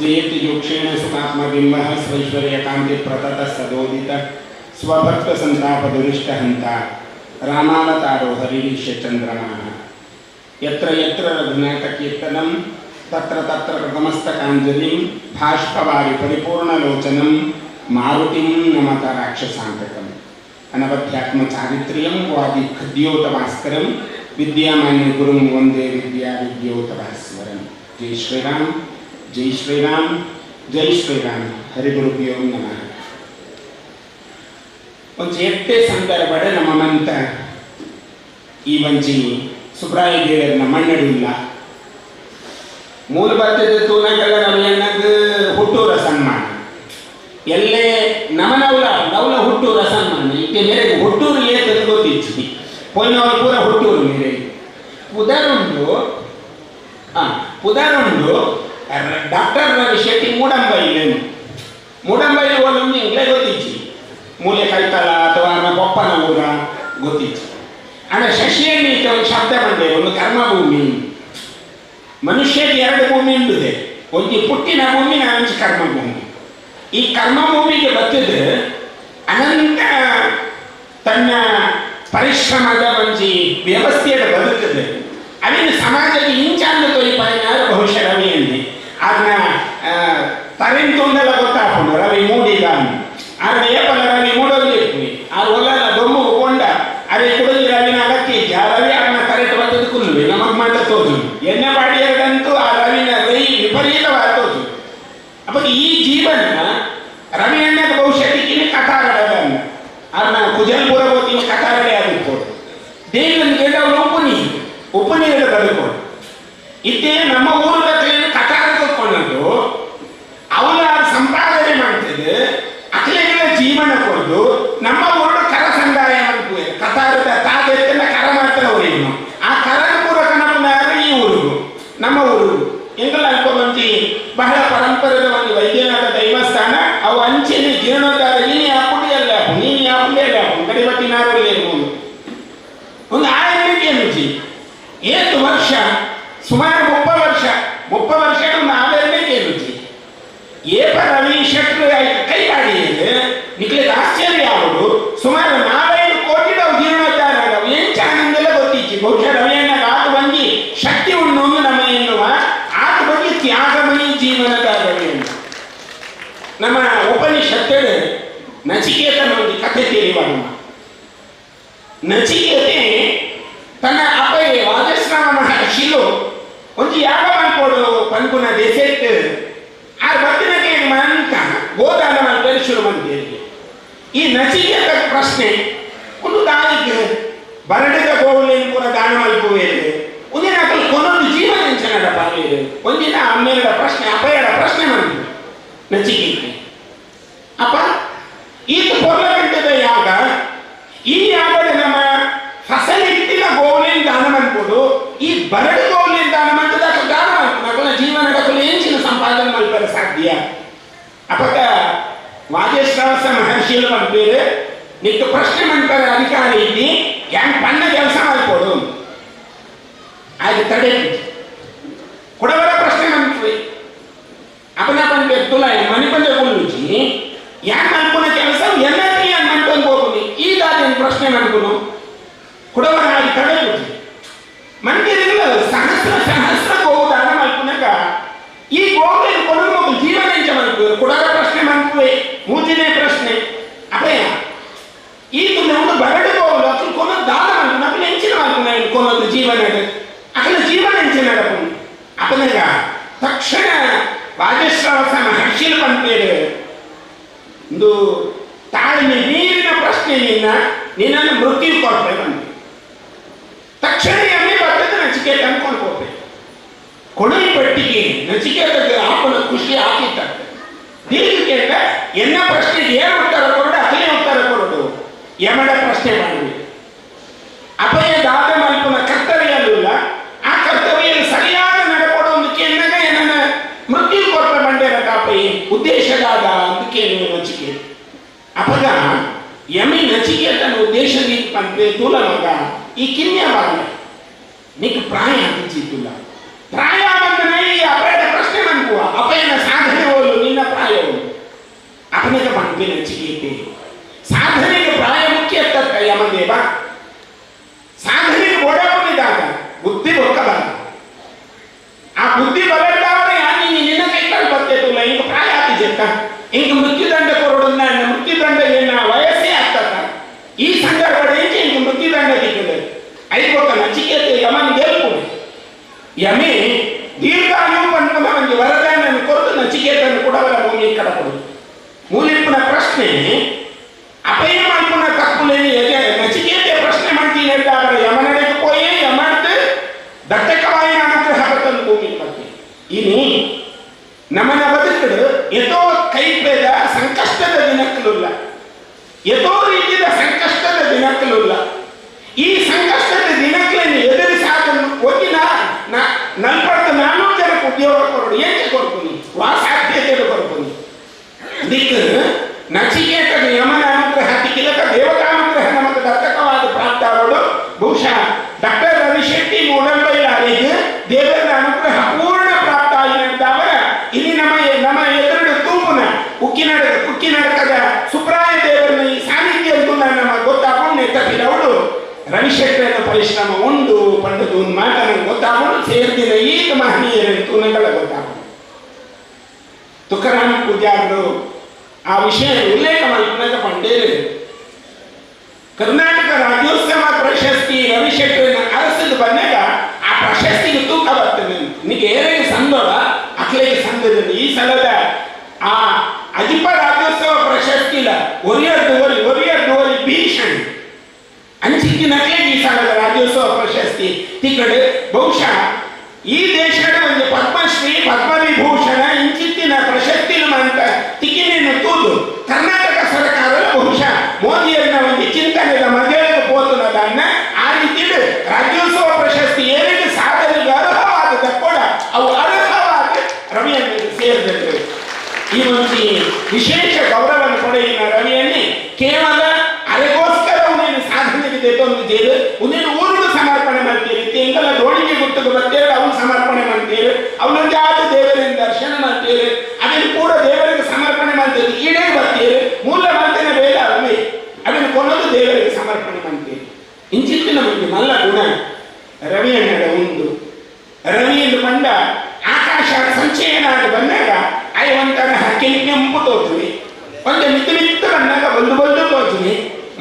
जयति योक्षेण सुखात्मबिम्बः स्वैश्वर्यकान्तिप्रततः सदोदितः स्वभक्तसन्तापदुरिष्टहन्ता रामावतारो हरिरीशचन्द्रमाः यत्र यत्र रघुनाथकीर्तनं तत्र तत्र कृतमस्तकाञ्जलिं भाष्पवारि परिपूर्णलोचनं मारुतिं नमत राक्षसान्तकम् अनवध्यात्मचारित्र्यं वादिखद्योतभास्करं विद्यामान्यगुरुं वन्दे विद्याविद्योतभास्वरं. जय श्रीराम जय श्रीराम जय श्रीराम. हरिगुरुभ्यो नमः. ಒಂಚೆತ್ತೆ ಸಂದರ್ಭದ ನಮ್ಮಂತ ಈ ವಂಚಿ ಸುಬ್ರಾಯ ದೇವರನ್ನ ಮಣ್ಣಡಿಲ್ಲ ಮೂಲ ಬರ್ತದೆ ತೂನಕಲ್ಲ ನಮಗೆ ಹುಟ್ಟೂರ ಸನ್ಮಾನ ಎಲ್ಲೇ ನಮನವಲ ನವಲ ಹುಟ್ಟೂರ ಸನ್ಮಾನ ಇತ್ತೆ ಮೇರೆಗೆ ಹುಟ್ಟೂರು ಏತದು ಗೊತ್ತಿಚ್ಚಿ ಪೊಯ್ನವಳು ಪೂರ ಹುಟ್ಟೂರು ಮೇರೆಗೆ ಉದಾಹರಣೆ ಡಾಕ್ಟರ್ ರವಿ ಶೆಟ್ಟಿ ಮೂಡಂಬೈಲಿ ಒಳಗೆ ಇಂಗ್ಲೇ ಗೊತ್ತಿಚ್ಚಿ ಮೂಲೆ ಕೈತಲ ಅಥವಾ ಬೊಪ್ಪನ ಊರ ಗೊತ್ತಿಚ್ಚಿ ಅಂದರೆ ಶಶಿಯಲ್ಲಿ ಒಂದು ಶಬ್ದ ಬಂದೆ ಒಂದು ಕರ್ಮಭೂಮಿ ಮನುಷ್ಯರಿಗೆ ಎರಡು ಭೂಮಿ ಉಂಟುದೆ ಒಂದು ಪುಟ್ಟಿನ ಭೂಮಿ ನಾನೊಂದು ಕರ್ಮಭೂಮಿ. ಈ ಕರ್ಮಭೂಮಿಗೆ ಬತ್ತಿದ್ರೆ ಅನಂತ ತನ್ನ ಪರಿಶ್ರಮದ ಒಂಜಿ ವ್ಯವಸ್ಥೆಯ ಬದುಕುತ್ತದೆ ಅವಿನ ಸಮಾಜಕ್ಕೆ ಇಂಚಾಂದು ತೊಯ್ಪಾಯಿನಾರ ಬಹುಶಃ ರವಿ ಅಂದೆ ಅದನ್ನ ತರೆಂತೊಂದೆಲ್ಲ ಗೊತ್ತಾಕೊಂಡು ರವಿ ಮೂಡಿದ ಆಗ ಏಪಲ ರವಿ ಮೂಡೋದು ಆರು ಒಲ್ಲಲ್ಲ ದೊಮ್ಮು ಕೊಂಡ ಅದೇ ಕುಡಿದು ರವಿನ ಅಗತ್ಯ ಇದ್ದ ಆ ರವಿ ಅದನ್ನ ಕರೆಕ್ಟ್ ಬರ್ತದೆ ಕುಲ್ಲುವೆ ನಮಗೆ ಮಾತ್ರ ತೋಜು ಎಣ್ಣೆ ಬಾಡಿಯದಂತೂ ಆ ರವಿನ ರೈ ವಿಪರೀತವಾದ ತೋಜು. ಅಪ್ಪ ಈ ಜೀವನ ರವಿ ಅಣ್ಣದ ಬಹುಶಃ ಕಥಾಗಡದನ್ನ ಅದನ್ನ ಕುಜಲ್ಪುರ ಹೋಗಿ ಕಥಾಗಡೆ ಆಗಿರ್ಬೋದು ದೇವನಿಗೆ ಅವಳು ಉಪನೀರದ ಬದುಕೋದು ಇದ್ದೇ ನಮ್ಮ ಊರ ಕಥಾಗ ಕೊಟ್ಕೊಂಡದ್ದು ಅವಳ ಸಂಪಾದ ಕಡಿಬತ್ತಿನಾರಲ್ಲಿ ಇರ್ಬೋದು ಒಂದು ಆಯನಿಗೆ ರುಚಿ ಏಳು ವರ್ಷ ಸುಮಾರು 30 ವರ್ಷ ಒಂದು ಆಯನಿಗೆ ರುಚಿ ಏಪ ರವಿ ಶೆಟ್ರು ಕೈ ಮಾಡಿದ್ರೆ ನಿಕ್ಲಿಗೆ ಆಶ್ಚರ್ಯ ಆಗೋದು ಸುಮಾರು 4-5 ಕೋಟಿ ಜೀರ್ಣೋದ್ಧಾರ ಆಗವು ಏನ್ ಚಾನಂದೆಲ್ಲ ಗೊತ್ತಿಚ್ಚಿ ಬಹುಶಃ ರವಿಯನ್ನ ಆತ ಬಂದಿ ಶಕ್ತಿ ಉಣ್ಣೊಂದು ನಮ್ಮ ಎನ್ನುವ ಆತ ಬಗ್ಗೆ ತ್ಯಾಗಮಯಿ ಜೀವನದ ರವಿಯನ್ನು ನಮ್ಮ ಉಪನಿಷತ್ತು ನಚಿಕೇತನ ಒಂದು ಕಥೆ ತಿಳಿಯುವ ನಮ್ಮ ನಚಿಕೇತೆ ತನ್ನ ಅಪ್ಪಗೆ ವಾಜಸ್ರಾವ ಮಹರ್ಷಿಲು ಒಂದು ಯಾಗ ಮಾಡ್ಕೊಡು ಪಂಕುನ ದೇಶಕ್ಕೆ ಆ ಭಕ್ತಿನಕ್ಕೆ ಅಂತ ಗೋದಾನ ಮಾಡಿ ಶುರು ಬಂದಿರಿಗೆ ಈ ನಚಿಕೇತ ಪ್ರಶ್ನೆ ಒಂದು ದಾನಿಗೆ ಬರಡಿದ ಗೋವುಲೇನು ಕೂಡ ದಾನ ಮಲ್ಪುವೇರು ಒಂದಿನ ಕೊನೊಂದು ಜೀವನ ಎಂಚನಡ ಪಾಲೇರು ಒಂದಿನ ಅಮ್ಮೇರ ಪ್ರಶ್ನೆ ಅಪ್ಪಯ್ಯರ ಪ್ರಶ್ನೆ ಮಾಡಿದ್ರು ನಚಿಕೇತೆ ಅಪ್ಪ ಈತ ಪೊರ್ಲ ಗಂಟೆದ ಯಾಗ ಈ ಯಾಗದ ನಮ್ಮ ಫಸಲಿಟ್ಟಿನ ಗೋವುಲೇನು ದಾನ ಮಲ್ಪುಡು ಈ ಬರಡು ಗೋವುಲೇನು ದಾನ ಮಾಡಿದ ದಾನ ಮಲ್ಪುನ ಜೀವನದ ಎಂಚಿನ ಸಂಪಾದನೆ ಮಲ್ಪರ ಸಾಧ್ಯ ಅಪಕ ವಾಜೇಶ್ರಾವಸ ಮಹರ್ಷಿಗಳು ಬಂದಿರು ನಿಕ್ಕು ಪ್ರಶ್ನೆ ಮಾಡ್ತಾರೆ ಅಧಿಕಾರಿ ಇದ್ದಿ ಹೆಂಗ್ ಪಣ್ಣ ಕೆಲಸ ಮಾಡ್ಕೊಡು ಅದು ತಡೆ ಕೊಡವರ ಪ್ರಶ್ನೆ ಮಾಡ್ತೀವಿ ಅಪನ ಬಂದ ತುಲ ಮನೆ ಬಂದ ನುಚ್ಚಿ ಯಾಕೆ ಮಾಡ್ಕೊನ ಕೆಲಸ ಎಲ್ಲರಿಗೆ ಯಾಕೆ ಮಾಡ್ಕೊಂಡು ಹೋಗುನಿ ಈಗ ಅದೇನು ಪ್ರಶ್ನೆ ಮಾಡ್ಕೊನು ಕೊಡವರ ಆಗಿ ತಡೆ ಮಂದಿರಗಳು ಸಹಸ್ರ ಗೋವು ದಾನ ಮಾಡ್ಕೊನಾಗ ಈ ಗೋವಿನ ಕೊಡಲು ಜೀವನ ಎಂಚ ಮಾಡ್ತೀವಿ ಕೊಡವರ ಪ್ರಶ್ನೆ ಮಾಡ್ತೀವಿ ಮೂಜಿನೇ ಪ್ರಶ್ನೆ ಅಪಯ ಈ ಒಂದು ಬರಡು ಗೋಲು ಅಕ್ಕಲು ಕೊನೊಂದು ದಾನ ಮಾಡ್ಕೊಂಡು ಅಪ್ಪನ ಹೆಂಚಿನ ಮಾಡ್ಕೊಂಡು ಕೊನೊಂದು ಜೀವನ ಅಕ್ಕನ ಜೀವನ ಹೆಂಚಿನ ನಡಪು ಅಪ್ಪನಾಗ ತಕ್ಷಣ ವಾಜಶ್ರಾವಸ ಮಹರ್ಷಿಲು ಬಂತೇವೆ ಒಂದು ತಾಳ್ಮೆ ನೀರಿನ ಪ್ರಶ್ನೆಯನ್ನ ನಿನ್ನನ್ನು ಮೃತ್ಯು ಕೊಡ್ತೇವೆ ಬಂದೆ ತಕ್ಷಣ ಎಮ್ಮೆ ಬರ್ತದೆ ನಚಿಕೇತ ಅನ್ಕೊಂಡು ಹೋಗ್ತೇವೆ ಕೊಡೈ ಪಟ್ಟಿಗೆ ನಚಿಕೇತಕ್ಕೆ ಆಪನ ಖುಷಿ ಹಾಕಿತ್ತ ದೀರ್ಘ ಎನ್ನ ಪ್ರಶ್ನೆಗೆ ಏನು ಉತ್ತರ ಕೊರಡು ಅಕಲೇ ಉತ್ತರ ಕೊರಡು ಯಮಡ ಪ್ರಶ್ನೆ ಮಾಡಿದ್ವಿ ಅಪಯ ದಾದ ಮಲ್ಪನ ಕರ್ತವ್ಯಲ್ಲ ಆ ಕರ್ತವ್ಯ ಸರಿಯಾದ ನಡಕೊಡೋದಕ್ಕೆ ಎನ್ನಾಗ ಏನನ್ನ ಮೃತ್ಯು ಕೊಟ್ಟ ಬಂಡೇರ ಕಾಪಯಿ ಉದ್ದೇಶದಾದ ಅದಕ್ಕೆ ನಚಿಕೇತ ಅಪಗ ಯಮಿ ನಚಿಕೇತನ ಉದ್ದೇಶದಿ ಬಂದ್ರೆ ತೂಲ ಮಗ ಈ ಕಿನ್ಯ ಬಾಗ ನೀಕು ಪ್ರಾಯ ಅಂತಿಲ್ಲ ಪ್ರಾಯ ಬಂದನೆ ಈ ಅಪಯದ ಪ್ರಶ್ನೆ ಮನ್ಕುವ ಅಪಯನ ಸಾಧನೆ ಹೋಲು ನಿನ್ನ ಪ್ರಾಯ ಹೋಲು ಅಪನಿಗೆ ಬಂದೆ ನಚಿಕೇತೆ ಸಾಧನೆಗೆ ಪ್ರಾಯ ಮುಖ್ಯ ತಕ್ಕ ಯಮದೇವ ಸಾಧನೆಗೆ ಓಡಾಡಿದಾಗ ಬುದ್ಧಿ ಬೊಕ್ಕಬಾರ ಆ ಬುದ್ಧಿ ಬರಲಾದ್ರೆ ಯಾನಿ ನಿನ್ನ ಕೈಕಾಲು ಬರ್ತೇತಲ್ಲ ಹಿಂಗ ಪ್ರಾಯ ಆತಿಜೆಕ್ಕ ಹಿಂಗ ಮೃತ್ಯುದಂಡ ಕೊರಡನ್ನ ಮೃತ್ಯುದಂಡ ಏನ ವಯಸ್ಸೇ ಆಗ್ತದ ಈ ಸಂದರ್ಭ ಏಕೆ ಹಿಂಗ ಮೃತ್ಯುದಂಡ ದಿಕ್ಕದೆ ಐಕೊಕ್ಕ ನಚಿಕೇತೆ ಯಮನ್ ಗೆಲ್ಪು ಯಮೆ ದೀರ್ಘಾಯು ಪಂಪನ ಒಂದು ವರದಾನ ಕೊರದು ನಚಿಕೇತನ ಕೂಡ ಅವರ ಭೂಮಿ ಕಡಕೊಡು ಮೂಲಿಪ್ಪನ ಪ್ರಶ್ನೆ ಅಪಯ ಮಲ್ಪನ ತಪ್ಪುಲೇನಿ ನಚಿಕೇತೆ ಪ್ರಶ್ನೆ ಮಾಡ್ತೀನಿ ಅಂತ ಅವರ ಯಮನಡೆಗೆ ಪೋಯೇ ಯಮಡ್ದು ದಟ್ಟಕವಾಯ ಅನುಗ್ರಹ ಬರ್ತನ ಭೂಮಿ ಬಗ್ಗೆ ಇನಿ ನಮ್ಮನ ಬದುಕಡು ಎಷ್ಟೋ ಕೈಪೇದ ಸಂಕಷ್ಟದ ದಿನಕ್ಕಲಿಲ್ಲ ಎಷ್ಟೋ ರೀತಿಯ ಸಂಕಷ್ಟದ ದಿನಕ್ಕಲಿಲ್ಲ ಈ ಸಂಕಷ್ಟದ ದಿನಕ್ಕೇನು ಎದುರಿಸಾದನ್ನು ಒತ್ತಿನ 400 ಜನಕ್ಕೆ ಉದ್ಯೋಗ ಕೊರಡು ಏಕೆ ಕೊಡ್ತೀನಿ ಸಾಧ್ಯತೆ ಕೊಡ್ತೀನಿ ದಿಕ್ಕು ನಚಿಕೇತನ ಯಮನ ಅನುಗ್ರಹ ದಿಕ್ಕಿಲಕ ದೇವತಾನುಗ್ರಹ ನಮಗೆ ದತ್ತಕವಾದ ಪ್ರಾಪ್ತ ಆಗೋದು ಬಹುಶಃ ಡಾಕ್ಟರ್ ರವಿಶೆಟ್ಟಿ ಮೂಡಂಬೈಲಾರಿಗೆ ದೇವರ ಅನುಗ್ರಹ ಪೂರ್ಣ ಪ್ರಾಪ್ತ ಆಗಿದ್ದಾವರ ಇಲ್ಲಿ ನಮ್ಮ ಎದುರು ತೂಪುನ ಕುಕ್ಕಿನಡಕದ ಸುಪ್ರಾಯ ದೇವರನ್ನ ಈ ಸಾನ್ನಿಧ್ಯ ಅಂತೂ ನಮ್ಮ ಗೊತ್ತಾಗೊಂಡು ತಪ್ಪಿದವಳು ರವಿಶೆಟ್ಟರ ಪರಿಶ್ರಮ ಉಂಡು ಪಂಡದು ಒಂದು ಮಾತ ನನಗೆ ಗೊತ್ತಾಗೋದು ಸೇರ್ದಿನ ಈಗ ಮಹನೀಯರಂತೂ ನಗಳ ಗೊತ್ತಾಗೋದು ತುಕಾರಾಮ್ ಪೂಜಾರರು ಆ ವಿಷಯ ಉಲ್ಲೇಖ ಮಾಡಿಕೊಂಡಾಗ ಪಂಡೇರು ಕರ್ನಾಟಕ ರಾಜ್ಯೋತ್ಸವ ಪ್ರಶಸ್ತಿ ರವಿಶೆಟ್ಟರನ್ನ ಅರಸದು ಬಂದಾಗ ಆ ಪ್ರಶಸ್ತಿಗೆ ತೂಕ ಬರ್ತದೆ ನಿಮಗೆ ಏನೇನು ಸಂದೋಡ ಅಕ್ಲೆಗೆ ಸಂದದಲ್ಲಿ ಈ ಸಲದ ಆ ಅಜಿಪ ರಾಜ್ಯೋತ್ಸವ ಪ್ರಶಸ್ತಿಲ ಒರಿಯರ್ ಭೀಷಣ್ ಅಂಚಿಕ್ಕಿನಕ್ಕೆ ಈ ಸಲದ ರಾಜ್ಯೋತ್ಸವ ಪ್ರಶಸ್ತಿ ತಿಕ್ಕಡೆ ಬಹುಶಃ ಈ ದೇಶದ ಒಂದು ಪದ್ಮಶ್ರೀ ಪದ್ಮವಿಭೂಷಣ ಇಂಚಿತ್ತಿನ ಪ್ರಶಸ್ತಿಲು ಅಂತ ತಿಕ್ಕಿನೇನು ತೂದು ಕರ್ನಾಟಕ ಸರ್ಕಾರ ಬಹುಶಃ ಮೋದಿಯನ್ನ ಒಂದು ಚಿಂತನೆಯ ಮದುವೆಗೆ ಪೋತುನದನ್ನ ಆ ರೀತಿ ರಾಜ್ಯೋತ್ಸವ ಪ್ರಶಸ್ತಿ ಏನಿಗೆ ಸಾಧನೆಗೆ ಅರ್ಹವಾದ ಕೂಡ ಅವು ಅರ್ಹವಾದ ರವಿಯನ್ನು ಸೇರಿದರು ಈ ಒಂದು ವಿಶೇಷ ಗೌರವವನ್ನು ಪಡೆಯುವ ರವಿಯನ್ನೇ ಕೇವಲ ಅದಕ್ಕೋಸ್ಕರ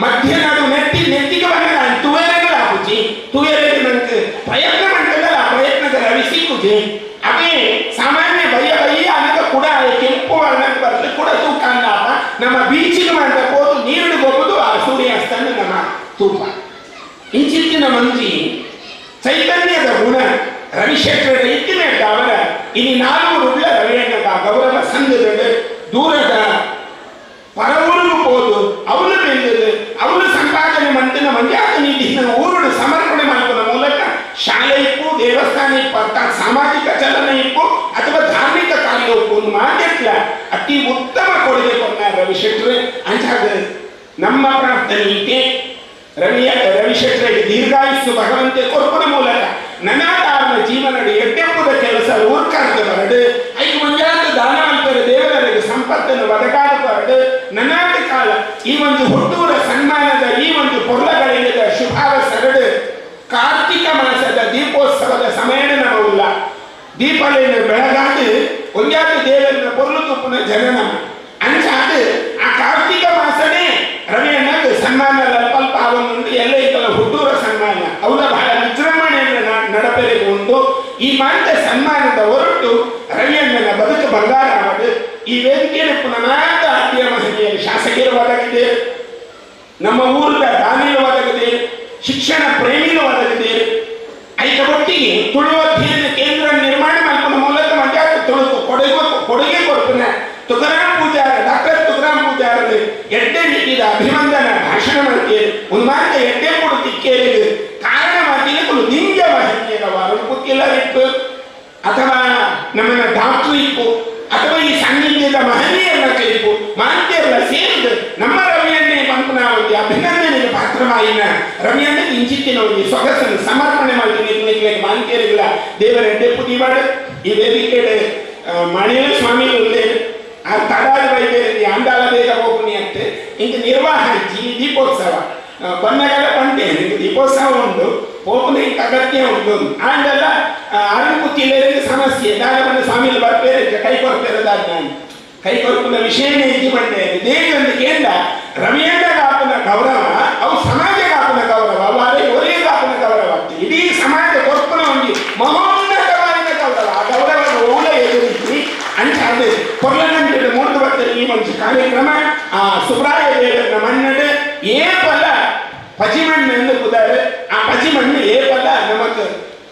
ಮಧ್ಯನಾಡು ನೆತ್ತಿಗೆ ಬಂದ ತುವೇರೆಗಳಾಗುಜಿ ತುವೇರೆಗೆ ನನಗೆ ಪ್ರಯತ್ನ ಮಾಡ್ತಲ್ಲ ಆ ಪ್ರಯತ್ನದ ರವಿ ಸಿಕ್ಕುಜಿ ಅವೇ ಸಾಮಾನ್ಯ ಬಯ್ಯ ಅನ್ನದ ಕೂಡ ಕೆಂಪು ವರ್ಣಕ್ಕೆ ಬರಲಿ ಕೂಡ ತೂಕ ಅಲ್ಲ ನಮ್ಮ ಬೀಚಿಗೆ ಮಾಡ್ತಾ ಹೋದು ನೀರು ಹೋಗುದು ಆ ಸೂರ್ಯಾಸ್ತನ ನಮ್ಮ ತೂಕ ಇಂಚಿತ್ತಿನ ಮಂಜಿ ಚೈತನ್ಯದ ಗುಣ ರವಿಶೇಖರ ಇತ್ತಿನೇಟ ಅವರ ಇನಿ 400 ರವಿಯಣ್ಣಗ ಗೌರವ ಸಂಘದ ದೂರದ ಪರವೂರಿಗೂ ಹೋದು ಅವಳು ಬೆಂದದು ಅವಳು ಸಂಪಾದನೆ ಮಂತಿನ ಮಂಜಾತ ನೀತಿನ ಊರುಡು ಸಮರ್ಪಣೆ ಮಾಡುವ ಮೂಲಕ ಶಾಲೆ ಇಪ್ಪು ದೇವಸ್ಥಾನ ಇಪ್ಪು ಅರ್ಥಾತ್ ಸಾಮಾಜಿಕ ಚಲನೆ ಇಪ್ಪು ಅಥವಾ ಧಾರ್ಮಿಕ ಕಾರ್ಯ ಇಪ್ಪು ಒಂದು ಮಾಧ್ಯಮ ಅತಿ ಉತ್ತಮ ಕೊಡುಗೆ ಕೊಟ್ಟ ರವಿಶೇಖರ್ ಅಂಚಾದ ನಮ್ಮ ಪ್ರಾರ್ಥನೆ ಇತ್ತೆ ರವಿಶೇಖರಿಗೆ ದೀರ್ಘಾಯುಸ್ಸು ಭಗವಂತೆ ಕೊರ್ಪುನ ಮೂಲಕ ನನಾದಾರನ ಜೀವನಡಿ ಎಟ್ಟೆಪ್ಪುದ ಕೆಲಸ ಊರ್ಕಾರದ ಬರಡು ಐದು ಮಂಜಾತ ದಾನವಂತರ ದೇವರಿಗೆ ಸಂಪತ್ತನ್ನು ಒದಗಾದ ಬರಡು ನನಾಟ ಕಾಲ ಈ ಒಂದು ಹುಟ್ಟೂರ ಸನ್ಮಾನದ ಈ ಒಂದು ಪೊರ್ಲಗಳಿಲ್ಲದ ಶುಭಾವ ಸರಡು ಕಾರ್ತಿಕ ಮಾಸದ ದೀಪೋತ್ಸವದ ಸಮಯನ ನಮವುಲ್ಲ ದೀಪಾವಳಿಯನ್ನು ಬೆಳಗಾದು ಒಂಜಾತ ದೇವರನ್ನ ಪೊರ್ಲು ತುಪ್ಪನ ಜನನಮ ಅಂಚಾದ ಆ ಕಾರ್ತಿಕ ಮಾಸನೇ ರವಿಯಣ್ಣಗೆ ಸನ್ಮಾನ ಅಲ್ಪ ಅವನುಂಟು ಎಲ್ಲ ಇದ್ದಲ್ಲ ಹುಟ್ಟೂರ ಸನ್ಮಾನ ಅವರ ಬಹಳ ವಿಜೃಂಭಣೆಯನ್ನು ನಡಪೆರೆದು ಉಂಟು ಈ ಮಾಂತ ಸನ್ಮಾನದ ಹೊರಟು ರವಿಯಣ್ಣನ ಬದುಕು ಬಂಗಾರ ಆವಡು ಈ ವೇದಿಕೆಯನ್ನು ಪುನಃ ಆದ್ಯ ಮಹಿಳೆಯರು ಶಾಸಕರು ಒದಗಿದೆ ನಮ್ಮ ಊರಿನ ದಾನಿಲು ಒದಗಿದೆ ಶಿಕ್ಷಣ ಪ್ರೇಮಿಲು ಒದಗಿದೆ ಐದ ಒಟ್ಟಿಗೆ ತುಳುವ ಅಧ್ಯಯನ ಕೇಂದ್ರ ನಿರ್ಮಾಣ ಮಾಡುವ ಮೂಲಕ ಮಂಜಾತ ತುಳುಕು ಕೊಡುಗೆ ಕೊಡ್ತಾನೆ ತುಕಾರಾಮ್ ಪೂಜಾರ ಡಾಕ್ಟರ್ ತುಕಾರಾಮ್ ಪೂಜಾರ ಎಡ್ಡೆ ರೀತಿಯ ಅಭಿವಂದನ ಭಾಷಣ ಮಾಡ್ತೀರಿ ಒಂದು ಮಾತ್ರ ಎಡ್ಡೆ ಕೊಡುತ್ತಿಕ್ಕೇರಿಗೆ ಕಾರಣ ಮಾತಿನ ನಿಂಜ ಮಹಿಳೆಯರವರು ಗೊತ್ತಿಲ್ಲರಿತ್ತು ಅಥವಾ ನಮ್ಮನ್ನ ಡಾಕ್ಟರ್ ಇಪ್ಪು ಅಥವಾ ಈ ಸಾನ್ನಿಧ್ಯದ ಮಹನೀಯರ ಕಲಿಪು ಮಾಂತ್ಯರ ಸೇರಿದು ನಮ್ಮ ರವಿಯನ್ನೇ ಬಂದು ನಾವು ಅಭಿನಂದನೆಗೆ ಪಾತ್ರವಾಯಿನ ರವಿಯನ್ನ ಇಂಚಿತ್ತಿನ ಒಂದು ಸೊಗಸನ್ನು ಸಮರ್ಪಣೆ ಮಾಡ್ತೀನಿ ಮಾಂತ್ಯರಿಗಳ ದೇವರ ಎಡ್ಡೆ ಪುದಿವಾಡ ಈ ವೇದಿಕೆ ಮಣಿಯ ಸ್ವಾಮಿ ಉಳ್ಳೇ ಆ ತಡಾದ ವೈದ್ಯರಿಗೆ ಅಂದಾಲ ಬೇಗ ಹೋಗ್ನಿ ಅಂತ ಇಂಕ ನಿರ್ವಾಹ ದೀಪೋತ್ಸವ ಬಣ್ಣಗಳ ಪಂಟೆ ದೀಪೋತ್ಸವ ಉಂಟು ಹೋಗ್ನ ಇಂಕ ಅಗತ್ಯ ಉಂಟು ಆಂಡೆಲ್ಲ ಅರಣ್ಕುತ್ತಿಲ್ಲರಿಗೆ ಸಮಸ್ಯೆ ದಾನವನ್ನ ಸ್ವಾಮಿಯಲ್ಲಿ ಬರ್ಪೇರೆ ಕೈ ಕೊರ್ಪೇರದಾದ ಕೈ ಕೊರ್ಪನ ವಿಷಯನೇ ಇದ್ದು ಬಂದೆ ದೇವರೊಂದು ಕೇಂದ್ರ ರವಿಯಣ್ಣಗಾಪನ ಗೌರವ ಅವು ಸಮಾಜಗಾಪನ ಗೌರವ ಅವರೇ ಒರೆಗಾಪನ ಗೌರವ ಆಗ್ತದೆ ಇಡೀ ಸಮಾಜ ಕೊರ್ಪನ ಒಂದು ಮಹೋನ್ನತವಾದ ಗೌರವ ಆ ಗೌರವವನ್ನು ಓಲ ಎದುರಿಸಿ ಅಂಚಾದ ಕೊರ್ಲನಂಟೆಡು ಮೂರ್ತ ಬರ್ತದೆ ಈ ಒಂದು ಕಾರ್ಯಕ್ರಮ ಆ ಸುಬ್ರಾಯ ದೇವರನ್ನ ಮಣ್ಣಡು ಏಪಲ ಪಜಿಮಣ್ಣು ಎಂದು ಕುದಾರೆ ಆ ಪಜಿಮಣ್ಣು ಏಪಲ ನಮಕ್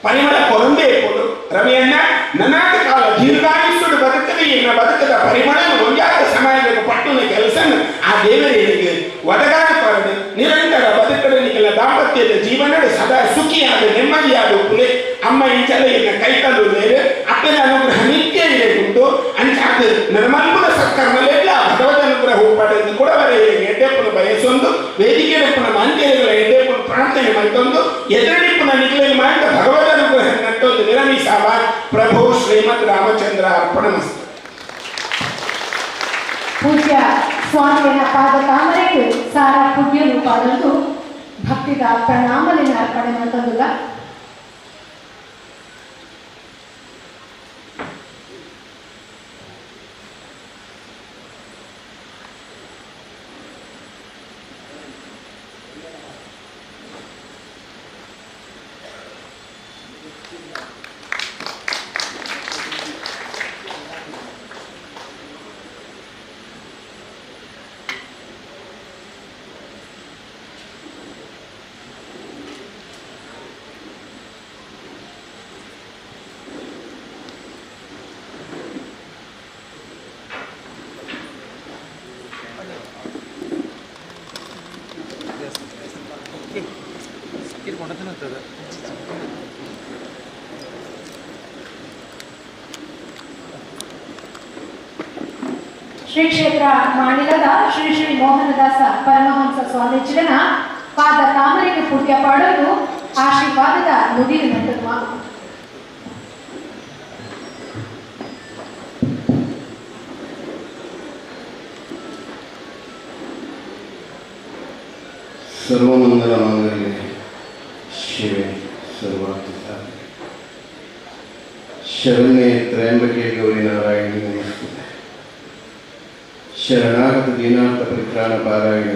ಪರಿಮಳ ಕೊರಂದೇ ಕೊಡು ರವಿಯಣ್ಣ ನನಾದ ಕಾಲ ದೀರ್ಘಾಯುಸ್ಸುಡು ಬದುಕದೆ ಇನ್ನ ಬದುಕದ ಪರಿಮಳ ಒಂಜಾತ ಸಮಾಜಕ್ಕೆ ಪಟ್ಟುನ ಕೆಲಸ ಆ ದೇವರಿಗೆ ಒದಗಾದ ಪರಡು ನಿರಂತರ ಬದುಕಡಲಿಕ್ಕೆಲ್ಲ ದಾಂಪತ್ಯದ ಜೀವನ ಸದಾ ಸುಖಿಯಾದ ನೆಮ್ಮದಿಯಾದ ಉಪ್ಪುಲೆ ಅಮ್ಮ ಇಂಚಲ ಇನ್ನ ಕೈಕಲ್ಲು ಬೇರೆ ಅಪ್ಪನ ಅನುಗ್ರಹ ನಿತ್ಯ ಇರಬೇಕು ಅಂಚಾದ ನಿರ್ಮಲ್ಪುರ ಸತ್ಕರ್ಮಲೆಲ್ಲ ಭಗವದ್ ಅನುಗ್ರಹ ಉಪಡೆದು ಕೂಡ ವರೆಗೆ ಎಡ್ಡೆಪ್ಪನ ಬಯಸೊಂದು ವೇದಿಕೆ ನೆಪ್ಪನ ಮಾಂತ್ಯಗಳ ಎಡ್ಡೆಪ್ಪನ ಪ್ರಾರ್ಥನೆ ಮತ್ತೊಂದು ಎದುರಿಪ್ಪನ ನಿಗಲಿಗೆ ಮಾಡಿದ ಭಗವದ್ ಅನುಗ್ರಹ ನಟ್ಟೊಂದು ವಿರಮಿಸಾವ ಪ್ರಭು ಶ್ರೀಮದ್ ರಾಮಚಂದ್ರ ಅರ್ಪಣಮಸ್ತು. ಪೂಜ್ಯ ಸ್ವಾಮಿಯ ಪಾದ ತಾಮರೆಗೆ ಸಾರ ಪುಣ್ಯ ರೂಪಾದಂದು ಭಕ್ತಿದ ಪ್ರಣಾಮಲಿನ ಅರ್ಪಣೆ ಮಾಡ್ತಂದುಲ್ಲ. ಶ್ರೀ ಕ್ಷೇತ್ರ ಮಾಣಿಲದ ಶ್ರೀ ಶ್ರೀ ಮೋಹನದಾಸ ಪರಮಹಂಸ ಸ್ವಾಮೀಜಿಗಳ ಪಾದ ತಾಮರೆಗೆ ಪುಣ್ಯ ಪಾಡಲು ಆಶೀರ್ವಾದದ ನುಡಿದು ನಟುವ ಸರ್ವಮಂಗಲ ಮಾಂಗಲ್ಯ ಶಿವೆ ಸರ್ವಾರ್ಥ ಸಾಧನೆ ಶರಣ್ಯೆ ತ್ರಯಂಬಕೆ ಗೌರಿ ನಾರಾಯಣಿ ನಮಸ್ತೆ ಶರಣಾಗತ ದೀನಾರ್ಥ ಪರಿತ್ರಾಣ ಪಾರಾಯಣ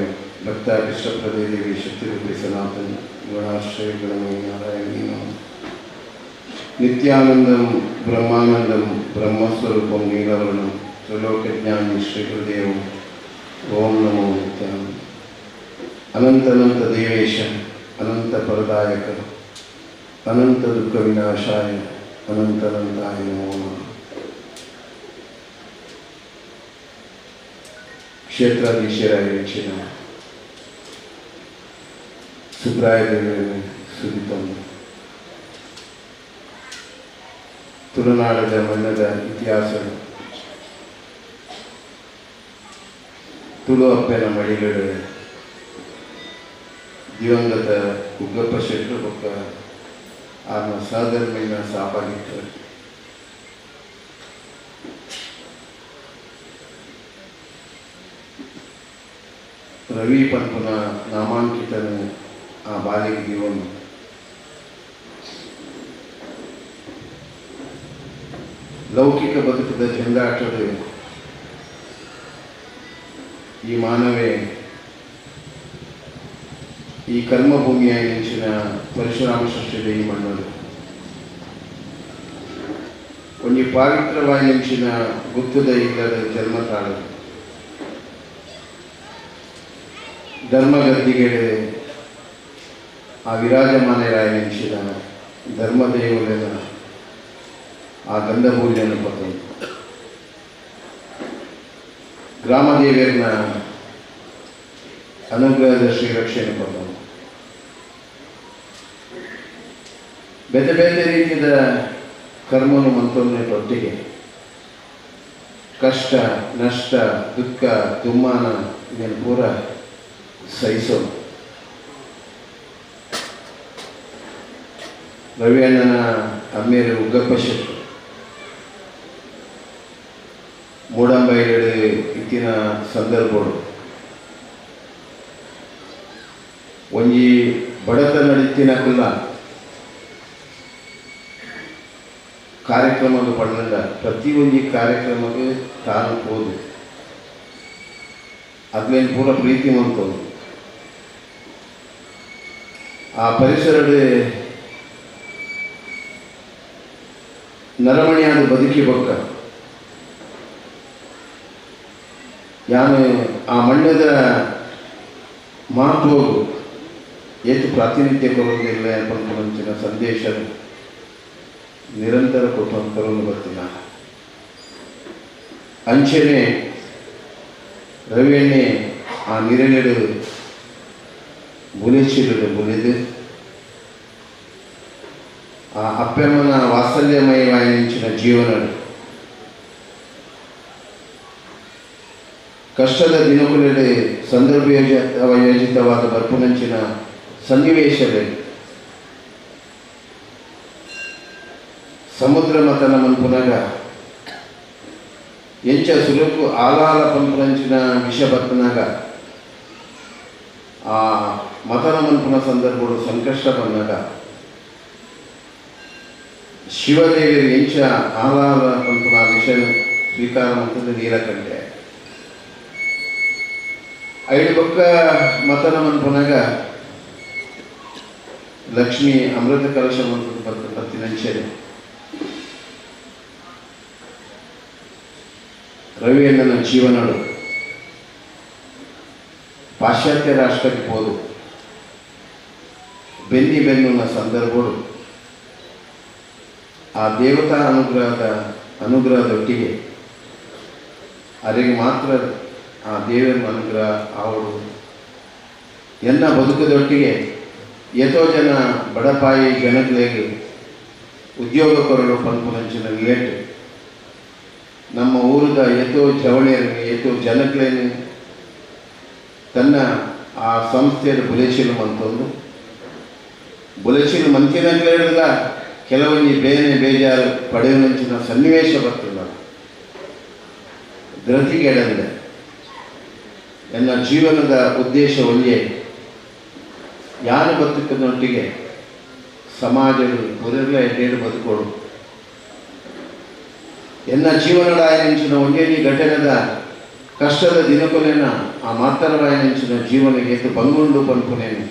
ಭಕ್ತಾಭಿಷ್ಟಪ್ರದೇ ದೇವಿ ಶಕ್ತಿರೂಪಿ ಸನಾತನ ಗುಣಾಶ್ರಯ ಗುಣಮಯ ನಾರಾಯಣೀ ನಿತ್ಯಾನಂದಂ ಬ್ರಹ್ಮಾನಂದಂ ಬ್ರಹ್ಮಸ್ವರೂಪಂ ನೀಲವರ್ಣಂ ತ್ರಿಲೋಕಜ್ಞಾನಿ ಶ್ರೀಗುರುದೇವಂ ಓಂ ನಮೋ ನಿತ್ಯಾನಂದ ಅನಂತ ದೇವೇಶ ಅನಂತ ಪರದಾಯಕ ಅನಂತ ದುಃಖ ವಿನಾಶಾಯ ಅನಂತಾಯ ನಮೋ ನಮಃ. ಕ್ಷೇತ್ರಾಧೀಶರಾಯ ಹೆಚ್ಚಿನ ಸುಬ್ರಾಯ ದೇವರನ್ನು ಸುರಿತಂದು ತುಳುನಾಡದ ಮಣ್ಣದ ಇತಿಹಾಸ ತುಳು ಅಪ್ಪನ ಮಡಿಗಳು ದಿವಂಗತ ಉಗ್ಗಪ್ಪ ಶೆಟ್ಟರು ಪಕ್ಕ ಆರ್ನ ಸಹಧರ್ಮಿನ ಸಹಭಾಗಿತ್ವ ರವಿ ಪಂಪನ ನಾಮಾಂಕಿತನು ಆ ಬಾಲಿಗೆ ದಿವನು ಲೌಕಿಕ ಬದುಕದ ಜಂಜಾಟದ ಈ ಮಾನವೇ ಈ ಕರ್ಮಭೂಮಿಯಾಗಿ ನಿಂಚಿನ ಪರಶುರಾಮ ಸೃಷ್ಟಿದ ಈ ಮಣ್ಣದು ಒಂದು ಪಾವಿತ್ರವಾಗಿ ನಿಂಚಿನ ಗುತ್ತದ ಇಲ್ಲದ ಜನ್ಮ ತಾಳದು ಧರ್ಮಗದ್ದಿಗೆಡೆ ಆ ವಿರಾಜಮಾನರಾಯ ನಿಂಚಿನ ಧರ್ಮದೇವನ ಆ ಗಂಧಭೂಲಿಯನ್ನು ಪತ್ತೊಂದು ಗ್ರಾಮದೇವಿಯರನ್ನ ಅನುಗ್ರಹದ ಶ್ರೀರಕ್ಷೆಯನ್ನು ಪತ್ತೊಂದು ಬೇರೆ ಬೇರೆ ರೀತಿಯ ಕರ್ಮನು ಮಂತ್ರೊಟ್ಟಿಗೆ ಕಷ್ಟ ನಷ್ಟ ದುಃಖ ದುಮ್ಮಾನ ಇದನ್ನು ಪೂರ ಸಹಿಸೋದು. ರವಿ ಅಣ್ಣನ ಅಮ್ಮೇರು ಉಗ್ಗಪ್ಪ ಶೆಟ್ಟರು ಮೂಡಂಬೈಗಳು ಇತ್ತಿನ ಸಂದರ್ಭಗಳು ಒಂಜಿ ಬಡತನ ನಡಿತಿನಕಲ್ಲ ಕಾರ್ಯಕ್ರಮಗಳು ಪಡೆದ ಪ್ರತಿಯೊಂದು ಕಾರ್ಯಕ್ರಮಕ್ಕೆ ತಾನು ಹೋದು ಅದ್ಮೇಲೆ ಪೂರ ಪ್ರೀತಿ ಮಂತೋದು ಆ ಪರಿಸರದ ನರಮಣಿಯಾದ ಬದುಕಿ ಬೊಕ್ಕ ಯಾನು ಆ ಮಣ್ಣದ ಮಹತ್ವವು ಏತು ಪ್ರಾತಿನಿಧ್ಯ ಕೊಡುವುದಿಲ್ಲ ಎಂಬಂಚಿನ ಸಂದೇಶ ನಿರಂತರ ಕೊಟ್ಟು ಬರ್ತೀನ ಅಂಚೆನೆ ರವಿಯಣ್ಣೆ ಆ ನಿರಳೆಡು ಬುಲೆಚಿಡು ಬುಲೆದು ಆ ಅಪ್ಪಮ್ಮನ ವಾತ್ಸಲ್ಯಮಯವಾಗಿ ನಿಂಚಿನ ಜೀವನ ಕಷ್ಟದ ದಿನಗಳಲ್ಲಿ ಸಂದರ್ಭಯೋಜಿತವಾದ ಬರ್ಪುನಂಚಿನ ಸನ್ನಿವೇಶದಲ್ಲಿ ಸಮುದ್ರ ಮತನ ಮನ್ಪುನಾಗ ಎಂಚ ಸುಲಭು ಆಲಾಲ ಪಂಪುನಂಚಿನ ವಿಷ ಬರ್ತನಾಗ ಆ ಮತನ ಮನ್ಪುನ ಸಂದರ್ಭಗಳು ಸಂಕಷ್ಟ ಬಂದಾಗ ಶಿವದೇವಿಯರು ಎಂಚ ಆಲಾಲ ಪಂಪುನ ವಿಷ ಸ್ವೀಕಾರ ಮಂತದ ನೀಲಕಂಠೆ ಐದು ಪಕ್ಕ ಮತನ ಮನ್ಪುನಾಗ ಲಕ್ಷ್ಮಿ ಅಮೃತ ಕಲಶ ಬರ್ತಿನಂಚೆ ರವಿಯಣ್ಣನ ಜೀವನಗಳು ಪಾಶ್ಚಾತ್ಯ ರಾಷ್ಟ್ರಕ್ಕೆ ಹೋದು ಬೆನ್ನಿನ ಸಂದರ್ಭಗಳು ಆ ದೇವತಾ ಅನುಗ್ರಹದೊಟ್ಟಿಗೆ ಅವರಿಗೆ ಮಾತ್ರ ಆ ದೇವರ ಅನುಗ್ರಹ ಅವರು ಎನ್ನ ಬದುಕದೊಟ್ಟಿಗೆ ಎಷ್ಟೋ ಜನ ಬಡಪಾಯಿ ಜನಗಳಿಗೆ ಉದ್ಯೋಗ ಕೊರಡು ಪಂಪುನಂಚಿನ ಲೇಟ್ ನಮ್ಮ ಊರದ ಎಷ್ಟೋ ಜವಳಿಯರಿಗೆ ಎಷ್ಟೋ ಜನಗಳೇನು ತನ್ನ ಆ ಸಂಸ್ಥೆಯ ಬುಲೆಚಿಲು ಮಂತೊಂದು ಬುಲೆಚಿಲು ಮಂತಿನಾಗಲೇ ಹೇಳಿದ ಕೆಲವೊಂದು ಬೇಜಾರು ಪಡೆಯುವಂಚಿನ ಸನ್ನಿವೇಶ ಬರ್ತಲ್ಲ ಧೃತಿಗೆಡಂದೆ ನನ್ನ ಜೀವನದ ಉದ್ದೇಶ ಒಂದೇ ಯಾರು ಬದುಕದೊಟ್ಟಿಗೆ ಸಮಾಜಗಳು ಪುರಲ್ಲ ಎಡ್ಡೇಡು ಬದುಕೋಡು ಎನ್ನ ಜೀವನದ ಆಯಂಚಿನ ಒಂದೇ ಘಟನೆದ ಕಷ್ಟದ ದಿನಕೊಲೆನ ಆ ಮಾತರವಾಯಿನಂಚಿನ ಜೀವನಿಗೆ ಬಂಗುಂಡು ಪನ್ಪುನೇನು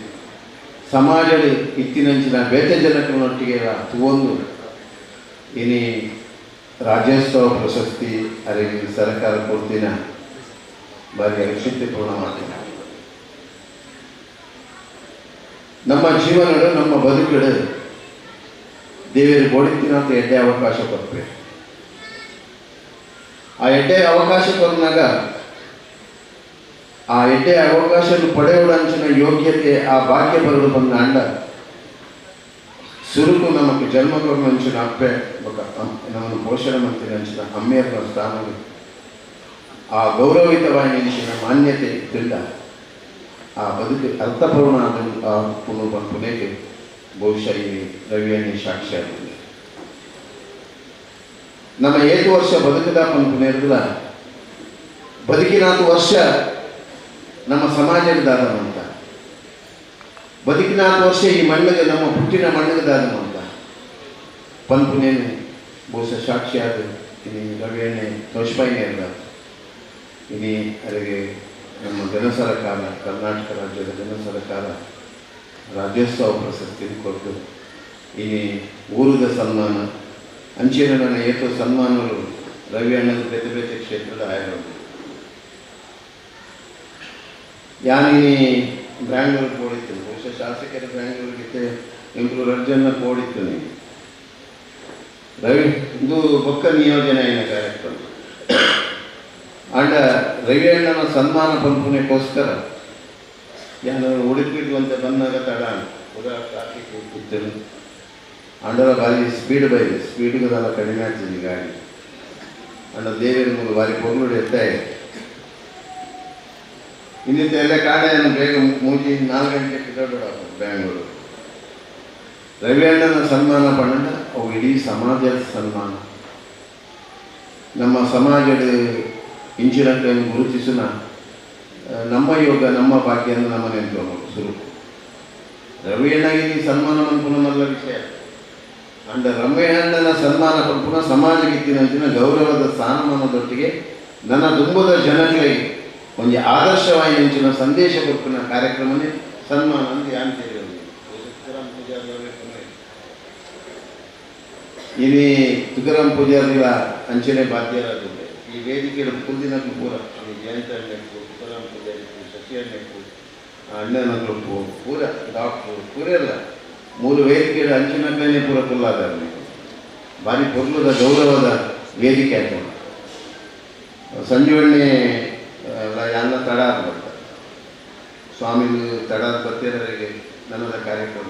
ಸಮಾಜದ ಇತ್ತಿನಂಚಿನ ಬೇತೆ ಜನಕನೊಟ್ಟಿಗೆ ತಗೊಂಡು ಇನಿ ರಾಜ್ಯೋತ್ಸವ ಪ್ರಶಸ್ತಿ ಅರಿಗೆ ಸರ್ಕಾರ ಕೊಡ್ತಿನ ಬಾರಿ ಔಚಿತ್ಯಪೂರ್ಣ ಮಾಡ್ತೀನಿ. ನಮ್ಮ ಜೀವನಗಳು ನಮ್ಮ ಬದುಕುಗಳು ದೇವರು ಕೊಡ್ತೀನಿ ಅಂತ ಎಡ್ಡೆ ಅವಕಾಶ ಕೊಡ್ಬೇಕು. ಆ ಎಡ್ಡೆ ಅವಕಾಶ ಕೊಟ್ಟಾಗ ಆ ಎಡ್ಡೆ ಅವಕಾಶ ಪಡೆಯುವಂಚಿನ ಯೋಗ್ಯತೆ ಆ ಭಾಗ್ಯ ಬರಲು ಬಂದ ಅಂಡ ಸುರುಕು ನಮಗೆ ಜನ್ಮ ಕೊಡುವಂಚಿನ ಅಪ್ಪೆ ನಮ್ಮನ್ನು ಪೋಷಣೆ ಮಾಡ್ತೀನಿ ಅಂಚಿನ ಅಮ್ಮೆಯ ಸ್ಥಾನ ಆ ಗೌರವಿತವಾಗಿ ನೆನೆಸಿನ ಮಾನ್ಯತೆ ಇದ್ದಿಲ್ಲ ಆ ಬದುಕು ಅರ್ಥಪೂರ್ಣ ಪುನಗೆ ಬಹುಶಃ ಈ ರವಿಯನ್ನೇ ಸಾಕ್ಷಿಯಾಗಿದೆ. ನಮ್ಮ 7 ವರ್ಷ ಬದುಕದ ಪುನರ್ಗುಲ ಬದುಕಿನಾತು ವರ್ಷ ನಮ್ಮ ಸಮಾಜದಾದವಂತ ಬದುಕಿನಾತು ವರ್ಷ ಈ ಮಣ್ಣಿಗೆ ನಮ್ಮ ಹುಟ್ಟಿನ ಮಣ್ಣಿಗದಾದವಂತ ಪನ್ಪುನೇನು ಬಹುಶಃ ಸಾಕ್ಷಿಯಾದ ಇನಿ ರವಿಯನ್ನೇ ತೋಷ್ಪಾಯಿನೇ ಇರಲ್ಲ. ಇನಿ ಅವರಿಗೆ ನಮ್ಮ ಜನ ಸರ್ಕಾರ ಕರ್ನಾಟಕ ರಾಜ್ಯದ ಜನ ಸರ್ಕಾರ ರಾಜ್ಯೋತ್ಸವ ಪ್ರಶಸ್ತಿ ಕೊಟ್ಟು ಇನಿ ಊರದ ಸನ್ಮಾನ ಅಂಚಿನ ನನ್ನ ಏತು ಸನ್ಮಾನಗಳು ರವಿ ಅಣ್ಣನ ಬೇರೆ ಬೇರೆ ಕ್ಷೇತ್ರದ ಆಯೋಗ ಯಾನಿನಿ ಬ್ಯಾಂಗ್ಳೂರಿಗೆ ಓಡಿತ್ತು ಬಹುಶಃ ಶಾಸಕರ ಬ್ಯಾಂಗ್ಳೂರಿಗೆ ಎಂಟು ರಜನ್ನ ಓಡಿತ್ತು ರವಿ ಇದು ಬೊಕ್ಕ ನಿಯೋಜನೆ ಏನ ಕಾರ್ಯಕ್ರಮ ಅಂಡ ರವಿ ಅಣ್ಣನ ಸನ್ಮಾನ ಪಂಪುನೆಗೋಸ್ಕರ ಯಾರು ಉಡುಪಿದ್ದು ಅಂತ ಬಂದಾಗ ತಡ ಪುರಾ ಟ್ರಾಫಿಕ್ ಇತ್ತು ಅಂಡರ ಬಾರಿ ಸ್ಪೀಡ್ಗೆ ಅದೆಲ್ಲ ಕಡಿಮೆ ಆಗ್ತದೆ ಗಾಡಿ ಅಂಡ ದೇವೇರ ಮೂರು ಬಾರಿ ಪೊರ್ಲುಡು ಎತ್ತಾಯ ಇನ್ನಿಂದ ಎಲ್ಲ ಕಾಡೆಯನ್ನು ಬೇಗ ಮೂಜಿ 4 ಗಂಟೆಗೆ ದೊಡ್ಡ ಬ್ಯಾಂಗ್ಳೂರು ರವಿ ಅಣ್ಣನ ಸನ್ಮಾನ ಪಂಡ ಅವು ಇಡೀ ಸಮಾಜದ ಸನ್ಮಾನ ನಮ್ಮ ಸಮಾಜದ ಇಂಚಿನಗಳನ್ನು ಗುರುತಿಸಿನ ನಮ್ಮ ಯೋಗ ನಮ್ಮ ಭಾಗ್ಯವನ್ನು ನಮ್ಮ ನೆನಪು ಶುರು ರವಿ ಅಣ್ಣಗೆ ಸನ್ಮಾನ ಮನ್ಪುನಲ್ಲ ವಿಷಯ ಅಂಡ ರವಿ ಅಣ್ಣನ ಸನ್ಮಾನ ಪಂಪುನ ಸಮಾಜಕ್ಕಿತ್ತಿನ ಗೌರವದ ಸ್ಥಾನಮಾನದೊಟ್ಟಿಗೆ ನನ್ನ ದುಂಬದ ಜನಗಳಿಗೆ ಒಂದು ಆದರ್ಶವಾಗಿ ನೆಂಚಿನ ಸಂದೇಶ ಕೊಟ್ಟಿನ ಕಾರ್ಯಕ್ರಮನೇ ಸನ್ಮಾನ ಅಂತ ಯಾನ್ತೀರಿ ಇಲ್ಲಿ ತುಕಾರಾಮ್ ಪೂಜಾರಿಗಳ ಅಂಚನೆ ಬಾಧ್ಯರಾಗಿದ್ದೆ ಈ ವೇದಿಕೆಯ ಕುಂದಿನಕ್ಕೂ ಪೂರ ಜಯಂತ ಅಣ್ಣಕ್ಕೂ ತುಕಾರಾಮ್ ಪೂಜಾರಿಗೂ ಶಶಿ ಅಣ್ಣಕ್ಕೂ ಅಣ್ಣನಕ್ಕೂ ಪೂರ ಡಾಕ್ಟ್ರು ಪೂರೆಲ್ಲ 3 ವೇದಿಕೆಯ ಅಂಚಿನಕ್ಕೇ ಪೂರ ಕುಲ್ಲಾದಾರ ಭಾರಿ ಪೊರ್ಲುದ ಗೌರವದ ವೇದಿಕೆ ಆಯ್ತು. ಸಂಜೀವಣ್ಣೆ ಎಲ್ಲ ತಡ ಬರ್ತಾರೆ ಸ್ವಾಮಿಗಳು ತಡ ಬರ್ತಿರೋರಿಗೆ ನನ್ನದ ಕಾರ್ಯಕ್ರಮ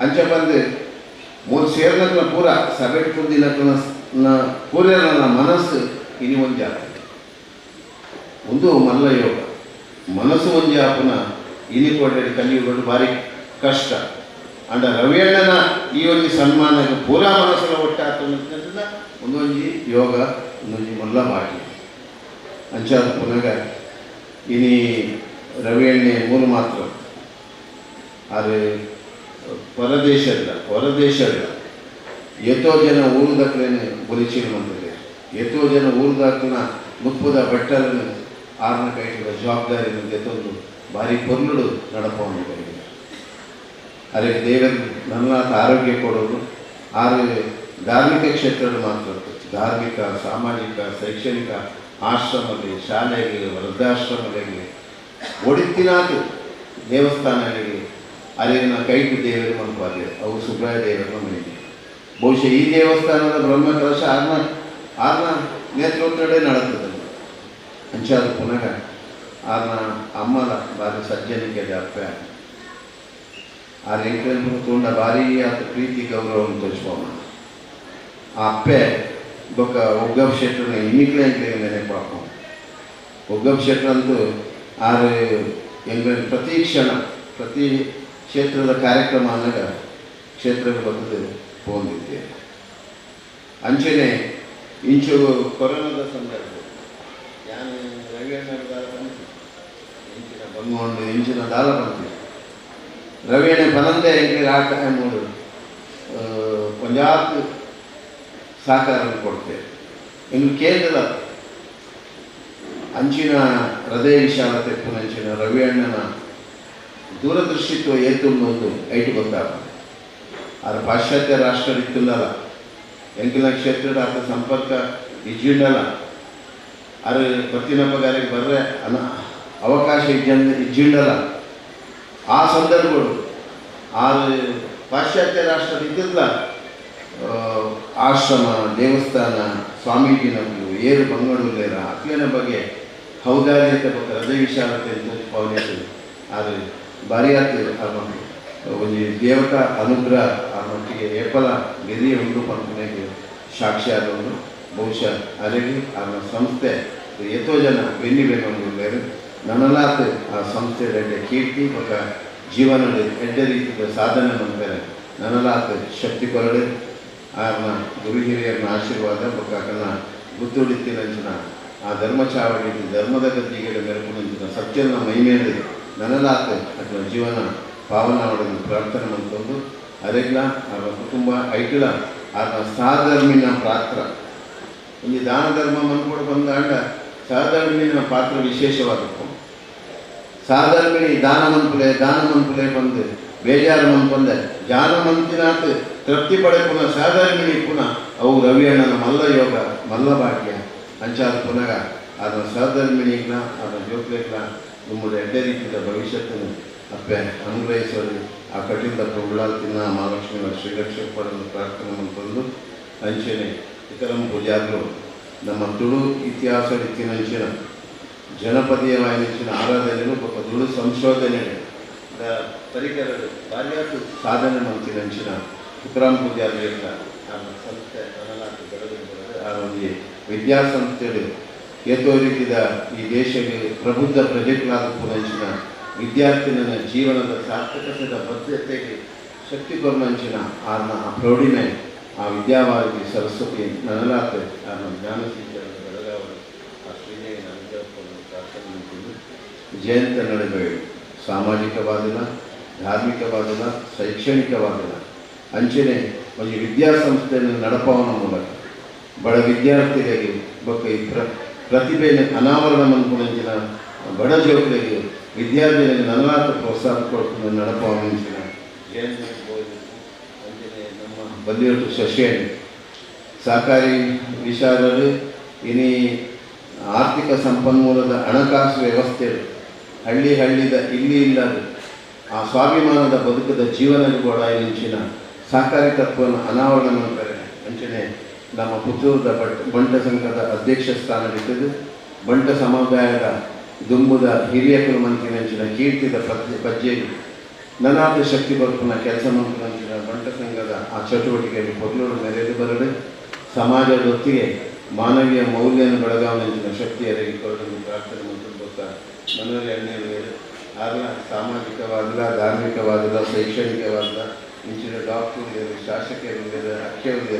ಅಂಚ ಬಂದು 3 ಸೇರ್ನಕ್ಕನ ಪೂರ ಸಭೆ ಕುಂದಿನಕ್ಕನ ಪೂರ ನನ್ನ ಮನಸ್ಸು ಇನಿ ಒಂಜಿ ಆಗ್ತದೆ ಒಂದು ಮಲ್ಲ ಯೋಗ ಮನಸ್ಸು ಒಂಜಿ ಆಪುನ ಇನಿ ಕೊಡ್ರಿ ಕಲಿಯುವುದು ಭಾರಿ ಕಷ್ಟ ಅಂಡ ರವಿ ಅಣ್ಣನ ಈ ಒಂದು ಸನ್ಮಾನಕ್ಕೆ ಪೂರಾ ಮನಸ್ಸನ್ನು ಒಟ್ಟಾಗ್ತದ ಒಂದೊಂಜಿ ಯೋಗ ಒಂದೊಂಜಿ ಮಲ್ಲ ಬಾಕಿ ಅಂಚಾದ ಪುನಗ ಇನಿ ರವಿ ಅಣ್ಣೆ ಮೂರು ಮಾತ್ರ ಆದರೆ ಹೊರದೇಶದ ಎಷ್ಟೋ ಜನ ಊರುದಕ್ಕೇನೆ ಬಲಿಚಿರುವಂಥದ್ದು ಎಷ್ಟೋ ಜನ ಊರುದಾಕನ ಮುಪ್ಪದ ಬಟ್ಟಲನ್ನು ಆರ್ನ ಕೈಗಳ ಜವಾಬ್ದಾರಿಯನ್ನು ಎತ್ತೊಂದು ಭಾರಿ ಪೊರ್ಲುಡು ನಡಪವನ್ನು ಅದಕ್ಕೆ ದೇವರು ನನ್ನ ಆರೋಗ್ಯ ಕೊಡೋದು ಆರು ಧಾರ್ಮಿಕ ಕ್ಷೇತ್ರದ ಮಾತ್ರ ಧಾರ್ಮಿಕ ಸಾಮಾಜಿಕ ಶೈಕ್ಷಣಿಕ ಆಶ್ರಮದಲ್ಲಿ ಶಾಲೆಗೆ ವೃದ್ಧಾಶ್ರಮಗಳಿಗೆ ಒಡಿತಿನಾತು ದೇವಸ್ಥಾನಗಳಿಗೆ ಅಲ್ಲಿನ ಕೈಟು ದೇವರು ಮನಪಾದೆ ಅವು ಸುಬ್ರಾಯ ದೇವರ ಮನೆಗೆ ಬಹುಶಃ ಈ ದೇವಸ್ಥಾನದ ಬ್ರಹ್ಮಕಲಶ ಆರ್ನ ನೇತೃತ್ವದಲ್ಲೇ ನಡೆತದೆ ಅಂಚಾದ ಪುನಃ ಆರ್ನ ಅಮ್ಮಲ ಭಾರಿ ಸಜ್ಜನಿಕೆ ಅಪ್ಪೆ ಆ ರೆಂಕೇಂದ್ರ ತೋಂಡ ಭಾರಿ ಆತ ಪ್ರೀತಿ ಗೌರವವನ್ನು ತೋರಿಸ್ಬೋಣ ಆ ಅಪ್ಪೆ ಬೊಕ್ಕ ಒಗ್ಗಬ್ ಶೆಟ್ಟರ್ನ ಇನ್ನಿಕ್ಲೆ ನೆನಪಾಪ ಒಗ್ಗಬ್ ಶೆಟ್ರ್ ಅಂತೂ ಆರು ಎಂಗ ಪ್ರತಿ ಕ್ಷಣ ಪ್ರತಿ ಕ್ಷೇತ್ರದ ಕಾರ್ಯಕ್ರಮ ಅನ್ನಗ ಕ್ಷೇತ್ರಕ್ಕೆ ಬಂದು ಹೋಗಿದ್ದೆ ಅಂಚನೆ ಇಂಚು ಕೊರೋನಾದ ಸಂದರ್ಭ ಯಾನು ರವಿ ಅಣ್ಣರ ದಾಲ ಬಂತು ಇಂಚಿನ ಬಂದ್ಕೊಂಡು ಇಂಚಿನ ದಾಲ ಬಂತು ರವಿ ಅಣ್ಣ ಬನಂದೆ ಎಂಗೆ ಆಟ ಮೂಡು ಪಂಜಾಬ್ ಸಹಕಾರ ಕೊಡ್ತೇವೆ ಇನ್ನು ಕೇಂದ್ರದ ಅಂಚಿನ ಹೃದಯ ವಿಶಾಲತೆ ಪುನಂಚಿನ ರವಿ ಅಣ್ಣನ ದೂರದೃಷ್ಟಿತ್ವ ಏತುನ್ನೊಂದು ಐಟು ಗೊತ್ತಾಗ ಅದು ಪಾಶ್ಚಾತ್ಯ ರಾಷ್ಟ್ರ ಇತ್ತುಂದಲ್ಲ ಎಂಕಿನ ಕ್ಷೇತ್ರದ ಆತ ಸಂಪರ್ಕ ಇಜ್ಜಿಂಡಲ್ಲ ಅದು ಬರ್ತಿನ ಪಗಾರಿಗೆ ಬರ್ರೆ ಅವಕಾಶ ಇಜ್ಜಿಂಡಲ್ಲ ಆ ಸಂದರ್ಭಗಳು ಆರು ಪಾಶ್ಚಾತ್ಯ ರಾಷ್ಟ್ರ ಇದ್ದಿಲ್ಲ ಆಶ್ರಮ ದೇವಸ್ಥಾನ ಸ್ವಾಮೀಜಿನಗಳು ಏರು ಬಂಗಡೂಲೇರ ಅಕ್ಲಿನ ಬಗ್ಗೆ ಔದಾರ್ಯತೆ ಬಗ್ಗೆ ಹೃದಯ ವಿಶಾಲತೆ ಪವನೆ ಆದರೆ ಭಾರಿ ಆಗ್ತದೆ ಆ ಮಟ್ಟಿಗೆ ಒಂದು ದೇವತಾ ಅನುಗ್ರಹ ಆ ಮಟ್ಟಿಗೆ ಏಪಲ ಗೆರಿ ಉಂಟು ಪಂಪನೆಗೆ ಸಾಕ್ಷಿ ಆದವರು ಬಹುಶಃ ಅಲ್ಲಿಗೆ ಆ ಸಂಸ್ಥೆ ಎಷ್ಟೋ ಜನ ಬೆನ್ನಿ ಬೇಕಂದ್ರೆ ನನ್ನಲಾತ ಆ ಸಂಸ್ಥೆ ಕೀರ್ತಿ ಮತ್ತು ಜೀವನದ ಎಡ್ಡ ರೀತಿಯ ಸಾಧನೆ ಮಾಡ್ತಾರೆ ನನ್ನಲಾತ ಶಕ್ತಿ ಕೊರಡೆ ಆರ್ನ ಗುರು ಹಿರಿಯರನ್ನ ಆಶೀರ್ವಾದ ಬೊಕ್ಕನ ಗುತ್ತುಡಿತ್ತಿನ ಆ ಧರ್ಮಚಾವಡಿ ಧರ್ಮದ ಗದ್ದಿಗೆ ಮೆರಪುನಂಚಿನ ಸತ್ಯನ ಮೈಮೇಲೆ ನನಲಾತ ಅಥವಾ ಜೀವನ ಪಾವನವನ್ನು ಪ್ರಾರ್ಥನೆ ಮಾಡ್ಕೊಂಡು ಅದೆಲ್ಲ ಅವರ ಕುಟುಂಬ ಐಕ್ಲ ಆತ ಸಹಧರ್ಮಿನ ಪಾತ್ರ ಒಂದು ದಾನ ಧರ್ಮ ಮನ್ಕೊಡು ಬಂದಾಂಡ ಸಹಧರ್ಮಿನ ಪಾತ್ರ ವಿಶೇಷವಾದಪ್ಪ ಸಹಧರ್ಮಿನಿ ದಾನ ಮನ್ಪುಲೆ ಬಂದು ಬೇಜಾರು ಮನ್ಪಂದೆ ಜಾನ ಮಂತಿನಾತ್ ತೃಪ್ತಿ ಪಡೆ ಪುನಃ ಸಹಧರ್ಮಿನಿ ಪುನಃ ಅವು ರವಿ ಅಣ್ಣನ ಮಲ್ಲ ಯೋಗ ಮಲ್ಲ ಭಾಗ್ಯ ಅಂಚಾದ ಪುನಃ ಅದರ ಸಹಧರ್ಮಿನಿಗ್ಲ ಅದರ ಜೋಕ್ಲೆಗ್ಲ ನಮ್ಮದು ಎಡ್ಡೆ ರೀತಿಯ ಭವಿಷ್ಯತ್ತನ್ನು ಅಪ್ಪೆ ಅನುಗ್ರಹಿಸಲು ಆ ಕಠಿಣದ ಉಳ್ಳಾಲ್ತಿನ ಮಹಾಲಕ್ಷ್ಮಿಯ ಶ್ರೀರಕ್ಷಕ ಪಡೆದು ಪ್ರಾರ್ಥನೆ ಮಾಡಿಕೊಂಡು ಅಂಚೆನೆ ಇತರ ಪೂಜಾದ್ರು ನಮ್ಮ ತುಳು ಇತಿಹಾಸ ರೀತಿಯಂಚಿನ ಜನಪದೀಯವಾಯಿನ ಆರಾಧನೆಗಳು ಒಬ್ಬ ತುಳು ಸಂಶೋಧನೆ ಪರಿಕರಗಳು ಭಾರ್ಯಾತು ಸಾಧನೆ ಮಾಡ್ತಿನಂಚಿನ ಉತ್ತರಾಮ್ ಪೂಜಾರಿಗಳ ಆ ಸಂಸ್ಥೆ ನನಲಾತು ಬೆಳೆದು ಆ ಒಂದು ವಿದ್ಯಾಸಂಸ್ಥೆಗಳು ಏತೋ ರೀತಿಯ ಈ ದೇಶಕ್ಕೆ ಪ್ರಬುದ್ಧ ಪ್ರಜೆಗಳಾದ ಪುನಂಚಿನ ವಿದ್ಯಾರ್ಥಿನ ಜೀವನದ ಸಾರ್ಥಕತೆಯ ಬದ್ಧತೆಗೆ ಶಕ್ತಿ ಕೊರನಂಚಿನ ಆರ್ನ ಆ ಪ್ರೌಢಿಮೆ ಆ ವಿದ್ಯಾವಾದಿ ಸರಸ್ವತಿ ನನಲಾತ ಆರ್ನ ಜ್ಞಾನಶೀಲರ ಬೆಳಗಾವಲು ಆ ಶ್ರೀದೇವಿನ ಅನುಗ್ರಹವನ್ನು ಪ್ರಾರ್ಥನೆ ಮಾಡಿಕೊಂಡು ಜಯಂತ ನಡೆಬೇಡಿ ಸಾಮಾಜಿಕವಾದಿನ ಧಾರ್ಮಿಕವಾದಿನ ಶೈಕ್ಷಣಿಕವಾದಿನ ಅಂಚನೆ ಒಂದು ವಿದ್ಯಾಸಂಸ್ಥೆಯನ್ನು ನಡಪವನ ಮೂಲಕ ಬಡ ವಿದ್ಯಾರ್ಥಿಗಳಿಗೆ ಬೊಕ್ಕ ಈ ಪ್ರತಿಭೆಯನ್ನು ಅನಾವರಣ ಮನ್ಪುನಂಚಿನ ಬಡ ಜೋಕರಿಗೆ ವಿದ್ಯಾರ್ಥಿಗಳಿಗೆ ನಲ್ಲಾತ ಪ್ರೋತ್ಸಾಹ ಕೊಡ್ಕೊಂಡು ನಡಪವನಿಂಚಿನ ಜಯಂತ ಅಂಚನೆ ನಮ್ಮ ಬಲ್ಲಿಯೊಟ್ಟು ಶಶಿಯಣ್ಣಿ ಸಹಕಾರಿ ವಿಚಾರರು ಇನಿ ಆರ್ಥಿಕ ಸಂಪನ್ಮೂಲದ ಹಣಕಾಸು ವ್ಯವಸ್ಥೆಗಳು ಹಳ್ಳಿದ ಇಲ್ಲಿ ಇಲ್ಲದ ಆ ಸ್ವಾಭಿಮಾನದ ಬದುಕದ ಜೀವನದ ಗೋಡಾಯಿನ ಸಹಕಾರಿ ತತ್ವವನ್ನು ಅನಾವರಣ ಮಾಡ್ತಾರೆ ಅಂಚನೆ ನಮ್ಮ ಪುತ್ತೂರದ ಬಂಟ ಸಂಘದ ಅಧ್ಯಕ್ಷ ಸ್ಥಾನವಿದ್ದದ್ದು ಬಂಟ ಸಮುದಾಯದ ದುಂಬುದ ಹಿರಿಯ ಕುಲಮಂತ್ರಿನಂಚಿನ ಕೀರ್ತಿದ ಪಜ್ಜೆಗೆ ನನಾದ ಶಕ್ತಿ ಬದುಕಿನ ಕೆಲಸ ಮಂತ್ರಿನಂಚಿನ ಬಂಟ ಸಂಘದ ಆ ಚಟುವಟಿಕೆಯಲ್ಲಿ ಪೊರ್ಲೂರು ಮೆರೆದು ಬರಲು ಸಮಾಜದೊತ್ತಿಗೆ ಮಾನವೀಯ ಮೌಲ್ಯನ ಬೆಳಗಾವನಂಚಿನ ಶಕ್ತಿಯರಿಗೆ ಕೊರಡಲು ಪ್ರಾರ್ಥನೆ ಮತ್ತು ಮನೋರಿ ಅಣ್ಣಿಯರು ಆಗಲ ಸಾಮಾಜಿಕವಾದಿಲ್ಲ ಧಾರ್ಮಿಕವಾದಿಲ್ಲ ಶೈಕ್ಷಣಿಕವಾದಿಲ್ಲ ಇಂಚಿನ ಡಾಕ್ಟರ್ ಶಾಸಕರು ಅಕ್ಷಯರು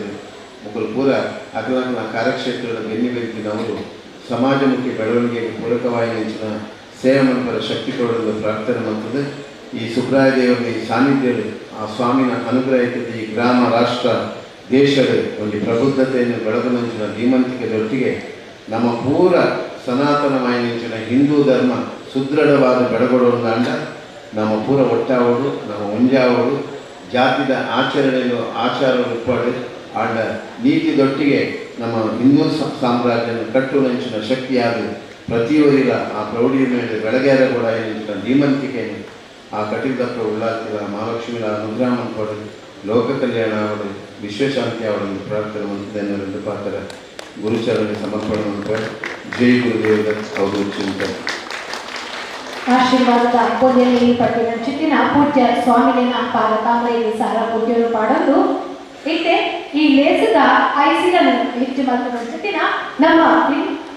ಮುಗ್ಗಲು ಪೂರ ಅಗ್ರಹಣ ಕಾರ್ಯಕ್ಷೇತ್ರದ ಬೆನ್ನಿಬೆನ್ನಿನವರು ಸಮಾಜಮುಖಿ ಬೆಳವಣಿಗೆಗೆ ಪೂರಕವಾಗಿ ನಿಂಚಿನ ಸೇವೆ ಮಂಪರ ಶಕ್ತಿ ಕೊಡಲು ಪ್ರಾರ್ಥನೆ ಮಾಡ್ತದೆ ಈ ಸುಬ್ರಾಯ ದೇವರ ಈ ಸಾನ್ನಿಧ್ಯಗಳು ಆ ಸ್ವಾಮಿನ ಅನುಗ್ರಹಿಸಿದ ಈ ಗ್ರಾಮ ರಾಷ್ಟ್ರ ದೇಶದ ಒಂದು ಪ್ರಬುದ್ಧತೆಯನ್ನು ಬೆಳಗನಂಚಿನ ಧೀಮಂತಿಕೆದೊಟ್ಟಿಗೆ ನಮ್ಮ ಪೂರ ಸನಾತನವಾಗಿ ನಿಂಚಿನ ಹಿಂದೂ ಧರ್ಮ ಸುದೃಢವಾದ ಬೆಳಗೊಡುವಂದಾಂಡ ನಮ್ಮ ಪೂರ ಒಟ್ಟಾವಡು ನಮ್ಮ ಮುಂಜಾವಡು ಜಾತಿದ ಆಚರಣೆಗಳು ಆಚಾರ ಉಟ್ಪಾಡು ಆಂಡ ನೀತಿದೊಟ್ಟಿಗೆ ನಮ್ಮ ಹಿಂದೂ ಸಾಮ್ರಾಜ್ಯನ ಕಟ್ಟುನಂಚಿನ ಶಕ್ತಿಯಾದ ಪ್ರತಿಯೊರಿಲ್ಲ ಆ ಪ್ರೌಢಿಯ ಮೇಲೆ ಬೆಳಗೇರ ಕೂಡ ನಿಂಚಿನ ಧೀಮಂತಿಕೆಯನ್ನು ಆ ಕಟಿದಪ್ಪ ಉಳ್ಳಾತಿಲ ಮಹಾಲಕ್ಷ್ಮಿಯ ಅನುಗ್ರಹ ಮಾಡಿಕೊಡಲು ಲೋಕ ಕಲ್ಯಾಣ ಅವಳು ವಿಶ್ವಶಾಂತಿ ಅವಳನ್ನು ಪ್ರಾರ್ಥನೆ ಮಾಡುತ್ತಿದ್ದೇನೆ ಪಾತ್ರ ಗುರುಚರಣೆ ಸಮರ್ಪಣೆ ಮಾಡ್ತಾರೆ ಜೈ ಗುರುದೇವರ ಅವರು ಚಿಂತನೆ ಆಶೀರ್ವಾದದ ಪೂಜೆಯಲ್ಲಿ ಪಟ್ಟಿನ ಚಿತ್ತಿನ ಪೂಜ್ಯ ಸ್ವಾಮಿನ ಪಾಲಕಾಂಬರಿಗೆ ಸಾರ ಪೂಜ್ಯರು ಪಾಡಲು ಇತ್ತೆ ಈ ಲೇಸದ ಐಸಿಗನ್ನು ಹೆಚ್ಚು ಮಲ್ಪನ ಚಿತ್ತಿನ ನಮ್ಮ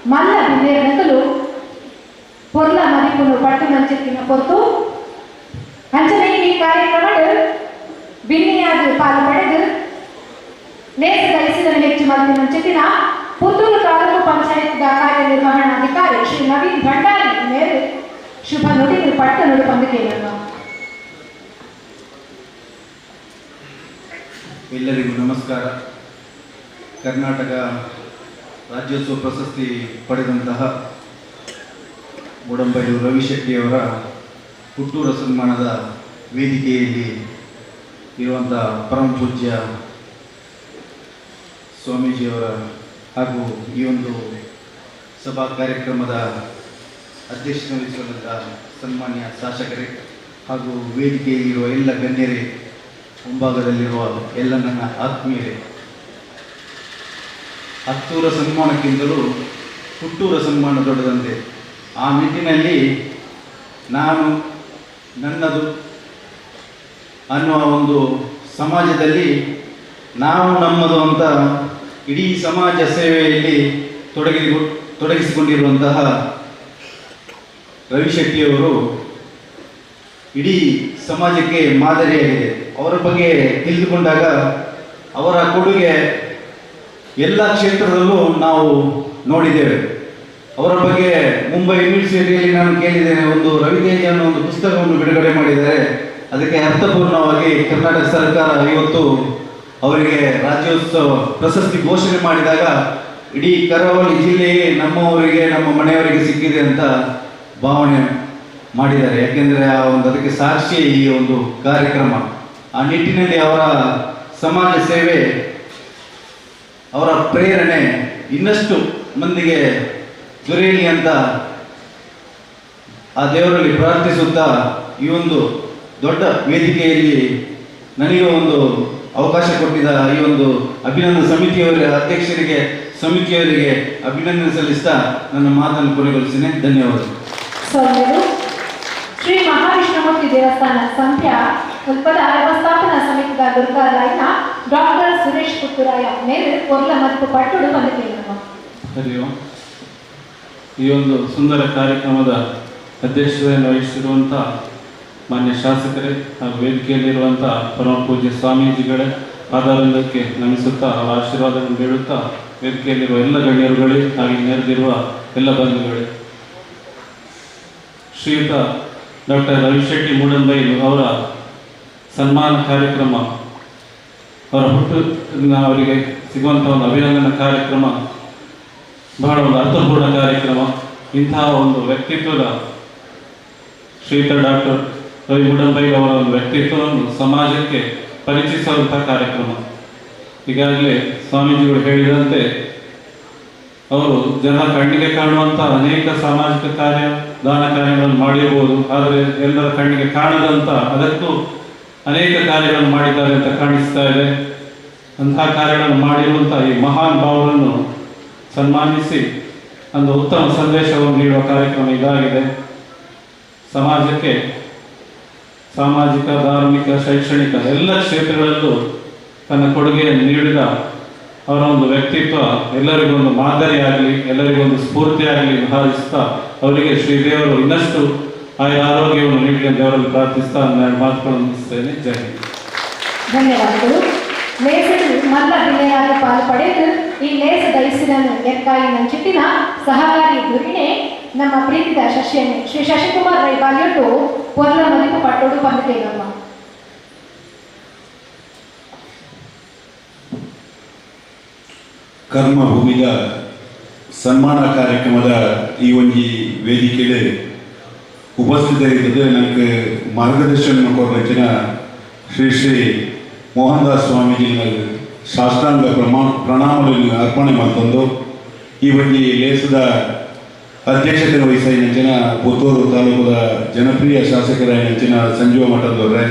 ಮಲ್ಲ ಬಿಂದೇರನಕಲು ಪೊರ್ಲ ಮದಿಪುನು ಪಟ್ಟಿನ ಚಿತ್ತಿನ ಪೊರ್ತು ಅಂಚನೆ ಈ ಕಾರ್ಯಕ್ರಮ ಬಿನ್ನಿಯಾದ ಪಾಲು ಪಡೆದು ಲೇಸದ ಐಸಿಗನ್ನು ಹೆಚ್ಚು ಮಲ್ಪನ ಚಿತ್ತಿನ ಪುತ್ತೂರು ತಾಲೂಕು ಪಂಚಾಯತ್ ಕಾರ್ಯನಿರ್ವಹಣಾಧಿಕಾರಿ ಶ್ರೀ ನವೀನ್ ಭಂಡಾರಿ ಮೇಲೆ ಶುಭ ನುಡಿ ಪಟ್ಟ ನುಡಿ ಪಂದಿಕೆಯನ್ನು ಎಲ್ಲರಿಗೂ ನಮಸ್ಕಾರ. ಕರ್ನಾಟಕ ರಾಜ್ಯೋತ್ಸವ ಪ್ರಶಸ್ತಿ ಪಡೆದಂತಹ ಮುಡಂಬೈಲು ರವಿಶೆಟ್ಟಿಯವರ ಹುಟ್ಟೂರ ಸನ್ಮಾನದ ವೇದಿಕೆಯಲ್ಲಿ ಇರುವಂಥ ಪರಮ ಪೂಜ್ಯ ಸ್ವಾಮೀಜಿಯವರ ಹಾಗೂ ಈ ಒಂದು ಸಭಾ ಕಾರ್ಯಕ್ರಮದ ಅಧ್ಯಕ್ಷತೆ ವಹಿಸಿಕೊಂಡಂಥ ಸನ್ಮಾನ್ಯ ಶಾಸಕರೇ ಹಾಗೂ ವೇದಿಕೆಯಲ್ಲಿರುವ ಎಲ್ಲ ಗಣ್ಯರೇ, ಮುಂಭಾಗದಲ್ಲಿರುವ ಎಲ್ಲ ನನ್ನ ಆತ್ಮೀಯರೇ, ಹತ್ತೂರ ಸನ್ಮಾನಕ್ಕಿಂತಲೂ ಹುಟ್ಟೂರ ಸನ್ಮಾನ ದೊಡ್ಡದಂತೆ. ಆ ನಿಟ್ಟಿನಲ್ಲಿ ನಾನು ನನ್ನದು ಅನ್ನುವ ಒಂದು ಸಮಾಜದಲ್ಲಿ ನಾವು ನಮ್ಮದು ಅಂತ ಇಡೀ ಸಮಾಜ ಸೇವೆಯಲ್ಲಿ ತೊಡಗಿಸಿಕೊಂಡಿರುವಂತಹ ರವಿಶೆಟ್ಟಿಯವರು ಇಡೀ ಸಮಾಜಕ್ಕೆ ಮಾದರಿಯಾಗಿದೆ. ಅವರ ಬಗ್ಗೆ ತಿಳಿದುಕೊಂಡಾಗ ಅವರ ಕೊಡುಗೆ ಎಲ್ಲ ಕ್ಷೇತ್ರದಲ್ಲೂ ನಾವು ನೋಡಿದ್ದೇವೆ. ಅವರ ಬಗ್ಗೆ ಮುಂಬೈ ಯೂನಿವರ್ಸಿಟಿಯಲ್ಲಿ ನಾನು ಕೇಳಿದ್ದೇನೆ, ಒಂದು ರವಿತೇಜ ಅನ್ನೋ ಒಂದು ಪುಸ್ತಕವನ್ನು ಬಿಡುಗಡೆ ಮಾಡಿದ್ದಾರೆ. ಅದಕ್ಕೆ ಅರ್ಥಪೂರ್ಣವಾಗಿ ಕರ್ನಾಟಕ ಸರ್ಕಾರ ಇವತ್ತು ಅವರಿಗೆ ರಾಜ್ಯೋತ್ಸವ ಪ್ರಶಸ್ತಿ ಘೋಷಣೆ ಮಾಡಿದಾಗ ಇಡೀ ಕರಾವಳಿ ಜಿಲ್ಲೆಗೆ ನಮ್ಮವರಿಗೆ, ನಮ್ಮ ಮನೆಯವರಿಗೆ ಸಿಕ್ಕಿದೆ ಅಂತ ಭಾವನೆ ಮಾಡಿದ್ದಾರೆ. ಯಾಕೆಂದರೆ ಅದಕ್ಕೆ ಸಾಕ್ಷಿ ಈ ಒಂದು ಕಾರ್ಯಕ್ರಮ. ಆ ನಿಟ್ಟಿನಲ್ಲಿ ಅವರ ಸಮಾಜ ಸೇವೆ, ಅವರ ಪ್ರೇರಣೆ ಇನ್ನಷ್ಟು ಮಂದಿಗೆ ದೊರೆಯಲಿ ಅಂತ ಆ ದೇವರಲ್ಲಿ ಪ್ರಾರ್ಥಿಸುತ್ತಾ ಈ ಒಂದು ದೊಡ್ಡ ವೇದಿಕೆಯಲ್ಲಿ ನನಗೆ ಒಂದು ಅವಕಾಶ ಕೊಟ್ಟಿದ್ದ ಈ ಒಂದು ಅಭಿನಂದನಾ ಸಮಿತಿಯವರಿಗೆ ಅಭಿನಂದನೆ ಸಲ್ಲಿಸ್ತಾ ನನ್ನ ಮಾತನ್ನು ಕೊನೆಗೊಳಿಸ್ತೇನೆ. ಧನ್ಯವಾದಗಳು. ಶ್ರೀ ಮಹಾವಿಷ್ಣುಮೂರ್ತಿ ದೇವಸ್ಥಾನ ಸಂಖ್ಯಾ ಉಲ್ಪದ ವ್ಯವಸ್ಥಾಪನಾ ಸಮಿತಿದ ದುರ್ಗಾರಾಯನ ಡಾಕ್ಟರ್ ಸುರೇಶ್ ಪುತ್ತೂರಾಯ ಮೇಲೆ ಕೊರ್ಲ ಮತ್ತು ಪಟ್ಟುಡು ಬಂದಿದ್ದೇನೆ. ಹರಿ ಓಂ. ಈ ಒಂದು ಸುಂದರ ಕಾರ್ಯಕ್ರಮದ ಅಧ್ಯಕ್ಷತೆಯನ್ನು ವಹಿಸಿರುವಂಥ ಮಾನ್ಯ ಶಾಸಕರೇ ಹಾಗೂ ವೇದಿಕೆಯಲ್ಲಿರುವಂಥ ಪರಮ ಪೂಜ್ಯ ಸ್ವಾಮೀಜಿಗಳೇ ಪಾದಾರಕ್ಕೆ ನಮಿಸುತ್ತಾ ಅವರ ಆಶೀರ್ವಾದವನ್ನು ಬೇಡುತ್ತಾ ವೇದಿಕೆಯಲ್ಲಿರುವ ಎಲ್ಲ ಗಣ್ಯರುಗಳೇ ಹಾಗೆ ನೆರೆದಿರುವ ಎಲ್ಲ ಬಂಧುಗಳೇ, ಶ್ರೀಯುತ ಡಾಕ್ಟರ್ ರವಿಶೆಟ್ಟಿ ಮೂಡಂಬೈಲು ಅವರ ಸನ್ಮಾನ ಕಾರ್ಯಕ್ರಮ, ಅವರ ಅವರಿಗೆ ಸಿಗುವಂಥ ಒಂದು ಅಭಿನಂದನಾ ಕಾರ್ಯಕ್ರಮ ಬಹಳ ಒಂದು ಅರ್ಥಪೂರ್ಣ ಕಾರ್ಯಕ್ರಮ. ಇಂತಹ ಒಂದು ವ್ಯಕ್ತಿತ್ವದ ಶ್ರೀಯುತ ಡಾಕ್ಟರ್ ರವಿ ಮೂಡಂಬೈಲು ಅವರ ಒಂದು ವ್ಯಕ್ತಿತ್ವವನ್ನು ಸಮಾಜಕ್ಕೆ ಪರಿಚಯಿಸುವಂಥ ಕಾರ್ಯಕ್ರಮ. ಈಗಾಗಲೇ ಸ್ವಾಮೀಜಿಗಳು ಹೇಳಿದಂತೆ ಅವರು ಜನ ಕಣ್ಣಿಗೆ ಕಾಣುವಂಥ ಅನೇಕ ಸಾಮಾಜಿಕ ದಾನ ಕಾರ್ಯಗಳನ್ನು ಮಾಡಿರ್ಬೋದು, ಆದರೆ ಎಲ್ಲರ ಕಣ್ಣಿಗೆ ಕಾಣದಂಥ ಅದಕ್ಕೂ ಅನೇಕ ಕಾರ್ಯಗಳನ್ನು ಮಾಡಿದ್ದಾರೆ ಅಂತ ಕಾಣಿಸ್ತಾ ಇದೆ. ಅಂತಹ ಕಾರ್ಯಗಳನ್ನು ಮಾಡಿರುವಂಥ ಈ ಮಹಾನ್ ಭಾವರನ್ನು ಸನ್ಮಾನಿಸಿ ಒಂದು ಉತ್ತಮ ಸಂದೇಶವನ್ನು ನೀಡುವ ಕಾರ್ಯಕ್ರಮ ಇದಾಗಿದೆ. ಸಮಾಜಕ್ಕೆ ಸಾಮಾಜಿಕ, ಧಾರ್ಮಿಕ, ಶೈಕ್ಷಣಿಕ ಎಲ್ಲ ಕ್ಷೇತ್ರಗಳಲ್ಲೂ ತನ್ನ ಕೊಡುಗೆಯನ್ನು ನೀಡಿದ ಅವರ ಒಂದು ವ್ಯಕ್ತಿತ್ವ ಎಲ್ಲರಿಗೊಂದು ಮಾದರಿಯಾಗಲಿ, ಎಲ್ಲರಿಗೊಂದು ಸ್ಫೂರ್ತಿಯಾಗಲಿ ಹಾರಿಸ್ತಾ ಅವರಿಗೆ ಶ್ರೀದೇವರು ಇನ್ನಷ್ಟು ಆರೋಗ್ಯವನ್ನು ನೀಡಲಿ ಅಂತ ಅವರಲ್ಲಿ ಪ್ರಾರ್ಥಿಸ್ತಾ ನಾನು ಮಾತುಗಳನ್ನು ಮುಗಿಸ್ತೇನೆ. ಜೈ ಹಿಂದ್. ಧನ್ಯವಾದಗಳು. ಲೇಸಡು ಮಲ್ಲ ಜಿಲ್ಲೆಯಾಗಿ ಪಾಲು ಪಡೆದು ಈ ಲೇಸದ ಇಸಿರನ್ನು ಎಕ್ಕಾಯಿ ನಂಚಿಟ್ಟಿನ ಸಹಕಾರಿ ದುರಿಣೆ ನಮ್ಮ ಪ್ರೀತಿದ ಶಶಿಯನ್ನೇ ಶ್ರೀ ಶಶಿಕುಮಾರ್ ರೈ ಬಾಲ್ಯಟ್ಟು ಪೊರ್ಲ ಮದಿಪು ಪಟ್ಟೋಡು ಬಂದಿದ್ದೇನಮ್ಮ. ಕರ್ಮಭೂಮಿದ ಸನ್ಮಾನ ಕಾರ್ಯಕ್ರಮದ ಈ ಒಂದು ವೇದಿಕೆಯಲ್ಲಿ ಉಪಸ್ಥಿತರಿದ್ದರೆ ನನಗೆ ಮಾರ್ಗದರ್ಶನ ಕೊರಚಿನ ಶ್ರೀ ಶ್ರೀ ಮೋಹನ್ ದಾಸ್ ಸ್ವಾಮೀಜಿ ಶಾಸ್ತ್ರಾಂಗ ಪ್ರಣಾಮಗಳನ್ನು ಅರ್ಪಣೆ ಮಾಡಿಕೊಂಡು ಈ ಒಂದು ಲೇಸದ ಅಧ್ಯಕ್ಷತೆ ವಹಿಸಿದ ನೆಂಚಿನ ಪುತ್ತೂರು ತಾಲೂಕದ ಜನಪ್ರಿಯ ಶಾಸಕರ ನೆಂಚಿನ ಸಂಜೀವ ಮಠದವರೇ,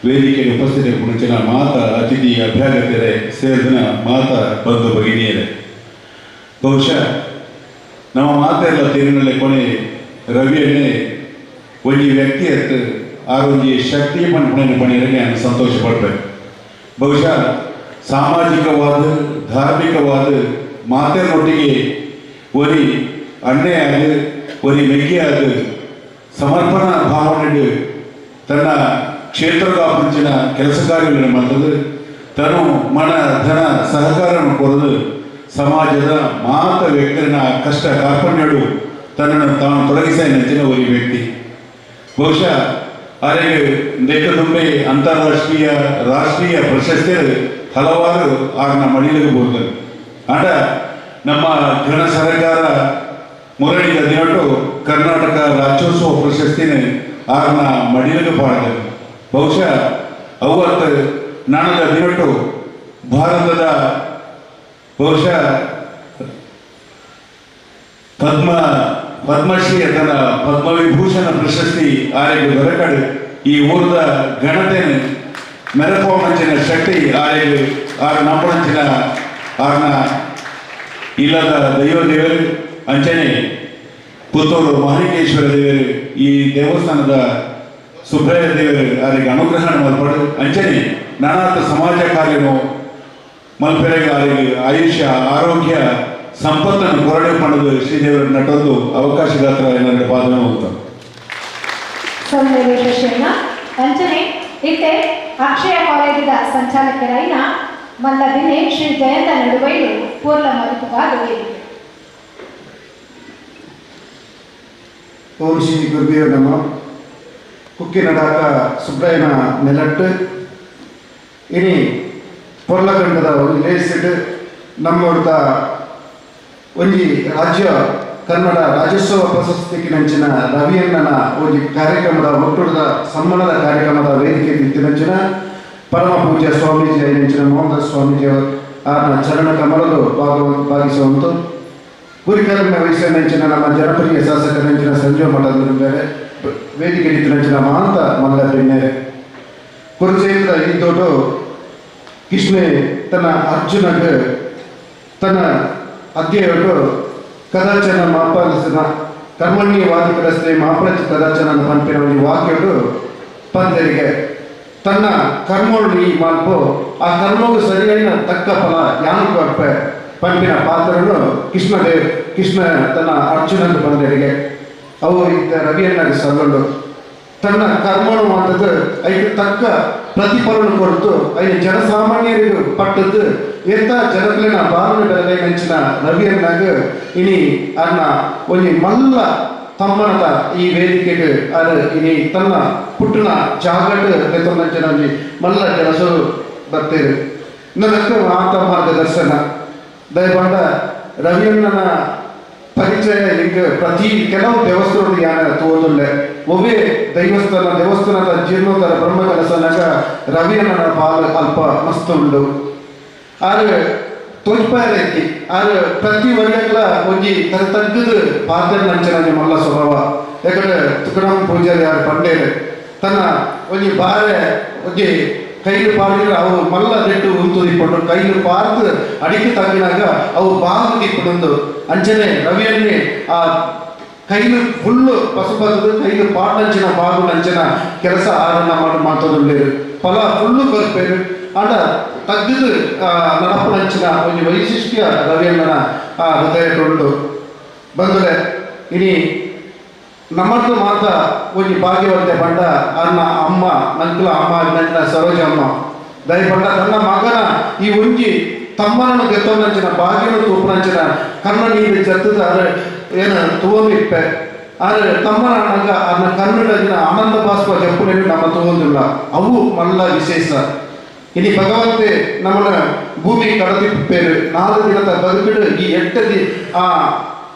ವೇದಿಕೆಯಲ್ಲಿ ಉಪಸ್ಥಿತಿ ಮುಂಚಿನ ಮಾತ ಅತಿಥಿ ಅಭ್ಯಾಗತರೇ ಸೇರಿದ ಮಾತ ಬಂಧು ಭಗಿನಿಯರೇ, ಬಹುಶಃ ನಮ್ಮ ಮಾತೆಲ್ಲ ತೀರಿನಲ್ಲಿ ಕೊನೆ ರವಿಯನ್ನೇ ಒಂದು ವ್ಯಕ್ತಿ ಆ ಒಂದು ಶಕ್ತಿ ಪಣಿರಕ್ಕೆ ನಾನು ಸಂತೋಷ ಪಡ್ಬೇಕು. ಬಹುಶಃ ಸಾಮಾಜಿಕವಾದ ಧಾರ್ಮಿಕವಾದ ಮಾತಿನೊಟ್ಟಿಗೆ ಒರಿ ಅಣ್ಣೆಯಾದ ಒರಿ ಮೆಗ್ಗೆಯಾದ ಸಮರ್ಪಣಾ ಭಾವನೆ ತನ್ನ ಕ್ಷೇತ್ರದ ಮುಂಚಿನ ಕೆಲಸ ಕಾರ್ಯಗಳನ್ನು ಮಾಡಿದ್ರು, ತನು ಮನ ಧನ ಸಹಕಾರವನ್ನು ಕೊಡದು ಸಮಾಜದ ಮಾತ ವ್ಯಕ್ತಿನ ಕಷ್ಟ ಕಾರ್ಪಣ್ಯಗಳು ತನ್ನನ್ನು ತಾನು ತೊಡಗಿಸ ನೆಚ್ಚಿನ ಒರಿ ವ್ಯಕ್ತಿ. ಬಹುಶಃ ಅವರಿಗೆ ದೇಶದುಂಬೆ ಅಂತಾರಾಷ್ಟ್ರೀಯ ರಾಷ್ಟ್ರೀಯ ಪ್ರಶಸ್ತಿಗಳು ಹಲವಾರು ಆಗ ನಮ್ಮ ಮಡಿಲಿಗೆ ಬೋರ್ತಾರೆ. ಆಟ ನಮ್ಮ ಘನ ಸರ್ಕಾರ ಮುರಳಿದ ದಿನಟ್ಟು ಕರ್ನಾಟಕ ರಾಜ್ಯೋತ್ಸವ ಪ್ರಶಸ್ತಿನ ಆರ್ನ ಮಡಿಲಿಗೆ ಪಾಡಿದೆ. ಬಹುಶಃ ಅವತ್ತು ನಾಣದ ದಿನಟ್ಟು ಭಾರತದ ಬಹುಶಃ ಪದ್ಮಶ್ರೀ ಅಥವಾ ಪದ್ಮವಿಭೂಷಣ ಪ್ರಶಸ್ತಿ ಆರೆಗೆ ದೊರಕಡು ಈ ಊರದ ಗಣತೆಯನ್ನು ಮೆರಪೋಂಚಿನ ಶಕ್ತಿ ಆರೆಗೆ ಆರು ನಂಬಂಚಿನ ಆರ್ನ ಇಲ್ಲದ ದೈವ ದೇವರು ಅಂಚನೆ ಪುತ್ತೂರು ಮಹಾಲಿಂಗೇಶ್ವರ ದೇವರು ಈ ದೇವಸ್ಥಾನದ ಸುಬ್ರಹ್ಯ ದೇವರು ಅವರಿಗೆ ಅನುಗ್ರಹ ಮಲ್ಪಡು ಅಂಚನೆ ನಾನಾಥ ಸಮಾಜ ಕಾರ್ಯನು ಮಲ್ಪೆರೆಗೆ ಅವರಿಗೆ ಆಯುಷ್ಯ ಆರೋಗ್ಯ ಸಂಪತ್ತನ್ನು ಕೊರಡೆ ಮಾಡೋದು ಶ್ರೀದೇವರ ನಟೊಂದು ಅವಕಾಶಗಾತ್ರ ಏನಾದರೂ ಪಾದನೆ ಹೋಗ್ತಾರೆ. ಅಂಚನೆ ಇತ್ತೆ ಅಕ್ಷಯ ಕಾಲೇಜಿನ ಸಂಚಾಲಕರಾಯಿನ ಮಲ್ಲದಿನೆ ಶ್ರೀ ಜಯಂತ ನಡುವೈಲು ಪೂರ್ಣ ಮರುಪುಗಾದು ಓಂ ಶ್ರೀ ಗುರುದೇವ ನಮ. ಕುಕ್ಕಿ ನಡಾಕ ಸುಬ್ರಾಯನ ನೆಲಟ್ಟು ಇನಿ ಪೊರ್ಲಗಂಡದ ಒಂದು ಲೇಸಿಟ್ಟು ನಮ್ಮೊಡ್ದ ಒಂಜಿ ರಾಜ್ಯ ಕನ್ನಡ ರಾಜ್ಯೋತ್ಸವ ಪ್ರಶಸ್ತಿಗೆ ನಂಚಿನ ರವಿಯಣ್ಣನ ಒಂದು ಕಾರ್ಯಕ್ರಮದ ಒಟ್ಟುರದ ಸನ್ಮಾನದ ಕಾರ್ಯಕ್ರಮದ ವೇದಿಕೆ ನಂಚಿನ ಪರಮ ಪೂಜ್ಯ ಸ್ವಾಮೀಜಿ ನಂಚಿನ ಮೋಹನ್ ಸ್ವಾಮೀಜಿ ಆರ್ನ ಚರಣ ಕಮಲಲು ಭಾಗಿಸುವಂತು ಗುರಿಕರ್ಮ ವಹಿಸಿದ ನಂಚಿನ ನಮ್ಮ ಜನಪ್ರಿಯ ಶಾಸಕ ನಂಚಿನ ಸಂಜೀವ ಮಠದ ಬೇರೆ ವೇದಿಕೆ ನಂಚಿನ ಮಹಾಂತ ಮಲ್ಲ ಬೆಣ್ಣೆರೆ ಕುರುಕ್ಷೇತ್ರ ಇದ್ದೋಟು ಕೃಷ್ಣೆ ತನ್ನ ಅರ್ಜುನಗೆ ತನ್ನ ಅಧ್ಯಯಟ್ಟು ಕದಾಚನ ಮಾಪಾಲಿಸಿದ ಕರ್ಮಣ್ಯ ವಾದಿಕರಸ್ತೆ ಮಾಪಳಚ ಕದಾಚನ ಪಂಪಿನ ಒಂದು ವಾಕ್ಯಟ್ಟು ಪಂದರಿಗೆ ತನ್ನ ಕರ್ಮೋಳಿ ಮಾಲ್ಪು ಆ ಕರ್ಮಗೂ ಸರಿಯಾದ ತಕ್ಕ ಫಲ ಯಾನು ಕೊಡ್ಪೆ ಪಂಪಿನ ಪಾತ್ರನು ಕೃಷ್ಣ ತನ್ನ ಅರ್ಜುನನ ಬಂದರಿಗೆ ಅವು ಇದ್ದ ರವಿಯಣ್ಣಗೆ ಸಲ್ಲಲು ತನ್ನ ಕರ್ಮನು ಮಾಡಿದ್ದು ಅದಕ್ಕೆ ತಕ್ಕ ಪ್ರತಿಫಲನ ಕೊಡ್ತು ಐದು ಜನಸಾಮಾನ್ಯರಿಗೂ ಪಟ್ಟದ್ದು ಎಂತ ಜನಗಳಿನ ಬಾರಣ ಬೆಲೆ ನೆಂಚಿನ ರವಿಯನ್ನಾಗ ಇನಿ ಅನ್ನ ಒಂದು ಮಲ್ಲ ತಮ್ಮನದ ಈ ವೇದಿಕೆಗೆ ಅದು ಇನಿ ತನ್ನ ಪುಟ್ಟನ ಜಾಗಟ್ಟು ನೆಂಚಿನ ಮಲ್ಲ ಕೆಲಸರು ಬರ್ತೀರಿ ಇನ್ನೊಂದಕ್ಕೆ ಆತ ಮಾರ್ಗದರ್ಶನ ದಯಮಾಡ ರವಿಯಣ್ಣನ ಪರಿಚಯ ಈಗ ಪ್ರತಿ ಕೆಲವು ದೇವಸ್ಥಾನದ ಯಾನ ತೋದಲ್ಲೆ ಒಬ್ಬೇ ದೇವಸ್ಥಾನದ ಜೀರ್ಣೋದ್ಧಾರ ಬ್ರಹ್ಮ ಕೆಲಸನಾಗ ರವಿಯಣ್ಣನ ಪಾಲು ಅಲ್ಪ ಮಸ್ತ್ ಉಂಡು ಆದ್ರೆ ತೋಜ್ಪಾಯ ಐತಿ ಆದ್ರೆ ಪ್ರತಿ ವರ್ಷಗಳ ಒಂಜಿ ತಗ್ಗದ ಪಾತ್ರ ನಂಚನ ಮಲ್ಲ ಸ್ವಭಾವ ಯಾಕಂದ್ರೆ ತುಕಡಂ ಪೂಜಾರಿ ಯಾರು ಪಂಡೇರು ತನ್ನ ಒಂಜಿ ಬಾರೆ ಒಂಜಿ ಕೈಲು ಪಾಡಿದ್ರೆ ಅವು ಮಲ್ಲ ದೆಟ್ಟು ಉಂತುದಿಪ್ಪುಂಡು ಕೈಲು ಪಾರ್ದು ಅಡಿಕೆ ತಗ್ಗಿನಾಗ ಅವು ಬಾಗು ದಿಪ್ಪುಂಡು ಅಂಚನೆ ರವಿಯನ್ನೇ ಆ ಕೈಲು ಫುಲ್ಲು ಪಸುಪದ್ದು ಕೈಲು ಪಾಡ್ನಂಚಿನ ಬಾಗು ನಂಚಿನ ಕೆಲಸ ಆರನ್ನ ಮಾತೊಂದು ಫಲ ಫುಲ್ಲು ಕೊರ್ಪೇರು ಆಂಡ ತಗ್ಗದು ನಡಪನಂಚಿನ ಒಂದು ವೈಶಿಷ್ಟ್ಯ ರವಿಯಣ್ಣನ ಆ ಹೃದಯಗೊಂಡು ಬಂದರೆ ಇನಿ ನಮ್ಮದು ಮಾತ ಒಂದು ಭಾಗ್ಯವಂತೆ ಬಂಡ ಅನ್ನ ಅಮ್ಮ ನಂಕಲ ಅಮ್ಮ ನನ್ನ ಸರೋಜಮ್ಮ ದಯಪಂಡ ತನ್ನ ಮಗನ ಈ ಒಂಜಿ ತಮ್ಮನನ್ನು ಗೆತ್ತೊಂದಂಚಿನ ಭಾಗ್ಯನ ತೂಪನಂಚಿನ ಕನ್ನ ನೀರು ಜತ್ತದ ಏನು ತೂಮಿಪ್ಪೆ ಆದರೆ ತಮ್ಮನ ನಂಗ ಅನ್ನ ಕನ್ನಡದಿನ ಆನಂದ ಬಾಷ್ಪ ಜಪ್ಪುನೇನು ನಮ್ಮ ತಗೊಂಡಿಲ್ಲ ಅವು ಮಲ್ಲ ವಿಶೇಷ ಇನಿ ಭಗವಂತೆ ನಮ್ಮನ್ನ ಭೂಮಿ ಕಡದಿಪ್ಪೇರು 4 ದಿನದ ಬದುಕಿಡು ಈ ಎಟ್ಟದಿ ಆ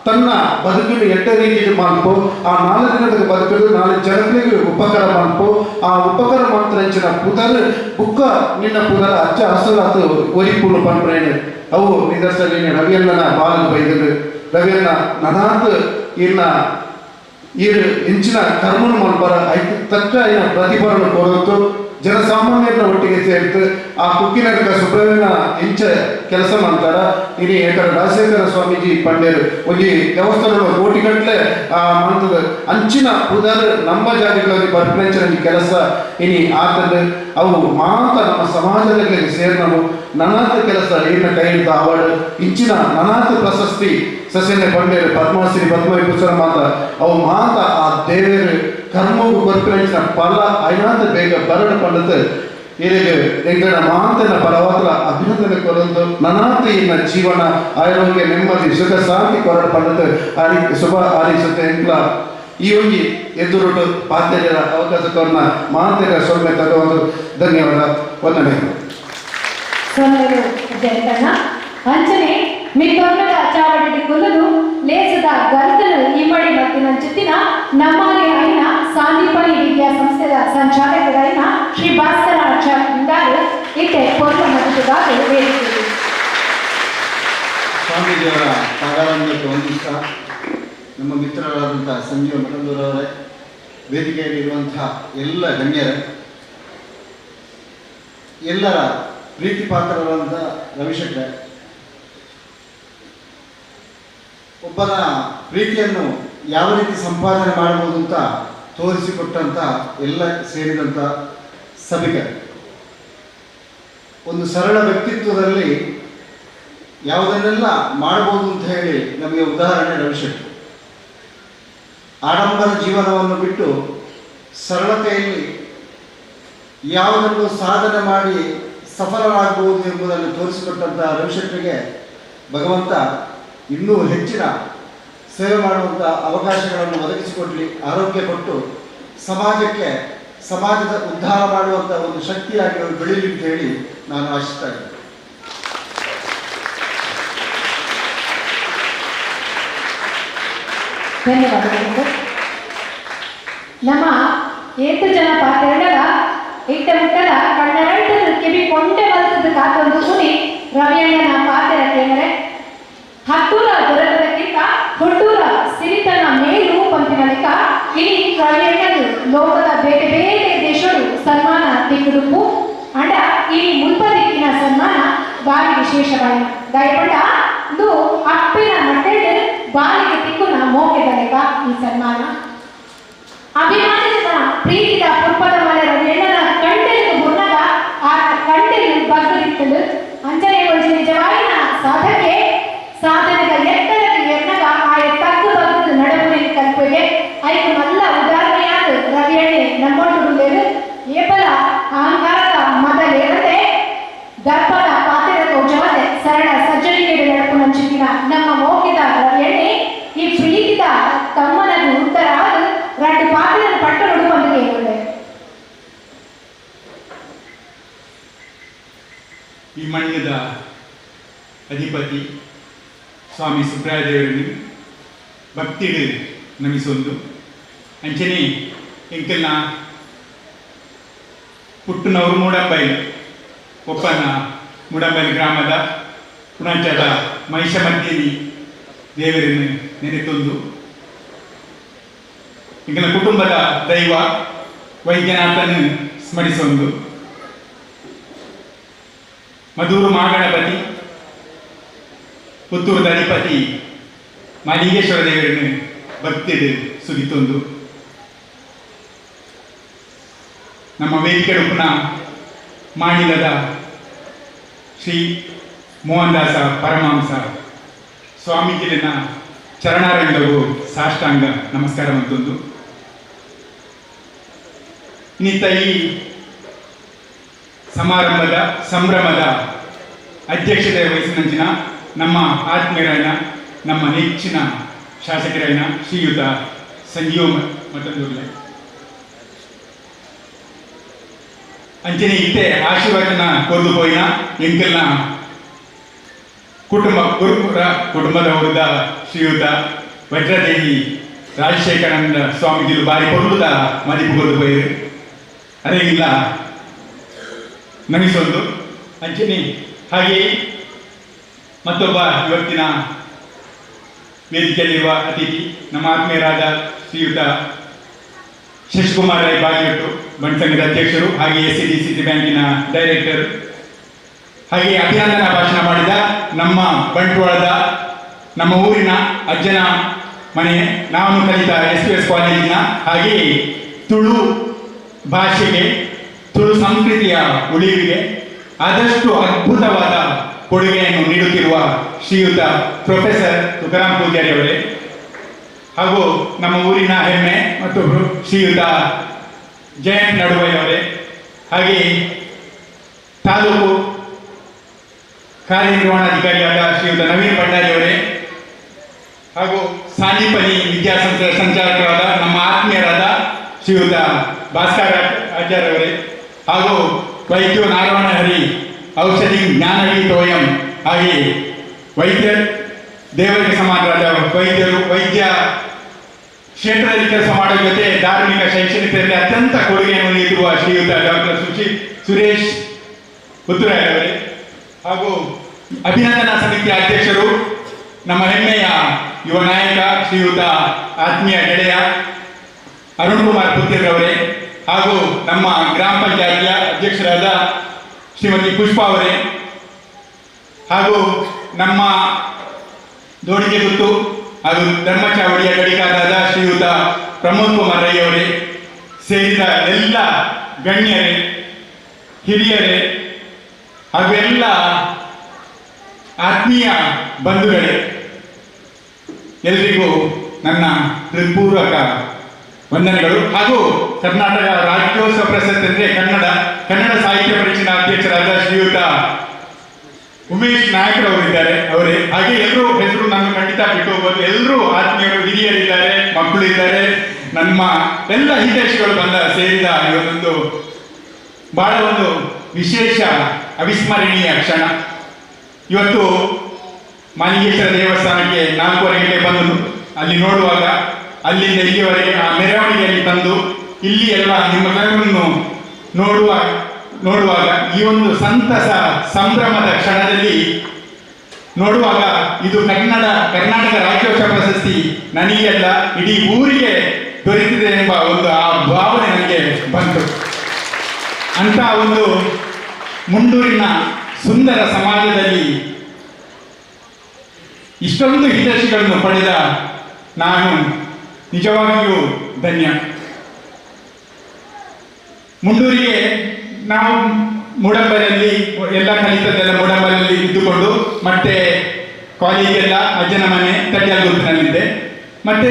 ತನ್ನ ಬದುಕನ್ನು ಎಟ್ಟ ರೀತಿಯಲ್ಲಿ ಮಾಡ್ಕೊ ಆ 4 ದಿನದ ಬದುಕಲು 4 ಜನಗಳಿಗೆ ಉಪಕಾರ ಮಾಡ್ಕೊ ಆ ಉಪಕಾರ ಮಾಡ್ತಾರಂಚಿನ ಪುದರ್ ಬುಕ್ಕ ನಿನ್ನ ಪುದರ ಅಚ್ಚ ಅಸಲಾತು ಒರಿಪುಳು ಪಂಪ್ರೇನು ಅವು ನಿದರ್ಶನ ರವಿಯಣ್ಣನ ಬಾಲನ ಬೈದರು ರವಿಯಣ್ಣ ನನಾತ್ ಇನ್ನ ಈರು ಇಂಚಿನ ಕರ್ಮನು ಮಲ್ಬರ ಐದು ತಕ್ಕ ಇನ್ನ ಪ್ರತಿಫಲನ ಕೊಡೋದು ಜನಸಾಮಾನ್ಯರನ್ನ ಒಟ್ಟಿಗೆ ಸೇರಿತು ಆ ಕುಕ್ಕಿನ ಸುಬ್ರಹ್ಮಣ್ಯ ಇಂಚ ಕೆಲಸ ಮಾಡ್ತಾರ ಇನಿ ಯಾಕಂದ್ರೆ ರಾಜಶೇಖರ ಸ್ವಾಮೀಜಿ ಪಂಡೇರು ಒಂದು ದೇವಸ್ಥಾನ ಕೋಟಿಗಟ್ಟಲೆ ಆ ಮಾಡ್ತದ ಅಂಚಿನ ಉದಾರ ನಮ್ಮ ಜಾತಿಗಳಲ್ಲಿ ಬರ್ಪಂಚಿನ ಕೆಲಸ ಇನಿ ಆತದ ಅವು ಮಾತ ನಮ್ಮ ಸಮಾಜದಲ್ಲಿ ಸೇರಿನವು ನನಾಥ ಕೆಲಸ ಏನ ಕೈ ಹಿಡಿದ ಅವಾರ್ಡ್ ಇಂಚಿನ ನನಾಥ ಪ್ರಶಸ್ತಿ ಸಸ್ಯನೆ ಪಂಡೇರು ಪದ್ಮಶ್ರೀ ಪದ್ಮವಿಭೂಷಣ ಮಾತ ಅವು ಮಾತ ಆ ದೇವರು ಕರ್ಮವು ಬರ್ಪಂಚಿನ ಫಲ ಐನಾಥ ಬೇಗ ಬರಡು ಪಂಡದ ಇದಕ್ಕೆ ಎಂಗಡ ಮಾತನ ಪರವಾತ್ರ ಅಭಿನಂದನೆ ಕೊರದು ನನಾಥ ಇನ್ನ ಜೀವನ ಆರೋಗ್ಯ ನೆಮ್ಮದಿ ಸುಖ ಶಾಂತಿ ಕೊರಡು ಪಂಡದ ಶುಭ ಆರಿಸುತ್ತೆ ಎಂಕ್ಲ ಈ ಒಂದು ಎದುರುಟು ಪಾತ್ರೆಯ ಅವಕಾಶವನ್ನ ಮಾತೆಯ ಸೊನ್ನೆ ತಗೊಂಡು ಧನ್ಯವಾದ ವಂದನೆ ಸೊನ್ನೆರು ಜಯಂತಣ್ಣ ಅಂಚನೆ మీ తొందరగా చావడి ಗೊಲ್ಲದು ಲೇಸದ ಗರ್ತನ ಇಮ್ಮಡಿ ಮತ್ತಿನ ಜೊತ್ತಿನ ನಮ್ಮಲ್ಲಿ ಐನ ಸಾಂದೀಪನಿ ವಿದ್ಯಾಸಂಸ್ಥೆಯ ಸಂಚಾಲಕರಾಯಿನ ಶ್ರೀ ಭಾಸ್ಕರ ಆಚಾರ್ಯರಿಂದಾರು ಇತ್ತೆ ಪೊರ್ಲ ಮತದಾರ ವೇದಿಕೆ ಸ್ವಾಮೀಜಿಯವರ ಪಾದಾರಂಭಕ್ಕೆ ವಂದಿಸ್ತಾ ನಮ್ಮ ಮಿತ್ರರಾದಂಥ ಸಂಜೀವ ಮಠಂದೂರವರೇ, ವೇದಿಕೆಯಲ್ಲಿ ಇರುವಂತಹ ಎಲ್ಲ ಗಣ್ಯರೇ, ಎಲ್ಲರ ಪ್ರೀತಿ ಪಾತ್ರರಾದಂಥ ರವಿಶಂಕರ್, ಒಬ್ಬನ ಪ್ರೀತಿಯನ್ನು ಯಾವ ರೀತಿ ಸಂಪಾದನೆ ಮಾಡಬಹುದು ಅಂತ ತೋರಿಸಿಕೊಟ್ಟಂಥ ಎಲ್ಲ ಸೇರಿದಂಥ ಸಭಿಕರು, ಒಂದು ಸರಳ ವ್ಯಕ್ತಿತ್ವದಲ್ಲಿ ಯಾವುದನ್ನೆಲ್ಲ ಮಾಡಬಹುದು ಅಂತ ಹೇಳಿ ನಮಗೆ ಉದಾಹರಣೆ ರವಿಶಂಕರ್. ಆಡಂಬರ ಜೀವನವನ್ನು ಬಿಟ್ಟು ಸರಳತೆಯಲ್ಲಿ ಯಾವುದನ್ನು ಸಾಧನೆ ಮಾಡಿ ಸಫಲರಾಗಬಹುದು ಎಂಬುದನ್ನು ತೋರಿಸಿಕೊಟ್ಟಂಥ ರವಿಶಂಕರ್ಗೆ ಭಗವಂತ ಇನ್ನೂ ಹೆಚ್ಚಿನ ಸೇವೆ ಮಾಡುವಂಥ ಅವಕಾಶಗಳನ್ನು ಒದಗಿಸಿಕೊಡಲಿ, ಆರೋಗ್ಯ ಕೊಟ್ಟು ಸಮಾಜದ ಉದ್ಧಾರ ಮಾಡುವಂಥ ಒಂದು ಶಕ್ತಿಯಾಗಿ ಅವರು ಬೆಳೀಲಿ ಅಂತ ಹೇಳಿ ನಾನು ಆಶಿಸ್ತಾ ಇದ್ದೇನೆ. ಧನ್ಯವಾದಗಳು. ನಮ್ಮ 8 ಜನ ಪಾತ್ರೆಗಳ ಇಟ್ಟ ಮುಟ್ಟದ ಕಣ್ಣರಟ್ಟದ ಕಿವಿ ಕೊಂಡೆ ಬರ್ತದ ಕಾತೊಂದು ಕುನಿ ರವಿಯಣ್ಣನ ಪಾತ್ರ ಕೇಂದ್ರೆ ಹತ್ತೂರ ದೊರೆತದಕ್ಕಿಂತ ಹುಟ್ಟೂರ ಸಿರಿತನ ಮೇಲು ಪಂಪಿನ ಲೆಕ್ಕ ಇಡೀ ರವಿಯಣ್ಣದು ಲೋಕದ ಬೇರೆ ಬೇರೆ ದೇಶಗಳು ಸನ್ಮಾನ ತಿಕ್ಕುಡುಪು ಅಂಡ ಈ ಮುಲ್ಪದಿಕ್ಕಿನ ಸನ್ಮಾನ ಬಾರಿ ವಿಶೇಷವಾಯಿನ ದಯಪಟ್ಟ ಇದು ಅಪ್ಪಿನ ಮಟ್ಟೆಡ್ ಬಾಲಿಗೆ ತಿಕ್ಕುನ ಮೋಕೆದ ಲೆಕ್ಕ ಈ ಸನ್ಮಾನ ಅಭಿಮಾನಿಸಿದ ಪ್ರೀತಿದ ಪುರ್ಪದ ಮನೆ ರವಿಯಣ್ಣನ ಕಂಡೆಲು ಮುನ್ನಗ ಆ ಕಂಡೆಲು ಬಗ್ಗದಿತ್ತಲು ಅಂಜನೆಗೊಳಿಸಿ ನಿಜವಾಗಿನ ಸಾಧನೆದ ಎತ್ತರದ ಎನ್ನಗ ಆ ಎತ್ತಕ್ಕು ಬಗ್ಗದ ನಡವಳಿಕೆ ಕಲ್ಪೆಗೆ ಐದು ಮಲ್ಲ ಉದಾಹರಣೆಯಾದ ರವಿಯಣ್ಣೆ ನಮ್ಮೊಂದು ಏಪಲ ಅಹಂಕಾರದ ಮೊದಲೇರದೆ ದರ್ಪದ ಪಾತ್ರದ ಕೌಶವದೆ ಸರಳ ಸಜ್ಜನಿಕೆಗೆ ನಡಪು ನಂಚಿನ ನಮ್ಮ ಮೋಕಿದ ರವಿಯಣ್ಣೆ ಈ ಪ್ರೀತಿದ ತಮ್ಮನನ್ನು ಉತ್ತರ రెండు పాత్రలను పట్టుడు పండుగ ఏముండే ಈ ಮಣ್ಣದ ಅಧಿಪತಿ ಸ್ವಾಮಿ ಸುಬ್ರಾಯದೇವರನ್ನು ಭಕ್ತಿಡು ನಮಿಸೊಂದು ಅಂಚನೆ ಎಂಕಲ್ನ ಪುಟ್ಟನವರು ಮೂಡಂಬೈಲ್ ಒಪ್ಪನ ಮೂಡಂಬೈಲ್ ಗ್ರಾಮದ ಪುಣಂಚದ ಮಹಿಷಮರ್ದಿನಿ ದೇವರನ್ನು ನೆನೆತೊಂದು ಇಂಕನ ಕುಟುಂಬದ ದೈವ ವೈದ್ಯನಾಥನ ಸ್ಮರಿಸೊಂದು ಮಧೂರು ಮಹಾಗಣಪತಿ ಪುತ್ತೂರದ ಅಧಿಪತಿ ಮಾಲಿಂಗೇಶ್ವರ ದೇವರನ್ನು ಭಕ್ತಿಡು ಸುಗಿತೊಂದು ನಮ್ಮ ವೇದಿಕೆ ಉಪನ ಮಾಡಿಲದ ಶ್ರೀ ಮೋಹನ್ ದಾಸ ಪರಮಹಂಸ ಸ್ವಾಮೀಜಿನ ಚರಣಾರಂಗವು ಸಾಷ್ಟಾಂಗ ನಮಸ್ಕಾರ ಮತ್ತೊಂದು ಇನ್ನಿತ್ತ ಈ ಸಮಾರಂಭದ ಸಂಭ್ರಮದ ಅಧ್ಯಕ್ಷತೆ ವಹಿಸಿನಂಚಿನ ನಮ್ಮ ಆತ್ಮೀಯರಾಯನ ನಮ್ಮ ನೆಚ್ಚಿನ ಶಾಸಕರಾಯನ ಶ್ರೀಯುತ ಸಂಜೀವ ಮಠಂದೂರ್ಲೆ ಅಂಚನೆ ಇತ್ತೆ ಆಶೀರ್ವಚನ ಕೊರ್ದು ಪೋಯಿನ ಎಂಕಲ್ನ ಕುಟುಂಬದವರದ ಶ್ರೀಯುತ ವಜ್ರದೇವಿ ರಾಜಶೇಖರಾನಂದ ಸ್ವಾಮೀಜಿಲು ಬಾರಿ ಕೊಡುವುದ ಮದಿಪು ಕೊರ್ದು ಪೋಯಿರು ಅದೇನಿಲ್ಲ ನಮಿಸೊಂದು ಅಂಚನೆ ಹಾಗೆಯೇ ಮತ್ತೊಬ್ಬ ಇವತ್ತಿನ ವೇದಿಕೆಯಲ್ಲಿರುವ ಅತಿಥಿ ನಮ್ಮ ಆತ್ಮೀಯರಾದ ಶ್ರೀಯುತ ಶಶಿಕುಮಾರ್ ರೈ ಬಾಗಿಯಟ್ಟು ಬಣ್ಸಂಘದ ಅಧ್ಯಕ್ಷರು ಹಾಗೆ SCDCC ಬ್ಯಾಂಕಿನ ಡೈರೆಕ್ಟರ್ ಹಾಗೆ ಅಭಿನಂದನಾ ಭಾಷಣ ಮಾಡಿದ ನಮ್ಮ ಬಂಟ್ವಾಳದ ನಮ್ಮ ಊರಿನ ಅಜ್ಜನ ಮನೆ ನಾನು ಕಲಿತ SPS ಕಾಲೇಜಿನ ಹಾಗೆ ತುಳು ಭಾಷೆಗೆ ತುಳು ಸಂಸ್ಕೃತಿಯ ಉಳಿವಿಗೆ ಆದಷ್ಟು ಅದ್ಭುತವಾದ ಕೊಡುಗೆಯನ್ನು ನೀಡುತ್ತಿರುವ ಶ್ರೀಯುತ ಪ್ರೊಫೆಸರ್ ತುಕಾರಾಮ್ ಪೂಜಾರಿ ಅವರೇ ಹಾಗೂ ನಮ್ಮ ಊರಿನ ಹೆಮ್ಮೆ ಮತ್ತು ಶ್ರೀಯುತ ಜಯಂತ್ ನಡುವೈ ಅವರೇ ಹಾಗೆ ತಾಲೂಕು ಕಾರ್ಯನಿರ್ವಹಣಾಧಿಕಾರಿಯಾದ ಶ್ರೀಯುತ ನವೀನ್ ಭಂಡಾರಿ ಅವರೇ ಹಾಗೂ ಸಾಂದೀಪನಿ ವಿದ್ಯಾಸಂಸ್ಥೆಯ ಸಂಚಾಲಕರಾದ ನಮ್ಮ ಆತ್ಮೀಯರಾದ ಶ್ರೀಯುತ ಭಾಸ್ಕರ ಆಚಾರ್ಯ ಅವರೇ ಹಾಗೂ ವೈದ್ಯ ನಾರಾಯಣ ಹರಿ ಔಷಧಿ ಜ್ಞಾನವಿ ತೋಯಂ ಹಾಗೆ ವೈದ್ಯ ದೇವರಿಗೆ ಸಮಾನರಾದ ವೈದ್ಯರು, ವೈದ್ಯ ಕ್ಷೇತ್ರದಲ್ಲಿ ಕೆಲಸ ಮಾಡೋ ಜೊತೆ ಧಾರ್ಮಿಕ ಶೈಕ್ಷಣಿಕದಲ್ಲಿ ಅತ್ಯಂತ ಕೊಡುಗೆಯನ್ನು ನೀಡಿರುವ ಶ್ರೀಯುತ ಡಾಕ್ಟರ್ ಸುರೇಶ್ ಪುತ್ತೂರಾಯವರೇ ಹಾಗೂ ಅಭಿನಂದನಾ ಸಮಿತಿಯ ಅಧ್ಯಕ್ಷರು, ನಮ್ಮ ಹೆಮ್ಮೆಯ ಯುವ ನಾಯಕ ಶ್ರೀಯುತ ಆತ್ಮೀಯ ಗೆಳೆಯ ಅರುಣ್ ಕುಮಾರ್ ಪುತ್ತೂರವರೇ ಹಾಗೂ ನಮ್ಮ ಗ್ರಾಮ ಪಂಚಾಯತಿಯ ಅಧ್ಯಕ್ಷರಾದ ಶ್ರೀಮತಿ ಪುಷ್ಪಾ ಅವರೇ ಹಾಗೂ ನಮ್ಮ ದೋಡಿಗೆ ಗುತ್ತು ಹಾಗೂ ಧರ್ಮಚಾವಡಿಯ ಗಡಿಕಾರರಾದ ಶ್ರೀಯುತ ಪ್ರಮೋದ್ ಕುಮಾರ್ ರೈ ಅವರೇ ಸೇರಿದ ಎಲ್ಲ ಗಣ್ಯರೇ, ಹಿರಿಯರೇ ಹಾಗೂ ಎಲ್ಲ ಆತ್ಮೀಯ ಬಂಧುಗಳೇ, ಎಲ್ರಿಗೂ ನನ್ನ ಹೃತ್ಪೂರ್ವಕ ವಂದನೆಗಳು. ಹಾಗೂ ಕರ್ನಾಟಕ ರಾಜ್ಯೋತ್ಸವ ಪ್ರಶಸ್ತಿ ಅಂದರೆ ಕನ್ನಡ ಸಾಹಿತ್ಯ ಪರಿಷತ್ತಿನ ಅಧ್ಯಕ್ಷರಾದ ಶ್ರೀಯುತ ಉಮೇಶ್ ನಾಯಕರವರಿದ್ದಾರೆ ಅವರೇ. ಹಾಗೆ ಎಲ್ಲರೂ ಹೆಸರು ನಾನು ಖಂಡಿತ ಬಿಟ್ಟು ಹೋಗ್ಬೋದು. ಎಲ್ಲರೂ ಆತ್ಮೀಯರು, ಹಿರಿಯರಿದ್ದಾರೆ, ಮಕ್ಕಳು ಇದ್ದಾರೆ, ನಮ್ಮ ಎಲ್ಲ ಹಿತೈಷಿಗಳು ಸೇರಿದ ಇವತ್ತೊಂದು ಬಹಳ ಒಂದು ವಿಶೇಷ ಅವಿಸ್ಮರಣೀಯ ಕ್ಷಣ. ಇವತ್ತು ಮಾಲಿಂಗೇಶ್ವರ ದೇವಸ್ಥಾನಕ್ಕೆ 4:30 ಗಂಟೆ ಬಂದು ಅಲ್ಲಿ ನೋಡುವಾಗ, ಅಲ್ಲಿಂದ ಇಲ್ಲಿವರೆಗೆ ಆ ಮೆರವಣಿಗೆಯಲ್ಲಿ ತಂದು ಇಲ್ಲಿ ಎಲ್ಲ ನಿಮ್ಮೆಲ್ಲರನ್ನು ನೋಡುವಾಗ ಈ ಒಂದು ಸಂತಸ ಸಂಭ್ರಮದ ಕ್ಷಣದಲ್ಲಿ ನೋಡುವಾಗ ಇದು ಕರ್ನಾಟಕ ರಾಜ್ಯೋತ್ಸವ ಪ್ರಶಸ್ತಿ ನನಗೆ ಅಲ್ಲ ಇಡೀ ಊರಿಗೆ ದೊರೆತಿದೆ ಎಂಬ ಒಂದು ಆ ಭಾವನೆ ನನಗೆ ಬಂತು. ಅಂತ ಒಂದು ಮುಂಡೂರಿನ ಸುಂದರ ಸಮಾಜದಲ್ಲಿ ಇಷ್ಟೊಂದು ಹಿತೈಷಿಗಳನ್ನು ಪಡೆದ ನಾನು ನಿಜವಾಗಿಯೂ ಧನ್ಯ. ಮುಂಡೂರಿಗೆ ನಾವು ಮೂಡಂಬರಲ್ಲಿ ಎಲ್ಲ ಕಲಿತದ್ದೆಲ್ಲ ಮೂಡಂಬರಲ್ಲಿ ಇದ್ದುಕೊಂಡು ಮತ್ತೆ ಕಾಲೇಜೆಲ್ಲ ಅಜ್ಜನ ಮನೆ ತಡ್ಯಾಗುತ್ತಿನಲ್ಲಿದ್ದೆ. ಮತ್ತೆ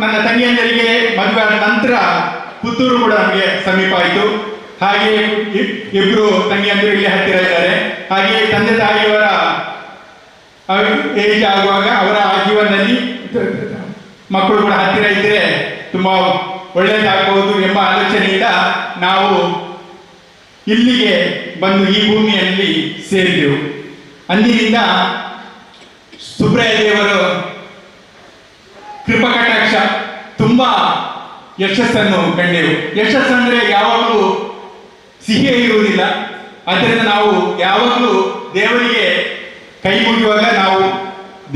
ನನ್ನ ತಂಗಿಯಂದರಿಗೆ ಮದುವೆ ಆದ ನಂತರ ಪುತ್ತೂರು ಕೂಡ ನಮಗೆ ಸಮೀಪ ಆಯಿತು. ಹಾಗೆ ಇಬ್ಬರು ತಂಗಿಯಂದರು ಇಲ್ಲಿ ಹತ್ತಿರ ಇದ್ದಾರೆ. ಹಾಗೆ ತಂದೆ ತಾಯಿಯವರ ಏಜ್ ಆಗುವಾಗ ಅವರ ಜೀವನದಲ್ಲಿ ಮಕ್ಕಳು ಕೂಡ ಹತ್ತಿರ ಇದ್ದರೆ ತುಂಬ ಒಳ್ಳೆಯದಾಗಬಹುದು ಎಂಬ ಆಲೋಚನೆಯಿಂದ ನಾವು ಇಲ್ಲಿಗೆ ಬಂದು ಈ ಭೂಮಿಯಲ್ಲಿ ಸೇರಿದೆವು. ಅಂದಿನಿಂದ ಸುಬ್ರಾಯ ದೇವರು ಕೃಪಕಟಾಕ್ಷ ತುಂಬ ಯಶಸ್ಸನ್ನು ಕಂಡೆವು. ಯಶಸ್ಸಂದ್ರೆ ಯಾವಾಗಲೂ ಸಿಹಿಯೇ ಇರುವುದಿಲ್ಲ. ಆದ್ದರಿಂದ ನಾವು ಯಾವಾಗಲೂ ದೇವರಿಗೆ ಕೈ ಮುಗಿಯುವಾಗ ನಾವು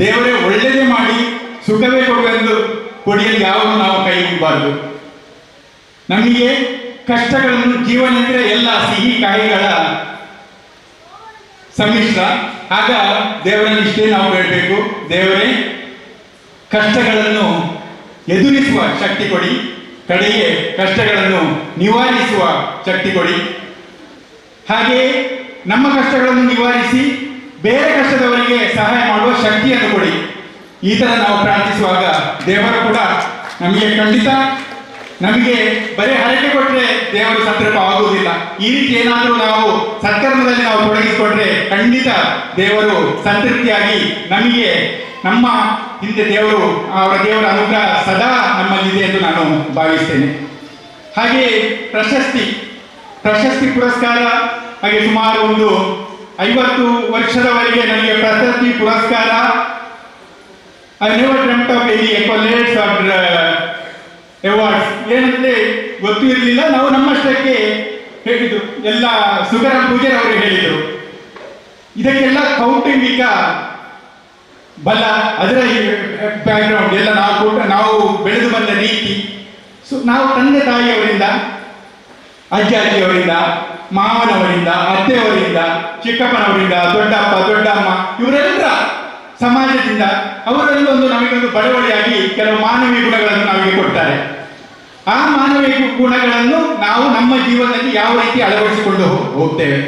ದೇವರೇ ಒಳ್ಳೆಯದೇ ಮಾಡಿ ಸುಖವೇ ಕೊಡುವೆಂದು ಕೊಡಿಯಲ್ಲಿ ಯಾವಾಗಲೂ ನಾವು ಕೈ ಮುಗಿಬಾರದು. ನಮಗೆ ಕಷ್ಟಗಳನ್ನು ಜೀವನ ಅಂದರೆ ಎಲ್ಲ ಸಿಹಿ ಕಾಯಿಗಳ ಸಮ್ಮಿಶ್ರ. ಆಗ ದೇವರಲ್ಲಿ ಇಷ್ಟೇ ನಾವು ಬೇಡಬೇಕು, ದೇವರೇ ಕಷ್ಟಗಳನ್ನು ಎದುರಿಸುವ ಶಕ್ತಿ ಕೊಡಿ, ಕಡೆಗೆ ಕಷ್ಟಗಳನ್ನು ನಿವಾರಿಸುವ ಶಕ್ತಿ ಕೊಡಿ. ಹಾಗೆಯೇ ನಮ್ಮ ಕಷ್ಟಗಳನ್ನು ನಿವಾರಿಸಿ ಬೇರೆ ಕಷ್ಟದವರಿಗೆ ಸಹಾಯ ಮಾಡುವ ಶಕ್ತಿಯನ್ನು ಕೊಡಿ. ಈ ಥರ ನಾವು ಪ್ರಾರ್ಥಿಸುವಾಗ ದೇವರು ಕೂಡ ನಮಗೆ ಖಂಡಿತ ನಮಗೆ ಬರೀ ಹರಕೆ ಕೊಟ್ಟರೆ ದೇವರು ಸಂತೃಪ್ತ ಆಗುವುದಿಲ್ಲ. ಈ ರೀತಿ ಏನಾದರೂ ನಾವು ಸತ್ಕರ್ಮದಲ್ಲಿ ನಾವು ತೊಡಗಿಸಿಕೊಂಡ್ರೆ ಖಂಡಿತ ದೇವರು ಸಂತೃಪ್ತಿಯಾಗಿ ನಮಗೆ ನಮ್ಮ ಹಿಂದೆ ಅವರ ದೇವರ ಅನುಗ್ರಹ ಸದಾ ನಮ್ಮಲ್ಲಿದೆ ಎಂದು ನಾನು ಭಾವಿಸ್ತೇನೆ. ಹಾಗೆ ಪ್ರಶಸ್ತಿ ಪುರಸ್ಕಾರ ಹಾಗೆ ಸುಮಾರು ಒಂದು 50 ವರ್ಷದವರೆಗೆ ನನಗೆ ಪ್ರಶಸ್ತಿ ಪುರಸ್ಕಾರ I never dreamed of any accolades or awards ಏನಂದ್ರೆ ಗೊತ್ತೂ ಇರಲಿಲ್ಲ. ನಾವು ನಮ್ಮಷ್ಟಕ್ಕೆ ಹೇಳಿದ್ರು, ಎಲ್ಲ ಸುಗರಾಮ್ ಪೂಜಾರಿ ಅವರು ಹೇಳಿದರು. ಇದಕ್ಕೆಲ್ಲ ಕೌಟುಂಬಿಕ ಬಲ, ಅದರ ಬ್ಯಾಕ್ಗ್ರೌಂಡ್ ಎಲ್ಲ ನಾವು ಬೆಳೆದು ಬಂದ ರೀತಿ, ನಾವು ತಂದೆ ತಾಯಿಯವರಿಂದ, ಅಜ್ಜಿಯವರಿಂದ, ಮಾವನವರಿಂದ, ಅತ್ತೆಯವರಿಂದ, ಚಿಕ್ಕಪ್ಪನವರಿಂದ, ದೊಡ್ಡಪ್ಪ ದೊಡ್ಡಮ್ಮ ಇವರೆಲ್ಲ ಸಮಾಜದಿಂದ ಅವರೆಲ್ಲೊಂದು ನಮಗೊಂದು ಬಡವಳಿಯಾಗಿ ಕೆಲವು ಮಾನವೀಯ ಗುಣಗಳನ್ನು ನಮಗೆ ಕೊಡ್ತಾರೆ. ಆ ಮಾನವೀಯ ಗುಣಗಳನ್ನು ನಾವು ನಮ್ಮ ಜೀವನದಲ್ಲಿ ಯಾವ ರೀತಿ ಅಳವಡಿಸಿಕೊಂಡು ಹೋಗ್ತೇವೆ.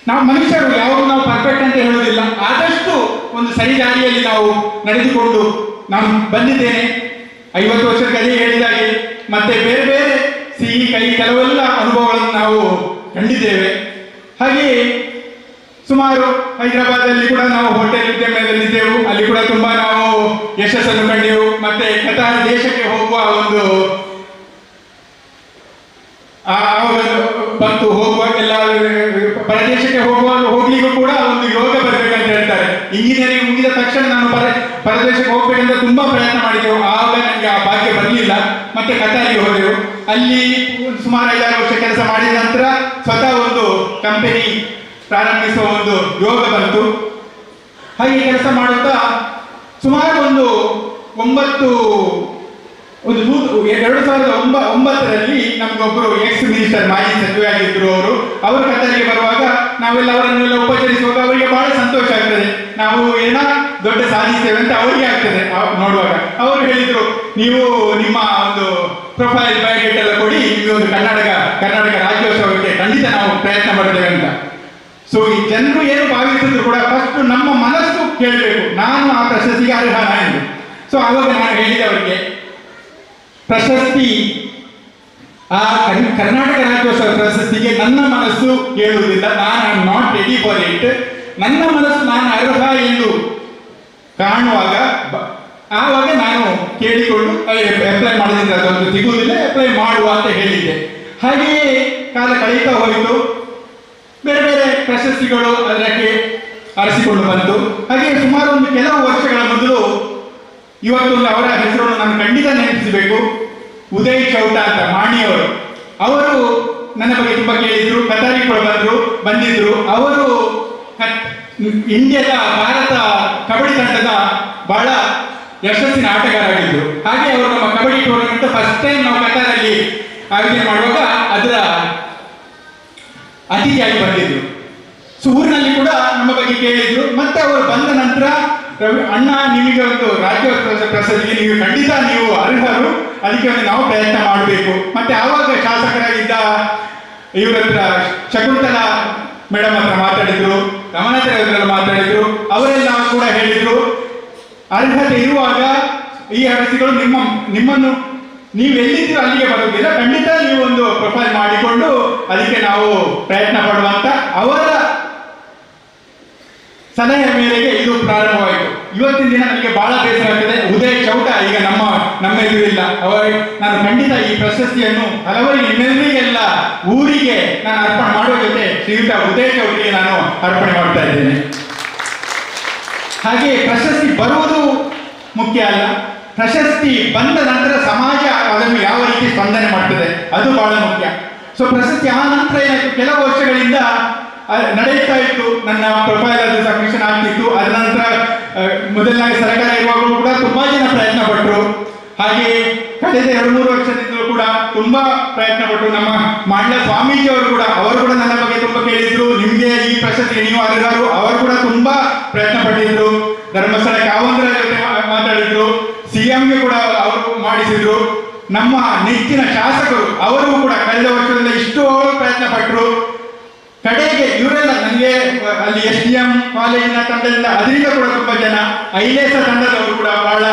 ನಾವು ಮನುಷ್ಯರು ಯಾವಾಗ ನಾವು ಪರ್ಫೆಕ್ಟ್ ಅಂತ ಹೇಳುವುದಿಲ್ಲ, ಆದಷ್ಟು ಒಂದು ಸರಿ ದಾರಿಯಲ್ಲಿ ನಾವು ನಡೆದುಕೊಂಡು ನಾನು ಬಂದಿದ್ದೇನೆ. 50 ವರ್ಷಕ್ಕೆ ಅದೇ ಹೇಳಿದಾಗೆ ಮತ್ತೆ ಬೇರೆ ಬೇರೆ ಸಿಹಿ ಕಹಿ ಕೆಲವೆಲ್ಲ ಅನುಭವಗಳನ್ನು ನಾವು ಕಂಡಿದ್ದೇವೆ. ಹಾಗೆಯೇ ಸುಮಾರು ಹೈದರಾಬಾದಲ್ಲಿ ಕೂಡ ನಾವು ಹೋಟೆಲ್ ಉದ್ಯಮದಲ್ಲಿದ್ದೆವು. ಅಲ್ಲಿ ಕೂಡ ತುಂಬಾ ನಾವು ಯಶಸ್ಸನ್ನು ಕಂಡೆವು. ಮತ್ತೆ ಕತಾರ್ ದೇಶಕ್ಕೆ ಹೋಗುವ ಒಂದು ಬಂತು, ಹೋಗುವ ಎಲ್ಲ ಪ್ರದೇಶಕ್ಕೆ ಹೋಗ್ಲಿಕ್ಕೂ ಕೂಡ ಒಂದು ಯೋಗ ಬರಬೇಕಂತ ಅಂತ ಹೇಳ್ತಾರೆ. ಇಂಜಿನಿಯರಿಂಗ್ ಮುಗಿದ ತಕ್ಷಣ ನಾನು ಪರದೇಶಕ್ಕೆ ಹೋಗ್ಬೇಕಂತ ತುಂಬಾ ಪ್ರಯತ್ನ ಮಾಡಿದೆವು. ಆಗ ನನಗೆ ಆ ಭಾಗ್ಯ ಬರಲಿಲ್ಲ. ಮತ್ತೆ ಕತಾರಿಗೆ ಹೋದೆವು. ಅಲ್ಲಿ ಸುಮಾರು 5-6 ವರ್ಷ ಕೆಲಸ ಮಾಡಿದ ನಂತರ ಸ್ವತಃ ಒಂದು ಕಂಪನಿ ಪ್ರಾರಂಭಿಸುವ ಒಂದು ಯೋಗ ಬಂತು. ಹಾಗೆ ಕೆಲಸ ಮಾಡುತ್ತಾ ಸುಮಾರು ಒಂದು 2009ರಲ್ಲಿ ನಮಗೊಬ್ಬರು ಎಕ್ಸ್ ಮಿನಿಸ್ಟರ್ ಮಾಜಿ ಸಚಿವರಾಗಿದ್ದರು. ಅವರು ಕತಾರಿಗೆ ಬರುವಾಗ ನಾವೆಲ್ಲ ಅವರನ್ನೆಲ್ಲ ಉಪಚರಿಸುವಾಗ ಅವರಿಗೆ ಬಹಳ ಸಂತೋಷ ಆಗ್ತದೆ. ನಾವು ಏನೋ ದೊಡ್ಡ ಸಾಧಿಸ್ತೇವೆ ಅಂತ ಅವರಿಗೆ ಆಗ್ತದೆ ನೋಡುವಾಗ. ಅವರು ಹೇಳಿದ್ರು, ನೀವು ನಿಮ್ಮ ಒಂದು ಪ್ರೊಫೈಲ್ ಬಯೋಡೇಟ್ ಎಲ್ಲ ಕೊಡಿ, ನಿಮಗೆ ಒಂದು ಕರ್ನಾಟಕ ರಾಜ್ಯೋತ್ಸವಕ್ಕೆ ಖಂಡಿತ ನಾವು ಪ್ರಯತ್ನ ಮಾಡ್ತೇವೆ ಅಂತ. ಸೊ ಈ ಜನರು ಏನು ಭಾವಿಸಿದ್ರು ಕೂಡ ಫಸ್ಟ್ ನಮ್ಮ ಮನಸ್ಸು ಕೇಳಬೇಕು, ನಾನು ಆ ಪ್ರಶಸ್ತಿಗೆ ಅರ್ಹನ ಎಂದು. ಸೊ ಆವಾಗ ನಾನು ಹೇಳಿದೆ ಅವರಿಗೆ, ಪ್ರಶಸ್ತಿ ಆ ಕರ್ನಾಟಕ ರಾಜ್ಯೋತ್ಸವ ಪ್ರಶಸ್ತಿಗೆ ನನ್ನ ಮನಸ್ಸು ಕೇಳುವುದಿಲ್ಲ, ನಾನು I am not ready for it. ನನ್ನ ಮನಸ್ಸು ನಾನು ಅರ್ಹ ಎಂದು ಕಾಣುವಾಗ ಆವಾಗ ನಾನು ಕೇಳಿಕೊಂಡು ಅಪ್ಲೈ ಮಾಡಿದ್ರೆ ಅದೊಂದು ಸಿಗುವುದಿಲ್ಲ, ಅಪ್ಲೈ ಮಾಡುವ ಅಂತ ಹೇಳಿದ್ದೆ. ಹಾಗೆಯೇ ಕಾಲ ಕಳೀತಾ ಹೋಯಿತು. ಬೇರೆ ಬೇರೆ ಪ್ರಶಸ್ತಿಗಳು ಅದಕ್ಕೆ ಆರಿಸಿಕೊಂಡು ಬಂತು. ಹಾಗೆ ಸುಮಾರು ಒಂದು ಕೆಲವು ವರ್ಷಗಳ ಮೊದಲು ಇವತ್ತೊಂದು ಅವರ ಹೆಸರನ್ನು ನಾನು ಖಂಡಿತ ನೆನಪಿಸಬೇಕು. ಉದಯ್ ಚೌಟ ಅಂತ ಮಾಣಿಯವರು. ಅವರು ನನ್ನ ಬಗ್ಗೆ ತುಂಬಾ ಕೇಳಿದ್ರು. ಕತಾರಿ ಕೂಡ ಬಂದಿದ್ರು. ಅವರು ಇಂಡಿಯಾದ ಭಾರತ ಕಬಡ್ಡಿ ತಂಡದ ಬಹಳ ಯಶಸ್ಸಿನ ಆಟಗಾರರಾಗಿದ್ರು. ಹಾಗೆ ಅವರು ನಮ್ಮ ಕಬಡ್ಡಿ ಟೂರ್ನಮೆಂಟ್ ಫಸ್ಟ್ ಟೈಮ್ ನಾವು ಕತಾರಲ್ಲಿ ಆಯೋಜನೆ ಮಾಡುವಾಗ ಅದರ ಅತಿಥಿಯಾಗಿ ಬಂದಿದ್ರು. ಸೊ ಊರಿನಲ್ಲಿ ಕೂಡ ನಮ್ಮ ಬಗ್ಗೆ ಕೇಳಿದ್ರು. ಮತ್ತೆ ಅವರು ಬಂದ ನಂತರ, ಅಣ್ಣ ನಿಮಗೆ ಒಂದು ರಾಜ್ಯೋತ್ಸವ ಪ್ರಶಸ್ತಿಗೆ ನೀವು ಖಂಡಿತ ನೀವು ಅರ್ಹರು, ಅದಕ್ಕೆ ಒಂದು ನಾವು ಪ್ರಯತ್ನ ಮಾಡಬೇಕು. ಮತ್ತೆ ಆವಾಗ ಶಾಸಕರಾಗಿದ್ದ ಇವರ ಹತ್ರ ಶಕುಂತಲಾ ಮೇಡಮ್ ಹತ್ರ ಮಾತಾಡಿದ್ರು, ರಮಣಾಚಾರ್ಯ ಮಾತಾಡಿದ್ರು. ಅವರೆಲ್ಲ ಕೂಡ ಹೇಳಿದ್ರು, ಅರ್ಹತೆ ಇರುವಾಗ ಈ ಅರಸಿಗಳು ನಿಮ್ಮನ್ನು ನೀವು ಎಲ್ಲಿದ್ದೀರೋ ಅಲ್ಲಿಗೆ ಬರೋದಿಲ್ಲ, ಖಂಡಿತ ನೀವು ಒಂದು ಪ್ರೊಫೈಲ್ ಮಾಡಿಕೊಂಡು ಅದಕ್ಕೆ ನಾವು ಪ್ರಯತ್ನ ಪಡುವಂತ ಅವರ ಸಲಹೆ ಮೇರೆಗೆ ಇದು ಪ್ರಾರಂಭವಾಯಿತು. ಇವತ್ತಿನ ದಿನ ನನಗೆ ಬಹಳ ಬೇಸರ ಆಗ್ತದೆ. ಉದಯ್ ಚೌಟ ಈಗ ನಮ್ಮ ಎದುರಿಲ್ಲ. ನಾನು ಖಂಡಿತ ಈ ಪ್ರಶಸ್ತಿಯನ್ನು ಹಲವರಿಗೆ ನಿಮ್ಮೆಲ್ಲರಿಗೆಲ್ಲ ಊರಿಗೆ ನಾನು ಅರ್ಪಣೆ ಮಾಡುವ ಜೊತೆ ಶ್ರೀಯುತ ಉದಯ್ ಚೌಟರಿಗೆ ನಾನು ಅರ್ಪಣೆ ಮಾಡ್ತಾ ಇದ್ದೇನೆ. ಹಾಗೆ ಪ್ರಶಸ್ತಿ ಬರುವುದು ಮುಖ್ಯ ಅಲ್ಲ, ಪ್ರಶಸ್ತಿ ಬಂದ ನಂತರ ಸಮಾಜ ಅದನ್ನು ಯಾವ ರೀತಿ ಸ್ಪಂದನೆ ಮಾಡ್ತದೆ ಅದು ಬಹಳ ಮುಖ್ಯ. ಸೊ ಪ್ರಶಸ್ತಿ ಆ ನಂತರ ಏನಾಯ್ತು, ಕೆಲವು ವರ್ಷಗಳಿಂದ ನಡೆಯುತ್ತಾ ಇತ್ತು. ನನ್ನ ಪ್ರೊಫೈಲ್ ಅದು ಸಬ್ಮಿಷನ್ ಆಗ್ತಿತ್ತು. ಅದ ನಂತರ ಮೊದಲನಾಗಿ ಸರ್ಕಾರ ಇರುವಾಗಲೂ ಕೂಡ ತುಂಬಾ ಜನ ಪ್ರಯತ್ನ ಪಟ್ಟರು. ಹಾಗೆ ಕಳೆದ 2-3 ವರ್ಷದಿಂದಲೂ ಕೂಡ ತುಂಬಾ ಪ್ರಯತ್ನ ಪಟ್ಟರು. ನಮ್ಮ ಮಾಡ್ಲ ಸ್ವಾಮೀಜಿ ಅವರು ಕೂಡ ನನ್ನ ಬಗ್ಗೆ ತುಂಬಾ ಕೇಳಿದ್ರು, ನಿಮ್ಗೆ ಈ ಪ್ರಶಸ್ತಿಗೆ ನೀವು ಅರ್ಹರು. ಅವರು ಕೂಡ ತುಂಬಾ ಪ್ರಯತ್ನ ಪಟ್ಟಿದ್ರು. ಧರ್ಮಸ್ಥಳ ಕಾವಂದ್ರ ಜೊತೆ ಮಾತಾಡಿದ್ರು. ಸಿಎಂಗೆ ಕೂಡ ಅವರು ಮಾಡಿಸಿದ್ರು. ನಮ್ಮ ನೆಚ್ಚಿನ ಶಾಸಕರು ಅವರು ಕೂಡ ಕಳೆದ ವರ್ಷದಿಂದ ಇಷ್ಟು ಪ್ರಯತ್ನ ಪಟ್ಟರು. ಕಡೆಗೆ ಇವರೆಲ್ಲ ನನಗೆ ಅಲ್ಲಿ SDM ಕಾಲೇಜಿನ ತಂಡದಿಂದ ಅದರಿಂದ ಕೂಡ ತುಂಬಾ ಜನ, ಐಲೇಸ ತಂಡದವರು ಕೂಡ ಬಹಳ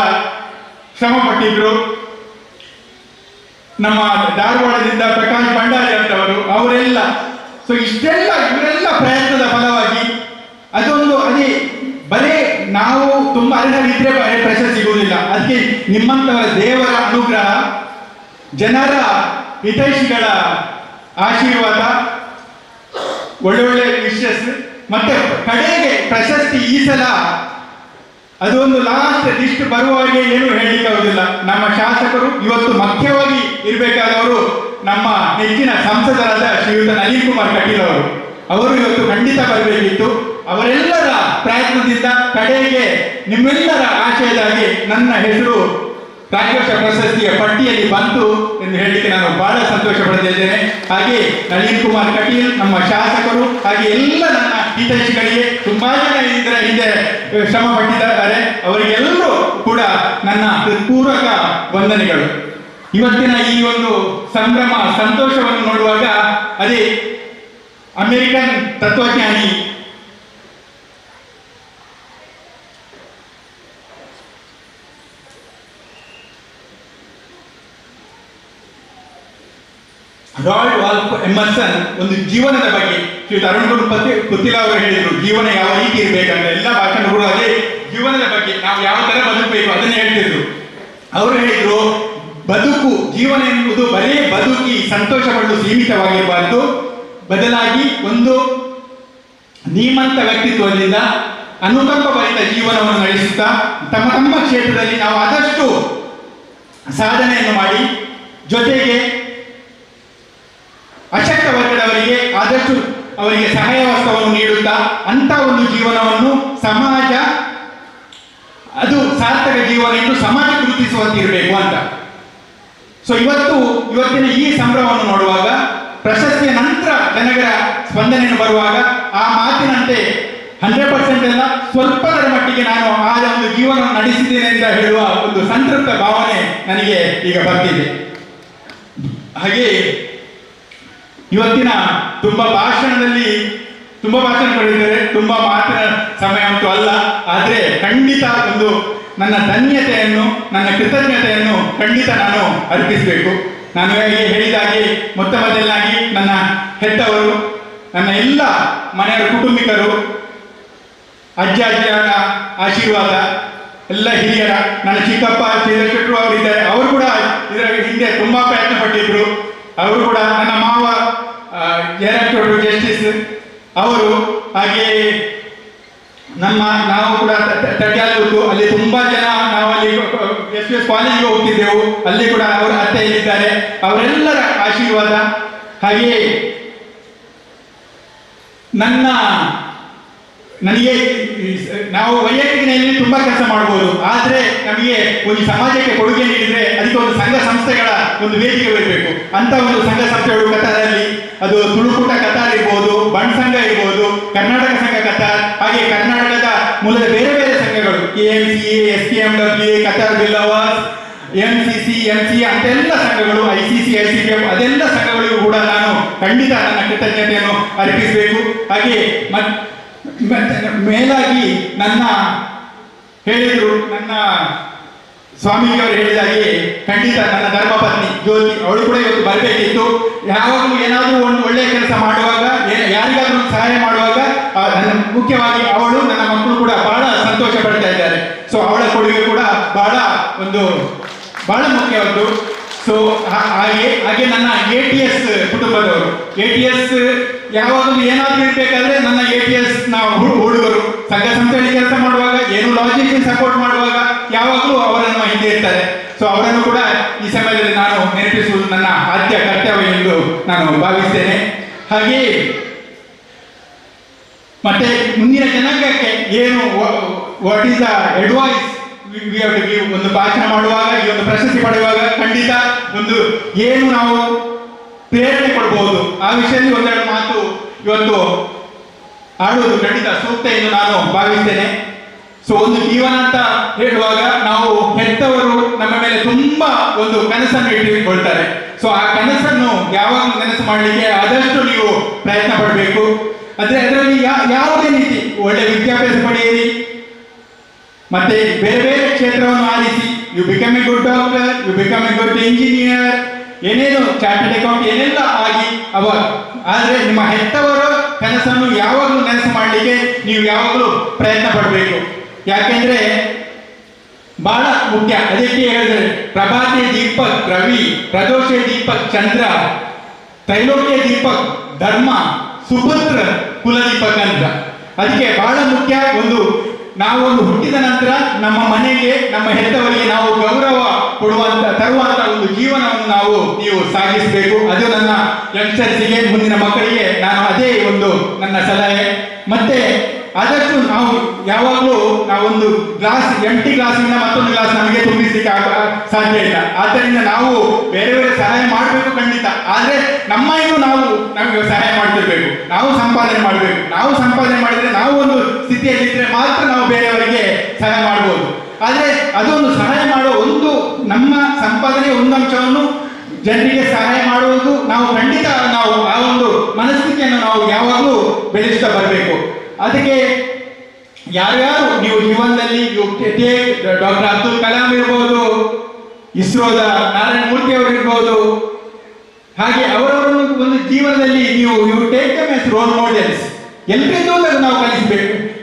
ಶ್ರಮ ಪಟ್ಟಿದ್ರು. ನಮ್ಮ ಧಾರವಾಡದಿಂದ ಪ್ರಕಾಶ್ ಭಂಡಾರಿ ಅಂತವರು ಅವರೆಲ್ಲ. ಸೊ ಇಷ್ಟೆಲ್ಲ ಇವರೆಲ್ಲ ಪ್ರಯತ್ನದ ಫಲವಾಗಿ ಅದೊಂದು ಅದೇ ಬರೇ ನಾವು ತುಂಬಾ ಅರ್ಹರಿದ್ರೆ ಪ್ರಶಸ್ತಿ ಸಿಗುವುದಿಲ್ಲ. ಅದಕ್ಕೆ ನಿಮ್ಮಂತವರ ದೇವರ ಅನುಗ್ರಹ, ಜನರ ಹಿತೈಷಿಗಳ ಆಶೀರ್ವಾದ, ಒಳ್ಳೊಳ್ಳೆ ವಿಶಸ್, ಮತ್ತೆ ಕಡೆಗೆ ಪ್ರಶಸ್ತಿ ಈ ಸಲ ಅದೊಂದು ಲಾಸ್ಟ್ ಲಿಸ್ಟ್ ಬರುವಾಗೆ ಏನು ಹೇಳಿಕ್ಕಾಗುವುದಿಲ್ಲ. ನಮ್ಮ ಶಾಸಕರು ಇವತ್ತು ಮುಖ್ಯವಾಗಿ ಇರಬೇಕಾದವರು ನಮ್ಮ ನೆಚ್ಚಿನ ಸಂಸದರಾದ ಶ್ರೀಯುತ ನಳಿನ್ ಕುಮಾರ್ ಕಟೀಲ್ ಅವರು ಇವತ್ತು ಖಂಡಿತ ಬರಬೇಕಿತ್ತು. ಅವರೆಲ್ಲರ ಪ್ರಯತ್ನದಿಂದ ಕಡೆಗೆ ನಿಮ್ಮೆಲ್ಲರ ಆಶಯದಾಗಿ ನನ್ನ ಹೆಸರು ರಾಜ್ಯೋತ್ಸವ ಪ್ರಶಸ್ತಿಯ ಪಟ್ಟಿಯಲ್ಲಿ ಬಂತು ಎಂದು ಹೇಳಲಿಕ್ಕೆ ನಾನು ಬಹಳ ಸಂತೋಷ ಪಡ್ತಿದ್ದೇನೆ. ಹಾಗೆ ನಳಿನ್ ಕುಮಾರ್ ಕಟೀಲ್ ನಮ್ಮ ಶಾಸಕರು, ಹಾಗೆ ಎಲ್ಲ ನನ್ನ ಹಿತೈಷಿಗಳಿಗೆ ತುಂಬಾ ಜನ ಇದರ ಹಿಂದೆ ಶ್ರಮ ಪಟ್ಟಿದ್ದಾರೆ. ಅವರಿಗೆಲ್ಲರೂ ಕೂಡ ನನ್ನ ಹೃತ್ಪೂರ್ವಕ ವಂದನೆಗಳು. ಇವತ್ತಿನ ಈ ಒಂದು ಸಂಭ್ರಮ ಸಂತೋಷವನ್ನು ನೋಡುವಾಗ ಅದೇ ಅಮೆರಿಕನ್ ತತ್ವಜ್ಞಾನಿ ರಾಲ್ಡ್ ವಾಲ್ಫ್ ಎಮರ್ಸನ್ ಒಂದು ಜೀವನದ ಬಗ್ಗೆ ಶ್ರೀಯುತ ಅರುಣ್ ಕುತ್ತಿಲ ಅವರು ಹೇಳಿದ್ರು, ಜೀವನ ಯಾವ ರೀತಿ ಇರಬೇಕಂತ. ಎಲ್ಲ ಭಾಷಣಗಳು ಅದೇ ಜೀವನದ ಬಗ್ಗೆ ನಾವು ಯಾವ ತರ ಬದುಕಬೇಕು ಅದನ್ನೇ ಹೇಳ್ತಿದ್ರು. ಅವರು ಹೇಳಿದ್ರು, ಜೀವನ ಎನ್ನುವುದು ಬರೇ ಬದುಕಿ ಸಂತೋಷ ಪಡಲು ಸೀಮಿತವಾಗಿರಬಾರ್ದು, ಬದಲಾಗಿ ಒಂದು ಧೀಮಂತ ವ್ಯಕ್ತಿತ್ವದಿಂದ ಅನುಕಂಪ ಭರಿತ ಜೀವನವನ್ನು ನಡೆಸುತ್ತಾ ತಮ್ಮ ತಮ್ಮ ಕ್ಷೇತ್ರದಲ್ಲಿ ನಾವು ಆದಷ್ಟು ಸಾಧನೆಯನ್ನು ಮಾಡಿ, ಜೊತೆಗೆ ಅಶಕ್ತ ವರ್ಗದವರಿಗೆ ಆದಷ್ಟು ಅವರಿಗೆ ಸಹಾಯ ಹಸ್ತವನ್ನು ನೀಡುತ್ತಾ ಅಂತ ಒಂದು ಜೀವನವನ್ನು ಸಮಾಜ ಅದು ಸಾರ್ಥಕ ಜೀವನ ಎಂದು ಸಮಾಜ ಗುರುತಿಸುವಂತಿರಬೇಕು ಅಂತ. ಸೊ ಇವತ್ತಿನ ಈ ಸಂಭ್ರಮವನ್ನು ನೋಡುವಾಗ, ಪ್ರಶಸ್ತಿಯ ನಂತರ ಜನಗಳ ಸ್ಪಂದನೆಯನ್ನು ಬರುವಾಗ ಆ ಮಾತಿನಂತೆ 100% ಅಲ್ಲ, ಸ್ವಲ್ಪದರ ಮಟ್ಟಿಗೆ ನಾನು ಆ ಒಂದು ಜೀವನ ನಡೆಸಿದ್ದೇನೆ ಅಂತ ಹೇಳುವ ಒಂದು ಸಂತೃಪ್ತ ಭಾವನೆ ನನಗೆ ಈಗ ಬರ್ತಿದೆ. ಹಾಗೆ ಇವತ್ತಿನ ತುಂಬಾ ಭಾಷಣಗಳಿದ್ದಾರೆ, ತುಂಬಾ ಮಾತಿನ ಸಮಯ ಅಂತೂ ಅಲ್ಲ. ಆದರೆ ಖಂಡಿತ ಒಂದು ನನ್ನ ಧನ್ಯತೆಯನ್ನು, ನನ್ನ ಕೃತಜ್ಞತೆಯನ್ನು ಖಂಡಿತ ನಾನು ಅರ್ಪಿಸಬೇಕು. ನಾನು ಹೇಳಿದಾಗೆ ಮೊದಲಾಗಿ ನನ್ನ ಹೆತ್ತವರು, ನನ್ನ ಎಲ್ಲ ಮನೆಯವರ ಕುಟುಂಬಿಕರು, ಅಜ್ಜ ಅಜ್ಜಿಯರ ಆಶೀರ್ವಾದ, ಎಲ್ಲ ಹಿರಿಯರ, ನನ್ನ ಚಿಕ್ಕಪ್ಪ ಚಂದ್ರಶೆಟ್ಟರು ಅವರಿದ್ದಾರೆ, ಅವರು ಕೂಡ ಇದರ ಹಿಂದೆ ತುಂಬಾ ಪ್ರಯತ್ನ ಪಟ್ಟಿದ್ರು. ಅವರು ಕೂಡ ನನ್ನ ಮಾವ ಜಯರಾಜ್ ಜಸ್ಟಿಸ್ ಅವರು, ಹಾಗೆ ನಾವು ಕೂಡ ತಡ್ಯಾಲೂರು, ಅಲ್ಲಿ ತುಂಬಾ ಜನ ನಾವು ಅಲ್ಲಿ ಎಸ್ ಕಾಲೇಜಿಗೆ ಹೋಗ್ತಿದ್ದೆವು, ಅಲ್ಲಿ ಕೂಡ ಅವರ ಅತ್ತೆ ಇಲ್ಲಿದ್ದಾರೆ, ಅವರೆಲ್ಲರ ಆಶೀರ್ವಾದ. ಹಾಗೆಯೇ ನನಗೆ ನಾವು ವೈಯಕ್ತಿಕನಲ್ಲಿ ತುಂಬಾ ಕೆಲಸ ಮಾಡಬಹುದು, ಆದ್ರೆ ನಮಗೆ ಒಂದು ಸಮಾಜಕ್ಕೆ ಕೊಡುಗೆ ನೀಡಿದ್ರೆ ಅದಕ್ಕೆ ಒಂದು ಸಂಘ ಸಂಸ್ಥೆಗಳ ಒಂದು ವೇದಿಕೆ ಬರಬೇಕು. ಅಂತ ಒಂದು ಸಂಘ ಸಂಸ್ಥೆಗಳು ಕತಾರಲ್ಲಿ, ಅದು ತುಳುಕೂಟ ಕತಾರ್ ಇರ್ಬೋದು, ಬಣ್ ಸಂಘ ಇರ್ಬೋದು, ಕರ್ನಾಟಕ ಸಂಘ ಕತಾರ್, ಹಾಗೆ ಕರ್ನಾಟಕದ ಮೂಲದ ಬೇರೆ ಬೇರೆ ಸಂಘಗಳು KMC, SPMW, Qatar Billavars, MCC, MC ಅಂತೆಲ್ಲ ಸಂಘಗಳು, ICC, ICPF ಅದೆಲ್ಲ ಸಂಘಗಳಿಗೂ ಕೂಡ ನಾನು ಖಂಡಿತ ನನ್ನ ಕೃತಜ್ಞತೆಯನ್ನು ಅರ್ಪಿಸಬೇಕು. ಹಾಗೆ ಮೇಲಾಗಿ ನನ್ನ ಸ್ವಾಮೀಜಿಯವರು ಹೇಳಿದಾಗೆ ಖಂಡಿತ ನನ್ನ ಧರ್ಮಪತ್ನಿ ಜ್ಯೋತಿ, ಅವಳು ಕೂಡ ಇವತ್ತು ಬರಬೇಕಿತ್ತು. ಯಾವಾಗಲೂ ಏನಾದರೂ ಒಂದು ಒಳ್ಳೆಯ ಕೆಲಸ ಮಾಡುವಾಗ, ಯಾರಿಗಾದ್ರೂ ಸಹಾಯ ಮಾಡುವಾಗ ಮುಖ್ಯವಾಗಿ ಅವಳು, ನನ್ನ ಮಕ್ಕಳು ಕೂಡ ಬಹಳ ಸಂತೋಷ ಪಡ್ತಾ ಇದ್ದಾರೆ. ಸೊ ಅವಳ ಕೊಡುಗೆ ಕೂಡ ಬಹಳ ಮುಖ್ಯವಾದ್ದು. ಸೊ ಹಾಗೆ ನನ್ನ ATS ಕುಟುಂಬದವರು, ATS ಯಾವಾಗಲೂ ಏನಾದರೂ ಇರಬೇಕಾದ್ರೆ ನನ್ನ ATS ನಾವು ಹುಡುಗರು ಸಂಘ ಸಂಸ್ಥೆಯಲ್ಲಿ ಕೆಲಸ ಮಾಡುವಾಗ, ಏನು ಲಾಜಿಸ್ಟಿಕ್ ಸಪೋರ್ಟ್ ಮಾಡುವಾಗ ಯಾವಾಗಲೂ ಅವರನ್ನು ಹಿಂದೆ ಇರ್ತಾರೆ. ಸೊ ಅವರನ್ನು ಕೂಡ ಈ ಸಮಯದಲ್ಲಿ ನಾನು ನೆನಪಿಸುವುದು ನನ್ನ ಆದ್ಯ ಕರ್ತವ್ಯ ಎಂದು ನಾನು ಭಾವಿಸ್ತೇನೆ. ಹಾಗೆ ಮತ್ತೆ ಮುಂದಿನ ಜನಾಂಗಕ್ಕೆ ಏನು ವಾಟ್ ಈಸ್ ದ ಅಡ್ವೈಸ್ ಒಂದು ಭಾಷಣ ಮಾಡುವಾಗ, ಈ ಒಂದು ಪ್ರಶಸ್ತಿ ಪಡೆಯುವಾಗ ಖಂಡಿತ ಒಂದು ಏನು ನಾವು ಪ್ರೇರಣೆ ಕೊಡಬಹುದು ಆ ವಿಷಯದಲ್ಲಿ ಒಂದೆರಡು ಮಾತು ಇವತ್ತು ಆಡುವುದು ಖಂಡಿತ ಸೂಕ್ತ ಎಂದು ನಾನು ಭಾವಿಸ್ತೇನೆ. ಸೊ ಒಂದು ಜೀವನ ಅಂತ ಹೇಳುವಾಗ ನಾವು ಹೆತ್ತವರು ನಮ್ಮ ಮೇಲೆ ತುಂಬಾ ಒಂದು ಕನಸನ್ನು ಇಟ್ಟುಕೊಳ್ತಾರೆ. ಸೊ ಆ ಕನಸನ್ನು ಯಾವಾಗಲೂ ನನಸು ಮಾಡಲಿಕ್ಕೆ ಆದಷ್ಟು ನೀವು ಪ್ರಯತ್ನ ಪಡಬೇಕು. ಅದರಲ್ಲಿ ಯಾವುದೇ ರೀತಿ ಒಳ್ಳೆ ವಿದ್ಯಾಭ್ಯಾಸ ಪಡೆಯಿರಿ, ಮತ್ತೆ ಬೇರೆ ಬೇರೆ ಕ್ಷೇತ್ರವನ್ನು ಆರಿಸಿ, you become a good doctor, you become a good engineer, ಏನೇನು ಚಾರ್ಟೆಡ್ ಅಕೌಂಟ್ ಏನೆಲ್ಲ ಆಗಿ ಆದ್ರೆ ನಿಮ್ಮ ಹೆತ್ತವರ ಕನಸನ್ನು ಯಾವಾಗಲೂ ನೆನಸು ಮಾಡಲಿಕ್ಕೆ ನೀವು ಯಾವಾಗಲೂ ಪ್ರಯತ್ನ ಪಡಬೇಕು. ಯಾಕೆಂದ್ರೆ ಬಹಳ ಮುಖ್ಯ. ಅದಕ್ಕೆ ಹೇಳಿದ್ರೆ ಪ್ರಭಾತೆ ದೀಪಕ್ ರವಿ, ಪ್ರದೋಷೆ ದೀಪಕ್ ಚಂದ್ರ, ತ್ರೈಲೋಕ್ಯ ದೀಪಕ್ ಧರ್ಮ, ಸುಪುತ್ರ ಕುಲದೀಪಕ್ ಅಂತ. ಅದಕ್ಕೆ ಬಹಳ ಮುಖ್ಯ. ನಾವೊಂದು ಹುಟ್ಟಿದ ನಂತರ ನಮ್ಮ ಮನೆಗೆ, ನಮ್ಮ ಹೆತ್ತವರಿಗೆ ನಾವು ಗೌರವ ತರುವಂತ ಒಂದು ಜೀವನವನ್ನು ನೀವು ಸಾಗಿಸಬೇಕು. ಅದು ನನ್ನ ಯಂಗ್ಸ್ಟರ್ಸ್ಗೆ, ಮುಂದಿನ ಮಕ್ಕಳಿಗೆ ನಾನು ಅದೇ ಒಂದು ನನ್ನ ಸಲಹೆ. ಮತ್ತೆ ಆದಷ್ಟು ನಾವು ಯಾವಾಗಲೂ ನಾವೊಂದು ಎಂಟಿ ಗ್ಲಾಸಿಂದ ಮತ್ತೊಂದು ಗ್ಲಾಸ್ ನಮಗೆ ತುಂಬಿಸಲಿಕ್ಕೆ ಸಾಧ್ಯ ಇಲ್ಲ. ಆದ್ದರಿಂದ ನಾವು ಬೇರೆ ಬೇರೆ ಸಹಾಯ ಮಾಡಬೇಕು ಖಂಡಿತ. ಆದ್ರೆ ನಮಗೆ ಸಹಾಯ ಮಾಡ್ತಿರ್ಬೇಕು, ನಾವು ಸಂಪಾದನೆ ಮಾಡಬೇಕು. ನಾವು ಸಂಪಾದನೆ ಮಾಡಿದ್ರೆ ನಾವು ಒಂದು ಸ್ಥಿತಿಯಲ್ಲಿದ್ರೆ ಮಾತ್ರ ನಾವು ಬೇರೆಯವರಿಗೆ ಸಹಾಯ ಮಾಡಬಹುದು. ಆದ್ರೆ ಅದೊಂದು ಸಹಾಯ ಮಾಡೋ ನಮ್ಮ ಸಂಪಾದನೆ ಒಂದು ಅಂಶವನ್ನು ಜನರಿಗೆ ಸಹಾಯ ಮಾಡುವುದು ನಾವು ಖಂಡಿತ ಆ ಒಂದು ಮನಸ್ಥಿತಿಯನ್ನು ನಾವು ಯಾವಾಗಲೂ ಬೆಳೆಸ್ತಾ ಬರಬೇಕು. ಅದಕ್ಕೆ ಯಾರ್ಯಾರು ನೀವು ಜೀವನದಲ್ಲಿ ಡಾಕ್ಟರ್ ಅಬ್ದುಲ್ ಕಲಾಂ ಇರ್ಬೋದು, ಇಸ್ರೋದ ನಾರಾಯಣ ಮೂರ್ತಿ ಅವರು ಇರ್ಬೋದು, ಹಾಗೆ ಅವರವರನ್ನು ಒಂದು ಜೀವನದಲ್ಲಿ ನೀವು take them as roll models. ಎಲ್ಲರಿಗೂ ನಾವು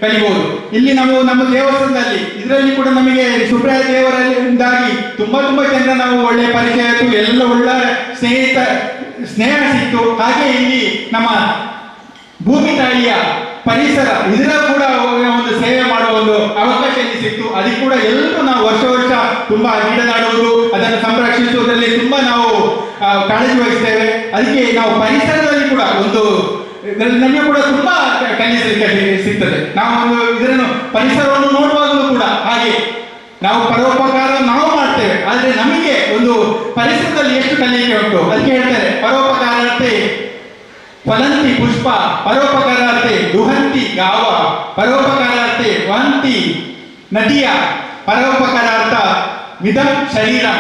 ಕಲಿಬಹುದು. ಇಲ್ಲಿ ನಮ್ಮ ದೇವಸ್ಥಾನದಲ್ಲಿ ಇದರಲ್ಲಿ ಕೂಡ ನಮಗೆ ಸುಬ್ರಾಯ ದೇವರಿಂದಾಗಿ ತುಂಬಾ ಜನರ ನಾವು ಒಳ್ಳೆಯ ಪರಿಚಯ ಆಯಿತು, ಎಲ್ಲ ಒಳ್ಳೆ ಸ್ನೇಹ ಸಿಕ್ತು. ಹಾಗೆ ಇಲ್ಲಿ ನಮ್ಮ ಭೂಮಿ ತಾಯಿಯ ಪರಿಸರ ಇದರ ಕೂಡ ಒಂದು ಸೇವೆ ಒಂದು ಅವಕಾಶ ಇಲ್ಲಿ ಸಿಕ್ತು. ಅದಕ್ಕೆ ಕೂಡ ಎಲ್ಲರೂ ನಾವು ವರ್ಷ ತುಂಬಾ ಗಿಡ ನೆಡುವುದು, ಅದನ್ನು ಸಂರಕ್ಷಿಸುವುದರಲ್ಲಿ ತುಂಬಾ ನಾವು ಕಾಳಜಿ ವಹಿಸ್ತೇವೆ. ಅದಕ್ಕೆ ನಾವು ಪರಿಸರದಲ್ಲಿ ಕೂಡ ಒಂದು ನಮಗೆ ಕೂಡ ತುಂಬಾ ಕಲಿಸಲಿಕ್ಕೆ ಸಿಗ್ತದೆ. ನಾವು ಇದನ್ನು ಪರಿಸರವನ್ನು ನೋಡುವಾಗಲೂ ಕೂಡ ಹಾಗೆ ನಾವು ಪರೋಪಕಾರ ನಾವು ಮಾಡ್ತೇವೆ, ಆದ್ರೆ ನಮಗೆ ಒಂದು ಪರಿಸರದಲ್ಲಿ ಎಷ್ಟು ಕಲಿಯಲಿಕ್ಕೆ ಉಂಟು. ಅದಕ್ಕೆ ಹೇಳ್ತಾರೆ ಪರೋಪಕಾರಾರ್ಥೆ ಫಲಂತಿ ಪುಷ್ಪ, ಪರೋಪಕಾರಾರ್ಥೆ ದುಹಂತಿ ಗಾವ, ಪರೋಪಕಾರಾರ್ಥೆ ವಹಂತಿ ನದಿಯ, ಪರೋಪಕಾರಾರ್ಥ ಮಿದಂ ಶರೀರಂ.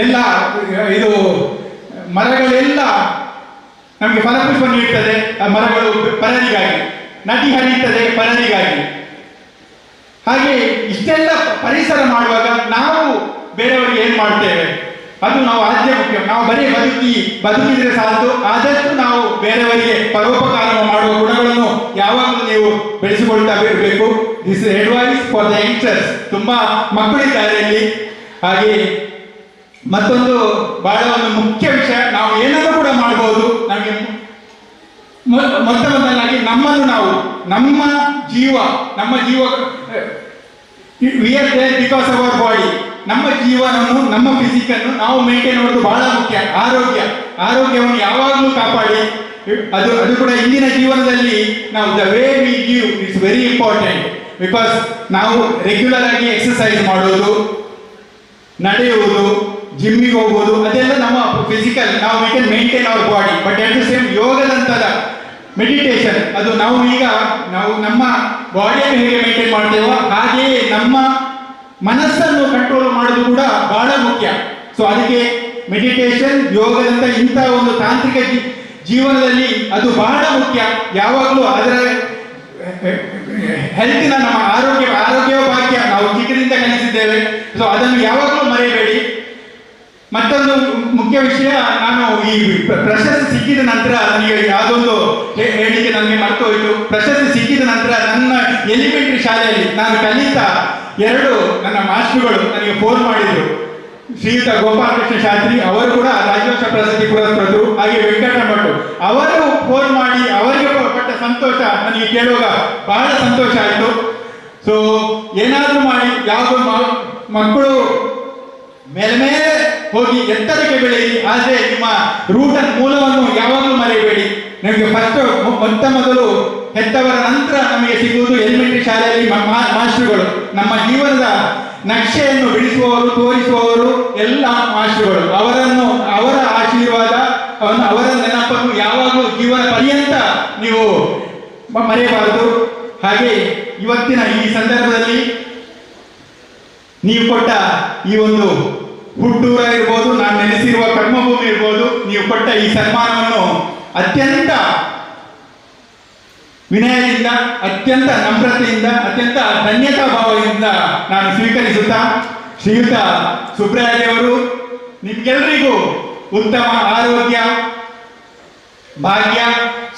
ಎಲ್ಲ ಇದು ಮರಗಳೆಲ್ಲ ನಮಗೆ ಫಲಪುಷ್ಪ ನೀಡುತ್ತದೆ. ಮರಗಳು ಪರರಿಗಾಗಿ, ನದಿ ಹರಿಯುತ್ತದೆ ಪರರಿಗಾಗಿ. ಹಾಗೆ ಇಷ್ಟೆಲ್ಲ ಪರಿಸರ ಮಾಡುವಾಗ ನಾವು ಬೇರೆಯವರಿಗೆ ಏನ್ ಮಾಡ್ತೇವೆ ಅದು ನಾವು ಆದ್ಯ ಮುಖ್ಯ. ನಾವು ಬರೀ ಬದುಕಿದ್ರೆ ಸಾಕು. ಆದಷ್ಟು ನಾವು ಬೇರೆಯವರಿಗೆ ಪರೋಪಕಾರ ಮಾಡುವ ಗುಣಗಳನ್ನು ಯಾವಾಗಲೂ ನೀವು ಬೆಳೆಸಿಕೊಳ್ತಾ ಇರಬೇಕು. This advice for the youngsters. ತುಂಬಾ ಮಕ್ಕಳಿದ್ದಾರೆ ಇಲ್ಲಿ. ಹಾಗೆ ಮತ್ತೊಂದು ಬಹಳ ಒಂದು ಮುಖ್ಯ ವಿಷಯ, ನಾವು ಏನನ್ನು ಕೂಡ ಮಾಡಬಹುದು. ನಮಗೆ ಮೊದಲಾಗಿ ನಮ್ಮನ್ನು ನಾವು ನಮ್ಮ ಜೀವ we are there because our body. ನಮ್ಮ ಜೀವನವನ್ನು ನಮ್ಮ ಫಿಸಿಕ್ ಅನ್ನು ನಾವು ಮೇಂಟೈನ್ ಮಾಡೋದು ಬಹಳ ಮುಖ್ಯ. ಆರೋಗ್ಯವನ್ನು ಯಾವಾಗಲೂ ಕಾಪಾಡಿ. ಅದು ಕೂಡ ಇಂದಿನ ಜೀವನದಲ್ಲಿ ನಾವು the way we live it's very important. Because ನಾವು ರೆಗ್ಯುಲರ್ ಆಗಿ ಎಕ್ಸರ್ಸೈಸ್ ಮಾಡೋದು, ನಡೆಯುವುದು, ಜಿಮ್ಮಿಗೆ ಹೋಗುವುದು, ಅದೆಲ್ಲ ನಮ್ಮ ಫಿಸಿಕಲ್, ನಾವು we can maintain our body. But at the same ಯೋಗದಂತಹ ಮೆಡಿಟೇಷನ್, ಅದು ನಾವು ನಮ್ಮ ಬಾಡಿಯನ್ನು ಹೇಗೆ ಮೇಂಟೈನ್ ಮಾಡ್ತೇವೋ ಹಾಗೆಯೇ ನಮ್ಮ ಮನಸ್ಸನ್ನು ಕಂಟ್ರೋಲ್ ಮಾಡೋದು ಕೂಡ ಬಹಳ ಮುಖ್ಯ. ಸೊ ಅದಕ್ಕೆ ಮೆಡಿಟೇಷನ್, ಯೋಗದಂತ ಇಂಥ ಒಂದು ತಾಂತ್ರಿಕ ಜೀವನದಲ್ಲಿ ಅದು ಬಹಳ ಮುಖ್ಯ. ಯಾವಾಗಲೂ ಅದರ ಹೆಲ್ತಿನ ನಮ್ಮ ಆರೋಗ್ಯ ಭಾಗ್ಯ ನಾವು ಚಿಕ್ಕದಿಂದ ಕಲಿಸಿದ್ದೇವೆ. ಸೊ ಅದನ್ನು ಯಾವಾಗಲೂ ಮರೆಯಬೇಡಿ. ಮತ್ತೊಂದು ಮುಖ್ಯ ವಿಷಯ, ನಾನು ಈ ಪ್ರಶಸ್ತಿ ಸಿಕ್ಕಿದ ನಂತರ ನನಗೆ ಯಾವುದೊಂದು ಹೇಳಿಕೆ ನನಗೆ ಮರೆತು ಹೋಯಿತು. ಪ್ರಶಸ್ತಿ ಸಿಕ್ಕಿದ ನಂತರ ನನ್ನ ಎಲಿಮೆಂಟರಿ ಶಾಲೆಯಲ್ಲಿ ನಾನು ಕಲಿತ 2 ನನ್ನ ಮಾಸ್ಟರ್ಗಳು ನನಗೆ ಫೋನ್ ಮಾಡಿದ್ರು. ಶ್ರೀಯುತ ಗೋಪಾಲಕೃಷ್ಣ ಶಾಸ್ತ್ರಿ ಅವರು ಕೂಡ ರಾಜ್ಯೋತ್ಸವ ಪ್ರಶಸ್ತಿ ಪುರಸ್ಕೃತರು, ಹಾಗೆ ವೆಂಕಟರಮಠ ಅವರು ಫೋನ್ ಮಾಡಿ ಅವರಿಗೆ ಪಟ್ಟ ಸಂತೋಷ ನನಗೆ ಕೇಳುವಾಗ ಬಹಳ ಸಂತೋಷ ಆಯಿತು. ಸೊ ಏನಾದರೂ ಮಾಡಿ ಯಾವುದೋ ಮಕ್ಕಳು ಮೇಲೆ ಹೋಗಿ ಎತ್ತರಕ್ಕೆ ಬೆಳೆಯಿರಿ, ಆದರೆ ನಿಮ್ಮ ಮೂಲವನ್ನು ಯಾವಾಗಲೂ ಮರೆಯಬೇಡಿ. ನಮಗೆ ಮೊದಲು ಹೆತ್ತವರ ನಂತರ ನಮಗೆ ಸಿಗುವುದು ಎಲಿಮೆಂಟರಿ ಶಾಲೆಯಲ್ಲಿ ಮಾಸ್ಟರ್ಗಳು. ನಮ್ಮ ಜೀವನದ ನಕ್ಷೆಯನ್ನು ಬಿಡಿಸುವವರು, ತೋರಿಸುವವರು ಎಲ್ಲ ಮಾಸ್ಟರ್ಗಳು. ಅವರ ಆಶೀರ್ವಾದ, ಅವರ ನೆನಪನ್ನು ಯಾವಾಗಲೂ ಜೀವನ ಪರ್ಯಂತ ನೀವು ಮರೆಯಬಾರದು. ಹಾಗೆ ಇವತ್ತಿನ ಈ ಸಂದರ್ಭದಲ್ಲಿ ನೀವು ಕೊಟ್ಟ ಈ ಒಂದು ಹುಟ್ಟೂರ ಇರ್ಬೋದು, ನಾನು ನೆಲೆಸಿರುವ ಕರ್ಮಭೂಮಿ ಇರ್ಬೋದು, ನೀವು ಕೊಟ್ಟ ಈ ಸನ್ಮಾನವನ್ನು ಅತ್ಯಂತ ವಿನಯದಿಂದ, ಅತ್ಯಂತ ನಮ್ರತೆಯಿಂದ, ಅತ್ಯಂತ ಧನ್ಯತಾ ಭಾವದಿಂದ ನಾನು ಸ್ವೀಕರಿಸುತ್ತಾ, ಶ್ರೀಯುತ ಸುಬ್ರಾಯದೇವರು ನಿಮ್ಗೆಲ್ಲರಿಗೂ ಉತ್ತಮ ಆರೋಗ್ಯ, ಭಾಗ್ಯ,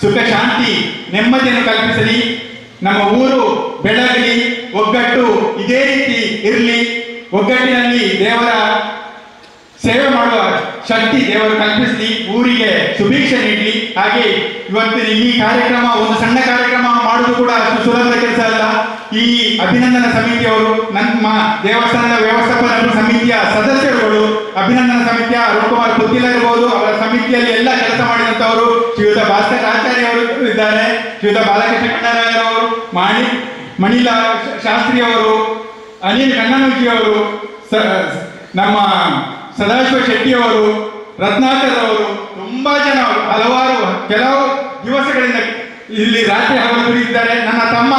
ಸುಖ, ಶಾಂತಿ, ನೆಮ್ಮದಿಯನ್ನು ಕಲ್ಪಿಸಲಿ. ನಮ್ಮ ಊರು ಬೆಳಗಲಿ, ಒಗ್ಗಟ್ಟು ಇದೇ ರೀತಿ ಇರಲಿ. ಒಗ್ಗಟ್ಟಿನಲ್ಲಿ ದೇವರ ಸೇವೆ ಮಾಡುವ ಶಕ್ತಿ ದೇವರು ಕಲ್ಪಿಸಲಿ, ಊರಿಗೆ ಸುಭಿಕ್ಷೆ ನೀಡಲಿ. ಹಾಗೆ ಇವತ್ತಿನ ಈ ಕಾರ್ಯಕ್ರಮ, ಒಂದು ಸಣ್ಣ ಕಾರ್ಯಕ್ರಮ ಮಾಡುವುದು ಕೂಡ ಅಷ್ಟು ಸುಲಭದ ಕೆಲಸ ಅಲ್ಲ. ಈ ಅಭಿನಂದನಾ ಸಮಿತಿಯವರು, ನಮ್ಮ ದೇವಸ್ಥಾನದ ವ್ಯವಸ್ಥಾಪನಾ ಸಮಿತಿಯ ಸದಸ್ಯರುಗಳು, ಅಭಿನಂದನಾ ಸಮಿತಿಯ ಅರುಣಕುಮಾರ್ ಪುತ್ತಿಲ ಇರಬಹುದು, ಅವರ ಸಮಿತಿಯಲ್ಲಿ ಎಲ್ಲ ಕೆಲಸ ಮಾಡಿದಂಥವರು ಶ್ರೀಯುತ ಭಾಸ್ಕರ್ ಆಚಾರ್ಯ ಅವರು ಇದ್ದಾರೆ, ಶ್ರೀಯುತ ಬಾಲಕೃಷ್ಣ ಕಣ್ಣರಾಯರವರು, ಮಣಿಲಾ ಶಾಸ್ತ್ರಿ ಅವರು, ಅನಿಲ್ ಕಣ್ಣನುಜ್ಜಿಯವರು, ನಮ್ಮ ಸದಾಶಿವ ಶೆಟ್ಟಿಯವರು, ರತ್ನಾಕರ್ ಅವರು, ತುಂಬಾ ಜನ ಹಲವಾರು ಕೆಲವು ದಿವಸಗಳಿಂದ ಇಲ್ಲಿ ರಾತ್ರಿ ಹಗಲು ದುಡಿದಿದ್ದಾರೆ. ನನ್ನ ತಮ್ಮ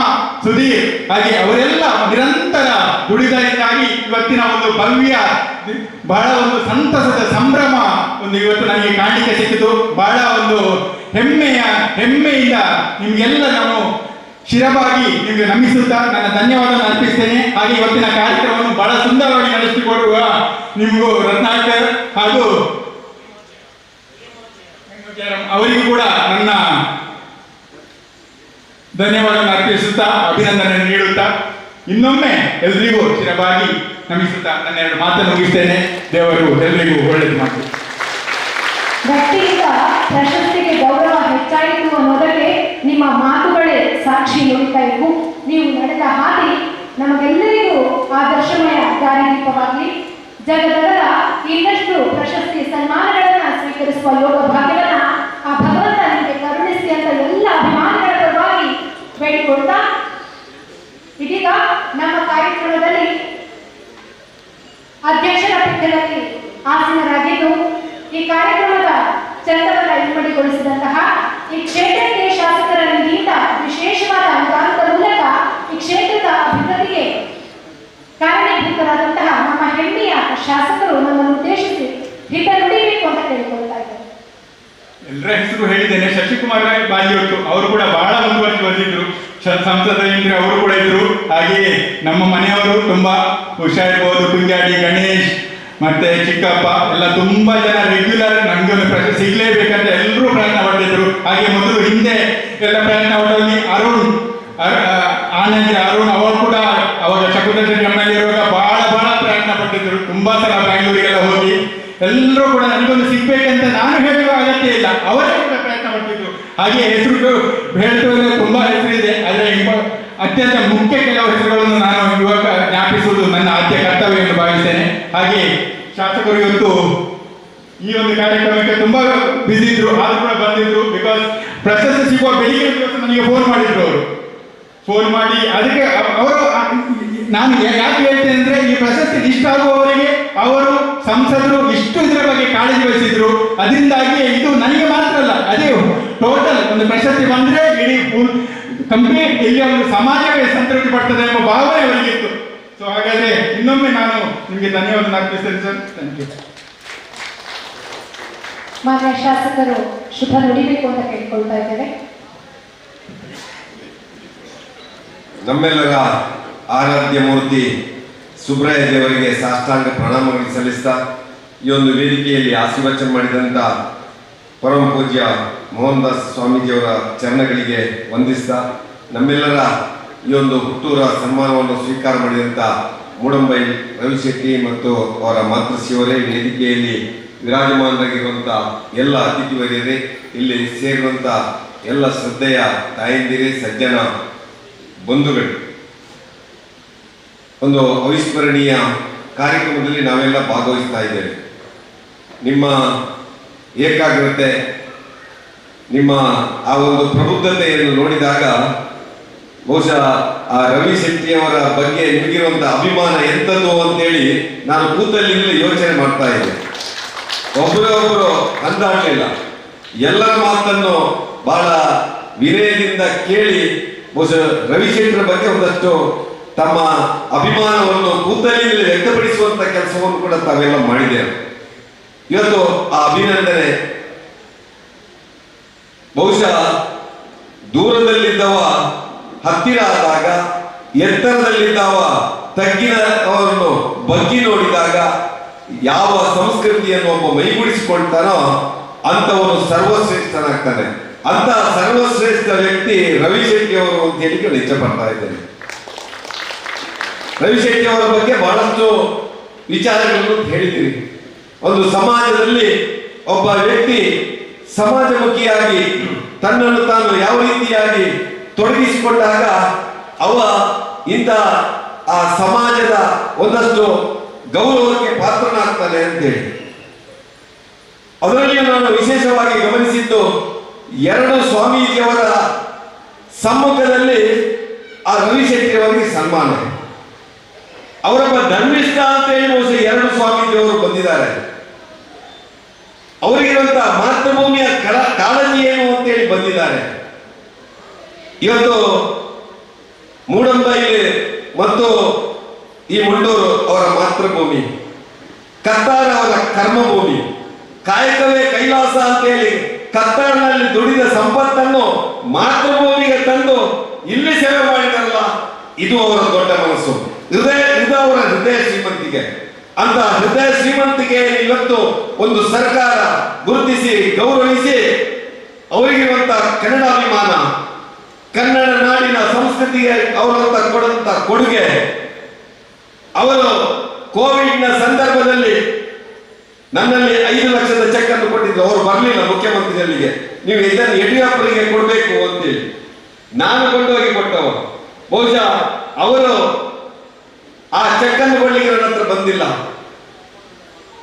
ಸುಧೀರ್, ಹಾಗೆ ಅವರೆಲ್ಲ ನಿರಂತರ ದುಡಿದರಿಂದಾಗಿ ಇವತ್ತಿನ ಒಂದು ಭವ್ಯ, ಬಹಳ ಒಂದು ಸಂತಸದ ಸಂಭ್ರಮ ಒಂದು ಇವತ್ತು ನನಗೆ ಕಾಣಲಿಕ್ಕೆ ಸಿಕ್ಕಿತು. ಬಹಳ ಒಂದು ಹೆಮ್ಮೆಯಿಂದ ನಿಮ್ಗೆಲ್ಲ ನಾನು ಶಿರವಾಗಿ ನಿಮಗೆ ನಮಿಸುತ್ತಾ ನನ್ನ ಧನ್ಯವಾದವನ್ನು ಅರ್ಪಿಸ್ತೇನೆ. ಹಾಗೆ ಇವತ್ತಿನ ಕಾರ್ಯಕ್ರಮವನ್ನು ಬಹಳ ಸುಂದರವಾಗಿ ನಡೆಸಿಕೊಡುವ ನಿಮಗೂ ರತ್ನಾಕರ್ ಹಾಗೂ ಅವರಿಗೂ ಕೂಡ ನನ್ನ ಧನ್ಯವಾದವನ್ನು ಅರ್ಪಿಸುತ್ತಾ, ಅಭಿನಂದನೆ ನೀಡುತ್ತಾ, ಇನ್ನೊಮ್ಮೆ ಎಲ್ರಿಗೂ ಶಿರವಾಗಿ ನಮಿಸುತ್ತಾ ನನ್ನ 2 ಮಾತನ್ನು ಮುಗಿಸ್ತೇನೆ. ದೇವರು ಎಲ್ರಿಗೂ ಒಳ್ಳೆಯದು ಮಾಡಿ. ವ್ಯಕ್ತಿಯಿಂದ ಪ್ರಶಸ್ತಿಗೆ ಗೌರವ ಹೆಚ್ಚಾಯಿತು ಅನ್ನೋದಕ್ಕೆ ನಿಮ್ಮ ಮಾತುಗಳೇ ಸಾಕ್ಷಿ ನುಡಿತಾ ಇದ್ವು. ನೀವು ನಡೆದ ಹಾದಿ ನಮಗೆಲ್ಲರಿಗೂ ಆದರ್ಶಮಯ ದಾರಿದೀಪವಾಗಲಿ. ಜಗದಗಲ ಇನ್ನಷ್ಟು ಪ್ರಶಸ್ತಿ ಸನ್ಮಾನಗಳನ್ನ ಸ್ವೀಕರಿಸುವ ಯೋಗ ಭಾಗ್ಯವನ್ನ ಆ ಭಗವಂತ ನಿಮಗೆ ಕರುಣಿಸಿ ಅಂತ ಎಲ್ಲ ಅಭಿಮಾನಿಗಳ ಪರವಾಗಿ ಬೇಡಿಕೊಳ್ತಾ, ಇದೀಗ ನಮ್ಮ ಕಾರ್ಯಕ್ರಮದಲ್ಲಿ ಅಧ್ಯಕ್ಷರ ಪೀಠದಲ್ಲಿ ಆಸೀನರಾಗಿದ್ದು ಈ ಕಾರ್ಯಕ್ರಮದ ಚಂದವನ್ನು ಇಮ್ಮಡಿಗೊಳಿಸಿದಂತಹ ಈ ಕ್ಷೇತ್ರಕ್ಕೆ ಶಾಸಕರ ನಿಧಿಯಿಂದ ವಿಶೇಷವಾದ ಅನುದಾನದ ಮೂಲಕ ಈ ಕ್ಷೇತ್ರದ ಅಭಿವೃದ್ಧಿಗೆ ಕಾರಣೀಭೂತರಾದಂತಹ ನಮ್ಮ ಹೆಮ್ಮೆಯ ಶಾಸಕರು ನಮ್ಮನ್ನು ಉದ್ದೇಶಿಸಿ ಹಿತ ನುಡಿಬೇಕು ಅಂತ ಕೇಳಿಕೊಳ್ತಾ ಇದ್ದಾರೆ. ಎಲ್ಲರ ಹೆಸರು ಹೇಳಿದ್ದೇನೆ. ಶಶಿಕುಮಾರ್ ಬಾಲಿಯೊಟ್ಟು ಅವರು ಕೂಡ ಬಹಳ ಮುಂದುವರೆದು ಬಂದಿದ್ರು. ಸಂಸದರಿಂದ ಅವರು ಕೂಡ ಇದ್ರು. ಹಾಗೆಯೇ ನಮ್ಮ ಮನೆಯವರು ತುಂಬಾ ಹುಷಾರಿರ್ಬೋದು, ಕುಂಜಾಡಿ ಗಣೇಶ್ ಮತ್ತೆ ಚಿಕ್ಕಪ್ಪ ಎಲ್ಲ ತುಂಬಾ ಜನ ರೆಗ್ಯುಲರ್ ನಮ್ಗೆ ಒಂದು ಪ್ರಶ್ನೆ ಸಿಗ್ಲೇಬೇಕಂತ ಎಲ್ಲರೂ ಪ್ರಯತ್ನ ಪಟ್ಟಿದ್ರು. ಹಾಗೆ ಮೊದಲು ಹಿಂದೆ ಎಲ್ಲ ಪ್ರಯತ್ನ ಪಟ್ಟಲ್ಲಿ ಆನಂದ್ ಅರುಣ್ ಅವರು ಕೂಡ ಅವಾಗ ಶಕುಂತಲೇಶ್ವರಿ ಎಮ್ಮೆಲ್ಯೆ ಇರುವಾಗ ಬಹಳ ಪ್ರಯತ್ನ ಪಟ್ಟಿದ್ರು. ತುಂಬಾ ಸಲ ಬ್ಯಾಂಗ್ಳೂರಿಗೆಲ್ಲ ಹೋಗಿ ಎಲ್ಲರೂ ಕೂಡ ನನಗೊಂದು ಸಿಗ್ಬೇಕಂತ ನಾನು ಹೇಳುವ ಅಗತ್ಯ ಇಲ್ಲ, ಅವರೇ ಕೂಡ ಪ್ರಯತ್ನ ಪಟ್ಟಿದ್ರು. ಹಾಗೆ ಹೆಸರು ಹೇಳ್ತೇವೆ, ತುಂಬಾ ಹೆಸರಿದೆ. ಆದರೆ ಅತ್ಯಂತ ಮುಖ್ಯ ಕೆಲವು ಹೆಸರುಗಳನ್ನು ನಾನು ಇವಾಗ ಜ್ಞಾಪಿಸುವುದು ನನ್ನ ಆದ್ಯ ಕರ್ತವ್ಯ ಎಂದು ಭಾವಿಸ್ತೇನೆ. ಹಾಗೆ ಶಾಸಕರು ಇವತ್ತು ಈ ಒಂದು ಕಾರ್ಯಕ್ರಮಕ್ಕೆ ತುಂಬಾ ಬಿಸಿ ಇದ್ರು, ಆದ್ರೂ ಕೂಡ ಬಂದಿದ್ರು. ಬಿಕಾಸ್ ಪ್ರಶಸ್ತಿ ಸಿಗುವ ಬೆಳಿಗ್ಗೆ ದಿವಸ ನನಗೆ ಫೋನ್ ಮಾಡಿದ್ರು. ಅವರು ಫೋನ್ ಮಾಡಿ ಅದಕ್ಕೆ ಅವರು ನಾನು ಯಾಕೆ ಹೇಳ್ತೇನೆ ಅಂದ್ರೆ, ಈ ಪ್ರಶಸ್ತಿ ಇಷ್ಟ ಆಗುವವರಿಗೆ ಅವರು ಸಂಸದರು ಇಷ್ಟು ಇದರ ಬಗ್ಗೆ ಕಾಳಜಿ ವಹಿಸಿದ್ರು. ಅದರಿಂದಾಗಿ ಇದು ನನಗೆ ಮಾತ್ರ ಅಲ್ಲ, ಅದೇ ಟೋಟಲ್ ಒಂದು ಪ್ರಶಸ್ತಿ ಬಂದ್ರೆ ಇಡೀ ಕಂಪ್ಲೀಟ್ ಇಲ್ಲಿ ಒಂದು ಸಮಾಜವೇ ಸಂತೃಪ್ತಿ ಪಡ್ತದೆ ಎಂಬ ಭಾವನೆ ಅವರಿಗಿತ್ತು. ಸೊ ಹಾಗಾದ್ರೆ ಇನ್ನೊಮ್ಮೆ ನಾನು ನಿಮಗೆ ಧನ್ಯವಾದ ಅರ್ಪಿಸ್ತೇನೆ ಸರ್. Thank you. ಮಾನ್ಯ ಶಾಸಕರು ಶುಭ ನುಡಿಬೇಕು ಅಂತ ಕೇಳ್ಕೊಳ್ತಾ ಇದ್ದೇವೆ. ನಮ್ಮೆಲ್ಲರ ಆರಾಧ್ಯ ಮೂರ್ತಿ ಸುಬ್ರಾಯ ದೇವರಿಗೆ ಸಾಷ್ಟಾಂಗ ಪ್ರಣಾಮಗಳನ್ನು ಸಲ್ಲಿಸ್ತಾ, ಈ ಒಂದು ವೇದಿಕೆಯಲ್ಲಿ ಆಶೀರ್ವಚನ ಮಾಡಿದಂಥ ಪರಮ ಪೂಜ್ಯ ಮೋಹನ್ ದಾಸ್ ಸ್ವಾಮೀಜಿಯವರ ಚರಣಗಳಿಗೆ ವಂದಿಸ್ತಾ, ನಮ್ಮೆಲ್ಲರ ಈ ಒಂದು ಹುಟ್ಟೂರ ಸನ್ಮಾನವನ್ನು ಸ್ವೀಕಾರ ಮಾಡಿದಂಥ ಮೂಡಂಬೈ ರವಿಶೆಟ್ಟಿ ಮತ್ತು ಅವರ ಮಾತೃಶ್ರೀಯವರೇ, ವೇದಿಕೆಯಲ್ಲಿ ವಿರಾಜಮಾನರಾಗಿರುವಂಥ ಎಲ್ಲ ಅತಿಥಿವರಿಯರೇ, ಇಲ್ಲಿ ಸೇರುವಂಥ ಎಲ್ಲ ಶ್ರದ್ಧೆಯ ತಾಯಂದಿರೇ, ಸಜ್ಜನ ಬಂಧುಗಳು, ಒಂದು ಅವಿಸ್ಮರಣೀಯ ಕಾರ್ಯಕ್ರಮದಲ್ಲಿ ನಾವೆಲ್ಲ ಭಾಗವಹಿಸ್ತಾ ಇದ್ದೇವೆ. ನಿಮ್ಮ ಏಕಾಗ್ರತೆ, ನಿಮ್ಮ ಆ ಒಂದು ಪ್ರಬುದ್ಧತೆಯನ್ನು ನೋಡಿದಾಗ ಬಹುಶಃ ಆ ರವಿ ಶೆಟ್ಟಿಯವರ ಬಗ್ಗೆ ನಿಮಗಿರುವಂಥ ಅಭಿಮಾನ ಎಂಥದ್ದು ಅಂತೇಳಿ ನಾನು ಕೂತಲ್ಲಿಂದಲೇ ಯೋಚನೆ ಮಾಡ್ತಾ ಇದ್ದೆ. ಒಬ್ಬರೊಬ್ಬರು ಅಂದಾಡಲಿಲ್ಲ, ಎಲ್ಲರ ಮಾತನ್ನು ಬಹಳ ವಿನಯದಿಂದ ಕೇಳಿ ಬಹುಶಃ ರವಿಶೆಟ್ಟರ ಬಗ್ಗೆ ಒಂದಷ್ಟು ತಮ್ಮ ಅಭಿಮಾನವನ್ನು ಕೂತಲ್ಲಿಂದಲೇ ವ್ಯಕ್ತಪಡಿಸುವಂತ ಕೆಲಸವನ್ನು ಕೂಡ ತಾವೆಲ್ಲ ಮಾಡಿದ್ದೇವೆ. ಇವತ್ತು ಆ ಅಭಿನಂದನೆ ಬಹುಶಃ ದೂರದಲ್ಲಿದ್ದವ ಹತ್ತಿರ ಆದಾಗ, ಎತ್ತರದಲ್ಲಿದ್ದವ ತಗ್ಗಿನವರನ್ನು ಬಗ್ಗಿ ನೋಡಿದಾಗ ಯಾವ ಸಂಸ್ಕೃತಿಯನ್ನು ಒಬ್ಬ ಮೈಗೂಡಿಸಿಕೊಳ್ತಾನೋ ಅಂಥವನು ಸರ್ವಶ್ರೇಷ್ಠನಾಗ್ತಾನೆ. ಅಂತ ಸರ್ವಶ್ರೇಷ್ಠ ವ್ಯಕ್ತಿ ರವಿಶೆಟ್ಟಿ ಅವರು ಅಂತ ಹೇಳಿಕೊಂಡು ಇಷ್ಟಪಡ್ತಾ ಇದ್ದೇನೆ. ರವಿಶೆಟ್ಟಿ ಅವರ ಬಗ್ಗೆ ಬಹಳಷ್ಟು ವಿಚಾರಗಳನ್ನು ಹೇಳಿದ್ದೀರಿ. ಒಂದು ಸಮಾಜದಲ್ಲಿ ಒಬ್ಬ ವ್ಯಕ್ತಿ ಸಮಾಜಮುಖಿಯಾಗಿ ತನ್ನನ್ನು ತಾನು ಯಾವ ರೀತಿಯಾಗಿ ತೊಡಗಿಸಿಕೊಂಡಾಗ ಅವ ಇಂಥ ಆ ಸಮಾಜದ ಒಂದಷ್ಟು ಗೌರವಕ್ಕೆ ಪಾತ್ರನಾಗ್ತಾನೆ ಅಂತೇಳಿ. ಅದರಲ್ಲಿಯೂ ನಾನು ವಿಶೇಷವಾಗಿ ಗಮನಿಸಿದ್ದು, ಎರಡು ಸ್ವಾಮೀಜಿಯವರ ಸಮ್ಮುಖದಲ್ಲಿ ಆ ರವಿಶೆಟ್ಟಿ ಅವರಿಗೆ ಸನ್ಮಾನ. ಅವರೊಬ್ಬ ಧರ್ಮಿಷ್ಠ ಅಂತ ಹೇಳಿ ಬಹುಶಃ ಎರಡು ಸ್ವಾಮೀಜಿಯವರು ಬಂದಿದ್ದಾರೆ. ಅವರಿಗಿರುವಂತಹ ಮಾತೃಭೂಮಿಯ ಕಾಳಜಿ ಏನು ಅಂತೇಳಿ ಬಂದಿದ್ದಾರೆ. ಇವತ್ತು ಮೂಡಂಬೈಲಿ ಮತ್ತು ಈ ಮುಂಡೂರು ಅವರ ಮಾತೃಭೂಮಿ, ಕತ್ತಾರ ಅವರ ಕರ್ಮಭೂಮಿ, ಕಾಯಕವೇ ಕೈಲಾಸ ಅಂತ ಹೇಳಿ ಕತ್ತಾರಿನಲ್ಲಿ ದುಡಿದ ಸಂಪತ್ತನ್ನು ಮಾತೃಭೂಮಿಗೆ ತಂದು ಇಲ್ಲಿ ಸೇವೆ ಮಾಡಿದಾರಲ್ಲ, ಇದು ಅವರ ದೊಡ್ಡ ಮನಸ್ಸು. ಇದು ಅವರ ಹೃದಯ ಶ್ರೀಮಂತಿಕೆ. ಅಂತ ಹೃದಯ ಶ್ರೀಮಂತಿಕೆಯನ್ನು ಇವತ್ತು ಒಂದು ಸರ್ಕಾರ ಗುರುತಿಸಿ ಗೌರವಿಸಿ ಅವರಿಗಿರುವಂತಹ ಕನ್ನಡಾಭಿಮಾನ, ಕನ್ನಡ ನಾಡಿನ ಸಂಸ್ಕೃತಿಗೆ ಅವರಂತ ಕೊಡುವಂತ ಕೊಡುಗೆ, ಅವರು ಕೋವಿಡ್ನ ಸಂದರ್ಭದಲ್ಲಿ ನನ್ನಲ್ಲಿ 5 ಲಕ್ಷದ ಚೆಕ್ ಅನ್ನು ಕೊಟ್ಟಿದ್ರು. ಅವರು ಬರಲಿಲ್ಲ ಮುಖ್ಯಮಂತ್ರಿಗಳಿಗೆ, ನೀವು ಇದನ್ನು ಯಡಿಯೂರಪ್ಪರಿಗೆ ಕೊಡಬೇಕು ಅಂತೇಳಿ. ನಾನು ಕೊಂಡೋಗಿ ಕೊಟ್ಟವ. ಬಹುಶಃ ಅವರು ಆ ಚೆಕ್ ಅನ್ನು ಕೊಡ್ಲಿಕ್ಕೆ ನನ್ನ ಹತ್ರ ಬಂದಿಲ್ಲ.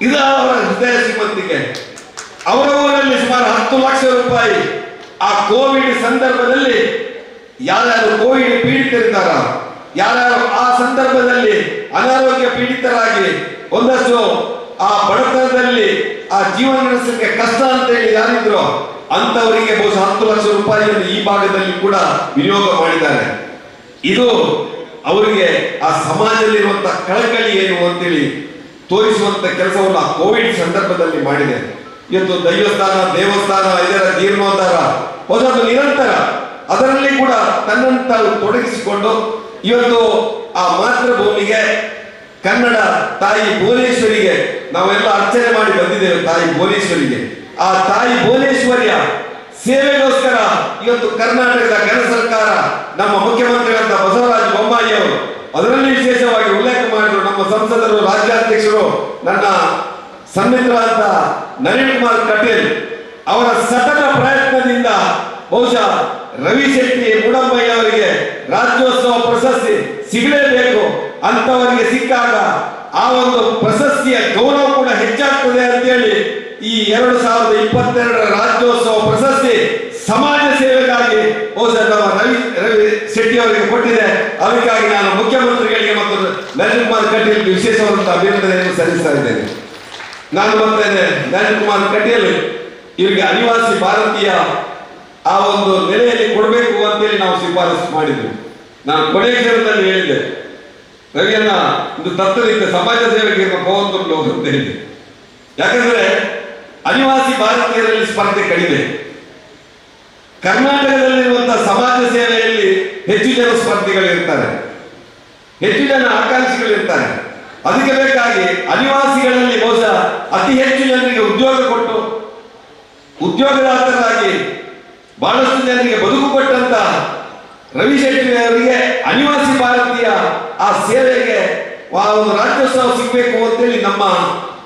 ಇದು ಅವರ ಹೃದಯ ಶ್ರೀಮಂತಿಕೆ. ಅವರ ಊರಲ್ಲಿ ಸುಮಾರು 10 ಲಕ್ಷ ರೂಪಾಯಿ ಆ ಕೋವಿಡ್ ಸಂದರ್ಭದಲ್ಲಿ ಯಾರ್ಯಾರು ಕೋವಿಡ್ ಪೀಡಿತರಿದ್ದಾರ, ಯಾರ್ಯಾರು ಆ ಸಂದರ್ಭದಲ್ಲಿ ಅನಾರೋಗ್ಯ ಪೀಡಿತರಾಗಿ ಒಂದಷ್ಟು ಆ ಬಡತನದಲ್ಲಿ ಆ ಜೀವನ ನಡೆಸಲಿಕ್ಕೆ ಕಷ್ಟ ಅಂತೇಳಿ ಯಾರಿದ್ರು ಅಂತವರಿಗೆ ಬಹುಶಃ 10 ಲಕ್ಷ ರೂಪಾಯಿಯನ್ನು ಈ ಭಾಗದಲ್ಲಿ ಕೂಡ ವಿನಿಯೋಗ ಮಾಡಿದ್ದಾರೆ. ಇದು ಅವರಿಗೆ ಆ ಸಮಾಜದಲ್ಲಿರುವಂತಹ ಕಳಕಳಿ ಏನು ಅಂತೇಳಿ ತೋರಿಸುವಂತ ಕೆಲಸವನ್ನು ಆ ಕೋವಿಡ್ ಸಂದರ್ಭದಲ್ಲಿ ಮಾಡಿದೆ. ಇವತ್ತು ದೈವಸ್ಥಾನ, ದೇವಸ್ಥಾನ, ಇದರ ಜೀರ್ಣೋದ್ಧಾರ ಹೊಸದು ನಿರಂತರ ಅದರಲ್ಲಿ ಕೂಡ ತನ್ನಂತ ತೊಡಗಿಸಿಕೊಂಡು ಇವತ್ತು ಆ ಮಾತೃಭೂಮಿಗೆ, ಕನ್ನಡ ತಾಯಿ ಭುವನೇಶ್ವರಿಗೆ ನಾವೆಲ್ಲ ಅರ್ಚನೆ ಮಾಡಿ ಬಂದಿದ್ದೇವೆ. ತಾಯಿ ಭುವನೇಶ್ವರಿಗೆ, ಆ ತಾಯಿ ಭುವನೇಶ್ವರಿಯ ಸೇವೆಗೋಸ್ಕರ ಇವತ್ತು ಕರ್ನಾಟಕದ ಘನ ಸರ್ಕಾರ, ನಮ್ಮ ಮುಖ್ಯಮಂತ್ರಿಗಳಾದ ಬಸವರಾಜ ಬೊಮ್ಮಾಯಿ ಅವರು ಅದರಲ್ಲಿ ವಿಶೇಷವಾಗಿ ಉಲ್ಲೇಖ ಮಾಡಿದ್ರು. ನಮ್ಮ ಸಂಸದರು, ರಾಜ್ಯಾಧ್ಯಕ್ಷರು, ನನ್ನ ಸನ್ಮಿತ್ರರಾದ ನಳಿನ್ ಕುಮಾರ್ ಕಟೀಲ್ ಅವರ ಸತತ ಪ್ರಯತ್ನದಿಂದ ಬಹುಶಃ ರವಿ ಶೆಟ್ಟಿ ಮುಡಂಬೈ ಅವರಿಗೆ ರಾಜ್ಯೋತ್ಸವ ಪ್ರಶಸ್ತಿ ಸಿಗಲೇಬೇಕು. ಅಂತವರಿಗೆ ಸಿಕ್ಕಾಗ ಆ ಒಂದು ಪ್ರಶಸ್ತಿಯ ಗೌರವ ಕೂಡ ಹೆಚ್ಚಾಗ್ತದೆ ಅಂತೇಳಿ ಈ 2022ರ ರಾಜ್ಯೋತ್ಸವ ಪ್ರಶಸ್ತಿ ಸಮಾಜ ಸೇವೆಗಾಗಿ ಬಹುಶಃ ನಮ್ಮ ರವಿ ಶೆಟ್ಟಿ ಅವರಿಗೆ ಕೊಟ್ಟಿದೆ. ಅದಕ್ಕಾಗಿ ನಾನು ಮುಖ್ಯಮಂತ್ರಿಗಳಿಗೆ ಮತ್ತು ನಳಿನ್ ಕುಮಾರ್ ಕಟೀಲ್ ವಿಶೇಷವಾದಂತಹ ಅಭಿನಂದನೆಯನ್ನು ಸಲ್ಲಿಸ್ತಾ ಇದ್ದೇನೆ. ನಾನು ಬರ್ತೇನೆ, ನಳಿನ್ ಕುಮಾರ್ ಕಟೀಲ್ ಇವರಿಗೆ ಅನಿವಾಸಿ ಭಾರತೀಯ ಆ ಒಂದು ನೆಲೆಯಲ್ಲಿ ಕೊಡಬೇಕು ಅಂತೇಳಿ ನಾವು ಶಿಫಾರಸು ಮಾಡಿದ್ವಿ. ನಾನು ಕೊನೆಯ ಕ್ಷಣದಲ್ಲಿ ಹೇಳಿದೆ, ರವಿಯನ್ನ ಇದು ತತ್ವದಿಂದ ಸಮಾಜ ಸೇವೆಗೆ ಹೋಗುವುದು ಅಂತ ಹೇಳಿದೆ. ಯಾಕಂದ್ರೆ ಅನಿವಾಸಿ ಭಾರತೀಯರಲ್ಲಿ ಸ್ಪರ್ಧೆ ಕಡಿಮೆ. ಕರ್ನಾಟಕದಲ್ಲಿರುವಂತಹ ಸಮಾಜ ಸೇವೆಯಲ್ಲಿ ಹೆಚ್ಚು ಜನ ಸ್ಪರ್ಧಿಗಳಿರ್ತಾರೆ, ಹೆಚ್ಚು ಜನ ಆಕಾಂಕ್ಷಿಗಳಿರ್ತಾರೆ. ಅದಕ್ಕೆ ಬೇಕಾಗಿ ಅನಿವಾಸಿಗಳಲ್ಲಿ ಬಹುಶಃ ಅತಿ ಹೆಚ್ಚು ಜನರಿಗೆ ಉದ್ಯೋಗ ಕೊಟ್ಟು ಉದ್ಯೋಗದಾತರಾಗಿ ಬಹಳಷ್ಟು ಜನರಿಗೆ ಬದುಕು ಕೊಟ್ಟಂತ ರವಿ ಶೆಟ್ಟಿ ಅವರಿಗೆ ಅನಿವಾಸಿ ಭಾರತೀಯ ಆ ಸೇವೆಗೆ ಆ ಒಂದು ರಾಜ್ಯೋತ್ಸವ ಸಿಗಬೇಕು ಅಂತೇಳಿ ನಮ್ಮ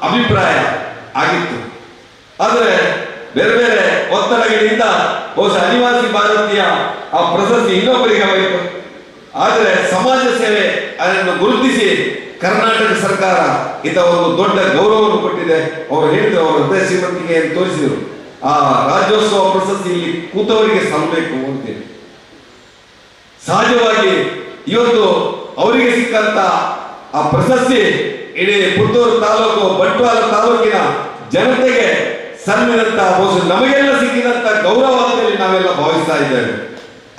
ಅಭಿಪ್ರಾಯ ಆಗಿತ್ತು. ಆದರೆ ಬೇರೆ ಬೇರೆ ಒತ್ತಡಗಳಿಂದ ಬಹುಶಃ ಅನಿವಾಸಿ ಭಾರತೀಯ ಆ ಪ್ರಶಸ್ತಿ ಇನ್ನೊಬ್ಬರಿಗೆ ಹೋಯಿತು. ಆದರೆ ಸಮಾಜ ಸೇವೆ ಅದನ್ನು ಗುರುತಿಸಿ ಕರ್ನಾಟಕ ಸರ್ಕಾರ ಇಂಥ ಒಂದು ದೊಡ್ಡ ಗೌರವವನ್ನು ಕೊಟ್ಟಿದೆ. ಅವರು ಹೇಳಿದ್ರು, ಅವರ ಹೃದಯ ಶ್ರೀಮಂತಿಕೆಯನ್ನು ತೋರಿಸಿದರು. ಆ ರಾಜ್ಯೋತ್ಸವ ಪ್ರಶಸ್ತಿ ಇಲ್ಲಿ ಕೂತವರಿಗೆ ಸಲ್ಲಬೇಕು ಅಂತೇಳಿ. ಸಹಜವಾಗಿ ಇವತ್ತು ಅವರಿಗೆ ಸಿಕ್ಕಂತ ಆ ಪ್ರಶಸ್ತಿ ಇಡೀ ಪುತ್ತೂರು ತಾಲೂಕು, ಬಂಟ್ವಾಳ ತಾಲೂಕಿನ ಜನತೆಗೆ ಸಲ್ಲಿದಂತ ಬಹುಶಃ ನಮಗೆಲ್ಲ ಸಿಕ್ಕಿದಂತ ಗೌರವ ಅಂತೇಳಿ ನಾವೆಲ್ಲ ಭಾವಿಸ್ತಾ ಇದ್ದೇವೆ.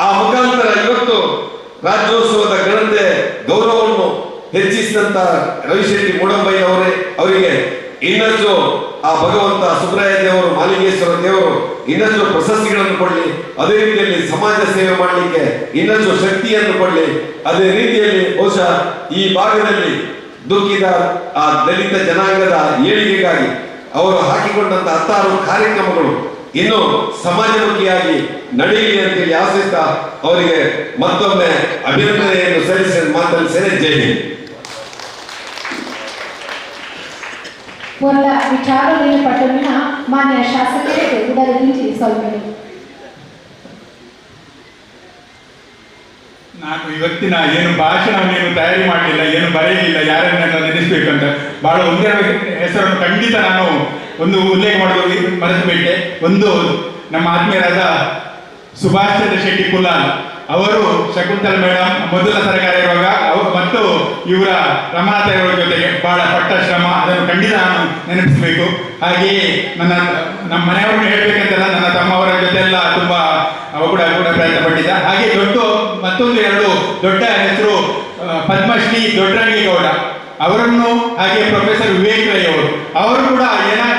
ಆ ಮುಖಾಂತರ ಇವತ್ತು ರಾಜ್ಯೋತ್ಸವದ ಘನತೆ ಗೌರವವನ್ನು ಹೆಚ್ಚಿಸಿದಂತ ರವಿ ಶೆಟ್ಟಿ ಮುಡಂಬೈ ಅವರಿಗೆ ಇನ್ನಷ್ಟು ಆ ಭಗವಂತ ಸುಬ್ರಾಯ ದೇವರು, ಮಾಲಿಂಗೇಶ್ವರ ದೇವರು ಇನ್ನಷ್ಟು ಪ್ರಶಸ್ತಿಗಳನ್ನು ಕೊಡಲಿ. ಅದೇ ರೀತಿಯಲ್ಲಿ ಸಮಾಜ ಸೇವೆ ಮಾಡಲಿಕ್ಕೆ ಇನ್ನಷ್ಟು ಶಕ್ತಿಯನ್ನು ಕೊಡಲಿ. ಅದೇ ರೀತಿಯಲ್ಲಿ ಬಹುಶಃ ಈ ಭಾಗದಲ್ಲಿ ದುಃಖಿತ ಆ ದಲಿತ ಜನಾಂಗದ ಏಳಿಗೆಗಾಗಿ ಅವರು ಹಾಕಿಕೊಂಡಂತ 16 ಕಾರ್ಯಕ್ರಮಗಳು ಇನ್ನು ಸಮಾಜಮುಖಿಯಾಗಿ ನಡೆಯಲಿ ಅಂತೇಳಿ ಆಶಿಸ್ತಾ ಅವರಿಗೆ ಮತ್ತೊಮ್ಮೆ ಅಭಿನಂದನೆಯನ್ನು ಸಲ್ಲಿಸಿ ಮಾತನಾಡಿದ್ದೇನೆ. ಜೈ ಹಿಂದ್. ಒಂದು ವಿಚಾರದಲ್ಲಿ ಪಟ್ಟಣ ಮಾನ್ಯ ಶಾಸಕರಿಗೆ ಉದರದಿಂಚಿ ಸ್ವಲ್ಪ. ನಾನು ಇವತ್ತಿನ ಏನು ಭಾಷಣವನ್ನು ತಯಾರಿ ಮಾಡಲಿಲ್ಲ, ಏನು ಬರೆಯಲಿಲ್ಲ, ಯಾರನ್ನ ನೆನೆಸ್ಬೇಕು ಅಂತ. ಬಹಳ ಒಂದೆರಡು ಹೆಸರನ್ನು ಖಂಡಿತ ನಾನು ಒಂದು ಉಲ್ಲೇಖ ಮಾಡೋದು ಮರೆತು ಬಿಟ್ಟೆ. ಒಂದು ನಮ್ಮ ಆತ್ಮೀಯರಾದ ಸುಭಾಷ್ ಚಂದ್ರ ಶೆಟ್ಟಿ ಕುಲಾಲ್ ಅವರು, ಶಕುಂತಲ ಮೇಡಮ್ ಮೊದಲ ತರಗತಿ ಇರುವಾಗ ಮತ್ತು ಇವರ ರಮಾನಾಥ ಅವರ ಜೊತೆಗೆ ಬಹಳ ಪಟ್ಟ ಶ್ರಮ, ಅದನ್ನು ಖಂಡಿತ ನಾನು ನೆನಪಿಸಬೇಕು. ಹಾಗೆಯೇ ನಮ್ಮ ಮನೆಯವ್ರನ್ನ ಹೇಳ್ಬೇಕಂತಲ್ಲ, ನನ್ನ ತಮ್ಮವರ ಜೊತೆ ಎಲ್ಲ ತುಂಬಾ ಅವ ಕೂಡ ಪ್ರಯತ್ನ ಪಟ್ಟಿದ್ದ. ಹಾಗೆ ಮತ್ತೊಂದು 2 ದೊಡ್ಡ ಹೆಸರು, ಪದ್ಮಶ್ರೀ ದೊಡ್ಡರಂಗೇಗೌಡ ಅವರನ್ನು, ಹಾಗೆ ಪ್ರೊಫೆಸರ್ ವಿವೇಕ್ ರೈ ಅವರು ಕೂಡ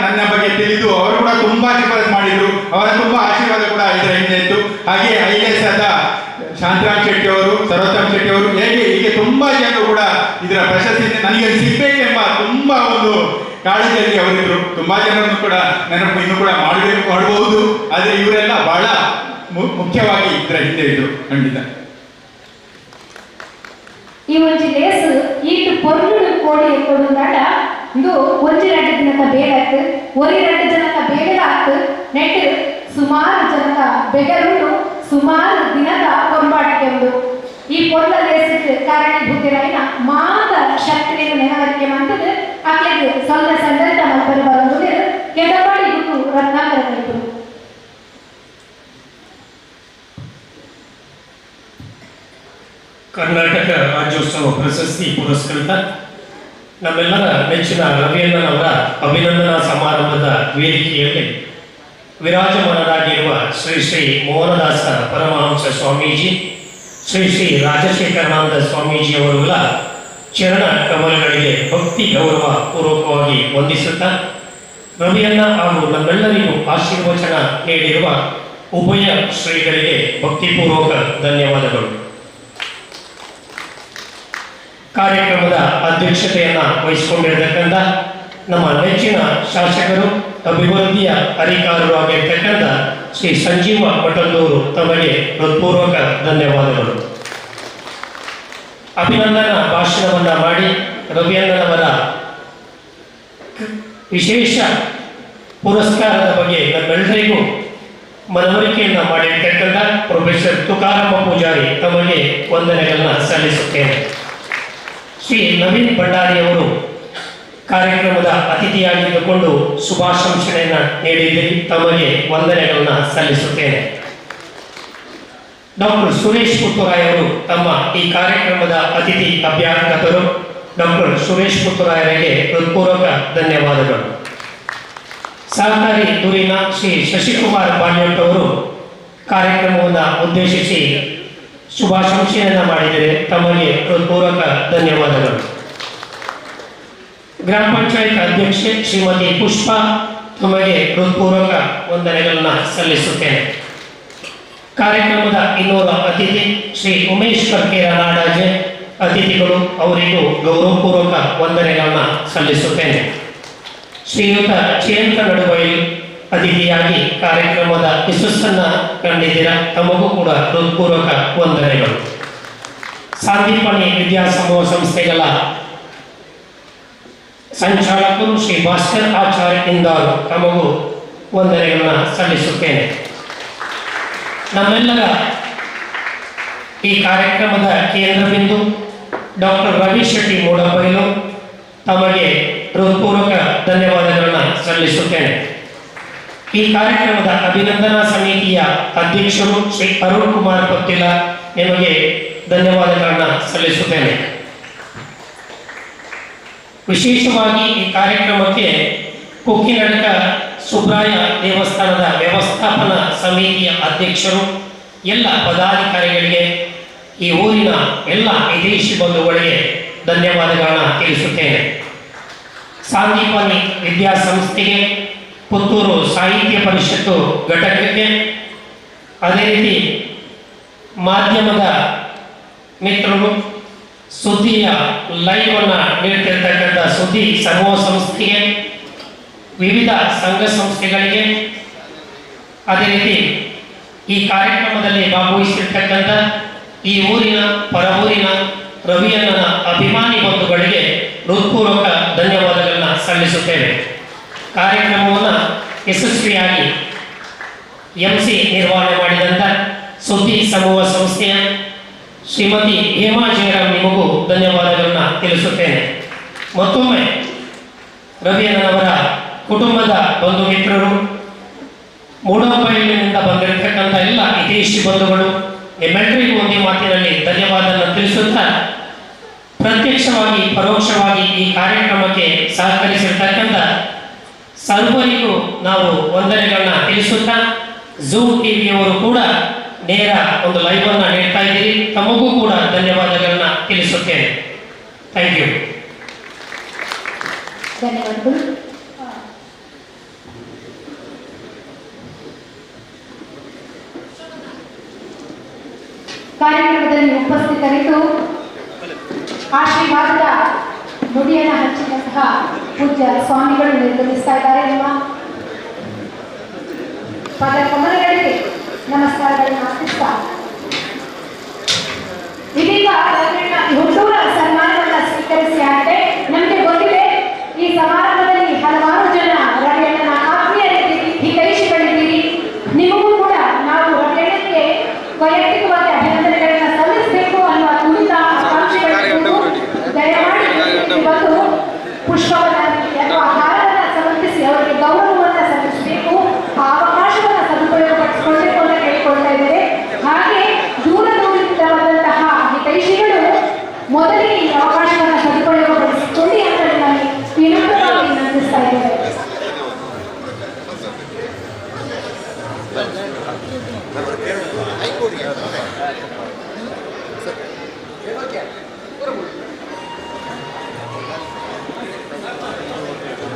ನನ್ನ ಬಗ್ಗೆ ತಿಳಿದು ಅವರು ಕೂಡ ತುಂಬಾ ಶಿಫಾರಸು ಮಾಡಿದ್ರು. ಅವರ ತುಂಬಾ ಆಶೀರ್ವಾದ ಕೂಡ ಇದರ ಹಿಂದೆ ಇತ್ತು. ಹಾಗೆ IAS ಆದ ಶಾಂತರಾಮ್ ಶೆಟ್ಟಿ ಅವರು, ಸರ್ವೋತ್ತಮ್ ಶೆಟ್ಟಿ ಅವರು, ಹೀಗೆ ತುಂಬಾ ಜನರು ಕೂಡ ಇದರ ಪ್ರಶಸ್ತಿ ನನಗೆ ಸಿಗ್ಬೇಕೆಂಬ ತುಂಬಾ ಒಂದು ಕಾಳಜಿಯಲ್ಲಿ ಅವರಿದ್ರು. ತುಂಬಾ ಜನರನ್ನು ಕೂಡ ನೆನಪು ಇನ್ನೂ ಕೂಡ ಮಾಡಬಹುದು. ಆದರೆ ಇವರೆಲ್ಲ ಬಹಳ ಮುಖ್ಯವಾಗಿ ಇದರ ಹಿಂದೆ ಇದ್ರು ಖಂಡಿತ. ಈ ಒಂದು ಲೇಸು ಈಟು ಪೊರ್ಲು ಕೋಡಿ ಕೊಡುಂದಾಡ ಇದು ಒಂಜಿ 2 ದಿನದ ಬೇಡಾಯ್ತು ಒರಿ 2 ಜನಕ ಬೇಡಾಯ್ತು ನೆಟ್ ಸುಮಾರು ಜನಕ ಬೆಗರುಂಡು ಸುಮಾರು ದಿನದ ಕೊಂಬಾಟಿಕೆ ಉಂಟು ಈ ಪೊಲ್ಲ ದೇಶಕ್ಕೆ ಕಾರಣೀಭೂತರಾಯಿನ ಮಾತ ಶಕ್ತಿಯನ್ನು ನೆನವರಿಕೆ ಮಾಡ್ತದೆ ಆಕೆಗೆ ಸ್ವಲ್ಪ ಸಂದರ್ಭ ಮಲ್ಪರು ಬರೋದು ಎಡಪಾಡಿ ಗುರು ರತ್ನಾಕರ ಕೈಪರು ಕರ್ನಾಟಕ ರಾಜ್ಯೋತ್ಸವ ಪ್ರಶಸ್ತಿ ಪುರಸ್ಕೃತ ನಮ್ಮೆಲ್ಲರ ನೆಚ್ಚಿನ ರವಿಯಣ್ಣನವರ ಅಭಿನಂದನಾ ಸಮಾರಂಭದ ವೇದಿಕೆಯಲ್ಲಿ ವಿರಾಜಮಾನರಾಗಿರುವ ಶ್ರೀ ಶ್ರೀ ಮೋಹನದಾಸ ಪರಮಹಂಸ ಸ್ವಾಮೀಜಿ ಶ್ರೀ ಶ್ರೀ ರಾಜಶೇಖರಾನಂದ ಸ್ವಾಮೀಜಿಯವರುಗಳ ಚರಣ ಕಮಲಗಳಿಗೆ ಭಕ್ತಿ ಗೌರವ ಪೂರ್ವಕವಾಗಿ ವಂದಿಸುತ್ತಾ ರವಿಯಣ್ಣ ಹಾಗೂ ನಮ್ಮೆಲ್ಲರಿಗೂ ಆಶೀರ್ವಚನ ನೀಡಿರುವ ಉಭಯ ಶ್ರೀಗಳಿಗೆ ಭಕ್ತಿಪೂರ್ವಕ ಧನ್ಯವಾದಗಳು. ಕಾರ್ಯಕ್ರಮದ ಅಧ್ಯಕ್ಷತೆಯನ್ನ ವಹಿಸಿಕೊಂಡಿರತಕ್ಕಂಥ ನಮ್ಮ ನೆಚ್ಚಿನ ಶಾಸಕರು ಅಭಿವೃದ್ಧಿಯ ಅಧಿಕಾರರು ಆಗಿರ್ತಕ್ಕಂಥ ಶ್ರೀ ಸಂಜೀವ ಮಠಂದೂರು ತಮಗೆ ಹೃತ್ಪೂರ್ವಕ ಧನ್ಯವಾದಗಳು. ಅಭಿನಂದನಾ ಭಾಷಣವನ್ನ ಮಾಡಿ ರವಿಯಣ್ಣನವರ ವಿಶೇಷ ಪುರಸ್ಕಾರದ ಬಗ್ಗೆ ನಮ್ಮೆಲ್ಲರಿಗೂ ಮನವರಿಕೆಯನ್ನ ಮಾಡಿರ್ತಕ್ಕಂಥ ಪ್ರೊಫೆಸರ್ ತುಕಾರಾಮ ಪೂಜಾರಿ ತಮಗೆ ವಂದನೆಗಳನ್ನ ಸಲ್ಲಿಸುತ್ತೇನೆ. ಶ್ರೀ ನವೀನ್ ಭಂಡಾರಿಯವರು ಕಾರ್ಯಕ್ರಮದ ಅತಿಥಿಯಾಗಿದ್ದುಕೊಂಡು ಶುಭಾಶಂಸನೆಯನ್ನು ನೀಡಿದ್ದೀರಿ, ತಮಗೆ ವಂದನೆಗಳನ್ನ ಸಲ್ಲಿಸುತ್ತೇನೆ. ಡಾಕ್ಟರ್ ಸುರೇಶ್ ಪುತ್ತೂರಾಯ್ ಅವರು ತಮ್ಮ ಈ ಕಾರ್ಯಕ್ರಮದ ಅತಿಥಿ ಅಭ್ಯಾಗತರು. ಡಾಕ್ಟರ್ ಸುರೇಶ್ ಪುತ್ತೂರಾಯರಿಗೆ ಹೃತ್ಪೂರ್ವಕ ಧನ್ಯವಾದಗಳು. ಸಹಕಾರಿ ದೂರಿನ ಶ್ರೀ ಶಶಿಕುಮಾರ್ ಬಾಣ್ಯಟ್ ಅವರು ಕಾರ್ಯಕ್ರಮವನ್ನು ಉದ್ದೇಶಿಸಿ ಶುಭಾಶಂಸೆಯನ್ನು ಮಾಡಿದರೆ ತಮಗೆ ಹೃತ್ಪೂರ್ವಕ ಧನ್ಯವಾದಗಳು. ಗ್ರಾಮ ಪಂಚಾಯತ್ ಅಧ್ಯಕ್ಷೆ ಶ್ರೀಮತಿ ಪುಷ್ಪ ತಮಗೆ ಹೃತ್ಪೂರ್ವಕ ವಂದನೆಗಳನ್ನ ಸಲ್ಲಿಸುತ್ತೇನೆ. ಕಾರ್ಯಕ್ರಮದ ಇನ್ನೋರ್ವ ಅತಿಥಿ ಶ್ರೀ ಉಮೇಶ್ ಕರ್ಕೇರ ನಾಡಾಜೆ ಅತಿಥಿಗಳು, ಅವರಿಗೂ ಗೌರವಪೂರ್ವಕ ವಂದನೆಗಳನ್ನ ಸಲ್ಲಿಸುತ್ತೇನೆ. ಶ್ರೀಯುತ ಜಯಂತ ನಡುಬೈಲು ಅತಿಥಿಯಾಗಿ ಕಾರ್ಯಕ್ರಮದ ಯಶಸ್ಸನ್ನ ಕಂಡಿದ್ದೀರಾ, ತಮಗೂ ಕೂಡ ಹೃತ್ಪೂರ್ವಕ ವಂದನೆಗಳು. ಸಾಂದೀಪನಿ ವಿದ್ಯಾಸಮೂಹ ಸಂಸ್ಥೆಗಳ ಸಂಚಾಲಕರು ಶ್ರೀ ಭಾಸ್ಕರ್ ಆಚಾರ್ಯ ಇಂದಾರು, ತಮಗೂ ವಂದನೆಗಳನ್ನ ಸಲ್ಲಿಸುತ್ತೇನೆ. ನಮ್ಮೆಲ್ಲರ ಈ ಕಾರ್ಯಕ್ರಮದ ಕೇಂದ್ರ ಬಿಂದು ಡಾಕ್ಟರ್ ರವಿ ಶೆಟ್ಟಿ ಮೂಡಬೈಲು, ತಮಗೆ ಹೃತ್ಪೂರ್ವಕ ಧನ್ಯವಾದಗಳನ್ನ ಸಲ್ಲಿಸುತ್ತೇನೆ. ಈ ಕಾರ್ಯಕ್ರಮದ ಅಭಿನಂದನಾ ಸಮಿತಿಯ ಅಧ್ಯಕ್ಷರು ಶ್ರೀ ಅರುಣ್ ಕುಮಾರ್ ಪತ್ತಿಲ, ನಿಮಗೆ ಧನ್ಯವಾದಗಳನ್ನ ಸಲ್ಲಿಸುತ್ತೇನೆ. ವಿಶೇಷವಾಗಿ ಈ ಕಾರ್ಯಕ್ರಮಕ್ಕೆ ಕುಕ್ಕಿನಡಕ ಸುಬ್ರಾಯ ದೇವಸ್ಥಾನದ ವ್ಯವಸ್ಥಾಪನಾ ಸಮಿತಿಯ ಅಧ್ಯಕ್ಷರು, ಎಲ್ಲ ಪದಾಧಿಕಾರಿಗಳಿಗೆ, ಈ ಊರಿನ ಎಲ್ಲ ವಿದೇಶಿ ಬಂಧುಗಳಿಗೆ ಧನ್ಯವಾದಗಳನ್ನ ತಿಳಿಸುತ್ತೇನೆ. ಸಾಂದೀಪನಿ ವಿದ್ಯಾಸಂಸ್ಥೆಗೆ, ಪುತ್ತೂರು ಸಾಹಿತ್ಯ ಪರಿಷತ್ತು ಘಟಕಕ್ಕೆ, ಅದೇ ರೀತಿ ಮಾಧ್ಯಮದ ಮಿತ್ರರು, ಸುದ್ದಿಯ ಲೈವ್ ಅನ್ನ ನೀಡ್ತಿರ್ತಕ್ಕಂಥ ಸುದ್ದಿ ಸಮೂಹ ಸಂಸ್ಥೆಗೆ, ವಿವಿಧ ಸಂಘ ಸಂಸ್ಥೆಗಳಿಗೆ, ಅದೇ ರೀತಿ ಈ ಕಾರ್ಯಕ್ರಮದಲ್ಲಿ ಭಾಗವಹಿಸಿರ್ತಕ್ಕಂಥ ಈ ಊರಿನ ಪರವೂರಿನ ರವಿಯಣ್ಣನ ಅಭಿಮಾನಿ ಬಂಧುಗಳಿಗೆ ಹೃತ್ಪೂರ್ವಕ ಧನ್ಯವಾದಗಳನ್ನ ಸಲ್ಲಿಸುತ್ತೇವೆ. ಕಾರ್ಯಕ್ರಮವನ್ನು ಯಶಸ್ವಿಯಾಗಿ MC ನಿರ್ವಹಣೆ ಮಾಡಿದಂಥ ಸುದ್ದಿ ಸಮೂಹ ಸಂಸ್ಥೆಯ ಶ್ರೀಮತಿ ಹೇಮಾ ಜಯರಾಮ್, ನಿಮಗೂ ಧನ್ಯವಾದಗಳನ್ನ ತಿಳಿಸುತ್ತೇನೆ. ಮತ್ತೊಮ್ಮೆ ರವಿಯಣ್ಣನವರ ಕುಟುಂಬದ ಬಂಧು ಮಿತ್ರರು, ಮೂಡಬೈಲಿನಿಂದ ಬಂದಿರತಕ್ಕಂಥ ಎಲ್ಲ ವಿದೇಶಿ ಬಂಧುಗಳು, ನಿಮ್ಮೆಲ್ಲರಿಗೂ ಒಂದೇ ಮಾತಿನಲ್ಲಿ ಧನ್ಯವಾದವನ್ನು ತಿಳಿಸುತ್ತಾ, ಪ್ರತ್ಯಕ್ಷವಾಗಿ ಪರೋಕ್ಷವಾಗಿ ಈ ಕಾರ್ಯಕ್ರಮಕ್ಕೆ ಸಹಕರಿಸಿರ್ತಕ್ಕಂಥ ಸರ್ವರಿಗೂ ನಾವು ವಂದನೆಗಳನ್ನ ತಿಳಿಸುತ್ತಾ, ಝೂಮ್ ಟಿವಿಯವರು ಕೂಡ ನೇರ ಒಂದು ಲೈವ್ ಅನ್ನ ನೀಡ್ತಾ ಇದ್ದೀರಿ, ತಮಗೂ ಕೂಡ ಧನ್ಯವಾದಗಳನ್ನ ತಿಳಿಸುತ್ತೇನೆ. Thank you. ಧನ್ಯವಾದಗಳು. ಕಾರ್ಯಕ್ರಮದಲ್ಲಿ ಉಪಸ್ಥಿತರಿದ್ದು ಆಶೀರ್ವಾದದ ನುಡಿಯನ್ನು ಹಂಚಿದಂತಹ ಪೂಜ್ಯ ಸ್ವಾಮಿಗಳು ನಿರ್ಗಮಿಸ್ತಾ ಇದ್ದಾರೆ. ನಿಮ್ಮ ಪದ ಕಮಲಗಳಿಗೆ ನಮಸ್ಕಾರಗಳನ್ನು ಅರ್ಪಿಸ್ತಾ ಇದೀಗ ಹುಟ್ಟೂರ ಸನ್ಮಾನವನ್ನು ಸ್ವೀಕರಿಸಿ ಆಗಿದೆ. ನಮಗೆ ಗೊತ್ತಿದೆ ಈ ಸಮಾಜ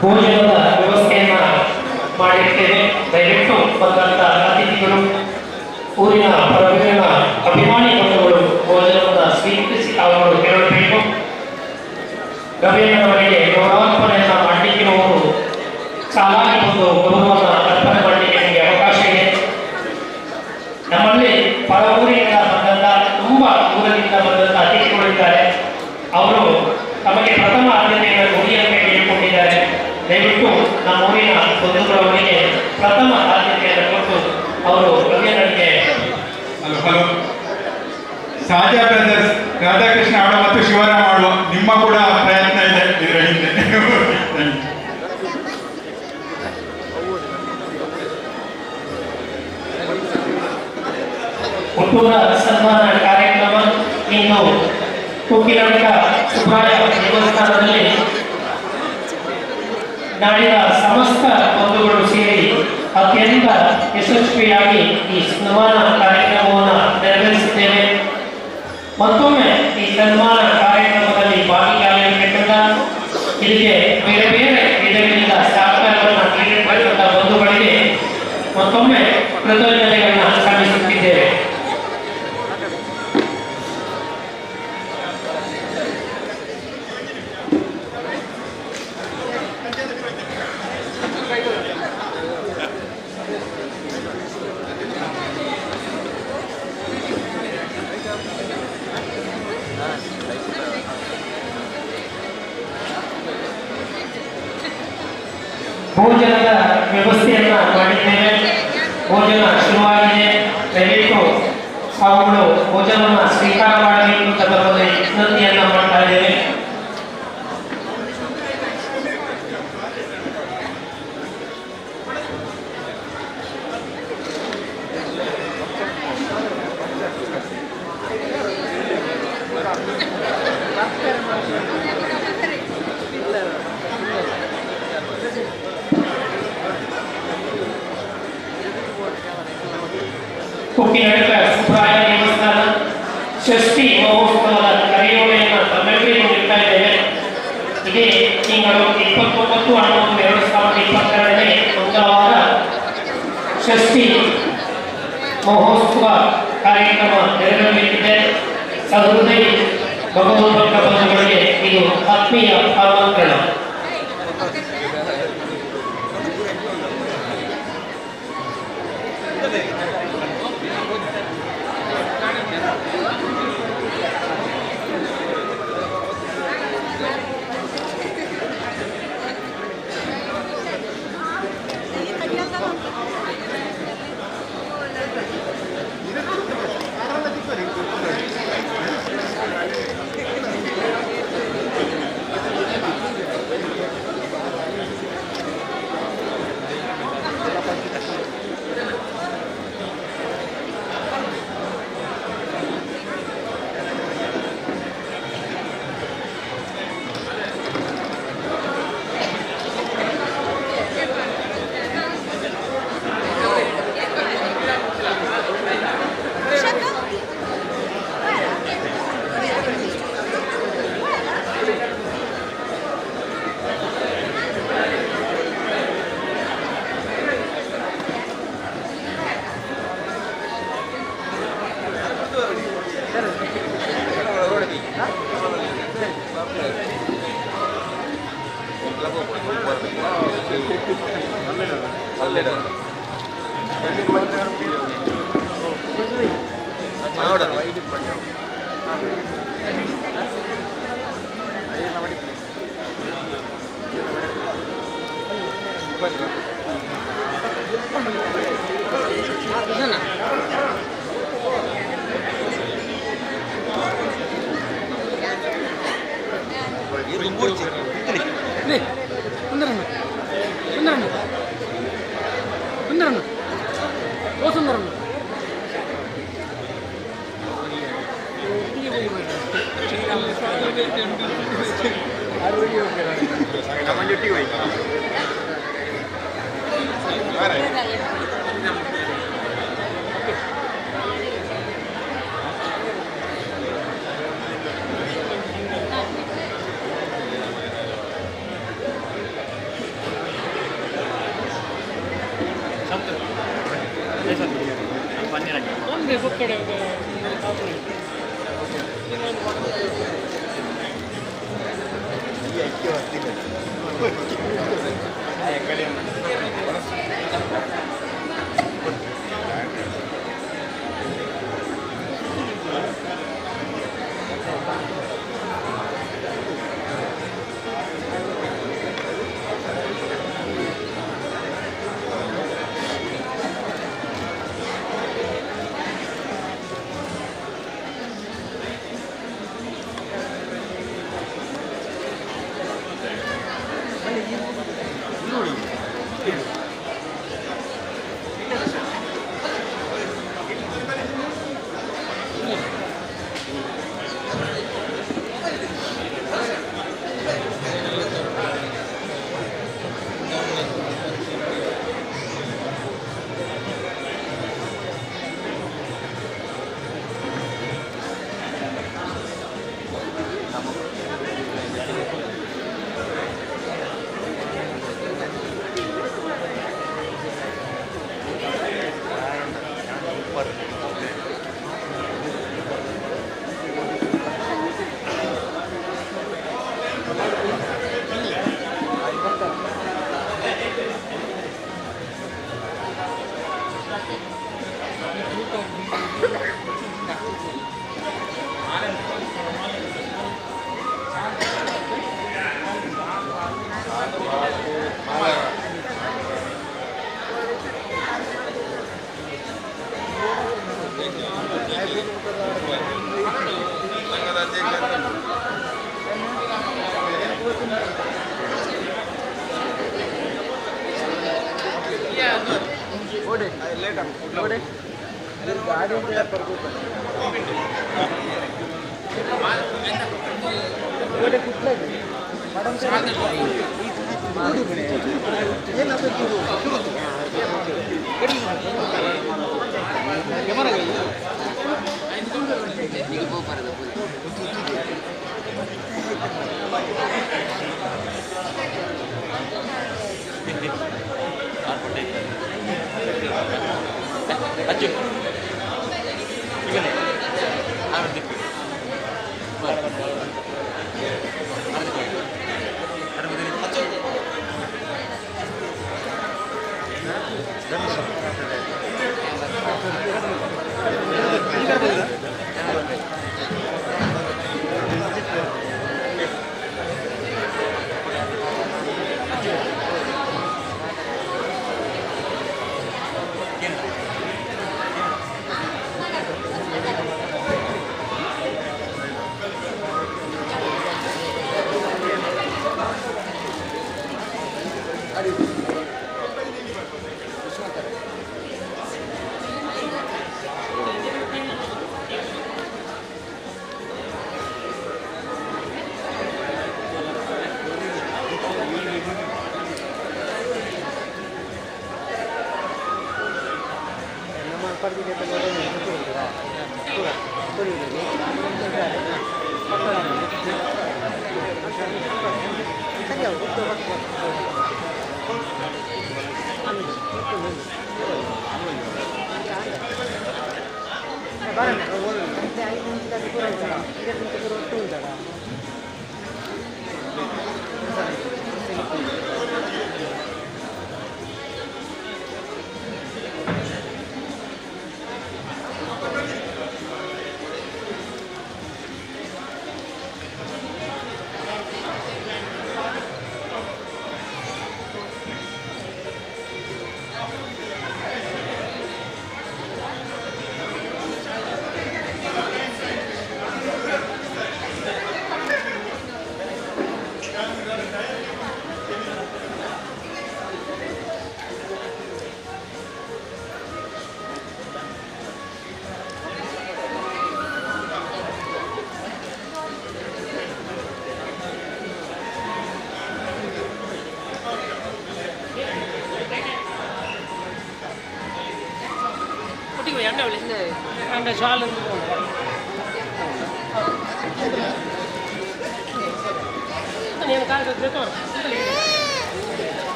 ಭೋಜನದ ವ್ಯವಸ್ಥೆಯನ್ನ ಮಾಡಿರ್ತೇವೆ. ದಯವಿಟ್ಟು ಬಂದಂತ ಅತಿಥಿಗಳು, ಊರಿನ ಪ್ರವೀಣ ಅಭಿಮಾನಿ ಬಂಧುಗಳು ಭೋಜನವನ್ನು ಸ್ವೀಕರಿಸಿ ಅವರು ಹೇಳಬೇಕು. ಗವೇನವರಿಗೆ ಗೌರವಾರ್ಪಣೆಯನ್ನ ಮಾಡಲಿಕ್ಕಿರುವವರು ಸಾಲಾಗಿ ಒಂದು ಗೌರವವನ್ನು ಅರ್ಪಣೆ ಮಾಡಲಿಕ್ಕೆ ನಿಮಗೆ ಅವಕಾಶ ಇದೆ. ನಮ್ಮಲ್ಲಿ ಪರ ಊರಿನಿಂದ ಬಂದಂತ ತುಂಬಾ ದೂರದಿಂದ ಬಂದಂತ ಅತಿಥಿಗಳಿದ್ದಾರೆ. ಅವರು ತಮಗೆ ಪ್ರಥಮ ಆದ್ಯತೆಯನ್ನು ಗುರಿಯನ್ನು ಹೇಳಿಕೊಂಡಿದ್ದಾರೆ. ದಯವಿಟ್ಟು ನಮ್ಮ ಊರಿನ ಬಂಧುಗಳವರಿಗೆ ಪ್ರಥಮ ಆದ್ಯತೆಯನ್ನು ಕೊಟ್ಟು ಅವರು ಗವೇನರಿಗೆ ಹಲೋ ಸಾಜಾ ಬ್ರದರ್ಸ್, ರಾಧಾಕೃಷ್ಣ ಆಡೋ ಮತ್ತು ಶಿವರಾಮ್ ಆಡುವ ನಿಮ್ಮ ಕೂಡ ಪ್ರಯತ್ನ ಇದೆ ಇದರ ಹಿಂದೆ. ಹುಟ್ಟೂರ ಸನ್ಮಾನ ಕಾರ್ಯಕ್ರಮ ಇಂದು ಕುಕ್ಕಿನಡ್ಕ ಸುಬ್ರಾಯ ದೇವಸ್ಥಾನದಲ್ಲಿ ನಾಡಿನ ಸಮಸ್ತ ಬಂಧುಗಳು ಸೇರಿ ಅತ್ಯಂತ ಯಶಸ್ವಿಯಾಗಿ ಈ ಸನ್ಮಾನ ಕಾರ್ಯಕ್ರಮವನ್ನು ನೆರವೇರಿಸಿದ್ದೇವೆ. ಮತ್ತೊಮ್ಮೆ ಈ ಸನ್ಮಾನ ಕಾರ್ಯಕ್ರಮದಲ್ಲಿ ಭಾಗಿಯಾಗಬೇಕೆಂದ ಇದಕ್ಕೆ ಬೇರೆ ಬೇರೆ ವಿಧಗಳಿಂದ ಸಹಕಾರವನ್ನು ನೀಡಿರ್ತಕ್ಕಂಥ ಬಂಧುಗಳಿಗೆ ಮತ್ತೊಮ್ಮೆ ಕೃತಜ್ಞತೆಗಳನ್ನು ಸಲ್ಲಿಸುತ್ತಿದ್ದೇವೆ. ಭೋಜನದ ವ್ಯವಸ್ಥೆಯನ್ನ ಮಾಡಿದ್ದೇವೆ. ಭೋಜನ ಶುರುವಾಗಿದೆ. ದಯವಿಟ್ಟು ಅವುಗಳು ಭೋಜನವನ್ನು ಸ್ವೀಕಾರ ಮಾಡಬೇಕು ಅಂತ ಬರುವುದೇ ವಿನಂತಿಯನ್ನ ಮಾಡ್ತಾ ಇದ್ದೇವೆ. ಕುಕ್ಕಿನಡ್ಕ ಸುಬ್ರಾಯ ದೇವಸ್ಥಾನ ಷಷ್ಠಿ ಮಹೋತ್ಸವದ ಕರೆಯೋಲೆಯನ್ನು ತಮ್ಮೆಲ್ಲರಿಗೂ ನೀಡ್ತಾ ಇದ್ದೇವೆ. ಇದೇ ತಿಂಗಳು 29/11/2022 ಮಂಗಳವಾರ ಷಷ್ಠಿ ಮಹೋತ್ಸವ ಕಾರ್ಯಕ್ರಮ ನೆರವೇರಲಿದೆ. ಸಹೃದಯ ಭಗವದ್ಭಕ್ತ ಬಂಧುಗಳಿಗೆ ಇದು ಆತ್ಮೀಯ ಆಮಂತ್ರಣ.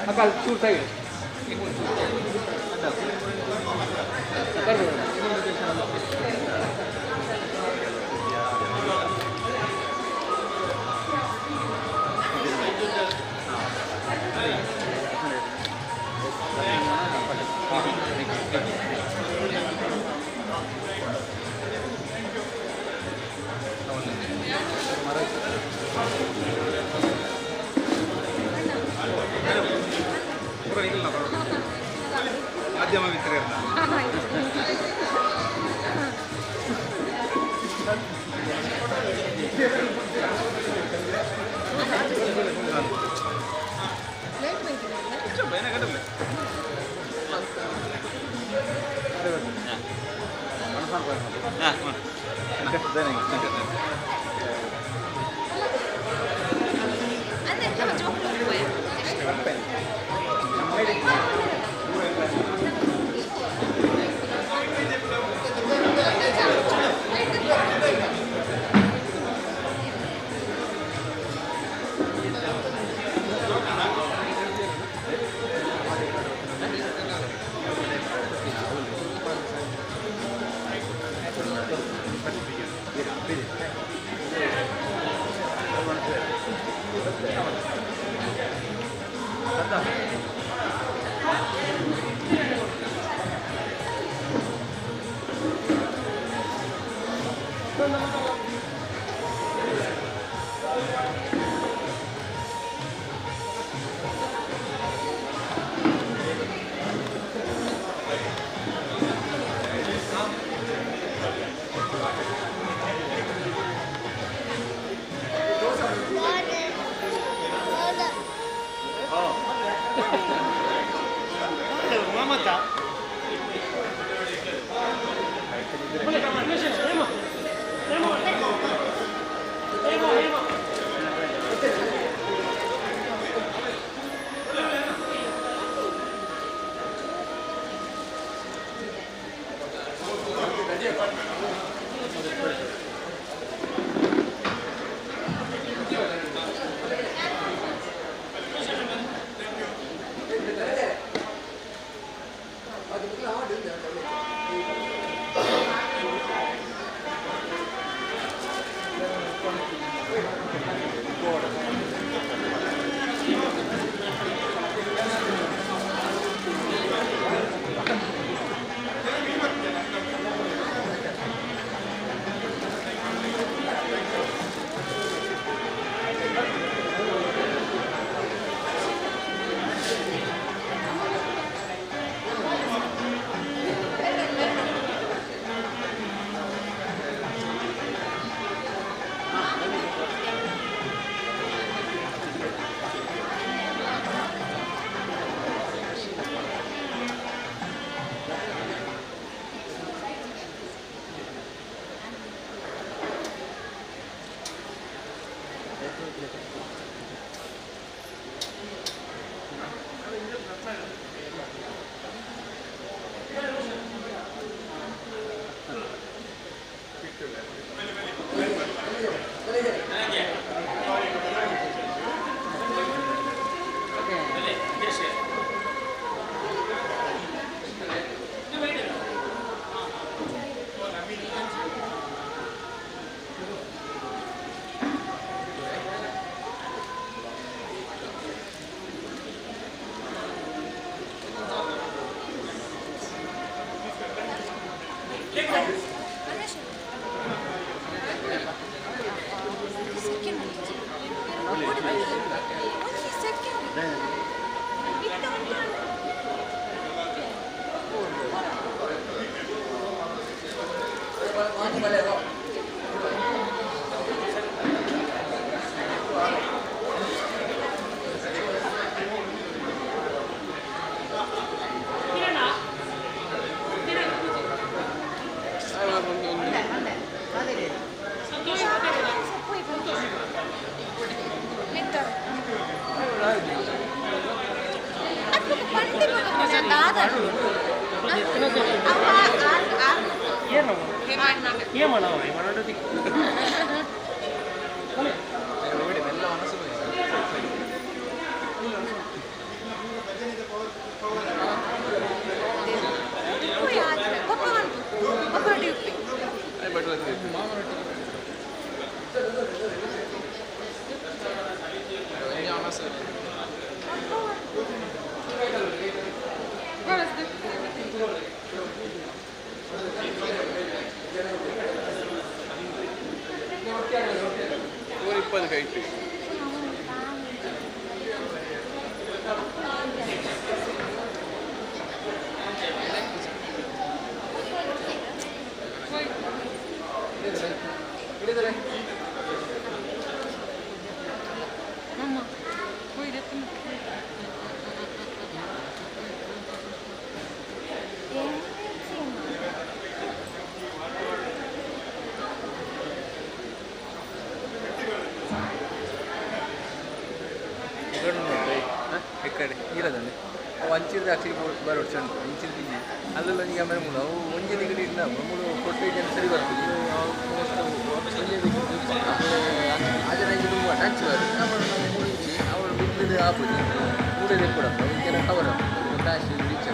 अकाल चूर साइड ಮಾಧ್ಯಮ ಮಿತ್ರ ಇರೋದಂడి ಅವು ಅಂಚಿರ್ದು ಹಾಕ್ಲಿಕ್ಕೆ ಬರೋದು ಸಣ್ಣ ಇಂಚಿರ್ದು ಅಲ್ಲೆಲ್ಲ ಈಗ ಆಮೇಲೆ ಅವು ಒಂಜೆ ದಿಗಡಿ ಇಲ್ಲ ಮೂರು ಕೊಟ್ಟು ಜನ ಸರಿ ಬರ್ತದೆ ಹಾಜರಾಗಿ ತುಂಬ ಟಚ್ ಬರುತ್ತೆ ಅವರು ಬಿದ್ದು ಆಪೋಸಿಟ್ ಮೂಡೋದೇ ಕೂಡ ಜನ ಕವರ್ ಕ್ಯಾಶ್ ರೀಚ್